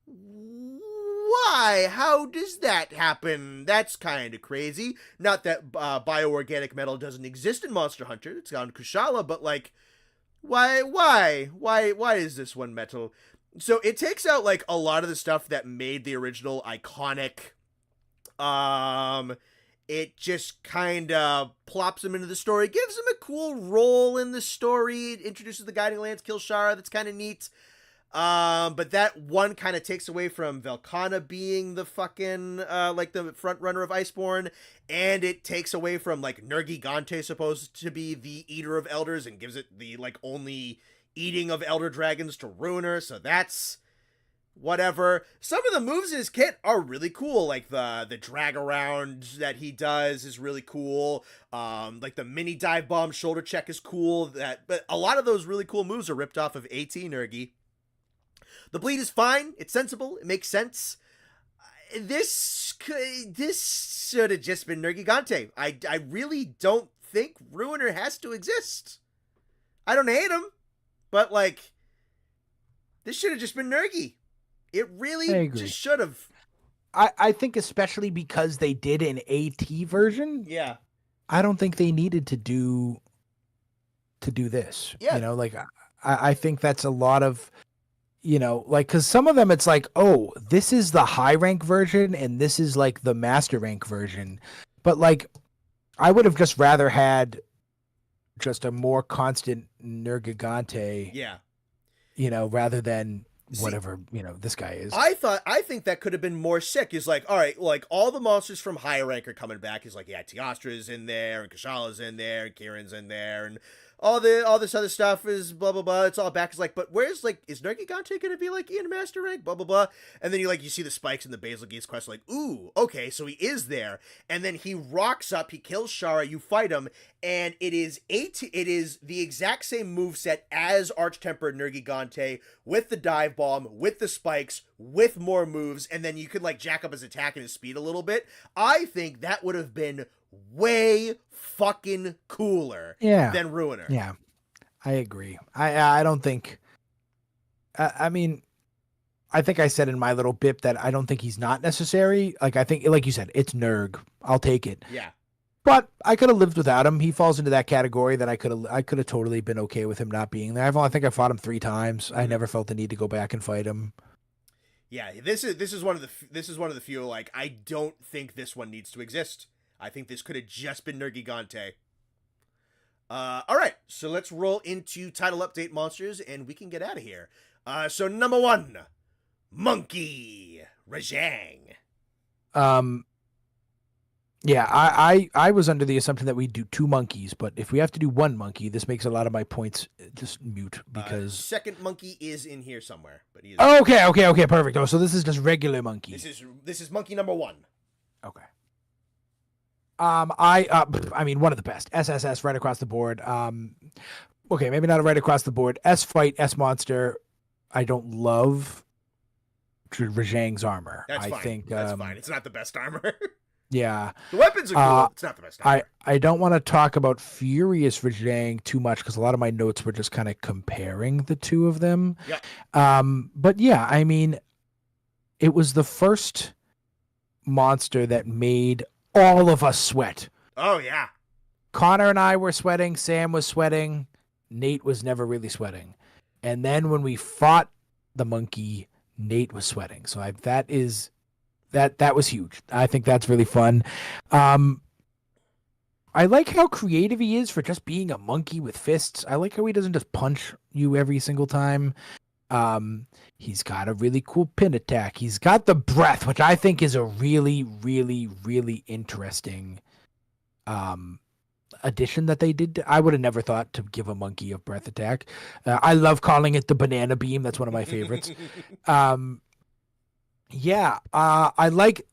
A: Why? How does that happen? That's kind of crazy. Not that bioorganic metal doesn't exist in Monster Hunter. It's on Kushala, but like, why is this one metal? So it takes out like a lot of the stuff that made the original iconic. It just kind of plops him into the story, gives him a cool role in the story, introduces the Guiding Lance, kills Shara. That's kind of neat. But that one kind of takes away from Velkhana being the fucking, like the front runner of Iceborne, and it takes away from like Nergigante supposed to be the eater of elders and gives it the like only eating of elder dragons to Ruiner. So that's whatever. Some of the moves in his kit are really cool, like the drag around that he does is really cool. Like the mini dive bomb shoulder check is cool. But a lot of those really cool moves are ripped off of AT Nergi. The bleed is fine. It's sensible. It makes sense. This should have just been Nergigante. I really don't think Ruiner has to exist. I don't hate him, but like, this should have just been Nergi. It really just should have.
B: I think especially because they did an AT version.
A: Yeah.
B: I don't think they needed to do this.
A: Yeah.
B: Like I think that's a lot of, like, because some of them it's like, oh, this is the high rank version and this is like the master rank version. But like, I would have just rather had just a more constant Nergigante.
A: Yeah.
B: Rather than whatever, this guy is.
A: I think that could have been more sick. Is like, all right, like all the monsters from higher rank are coming back. Is like, yeah, Teostra's in there, and Kashala's in there, and Kieran's in there, and all this other stuff is blah blah blah. It's all back. It's like, but where's like, is Nergigante gonna be like in master rank? Blah blah blah. And then you see the spikes in the Basil Geese quest. Like, ooh, okay, so he is there. And then he rocks up. He kills Shara. You fight him, and it is the exact same moveset as Arch-Tempered Nergigante with the dive bomb, with the spikes, with more moves, and then you could like jack up his attack and his speed a little bit. I think that would have been way fucking cooler than Ruiner.
B: Yeah, I agree. I don't think. I mean, I think I said in my little bip that I don't think he's not necessary. Like I think, like you said, it's Nerg. I'll take it.
A: Yeah.
B: But I could have lived without him. He falls into that category that I could have totally been okay with him not being there. I think I fought him 3 times. I never felt the need to go back and fight him.
A: Yeah, this is one of the few like I don't think this one needs to exist. I think this could have just been Nergigante. All right, so let's roll into title update monsters, and we can get out of here. So number 1, Monkey Rajang.
B: Yeah, I was under the assumption that we'd do 2 monkeys, but if we have to do 1 monkey, this makes a lot of my points just mute because
A: second monkey is in here somewhere, but he's
B: okay, perfect. Oh, so this is just regular monkey.
A: This is monkey number 1.
B: Okay. I mean, one of the best. SSS right across the board. Okay, maybe not right across the board. S fight, S monster. I don't love Rajang's armor.
A: That's fine.
B: I think
A: that's fine. It's not the best armor.
B: Yeah.
A: The weapons are cool. It's not the best armor.
B: I don't want to talk about Furious Rajang too much because a lot of my notes were just kind of comparing the two of them.
A: Yeah.
B: But yeah, I mean, it was the first monster that made all of us sweat.
A: Oh, yeah.
B: Connor and I were sweating. Sam was sweating. Nate was never really sweating. And then when we fought the monkey, Nate was sweating. So that was huge. I think that's really fun. I like how creative he is for just being a monkey with fists. I like how he doesn't just punch you every single time. He's got a really cool pin attack. He's got the breath, which I think is a really, really, really interesting addition that they did. I would have never thought to give a monkey a breath attack. I love calling it the banana beam. That's one of my favorites. Yeah, I like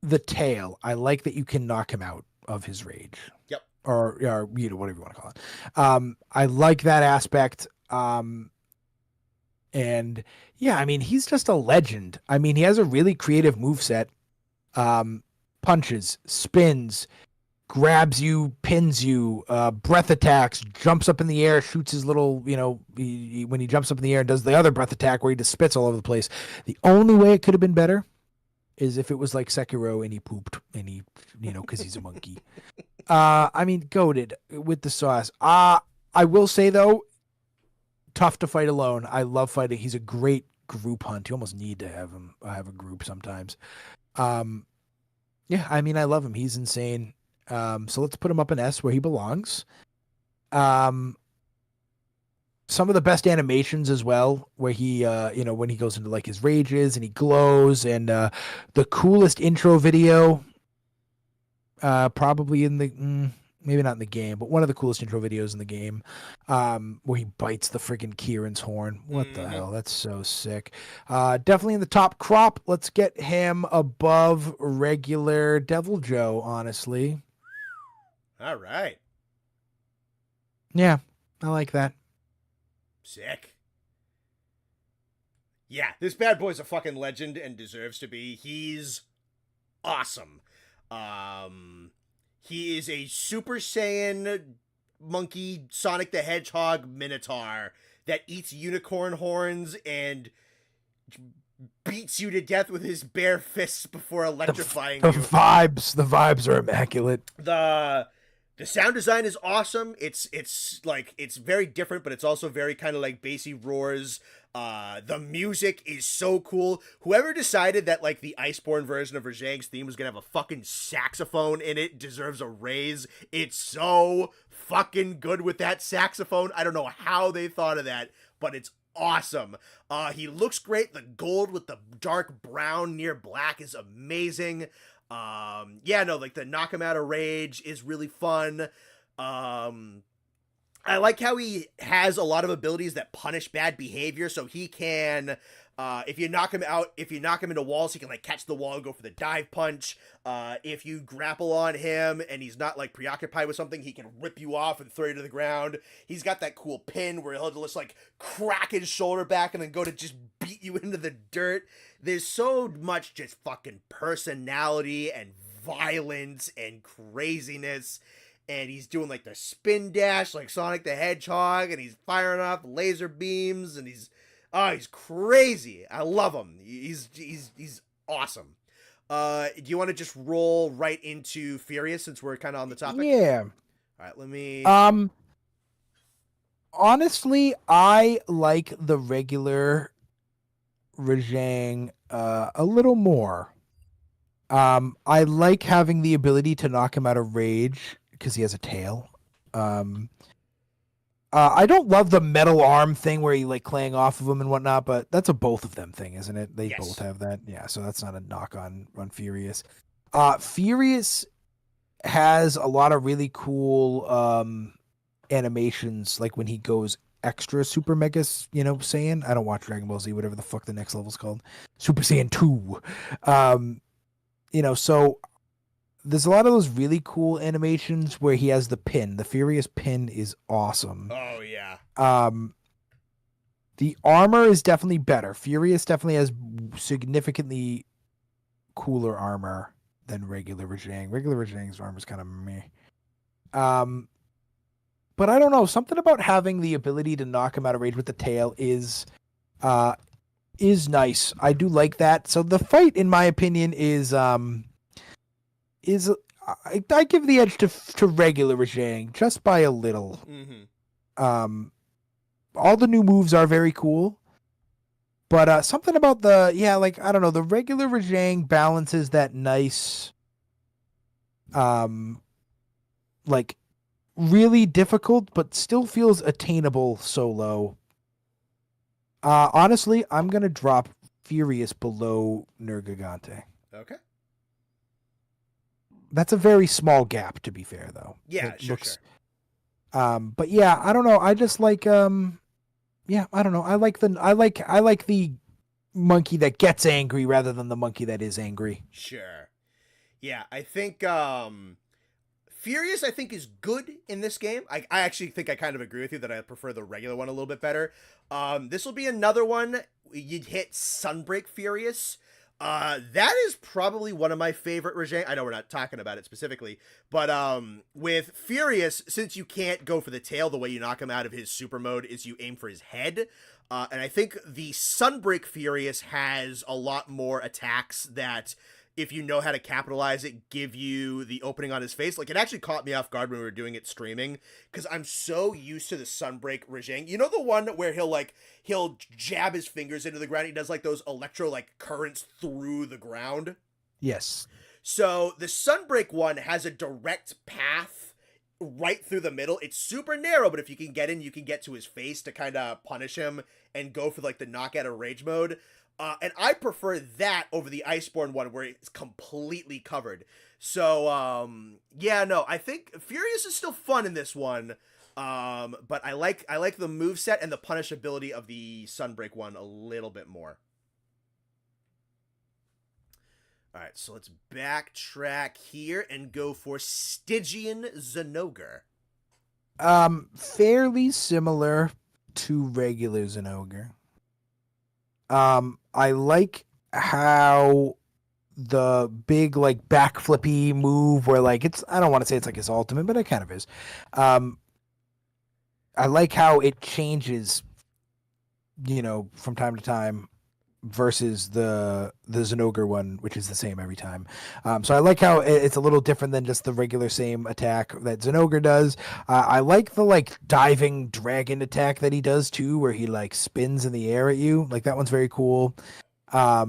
B: the tail. I like that you can knock him out of his rage.
A: Yep.
B: Or whatever you want to call it. I like that aspect. And yeah, I mean, he's just a legend. I mean, he has a really creative moveset. Punches, spins, grabs you, pins you, breath attacks, jumps up in the air, shoots his little, when he jumps up in the air and does the other breath attack where he just spits all over the place. The only way it could have been better is if it was like Sekiro and he pooped and he, because he's a monkey. I mean, goated with the sauce. I will say though, tough to fight alone. I love fighting. He's a great group hunt. You almost need to have a group sometimes. Yeah, I mean, I love him. He's insane. So let's put him up in S where he belongs. Some of the best animations as well, where he, when he goes into like his rages and he glows, and the coolest intro video, probably in the, maybe not in the game, but one of the coolest intro videos in the game, where he bites the freaking Kieran's horn. What the hell? That's so sick. Definitely in the top crop. Let's get him above regular Devil Joe, honestly.
A: All right.
B: Yeah, I like that.
A: Sick. Yeah, this bad boy's a fucking legend and deserves to be. He's awesome. He is a Super Saiyan monkey Sonic the Hedgehog Minotaur that eats unicorn horns and beats you to death with his bare fists before electrifying you.
B: The vibes are immaculate.
A: The sound design is awesome. It's very different, but it's also very kind of like bassy roars. The music is so cool. Whoever decided that like the Iceborne version of Rajang's theme was gonna have a fucking saxophone in it deserves a raise. It's so fucking good with that saxophone. I don't know how they thought of that, but it's awesome. He looks great. The gold with the dark brown near black is amazing. Yeah, no, like the knock him out of rage is really fun. Um, I like how he has a lot of abilities that punish bad behavior, so he can if you knock him out, if you knock him into walls, he can like catch the wall and go for the dive punch. If you grapple on him and he's not like preoccupied with something, he can rip you off and throw you to the ground. He's got that cool pin where he'll just like crack his shoulder back and then go to just beat you into the dirt. There's so much just fucking personality and violence and craziness, and he's doing like the spin dash like Sonic the Hedgehog, and he's firing off laser beams, and he's crazy. I love him. He's awesome. Do you want to just roll right into Furious since we're kind of on the topic?
B: Yeah.
A: All right, let me.
B: Honestly, I like the regular Rajang a little more. I like having the ability to knock him out of rage because he has a tail. I don't love the metal arm thing where you like clang off of him and whatnot, but that's a both of them thing, isn't it? They
A: Yes.
B: both have that. Yeah, so that's not a knock on Furious. Furious has a lot of really cool animations, like when he goes extra Super Mega, Saiyan. I don't watch Dragon Ball Z, whatever the fuck the next level's called. Super Saiyan 2. So there's a lot of those really cool animations where he has the pin. The Furious pin is awesome.
A: Oh yeah.
B: The armor is definitely better. Furious definitely has significantly cooler armor than regular Rajang. Regular Rajang's armor is kind of meh. But I don't know. Something about having the ability to knock him out of rage with the tail is nice. I do like that. So the fight, in my opinion, is I give the edge to regular Rajang just by a little.
A: Mm-hmm.
B: All the new moves are very cool, but something about the I don't know, the regular Rajang balances that nice, like really difficult but still feels attainable solo. Honestly, I'm gonna drop Furious below Nergigante.
A: Okay.
B: That's a very small gap, to be fair, though.
A: Yeah, sure.
B: But yeah, I don't know. I just like I don't know. I like the monkey that gets angry rather than the monkey that is angry.
A: Sure. Yeah, I think Furious I think is good in this game. I actually think I kind of agree with you that I prefer the regular one a little bit better. This will be another one. You'd hit Sunbreak Furious. That is probably one of my favorite Rajang. I know we're not talking about it specifically, but with Furious, since you can't go for the tail, the way you knock him out of his super mode is you aim for his head. And I think the Sunbreak Furious has a lot more attacks that, if you know how to capitalize it, give you the opening on his face. Like, it actually caught me off guard when we were doing it streaming, because I'm so used to the Sunbreak Rajang. You know the one where he'll jab his fingers into the ground? He does, like, those electro, like, currents through the ground?
B: Yes.
A: So, the Sunbreak one has a direct path right through the middle. It's super narrow, but if you can get in, you can get to his face to kind of punish him and go for, like, the knockout of rage mode. And I prefer that over the Iceborne one where it's completely covered. So, I think Furious is still fun in this one. But I like the moveset and the punishability of the Sunbreak one a little bit more. Alright, so let's backtrack here and go for Stygian Zinogre.
B: Fairly similar to regular Zinogre. I like how the big like backflippy move where like I don't want to say it's like his ultimate, but it kind of is. I like how it changes, from time to time versus the Zinogre one, which is the same every time. So I like how it's a little different than just the regular same attack that Zinogre does. I like the like diving dragon attack that he does too, where he like spins in the air at you. Like that one's very cool. I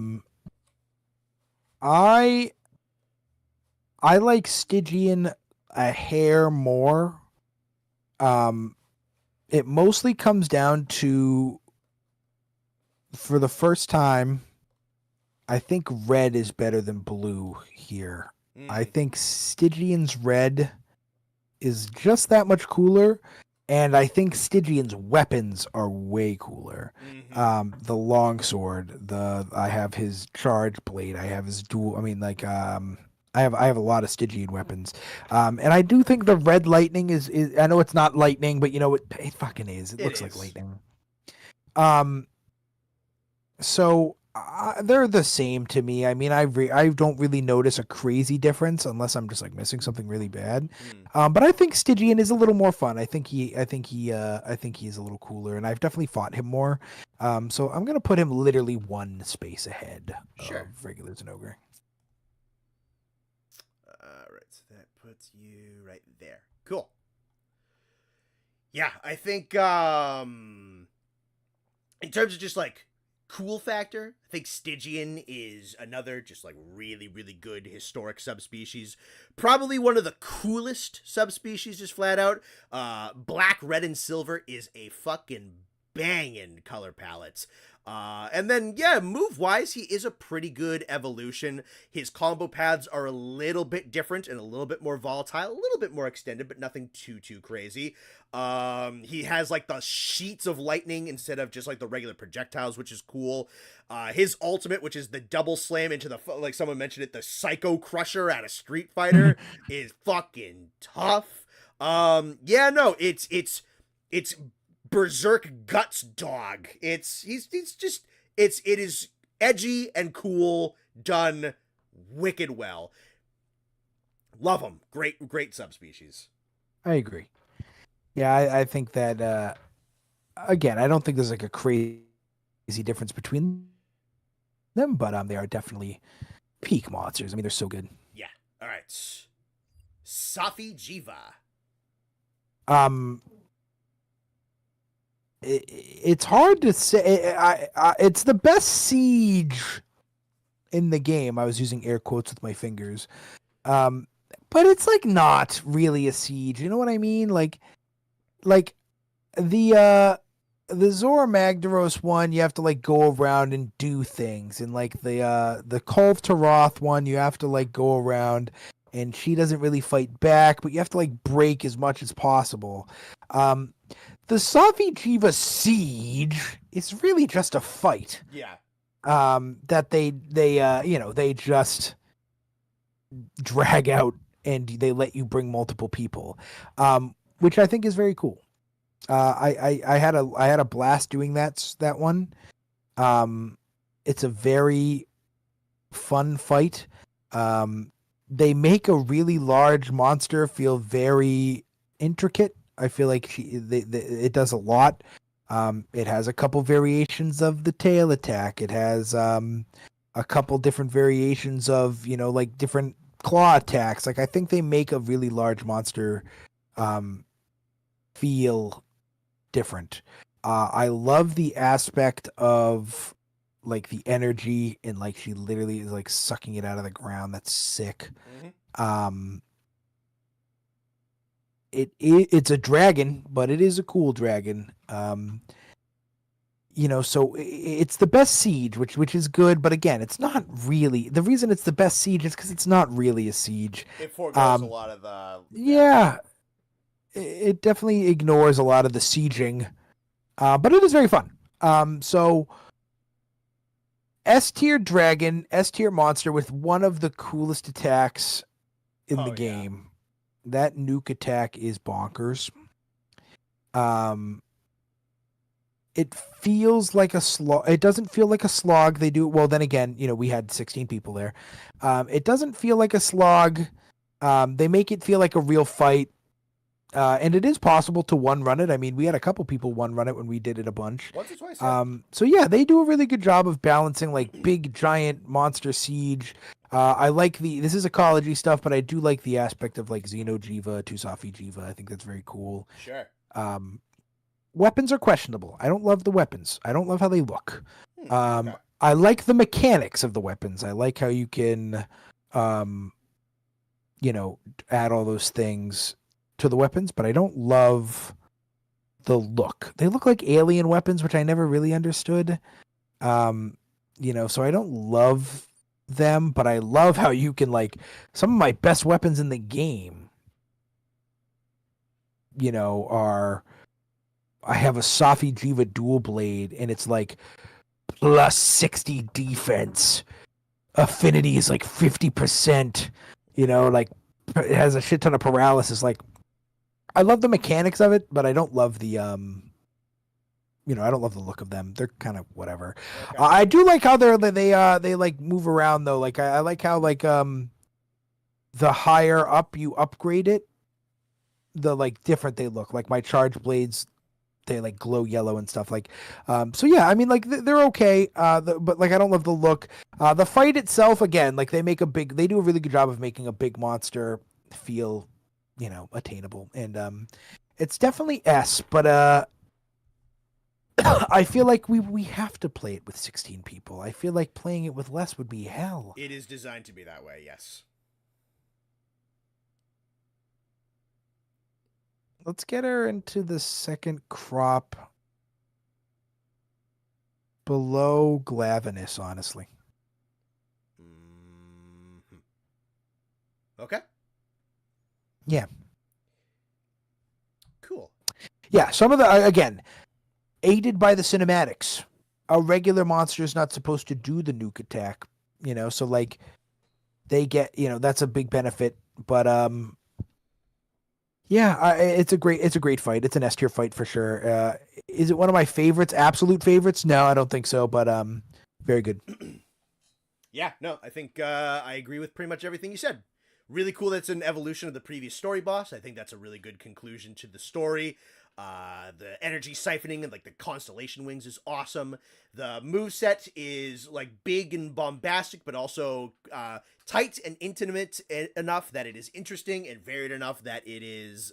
B: like Stygian a hair more. It mostly comes down to for the first time, I think red is better than blue here. I think Stygian's red is just that much cooler, and I think Stygian's weapons are way cooler. The longsword, I have his charge blade, I have his dual. I mean, like, I have a lot of Stygian weapons, and I do think the red lightning is. I know it's not lightning, but you know it fucking is. It looks like lightning. So they're the same to me. I mean, I don't really notice a crazy difference unless I'm just like missing something really bad. But I think Stygian is a little more fun. I think he's a little cooler, and I've definitely fought him more. So I'm gonna put him literally one space ahead of regular Zinogre.
A: All right, so that puts you right there. Cool. Yeah, I think in terms of just like cool factor, I think Stygian is another just like really, really good historic subspecies. Probably one of the coolest subspecies, just flat out. Black, red, and silver is a fucking banging color palettes. And then, yeah, move-wise, he is a pretty good evolution. His combo paths are a little bit different and a little bit more volatile, a little bit more extended, but nothing too crazy. He has, like, the sheets of lightning instead of just, like, the regular projectiles, which is cool. His ultimate, which is the double slam into the, like someone mentioned it, the Psycho Crusher out of Street Fighter, is fucking tough. Yeah, no, it's Berserk Guts Dog. It is edgy and cool, done wicked well. Love him. Great subspecies.
B: I agree. Yeah, I think that again, I don't think there's like a crazy difference between them, but they are definitely peak monsters. I mean, they're so good.
A: Yeah. All right. Safi Jiva.
B: It's hard to say. It's the best siege in the game. I was using air quotes with my fingers. But it's like not really a siege. You know what I mean? Like the Zora Magdaros one, you have to like go around and do things, and like the Kulve Taroth one, you have to like go around, and she doesn't really fight back, but you have to like break as much as possible. The Safi Jiva siege is really just a fight.
A: Yeah.
B: That they just drag out and they let you bring multiple people, which I think is very cool. I had a blast doing that one. It's a very fun fight. They make a really large monster feel very intricate. I feel like it does a lot. It has a couple variations of the tail attack. It has a couple different variations of, like different claw attacks. Like I think they make a really large monster feel different. I love the aspect of like the energy and like she literally is like sucking it out of the ground. That's sick. It's a dragon, but it is a cool dragon. So it's the best siege, which is good, but again, it's not really. The reason it's the best siege is because it's not really a siege.
A: It foregoes a lot of the.
B: Yeah, it definitely ignores a lot of the sieging, but it is very fun. So S tier dragon, S tier monster with one of the coolest attacks in the game. That nuke attack is bonkers. It feels like a slog. It doesn't feel like a slog. They do well. Then again, we had 16 people there. It doesn't feel like a slog. They make it feel like a real fight. And it is possible to one run it. I mean, we had a couple people one run it when we did it a bunch.
A: Once or twice.
B: So yeah, they do a really good job of balancing like big giant monster siege. I like this is ecology stuff, but I do like the aspect of like Xenojiva, Tusafi Jiva. I think that's very cool.
A: Sure.
B: Weapons are questionable. I don't love the weapons. I don't love how they look.
A: Okay.
B: I like the mechanics of the weapons. I like how you can, add all those things to the weapons, but I don't love the look. They look like alien weapons, which I never really understood. So I don't love them, but I love how you can like some of my best weapons in the game, are I have a Safi Jiva dual blade and it's like plus 60 defense. Affinity is like 50%, like it has a shit ton of paralysis. Like I love the mechanics of it, but I don't love the I don't love the look of them. They're kind of whatever.
A: Okay.
B: I do like how they like move around though. Like I like how like the higher up you upgrade it, the like different they look. Like my charge blades, they like glow yellow and stuff. Like so yeah, I mean like they're okay. But like I don't love the look. The fight itself, again, like they do a really good job of making a big monster feel, attainable. And it's definitely S, but I feel like we have to play it with 16 people. I feel like playing it with less would be hell.
A: It is designed to be that way, yes.
B: Let's get her into the second crop below Glavenus, honestly.
A: Mm-hmm. Okay.
B: Yeah.
A: Cool.
B: Yeah, some of the, again, aided by the cinematics. A regular monster is not supposed to do the nuke attack, so like they get, that's a big benefit. But yeah, it's a great fight. It's an S tier fight for sure. Is it one of my favorites? Absolute favorites? No, I don't think so. But very good.
A: Yeah, no, I think I agree with pretty much everything you said. Really cool that's an evolution of the previous story boss. I think that's a really good conclusion to the story. The energy siphoning and like the constellation wings is awesome. The moveset is like big and bombastic, but also tight and intimate enough that it is interesting, and varied enough that it is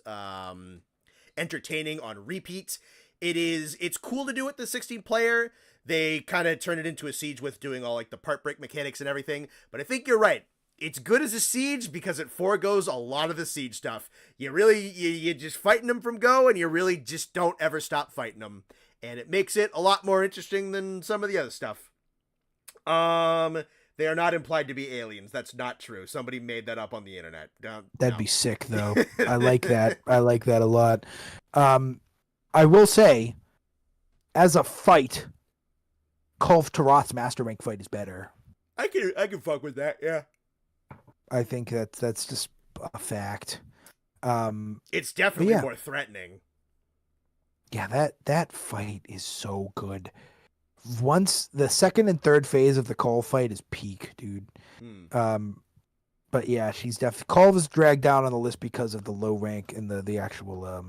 A: entertaining on repeat. It's cool to do it the 16 player. They kind of turn it into a siege with doing all like the part break mechanics and everything, but I think you're right. It's good as a siege because it foregoes a lot of the siege stuff. You're just fighting them from go, and you really just don't ever stop fighting them. And it makes it a lot more interesting than some of the other stuff. They are not implied to be aliens. That's not true. Somebody made that up on the internet.
B: That'd be sick, though. I like that. I like that a lot. I will say, as a fight, Kulf Taroth's Master Rank fight is better.
A: I can fuck with that, yeah.
B: I think that's just a fact.
A: It's definitely more threatening.
B: Yeah, that fight is so good. Once the second and third phase of the Kulf fight is peak, dude. But yeah, she's definitely Kulf is dragged down on the list because of the low rank and the actual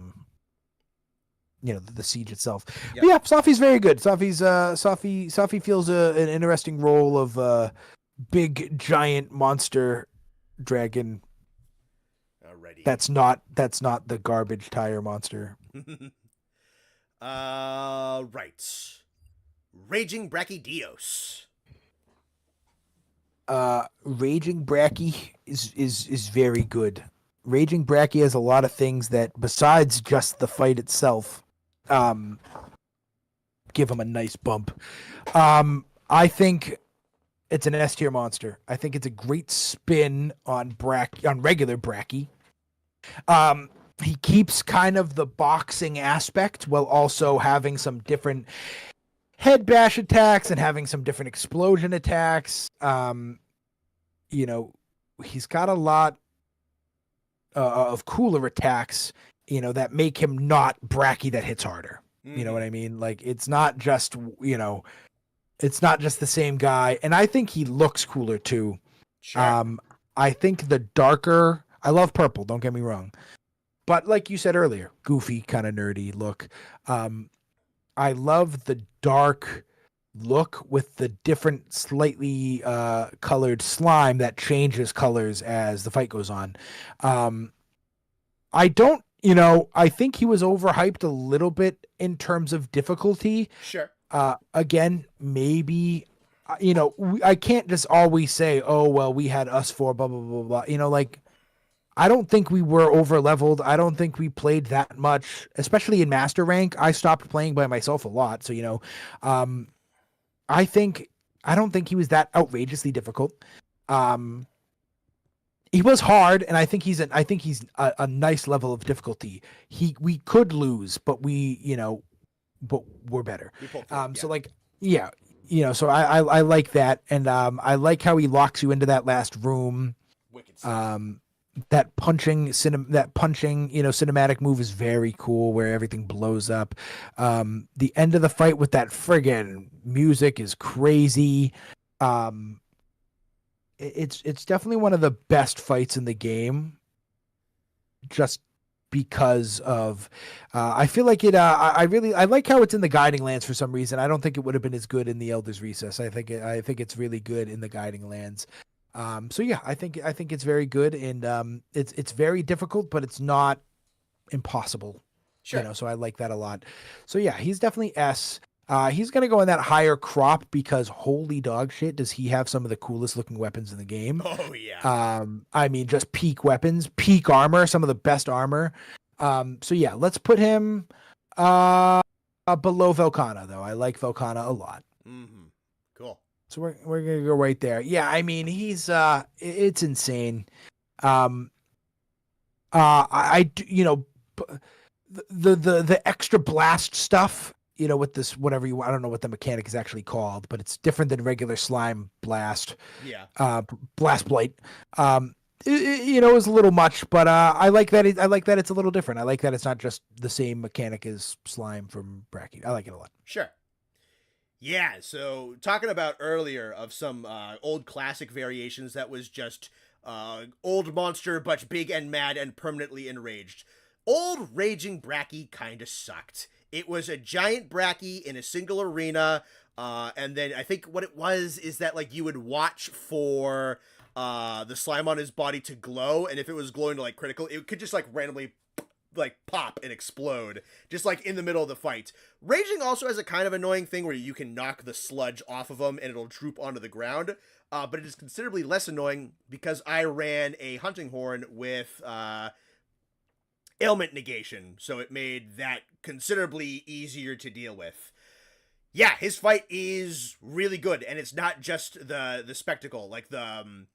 B: the siege itself. Yep. But yeah, Safi's very good. Safi feels an interesting role of big giant monster dragon.
A: Alrighty.
B: That's not the garbage tire monster.
A: Right. Raging Brachydios.
B: Raging Bracky is very good. Raging Bracky has a lot of things that, besides just the fight itself, give him a nice bump. I think it's an S tier monster. I think it's a great spin on regular Bracky. He keeps kind of the boxing aspect while also having some different head bash attacks and having some different explosion attacks. He's got a lot of cooler attacks, that make him not Bracky that hits harder. Mm-hmm. You know what I mean? Like, it's not just, it's not just the same guy. And I think he looks cooler too.
A: Sure.
B: I think the darker, I love purple, don't get me wrong. But like you said earlier, goofy, kind of nerdy look. I love the dark look with the different slightly colored slime that changes colors as the fight goes on. I think he was overhyped a little bit in terms of difficulty.
A: Sure.
B: Again, maybe, I can't just always say, oh, well, we had us four, blah, blah, blah, blah. I don't think we were over leveled. I don't think we played that much, especially in master rank. I stopped playing by myself a lot. So, I don't think he was that outrageously difficult. He was hard, and I think he's a nice level of difficulty. We could lose, but but we're better.
A: We pulled through,
B: So like, yeah, so I like that, and I like how he locks you into that last room.
A: Wicked.
B: That punching cinematic move is very cool, where everything blows up. The end of the fight with that friggin' music is crazy. It's definitely one of the best fights in the game, just because of I feel like it I like how it's in the Guiding Lands for some reason. I don't think it would have been as good in the Elder's Recess. I think it's really good in the Guiding Lands. So yeah, I think it's very good, and it's very difficult, but it's not impossible.
A: Sure.
B: So I like that a lot. So yeah, he's definitely S. He's gonna go in that higher crop because holy dog shit, does he have some of the coolest looking weapons in the game?
A: Oh yeah.
B: I mean, just peak weapons, peak armor, some of the best armor. So yeah, let's put him below Velkhana though. I like Velkhana a lot.
A: Mm-hmm. Cool.
B: So we're gonna go right there. Yeah, I mean he's it's insane. I the extra blast stuff, with this whatever I don't know what the mechanic is actually called, but it's different than regular slime blast.
A: Yeah.
B: Blast blight. Is a little much, but I like that. I like that it's a little different. I like that it's not just the same mechanic as slime from Bracky. I like it a lot.
A: Sure. Yeah, so talking about earlier of some old classic variations that was just old monster but big and mad and permanently enraged. Old Raging Bracky kinda sucked. It was a giant Bracky in a single arena, and then I think what it was is that like you would watch for the slime on his body to glow, and if it was glowing to like critical, it could just like randomly like pop and explode just like in the middle of the fight. Raging also has a kind of annoying thing where you can knock the sludge off of him and it'll droop onto the ground, but it is considerably less annoying because I ran a hunting horn with ailment negation, so it made that considerably easier to deal with. Yeah, his fight is really good, and it's not just the spectacle, like the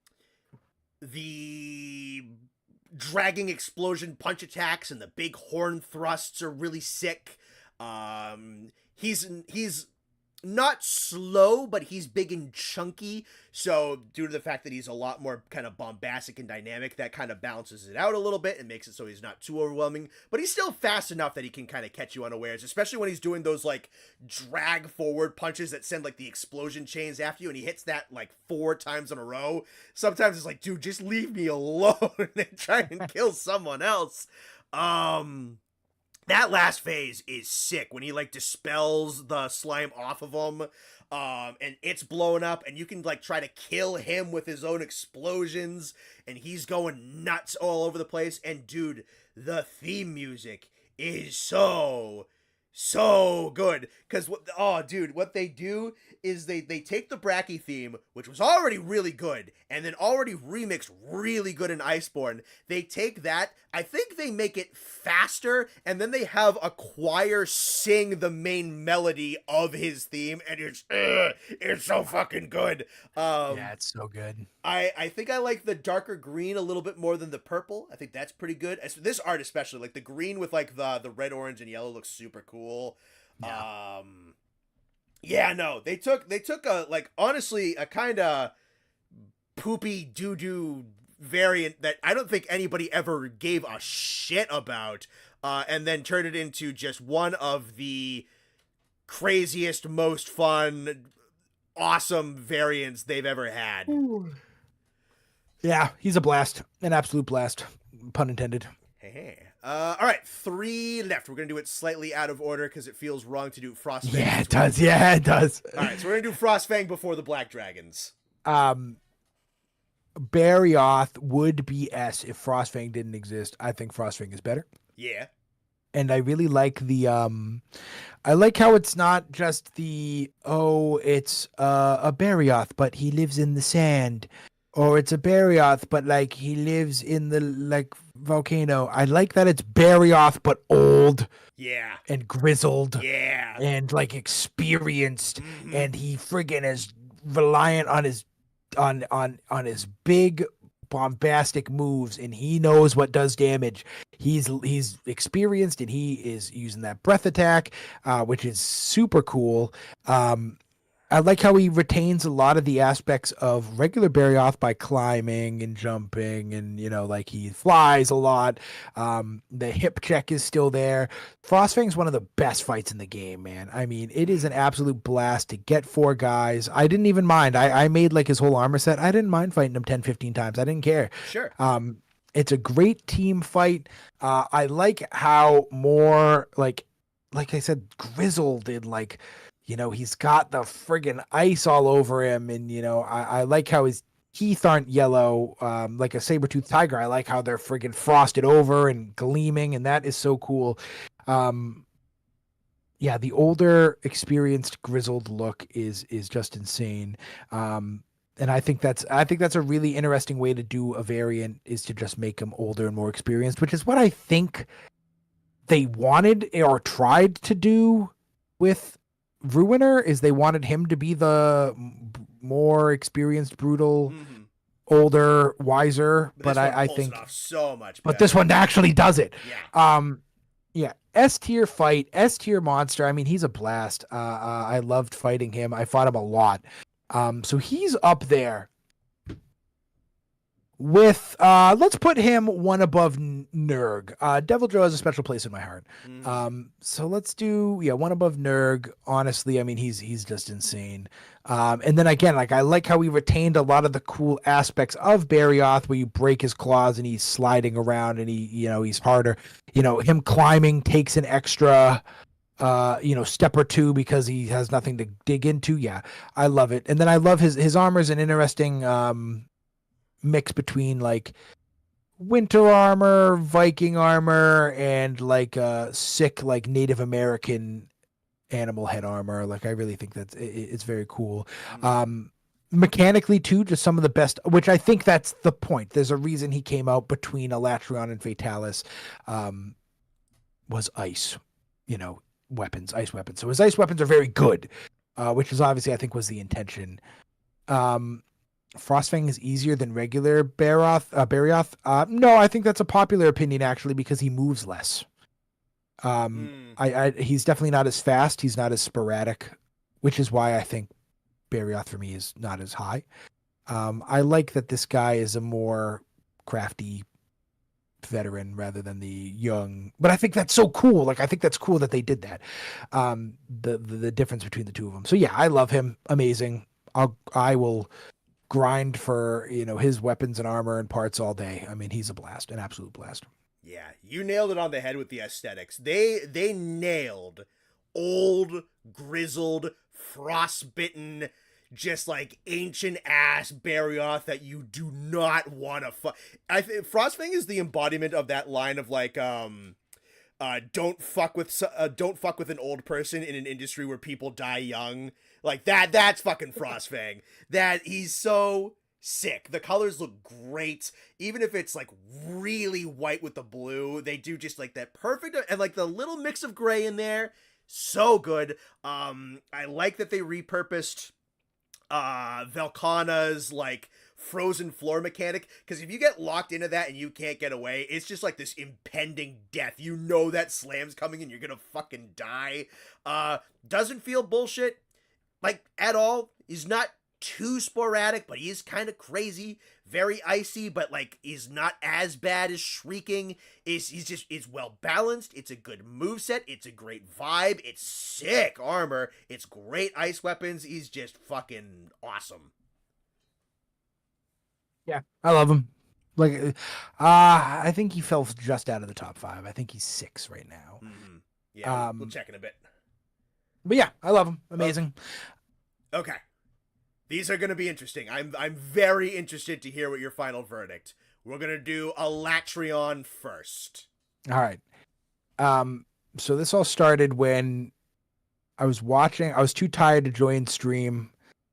A: dragging explosion punch attacks and the big horn thrusts are really sick. He's not slow, but he's big and chunky, so due to the fact that he's a lot more kind of bombastic and dynamic, that kind of balances it out a little bit and makes it so he's not too overwhelming, but he's still fast enough that he can kind of catch you unawares, especially when he's doing those like drag forward punches that send like the explosion chains after you, and he hits that like 4 times in a row. Sometimes it's like, dude, just leave me alone and try and kill someone else. That last phase is sick when he like dispels the slime off of him, and it's blowing up, and you can like try to kill him with his own explosions, and he's going nuts all over the place. And dude, the theme music is so good, because what they do is they take the Bracky theme, which was already really good and then already remixed really good in Iceborne. They take that, I think they make it faster, and then they have a choir sing the main melody of his theme, and it's so fucking good.
B: Yeah, it's so good.
A: I think I like the darker green a little bit more than the purple. I think that's pretty good. This art especially, like the green with like the red, orange, and yellow looks super cool.
B: Yeah.
A: Yeah, no, they took a like honestly a kind of poopy doo-doo variant that I don't think anybody ever gave a shit about, and then turned it into just one of the craziest, most fun, awesome variants they've ever had.
B: Ooh. Yeah, he's a blast, an absolute blast, pun intended.
A: Hey. All right, 3 left. We're gonna do it slightly out of order because it feels wrong to do Frostfang.
B: Yeah, it does. Yeah, it does.
A: All right, so we're gonna do Frostfang before the Black Dragons.
B: Barioth would be S if Frostfang didn't exist. I think Frostfang is better.
A: Yeah.
B: And I really like the I like how it's not just it's a Barioth, but he lives in the sand. Or it's a Barioth, but like he lives in the like volcano. I like that it's Barioth, but old
A: Yeah.
B: and grizzled
A: Yeah.
B: and like experienced,
A: Mhm.
B: and he friggin' is reliant on his on his big bombastic moves, and he knows what does damage. He's experienced, and he is using that breath attack, which is super cool. I like how he retains a lot of the aspects of regular Barioth by climbing and jumping, and like he flies a lot. The hip check is still there. Frostfang's one of the best fights in the game, man. I mean, it is an absolute blast to get 4 guys. I didn't even mind. I made like his whole armor set. I didn't mind fighting him 10, 15 times. I didn't care.
A: Sure.
B: It's a great team fight. I like how more like I said, grizzled and like. He's got the friggin' ice all over him, and I like how his teeth aren't yellow, like a saber-toothed tiger. I like how they're friggin' frosted over and gleaming, and that is so cool. Yeah, the older, experienced, grizzled look is just insane. And I think that's a really interesting way to do a variant, is to just make him older and more experienced, which is what I think they wanted or tried to do with Ruiner. Is they wanted him to be the more experienced, brutal, older, wiser. But I think
A: it off so much better.
B: But this one actually does it.
A: Yeah.
B: Yeah. S tier fight, S tier monster. I mean, he's a blast. I loved fighting him. I fought him a lot. So he's up there with let's put him one above Nurg. Deviljho has a special place in my heart. So let's do one above Nurg. Honestly, I mean, he's just insane. And then again, like, I like how we retained a lot of the cool aspects of Barioth, where you break his claws and he's sliding around, and he's harder. Him climbing takes an extra step or two because he has nothing to dig into. Yeah, I love it. And then I love his armor's an interesting mix between like winter armor, Viking armor, and like sick like Native American animal head armor. Like, I really think that it's very cool. Mechanically too, just some of the best, which I think that's the point. There's a reason he came out between Elatrion and Fatalis, was ice, weapons, ice weapons. So his ice weapons are very good, which is obviously, I think, was the intention. Frostfang is easier than regular Barioth. No, I think that's a popular opinion, actually, because he moves less. He's definitely not as fast. He's not as sporadic, which is why I think Barioth for me is not as high. I like that this guy is a more crafty veteran rather than the young, but I think that's so cool. Like, I think that's cool that they did that. The difference between the two of them. So yeah, I love him. Amazing. I will grind for his weapons and armor and parts all day. I mean, he's a blast, an absolute blast.
A: Yeah, you nailed it on the head with the aesthetics. They nailed old, grizzled, frostbitten, just like ancient ass Barioth that you do not want to I think Frostfang is the embodiment of that line of like don't fuck with an old person in an industry where people die young. Like that's fucking Frostfang. That he's so sick. The colors look great. Even if it's like really white with the blue, they do just like that perfect, and like the little mix of gray in there. So good. I like that they repurposed Velkhana's like frozen floor mechanic, because if you get locked into that and you can't get away, it's just like this impending death. That slam's coming and you're gonna fucking die. Doesn't feel bullshit like at all. He's not too sporadic, but he is kind of crazy, very icy, but like he's not as bad as Shrieking. It's well balanced. It's a good moveset. It's a great vibe. It's sick armor. It's great ice weapons. He's just fucking awesome.
B: Yeah, I love him. Like, I think he fell just out of the top 5. I think he's 6 right now.
A: Yeah, we'll check in a bit.
B: But yeah, I love him. Amazing.
A: Okay. These are going to be interesting. I'm very interested to hear what your final verdict. We're going to do Elatrion first.
B: All right. So this all started when I was too tired to join stream,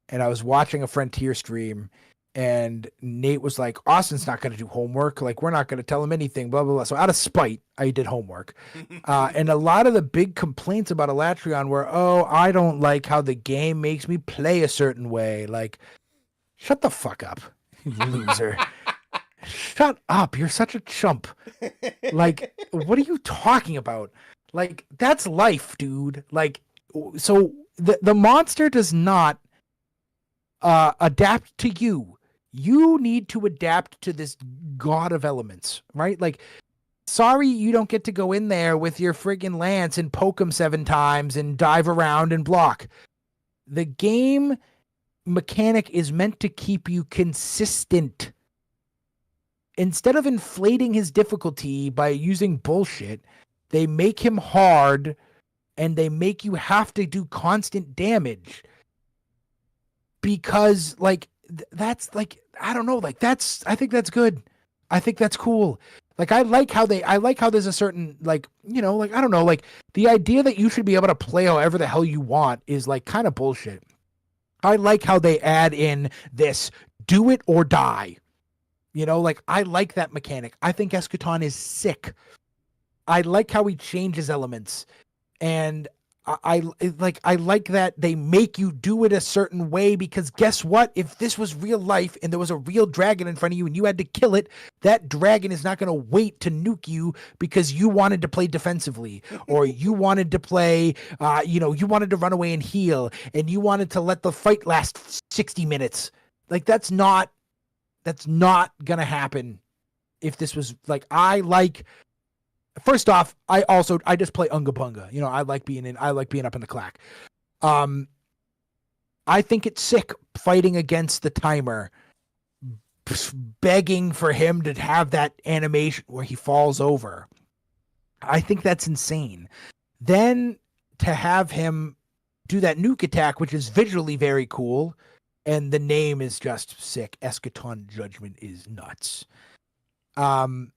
B: and I was watching a Frontier stream, And Nate was like, Austin's not going to do homework. Like, we're not going to tell him anything, blah, blah, blah. So out of spite, I did homework. And a lot of the big complaints about Elatreon were, oh, I don't like how the game makes me play a certain way. Like, shut the fuck up, you loser. Shut up. You're such a chump. Like, what are you talking about? Like, that's life, dude. Like, so the monster does not adapt to you. You need to adapt to this god of elements, right? Like, sorry you don't get to go in there with your friggin' lance and poke him 7 times and dive around and block. The game mechanic is meant to keep you consistent. Instead of inflating his difficulty by using bullshit, they make him hard and they make you have to do constant damage. Because, like, that's, like, I don't know, like, I think that's good. I think that's cool. Like, I like how there's a certain, like, you know, like, I don't know, like, the idea that you should be able to play however the hell you want is, like, kind of bullshit. I like how they add in this, do it or die. You know, like, I like that mechanic. I think Eschaton is sick. I like how he changes elements. And I like that they make you do it a certain way, because guess what? If this was real life and there was a real dragon in front of you and you had to kill it, that dragon is not going to wait to nuke you because you wanted to play defensively, or you wanted to play, you wanted to run away and heal, and you wanted to let the fight last 60 minutes. Like, that's not going to happen if this was, like, first off, I just play Unga Bunga. You know, I like being up in the clack. I think it's sick fighting against the timer, begging for him to have that animation where he falls over. I think that's insane. Then to have him do that nuke attack, which is visually very cool, and the name is just sick. Eschaton Judgment is nuts. You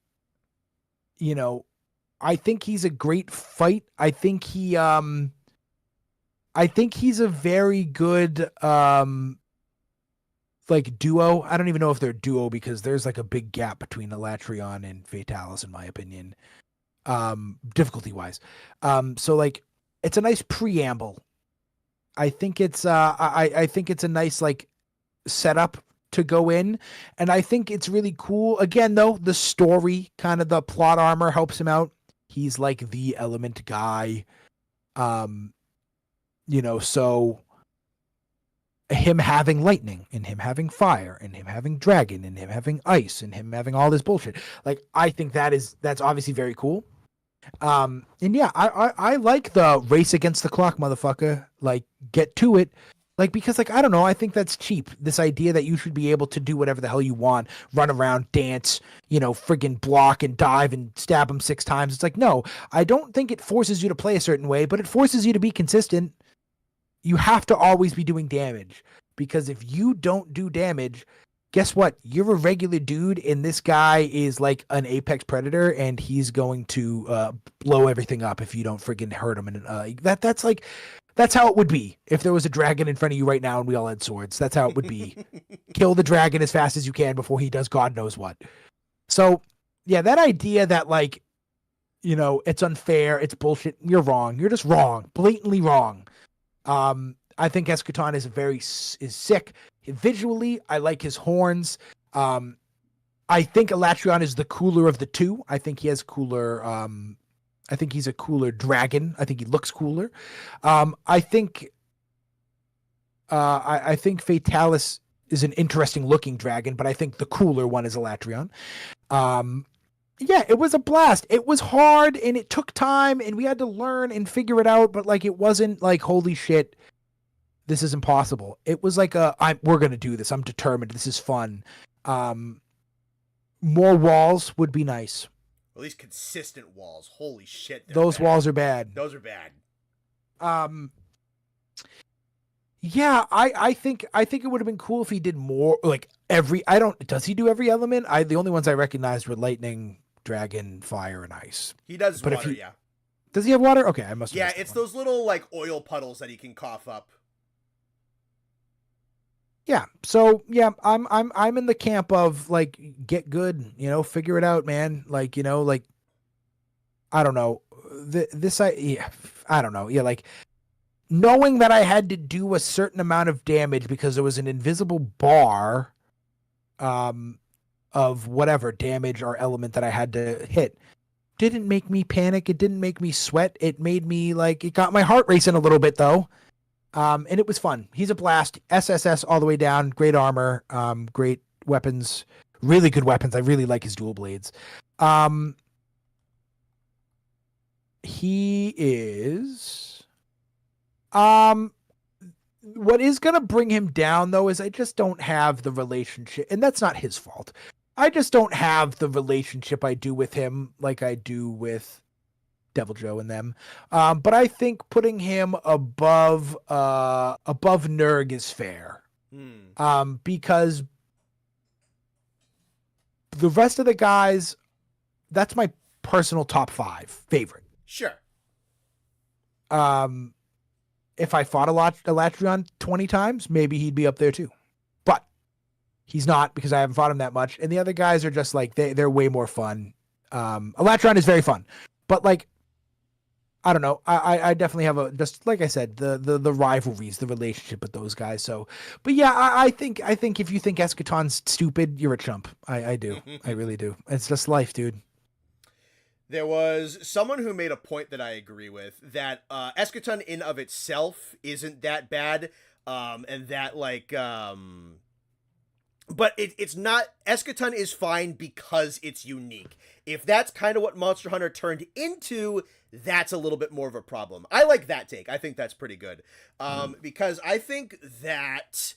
B: know, I think he's a great fight. I think he's a very good like duo. I don't even know if they're duo because there's like a big gap between Elatreon and Fatalis in my opinion. Difficulty wise. So like it's a nice preamble. I think it's I think it's a nice like setup to go in, and I think it's really cool. Again though, the story, kind of the plot armor helps him out. He's like the element guy. So him having lightning and him having fire and him having dragon and him having ice and him having all this bullshit. Like, I think that's obviously very cool. And yeah, I like the race against the clock, motherfucker. Like, get to it. Like, because, like, I don't know, I think that's cheap. This idea that you should be able to do whatever the hell you want, run around, dance, friggin' block and dive and stab them 6 times. It's like, no, I don't think it forces you to play a certain way, but it forces you to be consistent. You have to always be doing damage, because if you don't do damage, guess what? You're a regular dude, and this guy is like an apex predator, and he's going to blow everything up if you don't friggin' hurt him. And that's how it would be if there was a dragon in front of you right now and we all had swords. That's how it would be. Kill the dragon as fast as you can before he does God knows what. So, yeah, that idea that, like, it's unfair, it's bullshit, you're wrong. You're just wrong. Blatantly wrong. I think Eschaton is sick. Visually, I like his horns. I think Elatreon is the cooler of the two. I think he has cooler... I think he's a cooler dragon. I think he looks cooler. I think Fatalis is an interesting looking dragon, but I think the cooler one is Elatreon. Yeah, it was a blast. It was hard and it took time and we had to learn and figure it out, but like it wasn't like, holy shit, this is impossible. It was like we're going to do this. I'm determined. This is fun. More walls would be nice.
A: At least consistent walls. Holy shit.
B: Those walls are bad.
A: Those are bad.
B: Yeah, I think it would have been cool if he did more, like does he do every element? The only ones I recognized were lightning, dragon, fire, and ice.
A: He does water, yeah.
B: Does he have water? Okay, I must have.
A: Yeah, it's those little like oil puddles that he can cough up.
B: Yeah. So yeah, I'm in the camp of like get good, figure it out, man. Like, like I don't know. I don't know. Yeah, like knowing that I had to do a certain amount of damage because there was an invisible bar um of whatever damage or element that I had to hit didn't make me panic. It didn't make me sweat. It made me like it got my heart racing a little bit though. And it was fun. He's a blast. SSS all the way down. Great armor. Great weapons. Really good weapons. I really like his dual blades. He is. What is gonna bring him down though is I just don't have the relationship, and that's not his fault. I just don't have the relationship I do with him like I do with Devil Joe and them. But I think putting him above Nurg is fair. Because the rest of the guys, that's my personal top 5 favorite.
A: Sure.
B: If I fought Elatrion 20 times, maybe he'd be up there too. But he's not because I haven't fought him that much. And the other guys are just like, they're way more fun. Elatrion is very fun. But like, I don't know. I definitely have just like I said, the rivalries, the relationship with those guys. So, but yeah, I think if you think Eschaton's stupid, you're a chump. I do. I really do. It's just life, dude.
A: There was someone who made a point that I agree with, that Eschaton in of itself isn't that bad, and that like but it's not. Eschaton is fine because it's unique. If that's kind of what Monster Hunter turned into, that's a little bit more of a problem. I like that take. I think that's pretty good, because I think that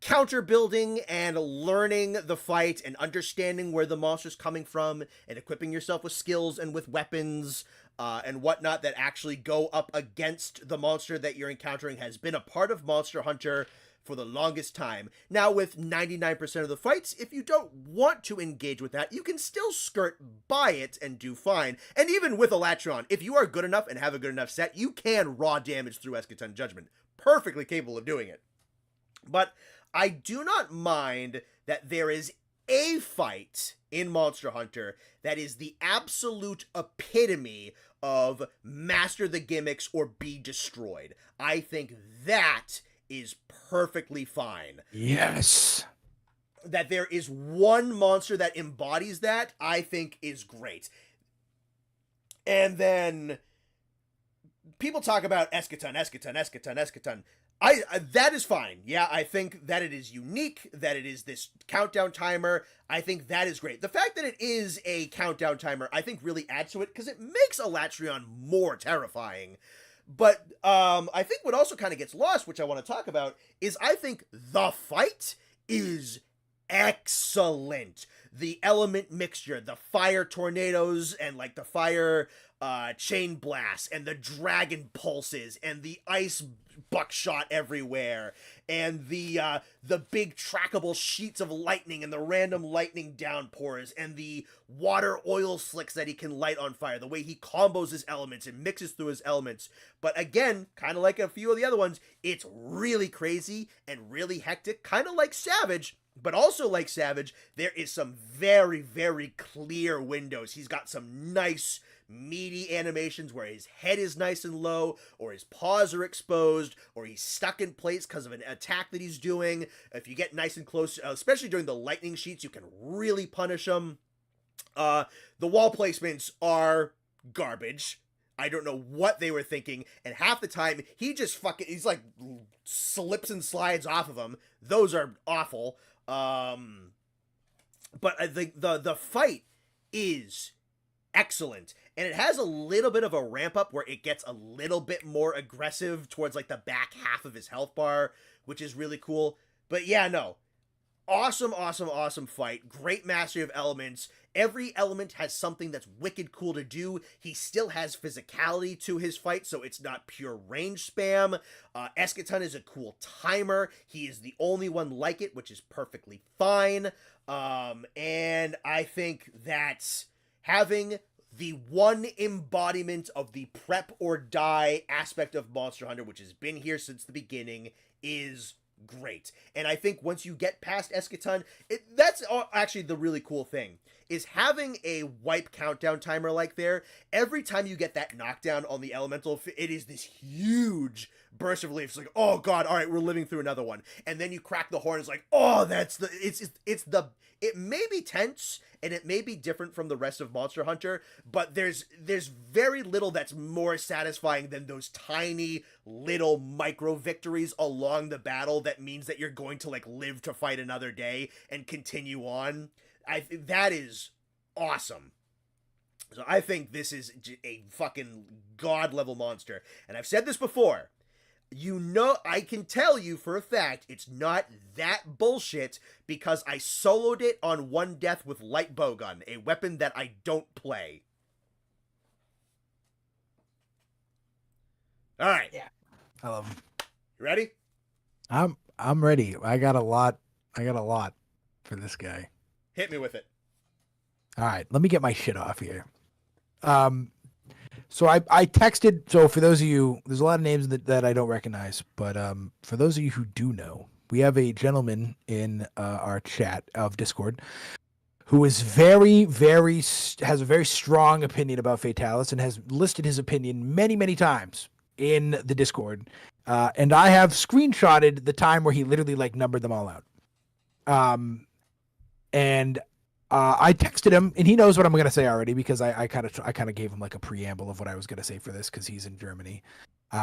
A: counter building and learning the fight and understanding where the monster's coming from and equipping yourself with skills and with weapons and whatnot that actually go up against the monster that you're encountering has been a part of Monster Hunter for the longest time. Now, with 99% of the fights, if you don't want to engage with that, you can still skirt by it and do fine. And even with Elatrion, if you are good enough and have a good enough set, you can raw damage through Eschaton Judgment. Perfectly capable of doing it. But I do not mind that there is a fight in Monster Hunter that is the absolute epitome of master the gimmicks or be destroyed. I think that is perfectly fine.
B: Yes.
A: That there is one monster that embodies that, I think is great. And then people talk about Eschaton. That is fine. Yeah, I think that it is unique, that it is this countdown timer. I think that is great. The fact that it is a countdown timer, I think really adds to it because it makes Elatrion more terrifying. But I think what also kind of gets lost, which I want to talk about, is I think the fight is excellent. The element mixture, the fire tornadoes and like the fire chain blasts and the dragon pulses and the ice buckshot everywhere and the big trackable sheets of lightning and the random lightning downpours and the water oil slicks that he can light on fire, the way he combos his elements and mixes through his elements. But again, kind of like a few of the other ones, it's really crazy and really hectic, kind of like Savage. But also like Savage, there is some very, very clear windows. He's got some nice, meaty animations where his head is nice and low, or his paws are exposed, or he's stuck in place because of an attack that he's doing. If you get nice and close, especially during the lightning sheets, you can really punish him. The wall placements are garbage. I don't know what they were thinking, and half the time, he's like slips and slides off of them. Those are awful. But the fight is excellent, and it has a little bit of a ramp up where it gets a little bit more aggressive towards like the back half of his health bar, which is really cool. But yeah, no, awesome fight. Great mastery of elements. Every element has something that's wicked cool to do. He still has physicality to his fight, so it's not pure range spam. Eschaton is a cool timer. He is the only one like it, which is perfectly fine. And I think that having the one embodiment of the prep or die aspect of Monster Hunter, which has been here since the beginning, is great. And I think once you get past Eschaton, that's actually the really cool thing, is having a wipe countdown timer like there. Every time you get that knockdown on the elemental, it is this huge burst of relief. It's like, oh god, all right, we're living through another one. And then you crack the horn, it's like, oh, it may be tense and it may be different from the rest of Monster Hunter, but there's very little that's more satisfying than those tiny little micro victories along the battle that means that you're going to like live to fight another day and continue on. That is awesome. So I think this is a fucking god level monster. And I've said this before. You know, I can tell you for a fact it's not that bullshit because I soloed it on one death with light bowgun, a weapon that I don't play. All right.
B: Yeah. I love him.
A: You ready?
B: I'm ready. I got a lot for this guy.
A: Hit me with it.
B: All right, let me get my shit off here. So I texted. So for those of you, there's a lot of names that I don't recognize, but for those of you who do know, we have a gentleman in our chat of Discord who is has a very strong opinion about Fatalis and has listed his opinion many times in the Discord. And I have screenshotted the time where he literally like numbered them all out. And I texted him, and he knows what I'm going to say already because I kind of gave him like a preamble of what I was going to say for this because he's in Germany.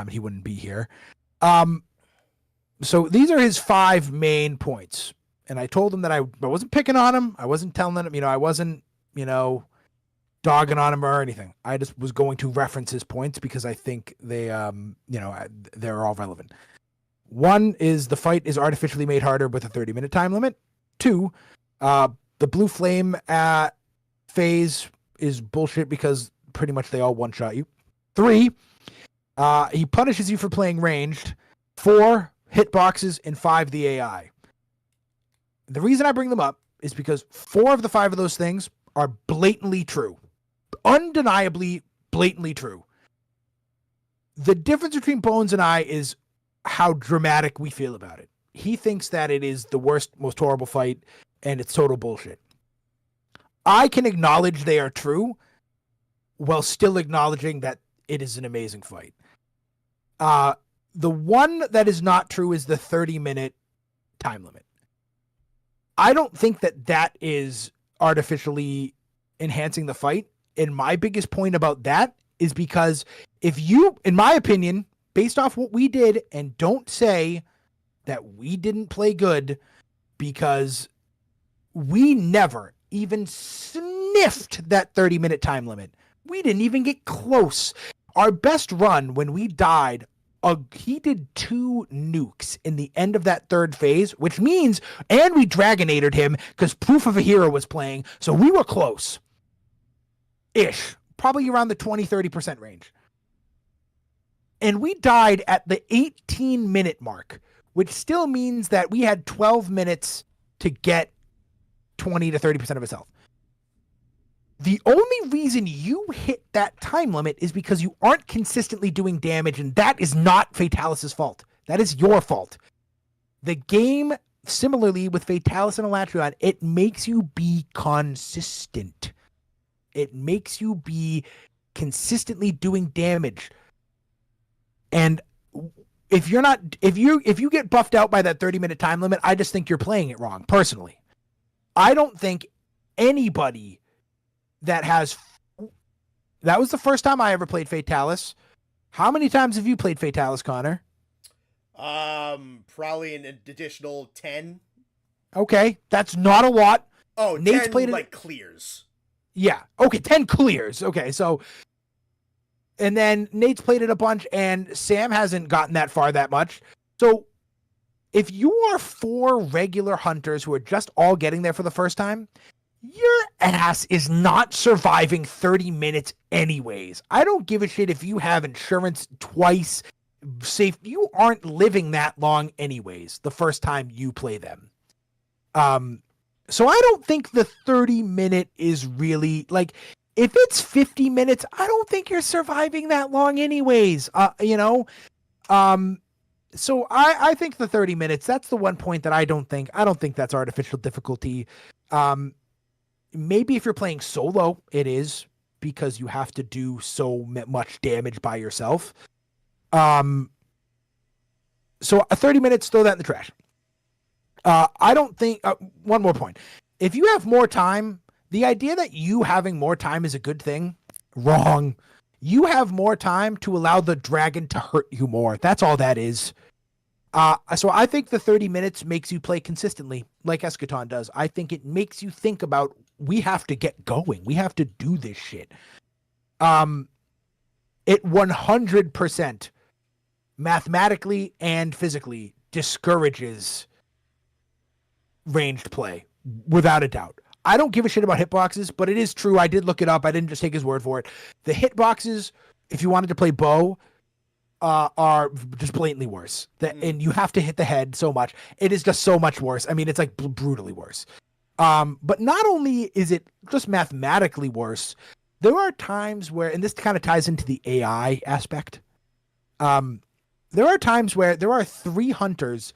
B: He wouldn't be here. So these are his 5 main points, and I told him that I wasn't picking on him. I wasn't telling him, I wasn't, dogging on him or anything. I just was going to reference his points because I think they, they're all relevant. 1 is the fight is artificially made harder with a 30-minute time limit. 2, the blue flame phase is bullshit because pretty much they all one-shot you. 3, he punishes you for playing ranged. 4, hitboxes, and 5, the AI. The reason I bring them up is because 4 of the 5 of those things are blatantly true. Undeniably blatantly true. The difference between Bones and I is how dramatic we feel about it. He thinks that it is the worst, most horrible fight, and it's total bullshit. I can acknowledge they are true while still acknowledging that it is an amazing fight. The one that is not true is the 30-minute time limit. I don't think that is artificially enhancing the fight. And my biggest point about that is because if you, in my opinion, based off what we did, and don't say that we didn't play good because we never even sniffed that 30-minute time limit. We didn't even get close. Our best run when we died, he did 2 nukes in the end of that 3rd phase, which means, and we Dragonated him because Proof of a Hero was playing, so we were close. Ish. Probably around the 20-30% range. And we died at the 18-minute mark, which still means that we had 12 minutes to get 20 to 30% of his health. The only reason you hit that time limit is because you aren't consistently doing damage, and that is not Fatalis' fault. That is your fault. The game, similarly with Fatalis and Elatrion, it makes you be consistent. It makes you be consistently doing damage. And if you get buffed out by that 30-minute time limit, I just think you're playing it wrong, personally. I don't think anybody that was the first time I ever played Fatalis. How many times have you played Fatalis, Connor?
A: Probably an additional 10.
B: Okay, that's not a lot.
A: Oh, Nate's 10 played it like clears.
B: Yeah. Okay, 10 clears. Okay, so and then Nate's played it a bunch and Sam hasn't gotten that far that much. So if you are 4 regular hunters who are just all getting there for the first time, your ass is not surviving 30 minutes anyways. I don't give a shit if you have insurance twice. Safe, you aren't living that long anyways the first time you play them. So I don't think the 30-minute is really, like, if it's 50 minutes, I don't think you're surviving that long anyways. So I think the 30 minutes, that's the one point that I don't think that's artificial difficulty. Maybe if you're playing solo, it is, because you have to do so much damage by yourself. So 30 minutes, throw that in the trash. I don't think, one more point. If you have more time, the idea that you having more time is a good thing, wrong. You have more time to allow the dragon to hurt you more. That's all that is. So I think the 30 minutes makes you play consistently, like Eschaton does. I think it makes you think about, we have to get going. We have to do this shit. It 100% mathematically and physically discourages ranged play, without a doubt. I don't give a shit about hitboxes, but it is true. I did look it up. I didn't just take his word for it. The hitboxes, if you wanted to play bow, are just blatantly worse. And you have to hit the head so much. It is just so much worse. I mean, it's like brutally worse. But not only is it just mathematically worse, there are times where, and this kind of ties into the AI aspect. There are times where there are 3 hunters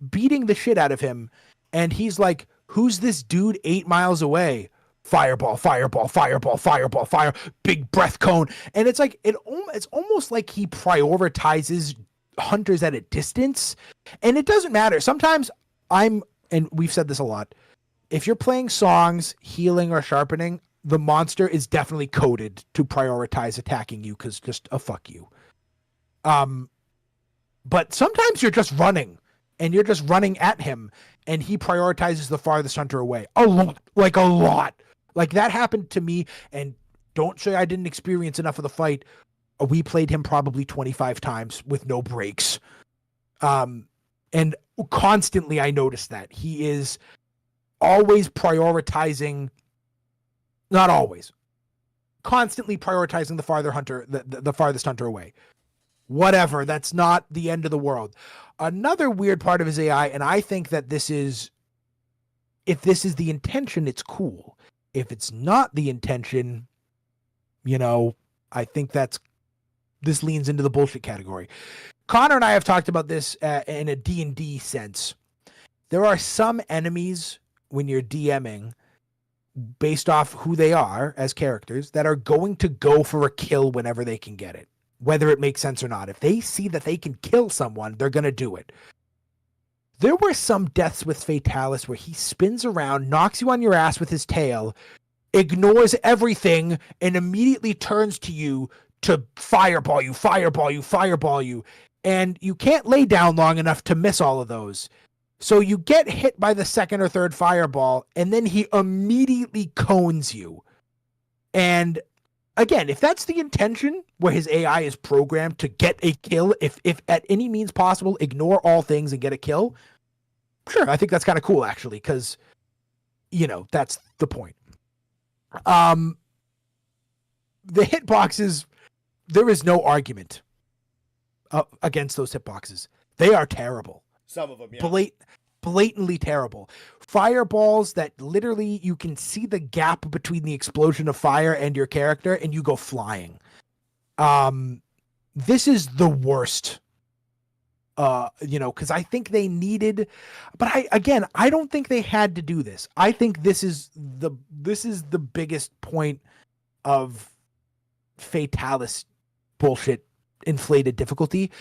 B: beating the shit out of him, and he's like, who's this dude 8 miles away? Fireball, fireball, fireball, fireball, fire, big breath cone. And it's like, it's almost like he prioritizes hunters at a distance. And it doesn't matter. Sometimes and we've said this a lot, if you're playing songs, healing, or sharpening, the monster is definitely coded to prioritize attacking you, because just a fuck you. But sometimes you're just running, and you're just running at him, and he prioritizes the farthest hunter away. A lot. Like that happened to me, and don't say I didn't experience enough of the fight. We played him probably 25 times with no breaks. And constantly I noticed that. He is always prioritizing, not always, constantly prioritizing the farthest hunter away. Whatever, that's not the end of the world. Another weird part of his AI, and I think that if this is the intention, it's cool. If it's not the intention, I think this leans into the bullshit category. Connor and I have talked about this in a D&D sense. There are some enemies when you're DMing, based off who they are as characters, that are going to go for a kill whenever they can get it, whether it makes sense or not. If they see that they can kill someone, they're going to do it. There were some deaths with Fatalis where he spins around, knocks you on your ass with his tail, ignores everything, and immediately turns to you to fireball you, fireball you, fireball you. And you can't lay down long enough to miss all of those. So you get hit by the second or third fireball, and then he immediately cones you. And again, if that's the intention, where his AI is programmed to get a kill, if at any means possible, ignore all things and get a kill, sure, I think that's kind of cool, actually, because, that's the point. The hitboxes, there is no argument against those hitboxes. They are terrible.
A: Some of them, yeah.
B: Blatantly terrible. Fireballs that literally you can see the gap between the explosion of fire and your character, and you go flying. This is the worst. Because I think they needed, but I don't think they had to do this. I think this is the biggest point of Fatalis bullshit inflated difficulty.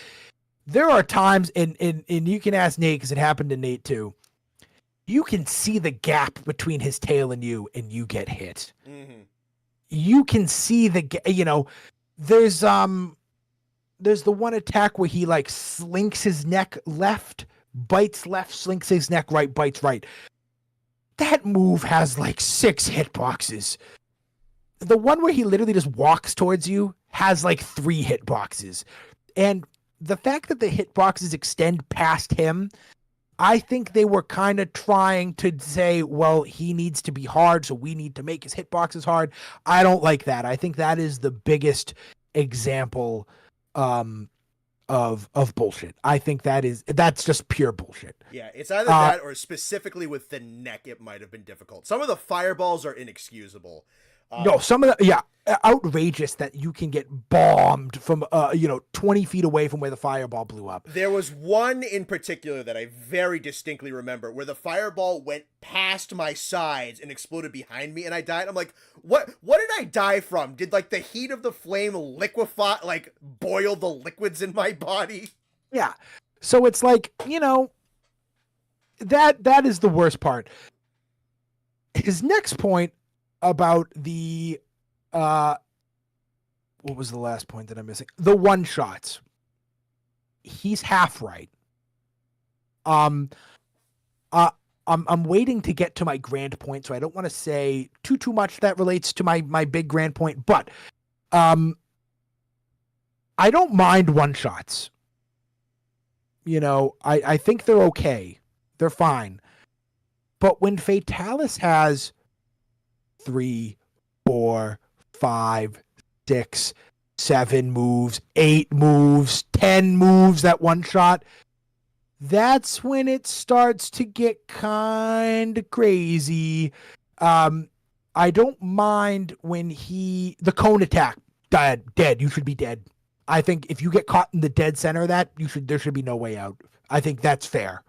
B: There are times, and you can ask Nate, because it happened to Nate too. You can see the gap between his tail and you get hit. Mm-hmm. You can see there's the one attack where he like slinks his neck left, bites left, slinks his neck right, bites right. That move has like 6 hitboxes. The one where he literally just walks towards you has like 3 hitboxes. And the fact that the hitboxes extend past him, I think they were kind of trying to say, well, he needs to be hard, so we need to make his hitboxes hard. I don't like that. I think that is the biggest example of bullshit. I think that's just pure bullshit.
A: Yeah, it's either that or specifically with the neck, it might have been difficult. Some of the fireballs are inexcusable.
B: No, some of the outrageous that you can get bombed from 20 feet away from where the fireball blew up.
A: There was one in particular that I very distinctly remember where the fireball went past my sides and exploded behind me and I died. I'm like, what did I die from? Did like the heat of the flame liquefy, like boil the liquids in my body?
B: Yeah. So it's like, that is the worst part. His next point about the what was the last point that I'm missing? The one shots. He's half right. I'm waiting to get to my grand point, so I don't want to say too much that relates to my big grand point, but I don't mind one shots. I think they're okay. They're fine. But when Fatalis has 3, 4, 5, 6, 7 moves, 8 moves, 10 moves that one shot, that's when it starts to get kind of crazy. I don't mind when the cone attack, dead. You should be dead. I think if you get caught in the dead center of that, there should be no way out. I think that's fair.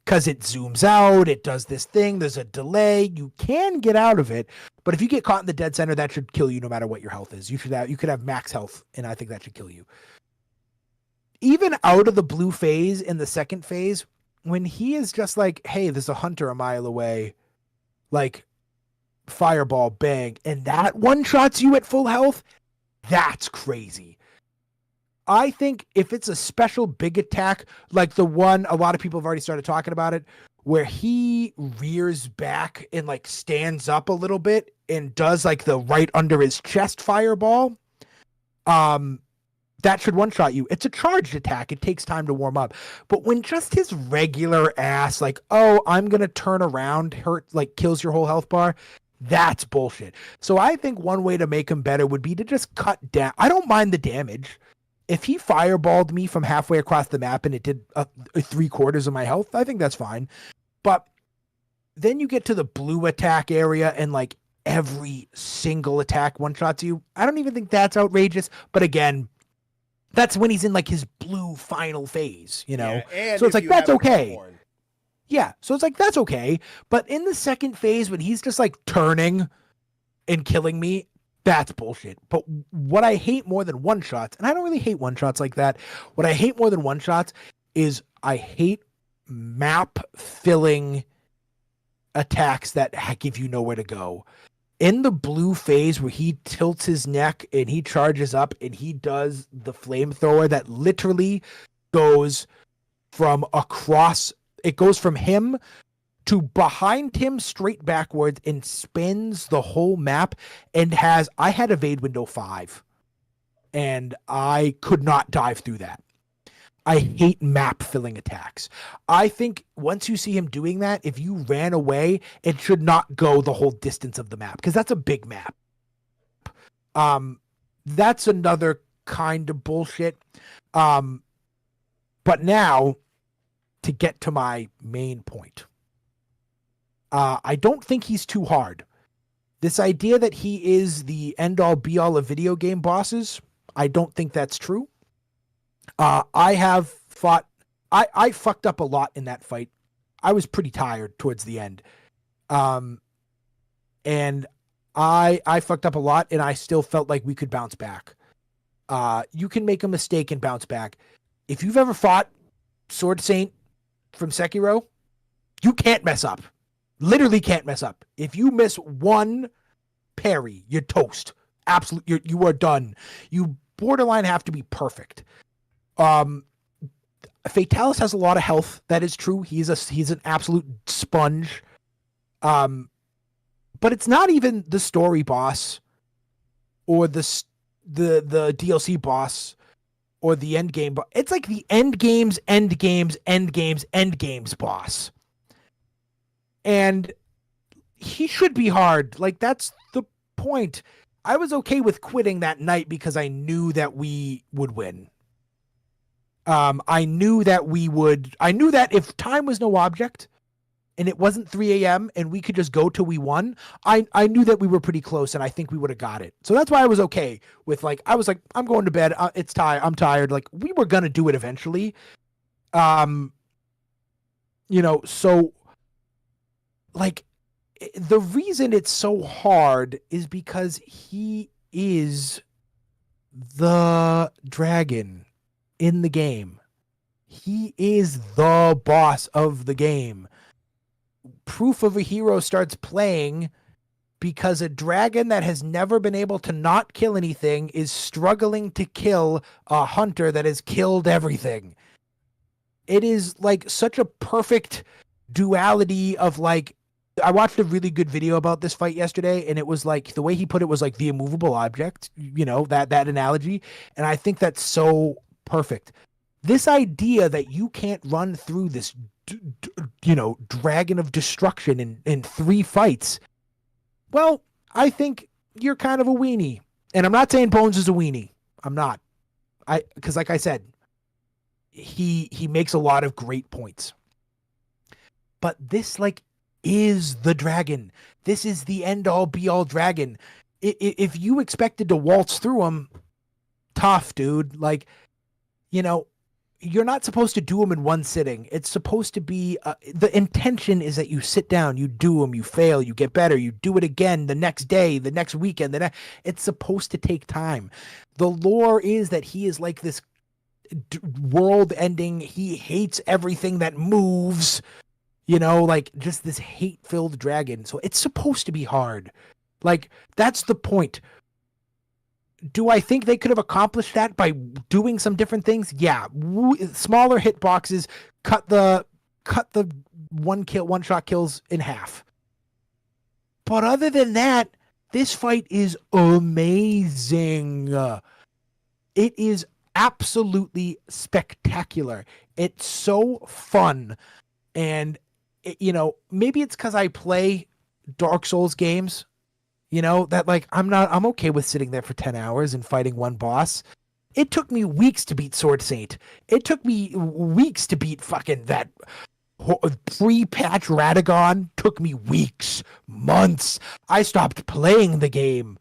B: Because it zooms out, it does this thing, there's a delay, you can get out of it, but if you get caught in the dead center, that should kill you no matter what your health is. You could have max health, and I think that should kill you. Even out of the blue phase in the second phase, when he is just like, hey, there's a hunter a mile away, like, fireball, bang, and that one-shots you at full health, that's crazy. I think if it's a special big attack, like the one, a lot of people have already started talking about it, where he rears back and like stands up a little bit and does like the right under his chest fireball, that should one-shot you. It's a charged attack. It takes time to warm up. But when just his regular ass, like, oh, I'm going to turn around, kills your whole health bar, that's bullshit. So I think one way to make him better would be to just cut down. I don't mind the damage. If he fireballed me from halfway across the map and it did 3/4 of my health, I think that's fine. But then you get to the blue attack area and like every single attack one-shots you. I don't even think that's outrageous. But again, that's when he's in like his blue final phase,
A: Yeah, and
B: so it's like, that's okay.
A: Iceborne.
B: Yeah, so it's like, that's okay. But in the second phase, when he's just like turning and killing me, that's bullshit. But what I hate more than one-shots, and I don't really hate one-shots like that, what I hate more than one-shots is I hate map-filling attacks that give you nowhere to go. In the blue phase where he tilts his neck and he charges up and he does the flamethrower that literally goes from him to behind him straight backwards and spins the whole map and I had evade window 5 and I could not dive through that. I hate map filling attacks. I think once you see him doing that, if you ran away, it should not go the whole distance of the map because that's a big map. That's another kind of bullshit. But now to get to my main point. I don't think he's too hard. This idea that he is the end-all be-all of video game bosses, I don't think that's true. I fucked up a lot in that fight. I was pretty tired towards the end. And I fucked up a lot, and I still felt like we could bounce back. You can make a mistake and bounce back. If you've ever fought Sword Saint from Sekiro, you can't mess up. Literally can't mess up. If you miss one parry, you're toast. Absolutely, you are done. You borderline have to be perfect. Fatalis has a lot of health. That is true. He's an absolute sponge. But it's not even the story boss, or the DLC boss, or the end game. It's like the end games boss. And he should be hard. Like, that's the point. I was okay with quitting that night because I knew that we would win. I knew that if time was no object and it wasn't 3 a.m. and we could just go till we won, I knew that we were pretty close and I think we would have got it. So that's why I was okay with like, I was like, I'm going to bed. It's tired. I'm tired. Like we were going to do it eventually. So like the reason it's so hard is because he is the dragon in the game. He is the boss of the game. Proof of a Hero starts playing because a dragon that has never been able to not kill anything is struggling to kill a hunter that has killed everything. It is like such a perfect duality of like, I watched a really good video about this fight yesterday, and it was like the way he put it was like the immovable object, that analogy. And I think that's so perfect. This idea that you can't run through this, dragon of destruction in 3 fights. Well, I think you're kind of a weenie. And I'm not saying Bones is a weenie. I'm not. Because like I said, he makes a lot of great points. But this like is the dragon. This is the end all be all dragon. If you expected to waltz through him, tough, dude. Like, you're not supposed to do them in one sitting. It's supposed to be the intention is that you sit down, you do them, you fail, you get better, you do it again the next day, the next weekend. It's supposed to take time. The lore is that he is like this world ending. He hates everything that moves. Like just this hate-filled dragon. So it's supposed to be hard. Like, that's the point. Do I think they could have accomplished that by doing some different things? Yeah. Smaller hitboxes, cut the one shot kills in half. But other than that, this fight is amazing. It is absolutely spectacular. It's so fun. And maybe it's because I play Dark Souls games, that like I'm okay with sitting there for 10 hours and fighting one boss. It took me weeks to beat Sword Saint. It took me weeks to beat fucking that pre-patch Radagon. Took me weeks, months. I stopped playing the game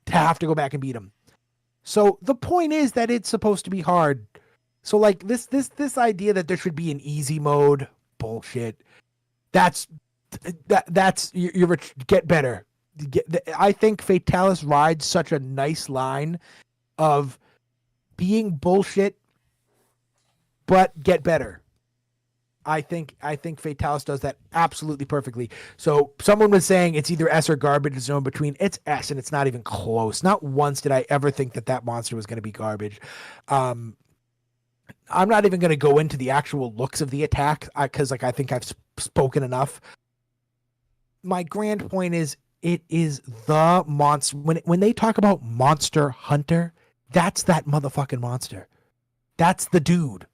B: to have to go back and beat him. So the point is that it's supposed to be hard. So like this idea that there should be an easy mode, bullshit. That's you're get better. I think Fatalis rides such a nice line of being bullshit, but get better. I think Fatalis does that absolutely perfectly. So someone was saying it's either S or garbage zone between. It's S, and it's not even close. Not once did I ever think that monster was going to be garbage. I'm not even going to go into the actual looks of the attack because I think I've spoken enough. My grand point is it is the monster. When they talk about Monster Hunter, that's that motherfucking monster. That's the dude.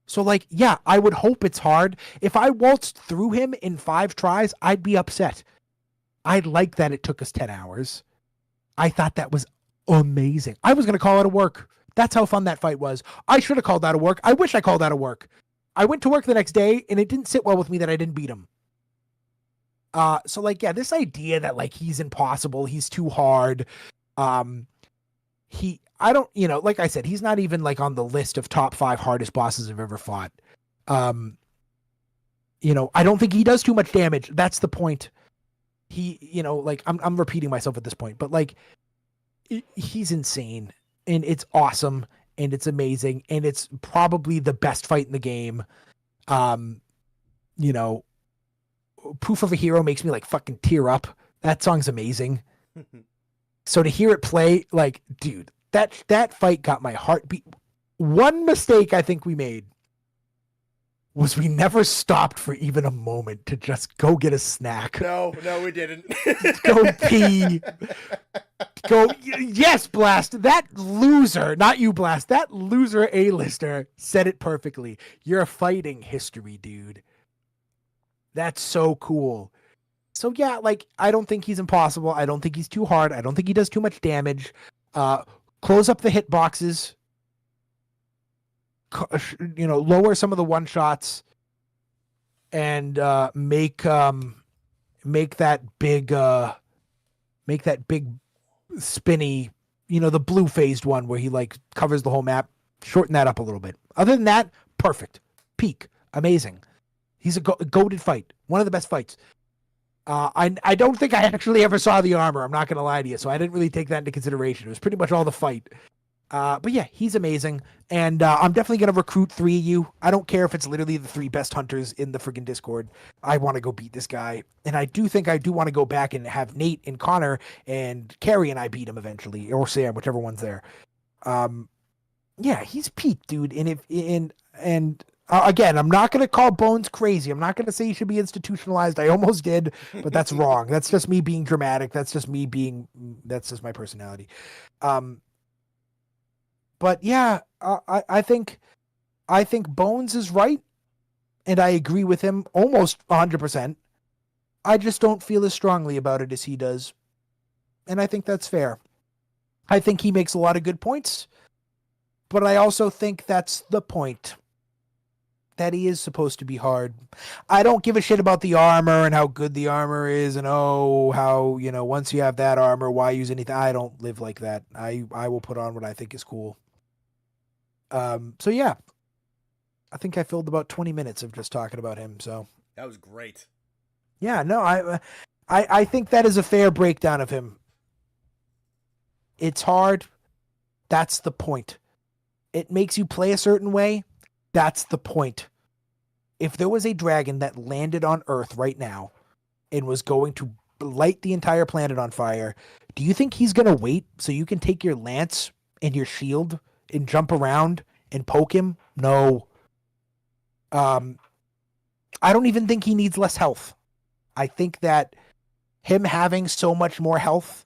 B: So like, yeah, I would hope it's hard. If I waltzed through him in 5 tries, I'd be upset. I like that it took us 10 hours. I thought that was amazing. I was going to call out of work. That's how fun that fight was. I should have called out of work. I wish I called out of work. I went to work the next day and it didn't sit well with me that I didn't beat him. So like, yeah, this idea that like he's impossible, he's too hard. I don't, like I said, he's not even like on the list of top 5 hardest bosses I've ever fought. I don't think he does too much damage. That's the point. He, like I'm repeating myself at this point, but like he's insane and it's awesome and it's amazing and it's probably the best fight in the game. Proof of a Hero makes me like fucking tear up. That song's amazing. So to hear it play, like, dude, that fight got my heart beat. One mistake I think we made was we never stopped for even a moment to just go get a snack.
A: No, we didn't.
B: Go pee. Yes, Blast. That loser, not you, Blast. That loser A-lister said it perfectly. You're fighting history, dude. That's so cool. So yeah, like, I don't think he's impossible. I don't think he's too hard. I don't think he does too much damage. Close up the hitboxes. Lower some of the one-shots. and make that big spinny, the blue phased one where he like covers the whole map. Shorten that up a little bit. Other than that, perfect. Peak. Amazing. He's a goated fight. One of the best fights. I don't think I actually ever saw the armor. I'm not going to lie to you. So I didn't really take that into consideration. It was pretty much all the fight. But yeah, he's amazing. And I'm definitely going to recruit 3 of you. I don't care if it's literally the 3 best hunters in the friggin' Discord. I want to go beat this guy. And I do think I do want to go back and have Nate and Connor and Carrie and I beat him eventually. Or Sam, whichever one's there. Yeah, he's peaked, dude. And again, I'm not going to call Bones crazy. I'm not going to say he should be institutionalized. I almost did, but that's wrong. That's just me being dramatic. That's just my personality. But yeah, I think Bones is right, and I agree with him almost 100%. I just don't feel as strongly about it as he does, and I think that's fair. I think he makes a lot of good points, but I also think that's the point. That he is supposed to be hard. I don't give a shit about the armor and how good the armor is and how, once you have that armor, why use anything? I don't live like that. I will put on what I think is cool. So yeah. I think I filled about 20 minutes of just talking about him, so.
A: That was great.
B: Yeah, no, I think that is a fair breakdown of him. It's hard. That's the point. It makes you play a certain way. That's the point. If there was a dragon that landed on Earth right now and was going to light the entire planet on fire, do you think he's going to wait so you can take your lance and your shield and jump around and poke him? No. I don't even think he needs less health. I think that him having so much more health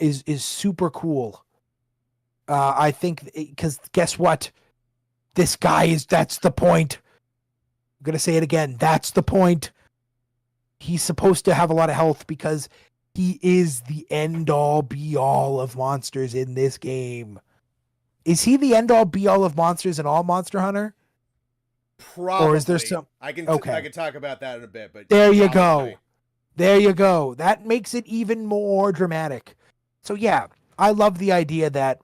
B: is super cool. I think because guess what? This guy that's the point. I'm going to say it again. That's the point. He's supposed to have a lot of health because he is the end all be all of monsters in this game. Is he the end all be all of monsters in all Monster Hunter?
A: Probably.
B: Or is there some?
A: I can talk about that in a bit, but
B: there you go. There you go. That makes it even more dramatic. So yeah, I love the idea that,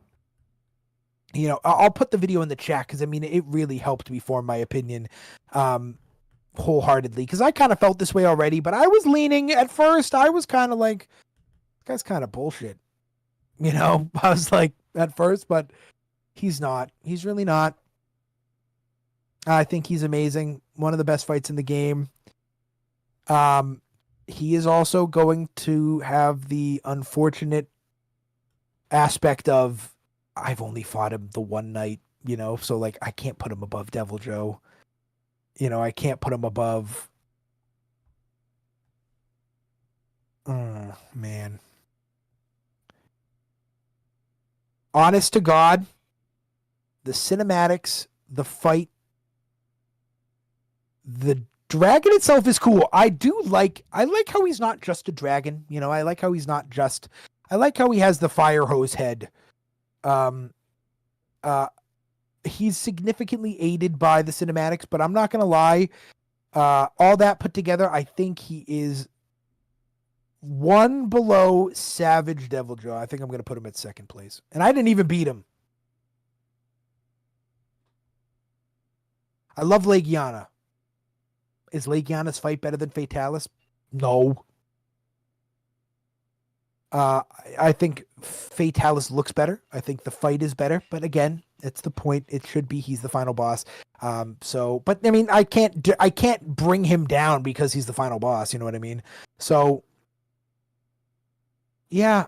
B: I'll put the video in the chat because it really helped me form my opinion wholeheartedly, because I kind of felt this way already, but I was leaning at first. I was kind of like, this guy's kind of bullshit. I was like at first, but he's not. He's really not. I think he's amazing. One of the best fights in the game. He is also going to have the unfortunate aspect of, I've only fought him the one night, so like I can't put him above Devil Joe. I can't put him above. Oh, man. Honest to God, the cinematics, the fight, the dragon itself is cool. I like how he's not just a dragon. I like how he has the fire hose head. He's significantly aided by the cinematics, but I'm not gonna lie, all that put together, I think he is one below Savage Deviljaw. I think I'm gonna put him at second place, and I didn't even beat him. I love Legiana. Is Legiana's fight better than Fatalis? No. I think Fatalis looks better. I think the fight is better, but again, it's the point. It should be he's the final boss. But I can't bring him down because he's the final boss. You know what I mean? So, yeah.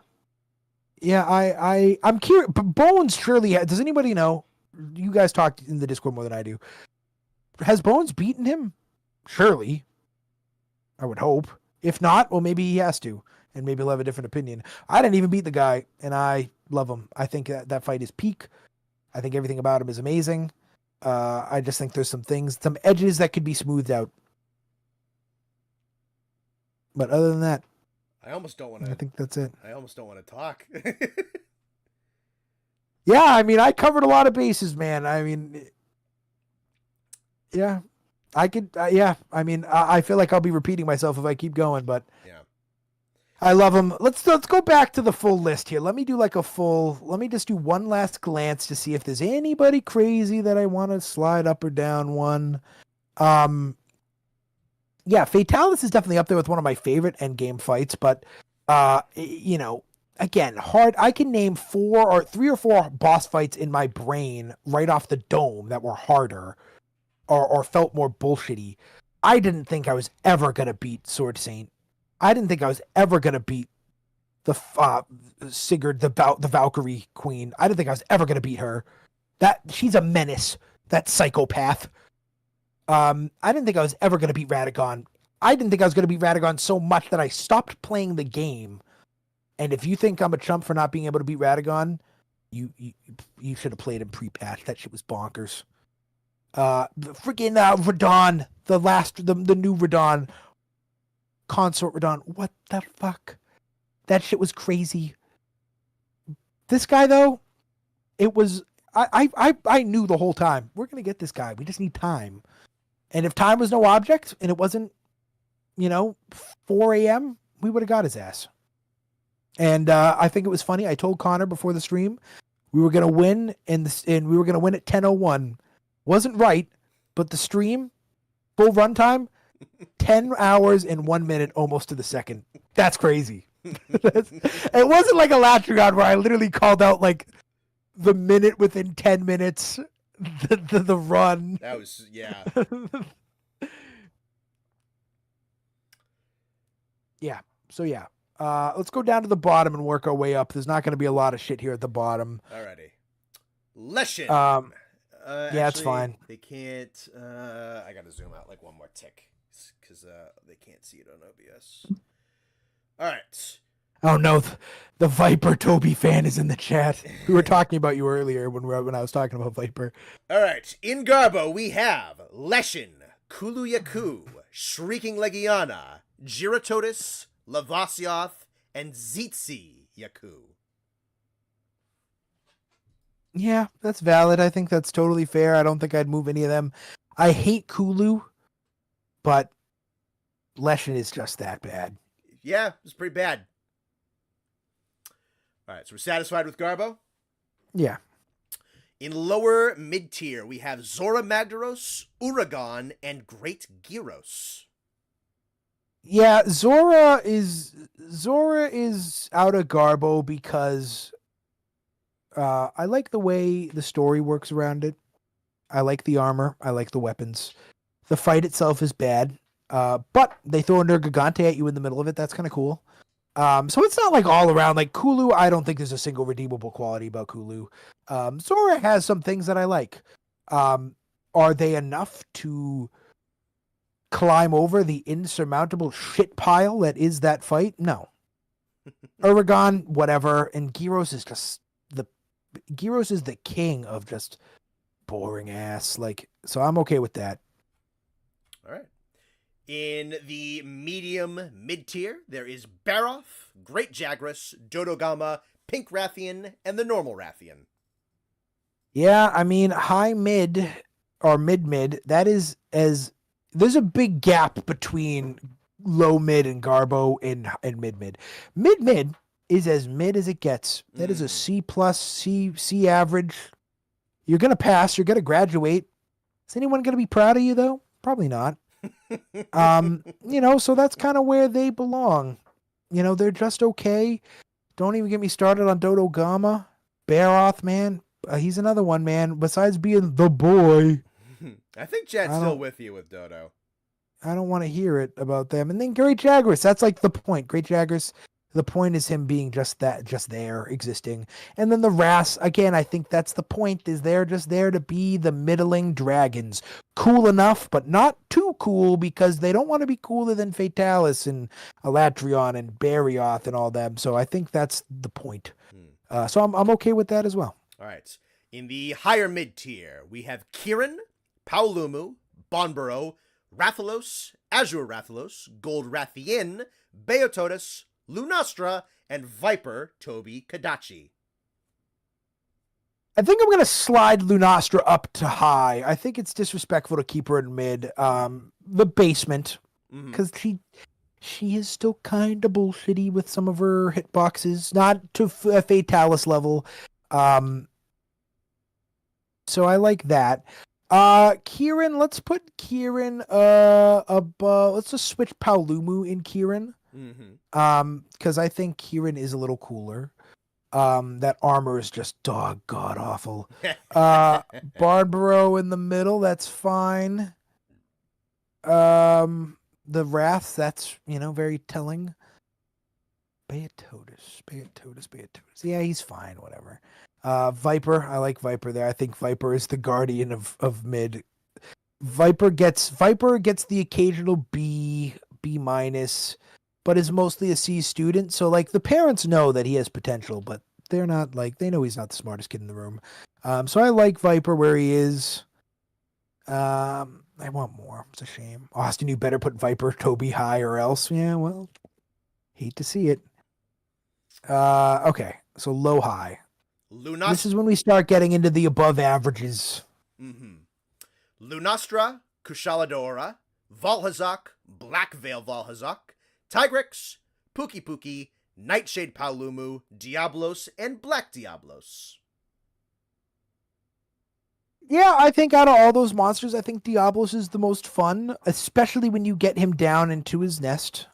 B: I'm curious. But Bones surely does anybody know? You guys talk in the Discord more than I do. Has Bones beaten him? Surely, I would hope. If not, well, maybe he has to. And maybe he'll have a different opinion. I didn't even beat the guy, and I love him. I think that fight is peak. I think everything about him is amazing. I just think there's some edges that could be smoothed out. But other than that,
A: I
B: think that's it.
A: I almost don't want to talk.
B: Yeah, I covered a lot of bases, man. Yeah. I could, yeah. I mean, I feel like I'll be repeating myself if I keep going, but
A: Yeah.
B: I love them. Let's go back to the full list here. Let me do like a full. Let me just do one last glance to see if there's anybody crazy that I want to slide up or down one. Yeah, Fatalis is definitely up there with one of my favorite end game fights, but you know, again, hard. I can name three or four boss fights in my brain right off the dome that were harder or felt more bullshitty. I didn't think I was ever gonna beat Sword Saint. I didn't think I was ever gonna beat the Sigurd, the Valkyrie Queen. I didn't think I was ever gonna beat her. That she's a menace. That psychopath. I didn't think I was ever gonna beat Radagon. I didn't think I was gonna beat Radagon so much that I stopped playing the game. And if you think I'm a chump for not being able to beat Radagon, you should have played him pre-patch. That shit was bonkers. Freaking Radon, the new Radon, Consort Radon. What the fuck? That shit was crazy. This guy though, it was I knew the whole time we're gonna get this guy. We just need time. And if time was no object and it wasn't, 4 a.m., we would have got his ass. And I think it was funny. I told Connor before the stream we were gonna win and we were gonna win at 10:01. Wasn't right, but the stream, full runtime, 10 hours and 1 minute almost to the second. That's crazy. It wasn't like a Latreon where I literally called out like the minute within 10 minutes, the run.
A: That was, yeah.
B: Yeah. So, yeah. Let's go down to the bottom and work our way up. There's not going to be a lot of shit here at the bottom.
A: Alrighty. Leshen.
B: Yeah, it's fine.
A: They can't. I gotta zoom out like one more tick because they can't see it on OBS. All right.
B: Oh no, the Viper Toby fan is in the chat. We were talking about you earlier when I was talking about Viper.
A: All right. In Garbo, we have Leshen, Kulu Yaku, Shrieking Legiana, Giratotis, Lavasioth, and Zitzi Yaku.
B: Yeah, that's valid. I think that's totally fair. I don't think I'd move any of them. I hate Kulu, but Leshen is just that bad.
A: Yeah, it's pretty bad. All right, so we're satisfied with Garbo?
B: Yeah.
A: In lower mid-tier, we have Zora Magdaros, Uragon, and Great Gyros.
B: Yeah, Zora is out of Garbo because I like the way the story works around it. I like the armor. I like the weapons. The fight itself is bad, but they throw a Nergigante at you in the middle of it. That's kind of cool. So it's not like all around. Like Kulu, I don't think there's a single redeemable quality about Kulu. Zora has some things that I like. Are they enough to climb over the insurmountable shit pile that is that fight? No. Uragon, whatever. And Gyros is the king of just boring ass. Like, so I'm okay with that.
A: All right. In the medium mid-tier, there is Baroth, Great Jagras, Dodogama, Pink Rathian, and the normal Rathian.
B: Yeah, I mean, high mid or mid, that is there's a big gap between low mid and Garbo and mid. Mid is as mid as it gets. That is a C plus, C average. You're going to pass. You're going to graduate. Is anyone going to be proud of you, though? Probably not. So that's kind of where they belong. They're just okay. Don't even get me started on Dodogama. Baroth, man. He's another one, man. Besides being the boy.
A: I think Chad's still with you with Dodo.
B: I don't want to hear it about them. And then Great Jagras. That's like the point. Great Jagras. The point is him being just there, existing. And then the Ras, again, I think that's the point, is they're just there to be the middling dragons. Cool enough, but not too cool, because they don't want to be cooler than Fatalis and Elatrion and Barioth and all them. So I think that's the point. So I'm okay with that as well.
A: All right. In the higher mid-tier, we have Kieran, Paolumu, Bonboro, Rathalos, Azure Rathalos, Gold Rathian, Beototus, Lunastra, and Viper Toby Kadachi.
B: I think I'm gonna slide Lunastra up to high. I think it's disrespectful to keep her in mid. The basement, because she is still kind of bullshitty with some of her hitboxes, not to a Fatalis level. So I like that. Kieran, let's put Kieran above. Let's just switch Paolumu in Kieran. Because I think Kieran is a little cooler. That armor is just god awful. Barbaro in the middle, that's fine. The Wrath, that's very telling. Beatotus. Yeah, he's fine, whatever. Viper, I like Viper there. I think Viper is the guardian of mid. Viper gets the occasional B minus, but is mostly a C student. So like the parents know that he has potential, but they're not they know he's not the smartest kid in the room. So I like Viper where he is. I want more. It's a shame. Austin, you better put Viper Toby high or else. Yeah, well, hate to see it. Okay, so low high. This is when we start getting into the above averages.
A: Lunastra, Kushaladora, Valhazak, Black Veil Valhazak, Tigrex, Pookie, Nightshade Paolumu, Diablos, and Black Diablos.
B: Yeah, I think out of all those monsters, I think Diablos is the most fun, especially when you get him down into his nest.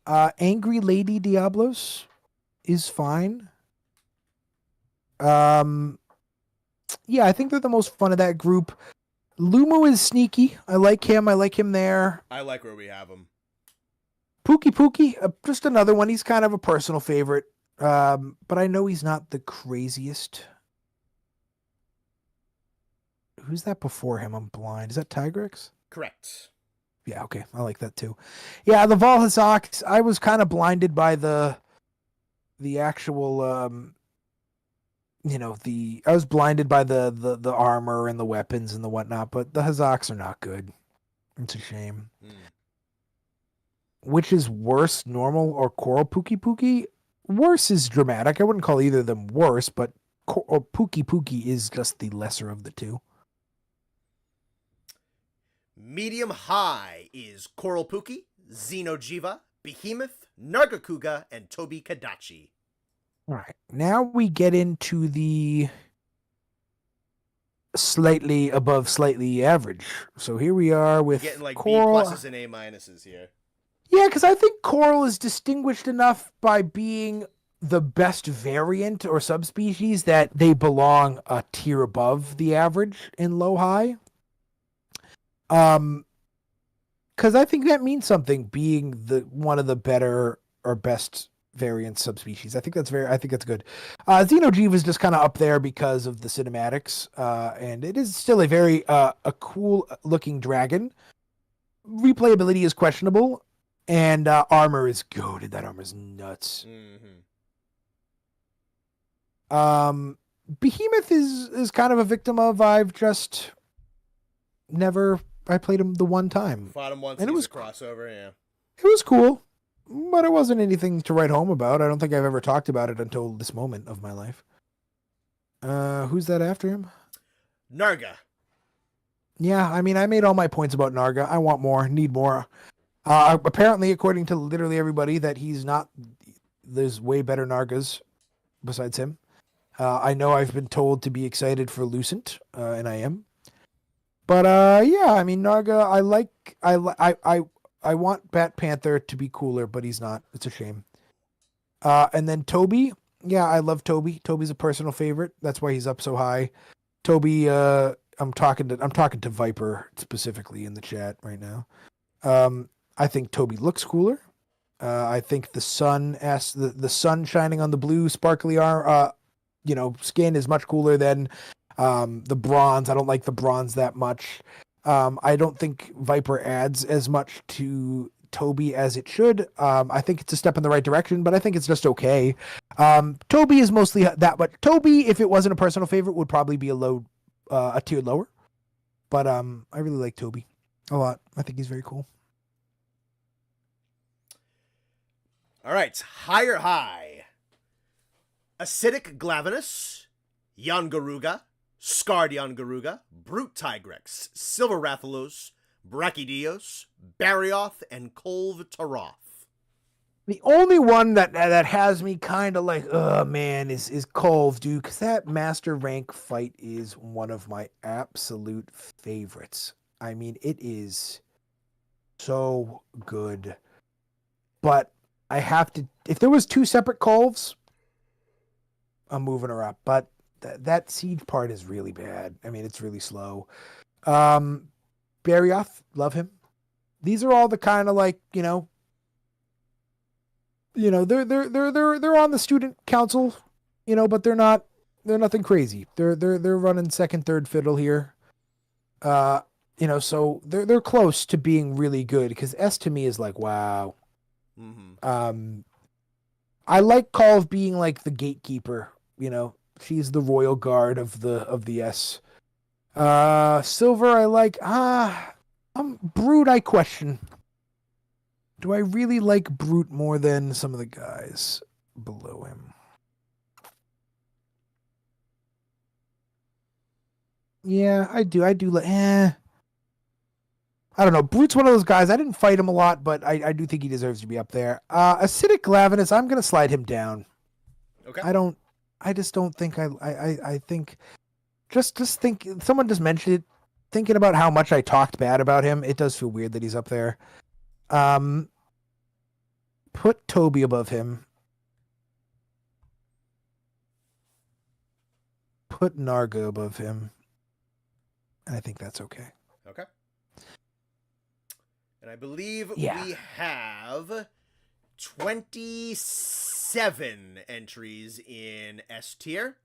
B: Angry Lady Diablos is fine. Yeah, I think they're the most fun of that group. Lumu is sneaky. I like him there.
A: I like where we have him.
B: Pookie, just another one. He's kind of a personal favorite. But I know he's not the craziest. Who's that before him? I'm blind. Is that Tigrex?
A: Correct.
B: Yeah, okay. I like that too. Yeah, the Valhazak, I was kind of blinded by the actual I was blinded by the armor and the weapons and the whatnot, but the Hazaks are not good. It's a shame. Which is worse, normal or Coral Pookie? Worse is dramatic. I wouldn't call either of them worse, but Pookie is just the lesser of the two.
A: Medium high is Coral Pookie, Xenojiva, Behemoth, Nargacuga, and Tobi Kadachi.
B: All right. Now we get into the slightly above slightly average. So here we are with
A: getting like
B: Coral.
A: B pluses and A minuses here.
B: Yeah, because I think Coral is distinguished enough by being the best variant or subspecies that they belong a tier above the average in low high. Because I think that means something, being the one of the better or best variant subspecies. I think that's good. Xenojiva is just kind of up there because of the cinematics, and it is still a very a cool looking dragon. Replayability is questionable, and armor is goated. That armor is nuts. Behemoth is kind of a victim of. I've just never. I played him the one time.
A: Fought him once,
B: and it was
A: a crossover. Yeah,
B: it was cool, but it wasn't anything to write home about. I don't think I've ever talked about it until this moment of my life. Who's that after him?
A: Narga.
B: Yeah, I mean, I made all my points about Narga. I want more, need more. Apparently, according to literally everybody, that he's not. There's way better Nargas besides him. I know I've been told to be excited for Lucent, and I am. But yeah, I mean, Narga, I want Bat Panther to be cooler, but he's not. It's a shame. And then Toby, yeah, I love Toby. Toby's a personal favorite. That's why he's up so high. Toby, I'm talking to Viper specifically in the chat right now. I think Toby looks cooler. I think the sun shining on the blue sparkly skin is much cooler than the bronze. I don't like the bronze that much. I don't think Viper adds as much to Toby as it should. I think it's a step in the right direction, but I think it's just okay. Toby is mostly that, but Toby, if it wasn't a personal favorite, would probably be a tier lower. But I really like Toby a lot. I think he's very cool. All
A: right, higher high. Acidic Glavenus, Yangaruga, Scarred Yangaruga, Brute Tigrex, Silver Rathalos, Brachydios, Barioth, and Kolv Taroth.
B: The only one that has me kind of like, oh man, is Kolv, dude, because that master rank fight is one of my absolute favorites. I mean, it is so good. But I have to, if there was 2 separate Kolvs, I'm moving her up. But that siege part is really bad. I mean, it's really slow. Barioth, love him. These are all the kind of like, they're on the student council, but they're nothing crazy. They're running second, third fiddle here. So they're close to being really good, because S to me is like, wow.
A: Mm-hmm.
B: I like Kolv being like the gatekeeper, she's the royal guard of the S. Silver, I like, Brood, I question. Do I really like Brute more than some of the guys below him? Yeah, I do. I do like. I don't know. Brute's one of those guys. I didn't fight him a lot, but I do think he deserves to be up there. Acidic Glavenus, I'm gonna slide him down.
A: Okay.
B: I just don't think I think. Just think. Someone just mentioned it. Thinking about how much I talked bad about him, it does feel weird that he's up there. Put Toby above him. Put Narga above him. And I think that's okay.
A: Okay. And I believe
B: we
A: have 27 entries in S tier.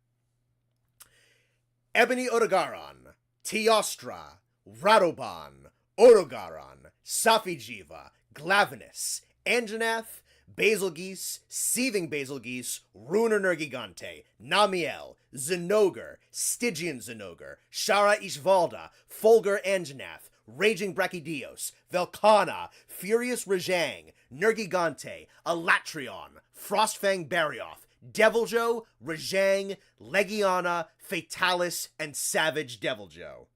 A: Ebony Odogaron, Teostra, Radoban, Orogaron, Safijiva, Glavenus, Anjanath, Basilgeuse, Seething Basilgeuse, Runer Nergigante, Namiel, Zinogre, Stygian Zinogre, Shara Ishvalda, Fulgur Anjanath, Raging Brachydios, Velkana, Furious Rajang, Nergigante, Alatrion, Frostfang Barioth, Deviljo, Rajang, Legiana, Fatalis, and Savage Deviljo.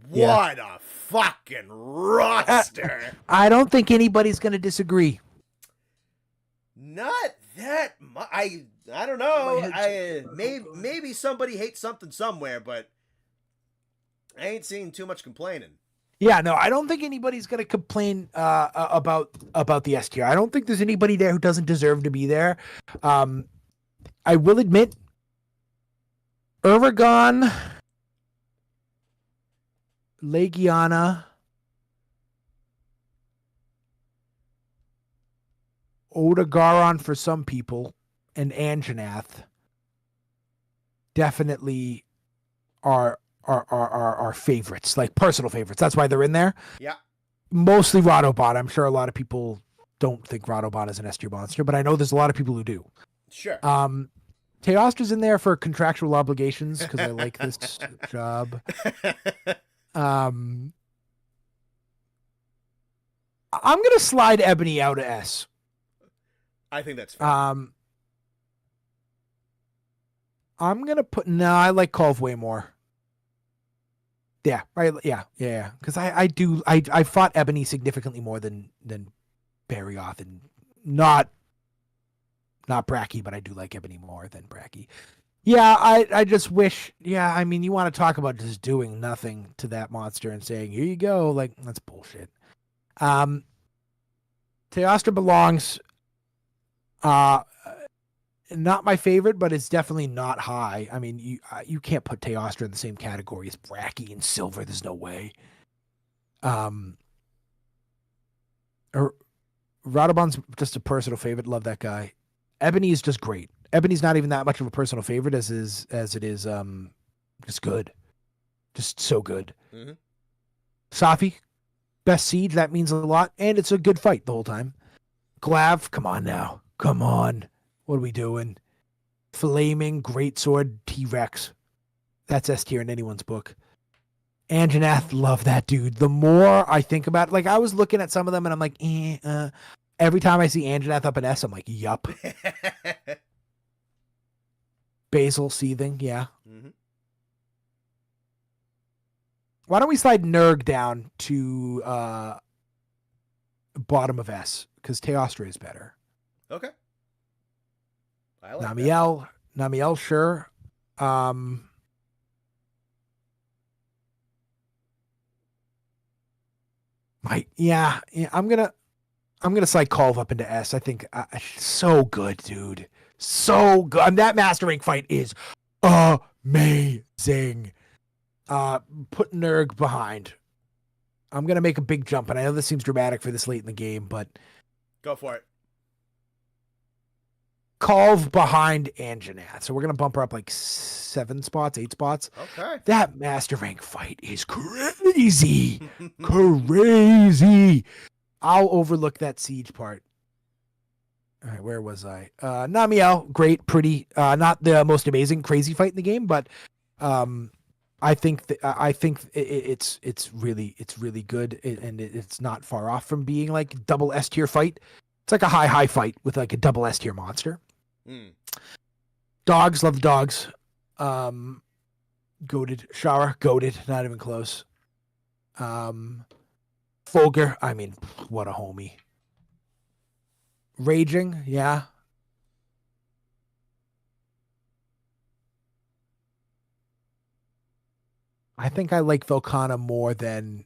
A: What a fucking roster!
B: I don't think anybody's going to disagree.
A: Not that much. I don't know. Maybe somebody hates something somewhere, but I ain't seeing too much complaining.
B: Yeah, no, I don't think anybody's going to complain about the S tier. I don't think there's anybody there who doesn't deserve to be there. I will admit, Ervagon, Legiana, Odogaron for some people, and Anjanath definitely are favorites, like personal favorites. That's why they're in there.
A: Yeah.
B: Mostly Radobot. I'm sure a lot of people don't think Radobot is an S tier monster, but I know there's a lot of people who do.
A: Sure.
B: Teostra's in there for contractual obligations because I like this job. I'm gonna slide Ebony out of S.
A: I think that's fair.
B: I'm gonna put I like Kolv way more. Yeah, right. Yeah. Because I fought Ebony significantly more than Barioth, and not Bracky, but I do like Ebony more than Bracky. Yeah, I just wish. Yeah, I mean, you want to talk about just doing nothing to that monster and saying, "Here you go," like that's bullshit. Teostra belongs. Not my favorite, but it's definitely not high. I mean, you can't put Teostra in the same category as Bracky and Silver. There's no way. Radobon's just a personal favorite. Love that guy. Ebony is just great. Ebony's not even that much of a personal favorite as it is just good. Just so good.
A: Mm-hmm.
B: Safi, best siege, that means a lot, and it's a good fight the whole time. Glav, come on now. Come on. What are we doing? Flaming Greatsword T-Rex. That's S tier in anyone's book. Anjanath, love that dude. The more I think about it, like I was looking at some of them and I'm like, every time I see Anjanath up in S, I'm like, yup. Basil seething, yeah.
A: Mm-hmm.
B: Why don't we slide Nurg down to bottom of S? Because Teostra is better.
A: Okay. I like
B: Namiel, sure. I'm gonna slide Colv up into S. I think so good, dude. So good. And that Master Rank fight is amazing. Put Nurg behind. I'm gonna make a big jump, and I know this seems dramatic for this late in the game, but
A: go for it.
B: Colv behind Anjanath. So we're gonna bump her up like 7 spots, 8 spots.
A: Okay.
B: That Master Rank fight is crazy. Crazy. I'll overlook that siege part. All right, where was I? Namiel, great, pretty, not the most amazing crazy fight in the game, but I think it's really good, and it's not far off from being like double S tier fight. It's like a high fight with like a double S tier monster. Dogs, love the dogs. Goated. Shara, goated, not even close. Fulgur, I mean, what a homie. Raging, yeah. I think I like Volcana more than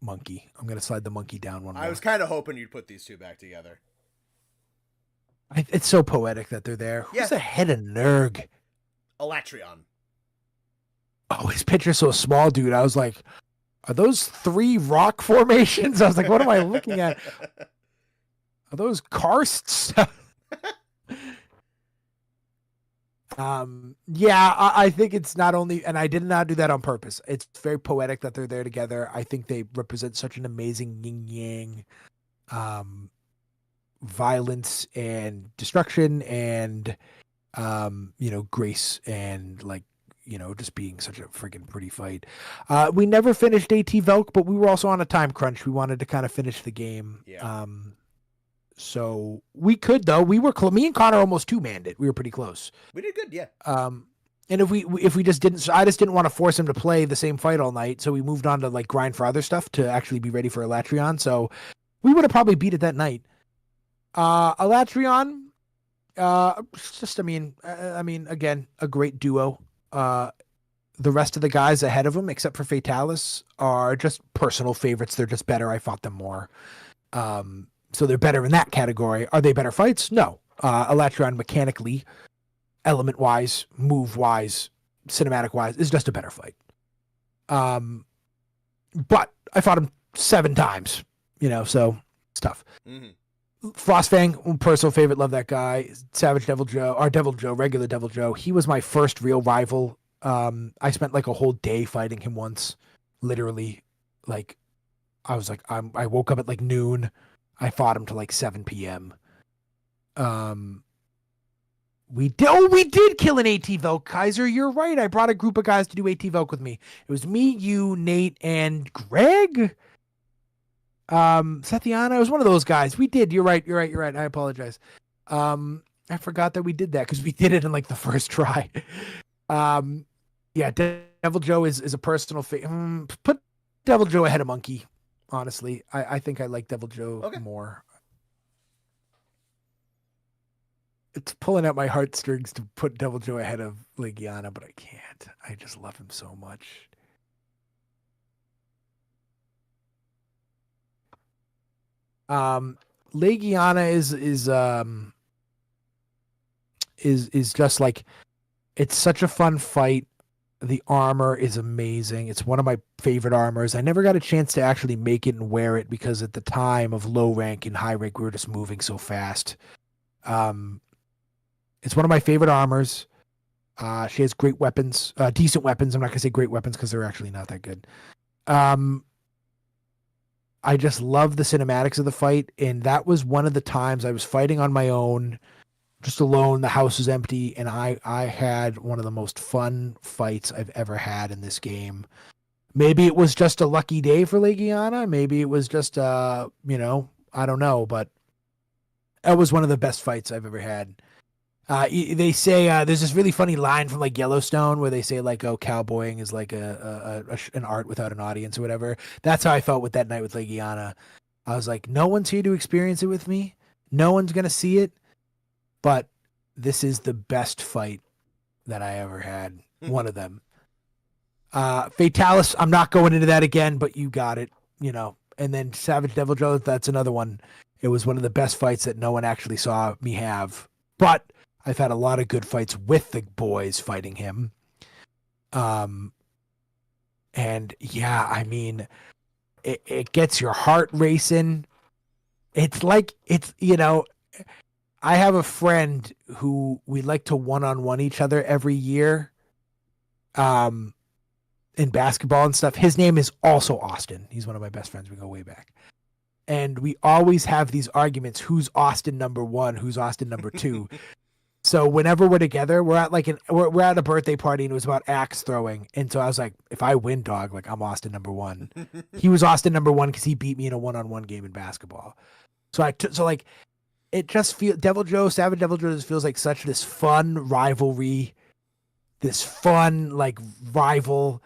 B: Monkey. I'm going to slide the Monkey down one more.
A: I was kind of hoping you'd put these two back together.
B: It's so poetic that they're there. Who's ahead of Nurg?
A: Alatreon.
B: Oh, his picture's so small, dude. I was like, are those 3 rock formations? I was like, what am I looking at? Are those karsts? I think it's not only, and I did not do that on purpose. It's very poetic that they're there together. I think they represent such an amazing yin yang, violence and destruction, and grace, and like, just being such a freaking pretty fight. We never finished AT Velk, but we were also on a time crunch. We wanted to kind of finish the game.
A: Yeah.
B: So we could, though. We were me and Connor almost 2-manned it. We were pretty close.
A: We did good, yeah.
B: And if we just didn't, I just didn't want to force him to play the same fight all night. So we moved on to like grind for other stuff to actually be ready for Alatreon. So we would have probably beat it that night. Alatreon, just, I mean, again, a great duo. The rest of the guys ahead of him, except for Fatalis, are just personal favorites. They're just better. I fought them more. So they're better in that category. Are they better fights? No. Alatreon mechanically, element-wise, move-wise, cinematic-wise, is just a better fight. But I fought him 7 times, so it's tough.
A: Mm-hmm.
B: Frostfang, personal favorite, love that guy. Savage Devil Joe, or Devil Joe, regular Devil Joe. He was my first real rival. I spent like a whole day fighting him once, literally. Like, I was like, I woke up at like noon. I fought him till like 7 p.m. We did kill an AT Velk, Kaiser. You're right. I brought a group of guys to do AT Velk with me. It was me, you, Nate, and Greg. Sethiana, it was one of those guys. We did. You're right. I apologize. I forgot that we did that because we did it in like the first try. Devil Joe is a personal put Devil Joe ahead of Monkey. Honestly, I think I like Devil Joe more. It's pulling at my heartstrings to put Devil Joe ahead of Legiana, but I can't. I just love him so much. Legiana is just like, it's such a fun fight. The armor is amazing. It's one of my favorite armors. I never got a chance to actually make it and wear it because at the time of low rank and high rank, we were just moving so fast. It's one of my favorite armors. She has great weapons, decent weapons. I'm not going to say great weapons because they're actually not that good. I just love the cinematics of the fight. And that was one of the times I was fighting on my own, just alone. The house was empty. And I had one of the most fun fights I've ever had in this game. Maybe it was just a lucky day for Legiana. Maybe it was just, I don't know. But that was one of the best fights I've ever had. They say there's this really funny line from like Yellowstone where they say like, "Oh, cowboying is like an art without an audience or whatever." That's how I felt with that night with Legiana. I was like, no one's here to experience it with me. No one's gonna see it, but this is the best fight that I ever had. One of them. Fatalis, I'm not going into that again, but you got it. And then Savage Devil Joe, that's another one. It was one of the best fights that no one actually saw me have, but I've had a lot of good fights with the boys fighting him. And yeah, I mean, it gets your heart racing. It's like, I have a friend who we like to one-on-one each other every year. In basketball and stuff. His name is also Austin. He's one of my best friends. We go way back. And we always have these arguments. Who's Austin number 1? Who's Austin number 2? So whenever we're together, we're at we're at a birthday party and it was about axe throwing. And so I was like, if I win, dog, like I'm Austin number 1. He was Austin number 1 because he beat me in a one-on-one game in basketball. So it just feels Savage Devil Joe just feels like such this fun rivalry, this fun like rival.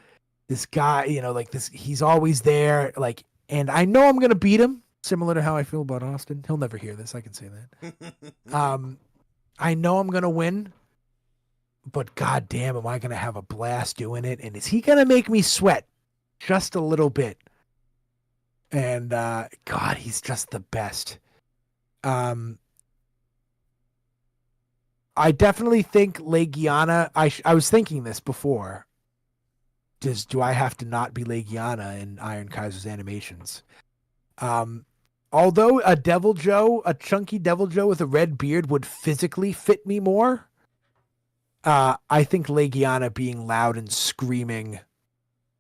B: This guy, like this, he's always there. Like, and I know I'm gonna beat him. Similar to how I feel about Austin. He'll never hear this. I can say that. I know I'm gonna win, but goddamn, am I gonna have a blast doing it? And is he gonna make me sweat just a little bit? And God, he's just the best. I definitely think Legiana. I was thinking this before. Do I have to not be Legiana in Iron Kaiser's animations? Although a chunky Devil Joe with a red beard would physically fit me more, I think Legiana being loud and screaming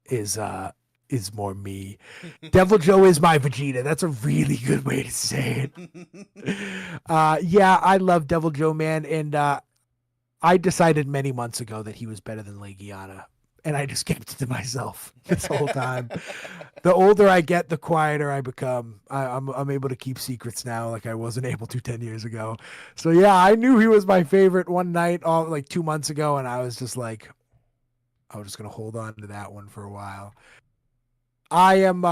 B: is more me. Devil Joe is my Vegeta. That's a really good way to say it. Yeah, I love Devil Joe, man, and I decided many months ago that he was better than Legiana. And I just kept it to myself this whole time. The older I get, the quieter I become. I'm able to keep secrets now, like I wasn't able to 10 years ago. So yeah, I knew he was my favorite one night, like 2 months ago, and I was just like, I was just gonna hold on to that one for a while. I am,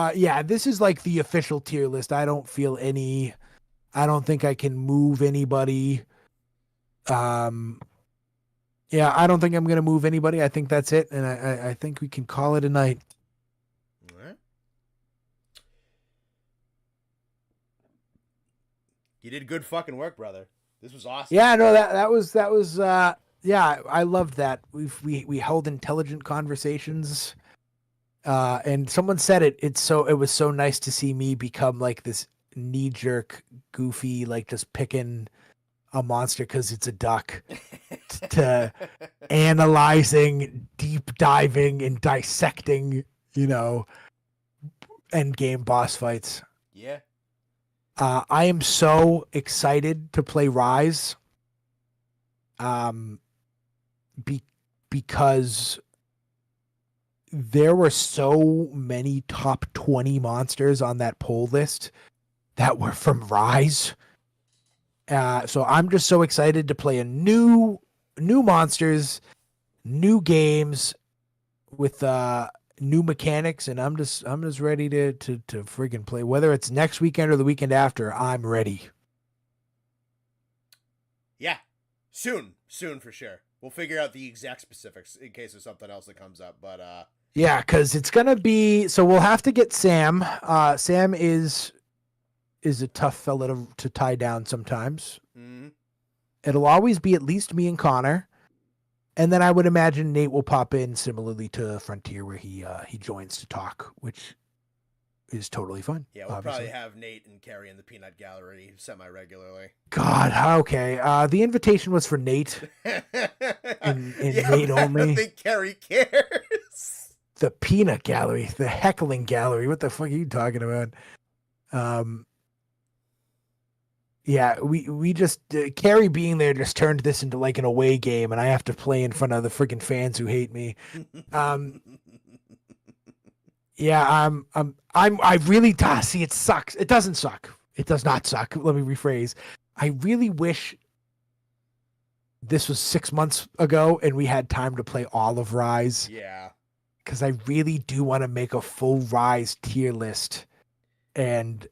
B: this is like the official tier list. I don't think I can move anybody. Yeah, I don't think I'm going to move anybody. I think that's it. And I think we can call it a night.
A: All right. You did good fucking work, brother. This was awesome.
B: Yeah, no, that was yeah, I loved that. We held intelligent conversations. And someone said it was so nice to see me become like this knee-jerk, goofy, like just picking a monster because it's a duck to analyzing, deep diving, and dissecting, end game boss fights.
A: Yeah.
B: I am so excited to play Rise. Because there were so many top 20 monsters on that poll list that were from Rise. So I'm just so excited to play new monsters, new games with new mechanics, and I'm just ready to friggin' play. Whether it's next weekend or the weekend after, I'm ready.
A: Yeah, soon for sure. We'll figure out the exact specifics in case there's something else that comes up. But
B: yeah, because it's gonna be so. We'll have to get Sam. Sam is a tough fella to tie down sometimes.
A: Mm-hmm.
B: It'll always be at least me and Connor. And then I would imagine Nate will pop in similarly to Frontier where he joins to talk, which is totally fun.
A: Yeah, we'll obviously probably have Nate and Carrie in the Peanut Gallery semi-regularly.
B: God, okay. The invitation was for Nate and
A: yeah,
B: Nate only.
A: I don't think Carrie cares.
B: The Peanut Gallery, the heckling gallery. What the fuck are you talking about? Yeah, we just Carrie being there just turned this into like an away game, and I have to play in front of the freaking fans who hate me. Yeah, I really see it sucks. It doesn't suck. It does not suck. Let me rephrase. I really wish this was 6 months ago and we had time to play all of Rise.
A: Yeah.
B: Because I really do want to make a full Rise tier list and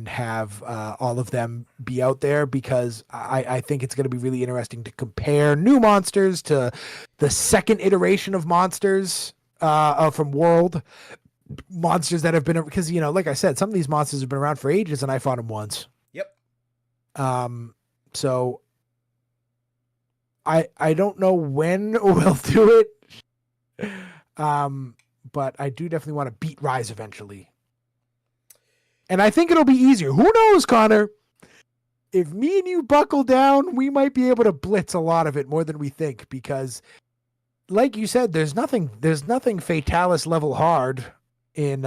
B: have all of them be out there, because I think it's going to be really interesting to compare new monsters to the second iteration of monsters from World. Monsters that have been, because, like I said, some of these monsters have been around for ages and I fought them once.
A: Yep.
B: So I don't know when we'll do it. But I do definitely want to beat Rise eventually. And I think it'll be easier. Who knows, Connor? If me and you buckle down, we might be able to blitz a lot of it more than we think, because like you said, there's nothing Fatalis level hard in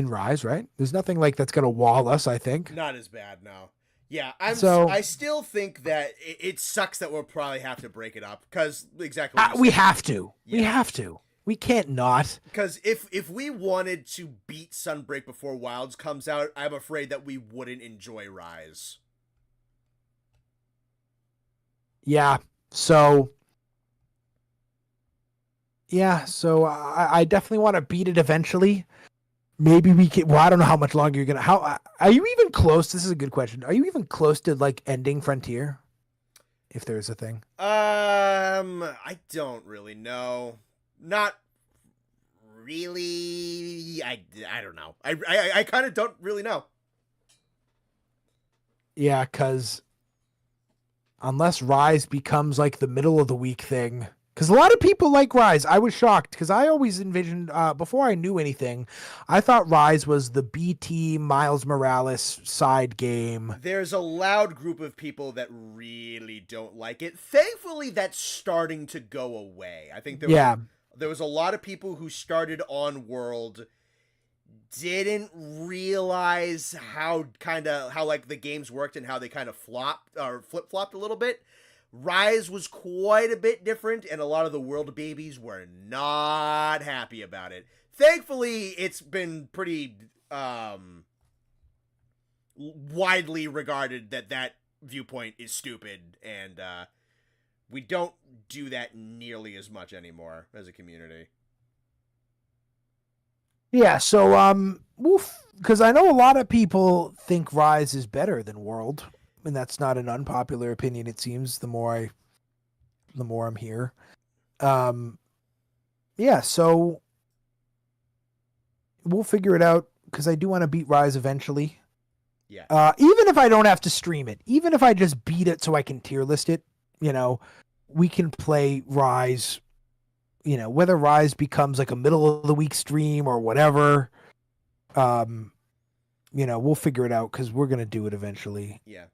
B: Rise, right? There's nothing like that's going to wall us, I think.
A: Not as bad, no. Yeah, I still think that it sucks that we'll probably have to break it up, because exactly what
B: we have to. Yeah. We have to. We can't not.
A: Because if we wanted to beat Sunbreak before Wilds comes out, I'm afraid that we wouldn't enjoy Rise.
B: Yeah. So I definitely want to beat it eventually. Maybe we can. Well, I don't know how much longer you're gonna. How are you even close? This is a good question. Are you even close to like ending Frontier, if there's a thing?
A: I don't really know. Not really. I don't know. I kind of don't really know.
B: Yeah, because unless Rise becomes like the middle of the week thing. Because a lot of people like Rise. I was shocked because I always envisioned, before I knew anything, I thought Rise was the BT Miles Morales side game.
A: There's a loud group of people that really don't like it. Thankfully, that's starting to go away. I think there was a lot of people who started on World, didn't realize how like the games worked and how they kind of flopped or flip-flopped a little bit. Rise was quite a bit different, and a lot of the World babies were not happy about it. Thankfully, it's been pretty widely regarded that viewpoint is stupid, and we don't do that nearly as much anymore as a community.
B: Yeah, so because I know a lot of people think Rise is better than World. And that's not an unpopular opinion, it seems, the more I'm here. Yeah, so we'll figure it out, because I do want to beat Rise eventually.
A: Yeah.
B: Even if I don't have to stream it, even if I just beat it so I can tier list it, we can play Rise, whether Rise becomes like a middle of the week stream or whatever. We'll figure it out, because we're going to do it eventually.
A: Yeah.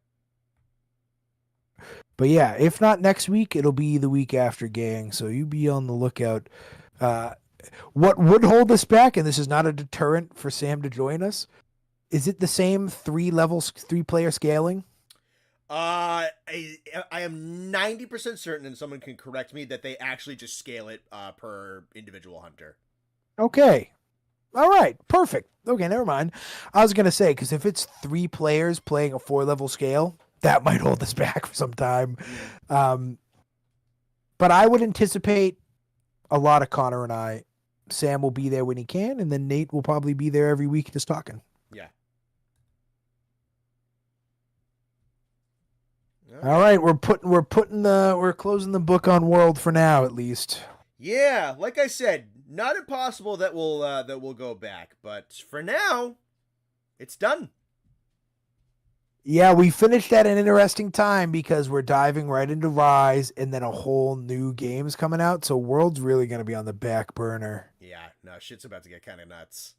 B: But yeah, if not next week, it'll be the week after, gang. So you be on the lookout. What would hold us back, and this is not a deterrent for Sam to join us, is it the same 3-player scaling?
A: I am 90% certain, and someone can correct me, that they actually just scale it per individual hunter.
B: Okay. All right. Perfect. Okay, never mind. I was going to say, because if it's 3 players playing a 4-level scale, that might hold us back for some time. But I would anticipate a lot of Connor and I. Sam will be there when he can, and then Nate will probably be there every week just talking.
A: Yeah.
B: All right, we're closing the book on World for now, at least.
A: Yeah, like I said, not impossible that we'll go back, but for now, it's done.
B: Yeah, we finished at an interesting time, because we're diving right into Rise, and then a whole new game's coming out, so World's really going to be on the back burner.
A: Yeah, no, shit's about to get kind of nuts.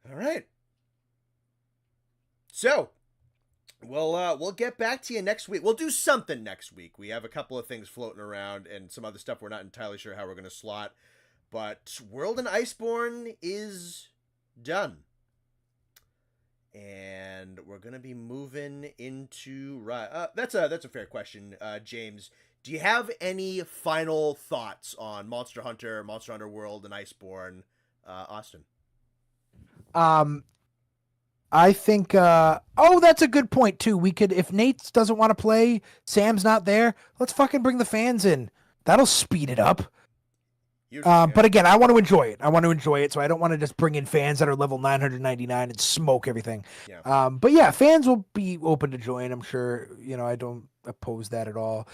A: All right. So, we'll get back to you next week. We'll do something next week. We have a couple of things floating around and some other stuff we're not entirely sure how we're going to slot, but World and Iceborne is done. And we're gonna be moving into that's a fair question, James. Do you have any final thoughts on Monster Hunter World, and Iceborne, Austin?
B: I think oh, that's a good point too. We could, if Nate doesn't want to play, Sam's not there, let's fucking bring the fans in. That'll speed it up. But again, I want to enjoy it. So I don't want to just bring in fans that are level 999 and smoke everything.
A: Yeah.
B: But yeah, fans will be open to join. I'm sure, I don't oppose that at all.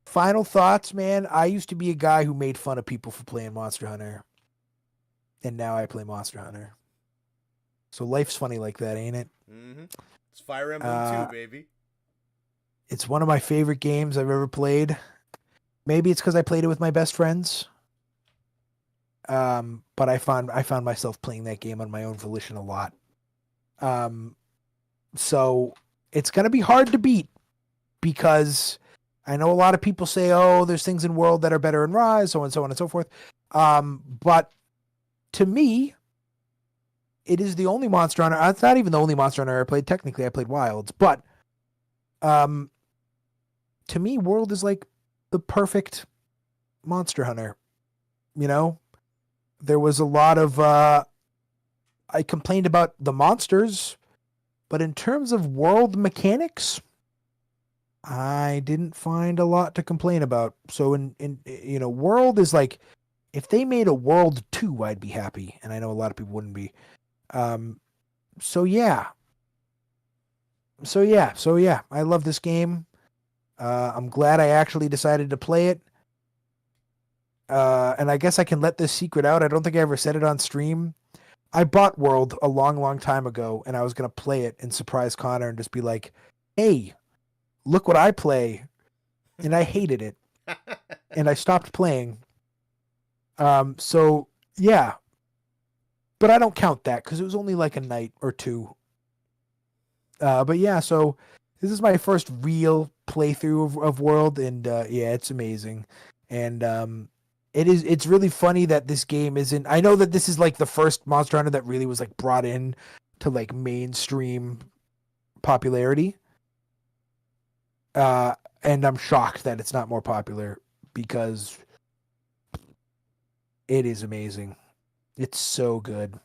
B: Final thoughts, man. I used to be a guy who made fun of people for playing Monster Hunter. And now I play Monster Hunter. So life's funny like that, ain't it?
A: Mm-hmm. It's Fire Emblem 2, baby.
B: It's one of my favorite games I've ever played. Maybe it's because I played it with my best friends. But I found myself playing that game on my own volition a lot. So it's gonna be hard to beat because I know a lot of people say, "Oh, there's things in World that are better in Rise," so on and so forth. But to me, it is the only Monster Hunter. It's not even the only Monster Hunter I played. Technically, I played Wilds, but to me, World is like the perfect Monster Hunter. There was a lot of I complained about the monsters, but in terms of world mechanics, I didn't find a lot to complain about. So in World is like, if they made a World 2, I'd be happy, and I know a lot of people wouldn't be. So yeah, I love this game. I'm glad I actually decided to play it. And I guess I can let this secret out. I don't think I ever said it on stream. I bought World a long, long time ago, and I was going to play it and surprise Connor and just be like, hey, look what I play. And I hated it. And I stopped playing. So, yeah. But I don't count that because it was only like a night or two. But yeah, so this is my first real playthrough of World, and yeah, it's amazing. And it's really funny that this game isn't, I know that this is like the first Monster Hunter that really was like brought in to like mainstream popularity. And I'm shocked that it's not more popular because it is amazing. It's so good.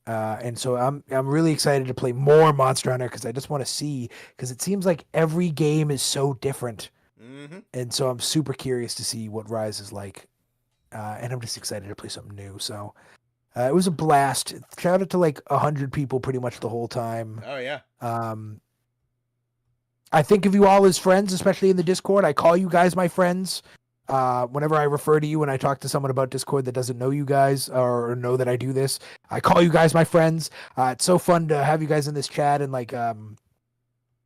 B: And so I'm really excited to play more Monster Hunter because I just want to see, because it seems like every game is so different.
A: Mm-hmm.
B: And so I'm super curious to see what Rise is like. And I'm just excited to play something new. So it was a blast. Shout out to like 100 people pretty much the whole time.
A: Oh, yeah.
B: I think of you all as friends, especially in the Discord. I call you guys my friends. Whenever I refer to you when I talk to someone about Discord that doesn't know you guys or know that I do this, I call you guys my friends. It's so fun to have you guys in this chat and like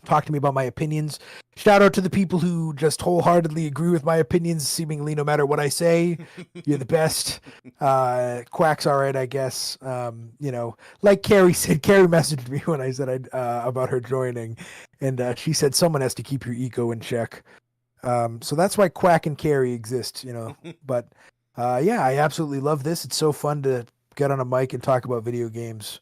B: talk to me about my opinions. Shout out to the people who just wholeheartedly agree with my opinions, seemingly no matter what I say. You're the best. Quack's all right, I guess. Like Carrie said, Carrie messaged me when I said about her joining, and she said someone has to keep your ego in check. So that's why Quack and Carrie exist, But yeah, I absolutely love this. It's so fun to get on a mic and talk about video games.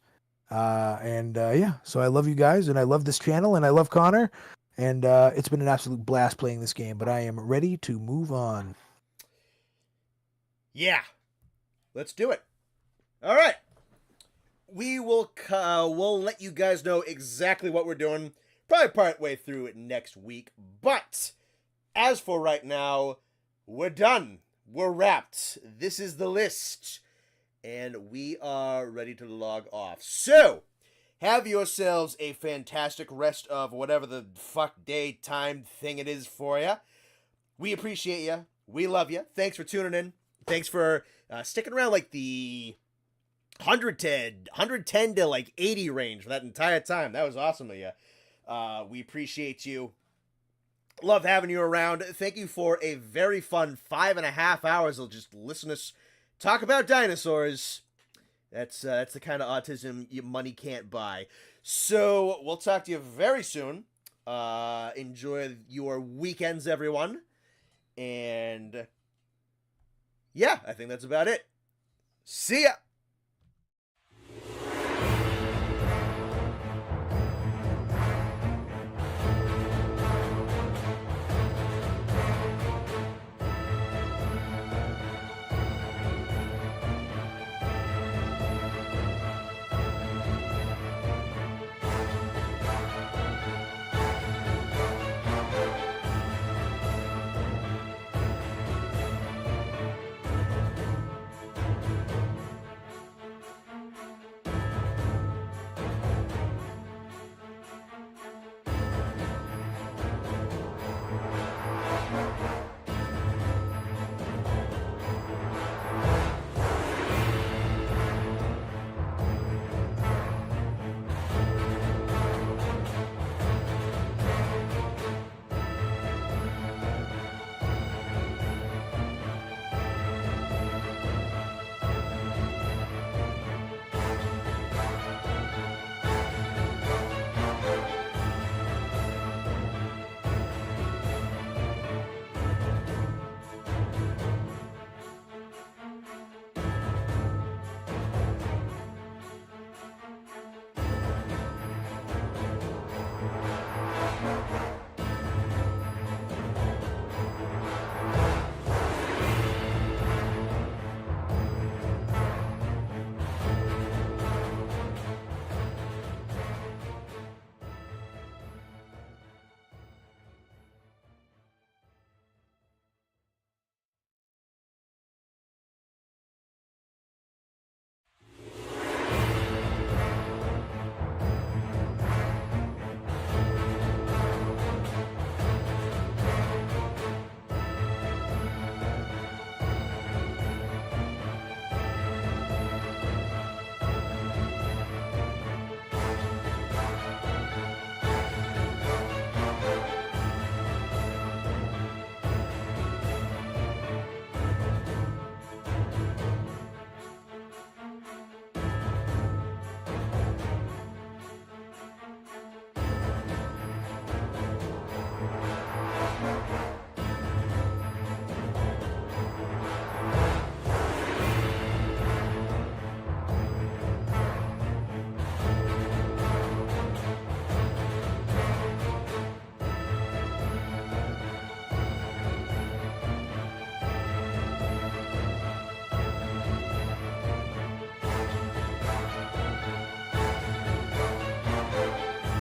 B: Yeah, so I love you guys, and I love this channel, and I love Connor, and it's been an absolute blast playing this game, but I am ready to move on.
A: Yeah, let's do it. All right. We will we'll let you guys know exactly what we're doing, probably part way through it next week, but as for right now, we're done. We're wrapped. This is the list. And we are ready to log off. So, have yourselves a fantastic rest of whatever the fuck day, time thing it is for you. We appreciate you. We love you. Thanks for tuning in. Thanks for sticking around like the 110 to like 80 range for that entire time. That was awesome of you. We appreciate you. Love having you around. Thank you for a very fun 5.5 hours of just listening to us talk about dinosaurs. That's the kind of autism your money can't buy. So we'll talk to you very soon. Enjoy your weekends, everyone. And yeah, I think that's about it. See ya.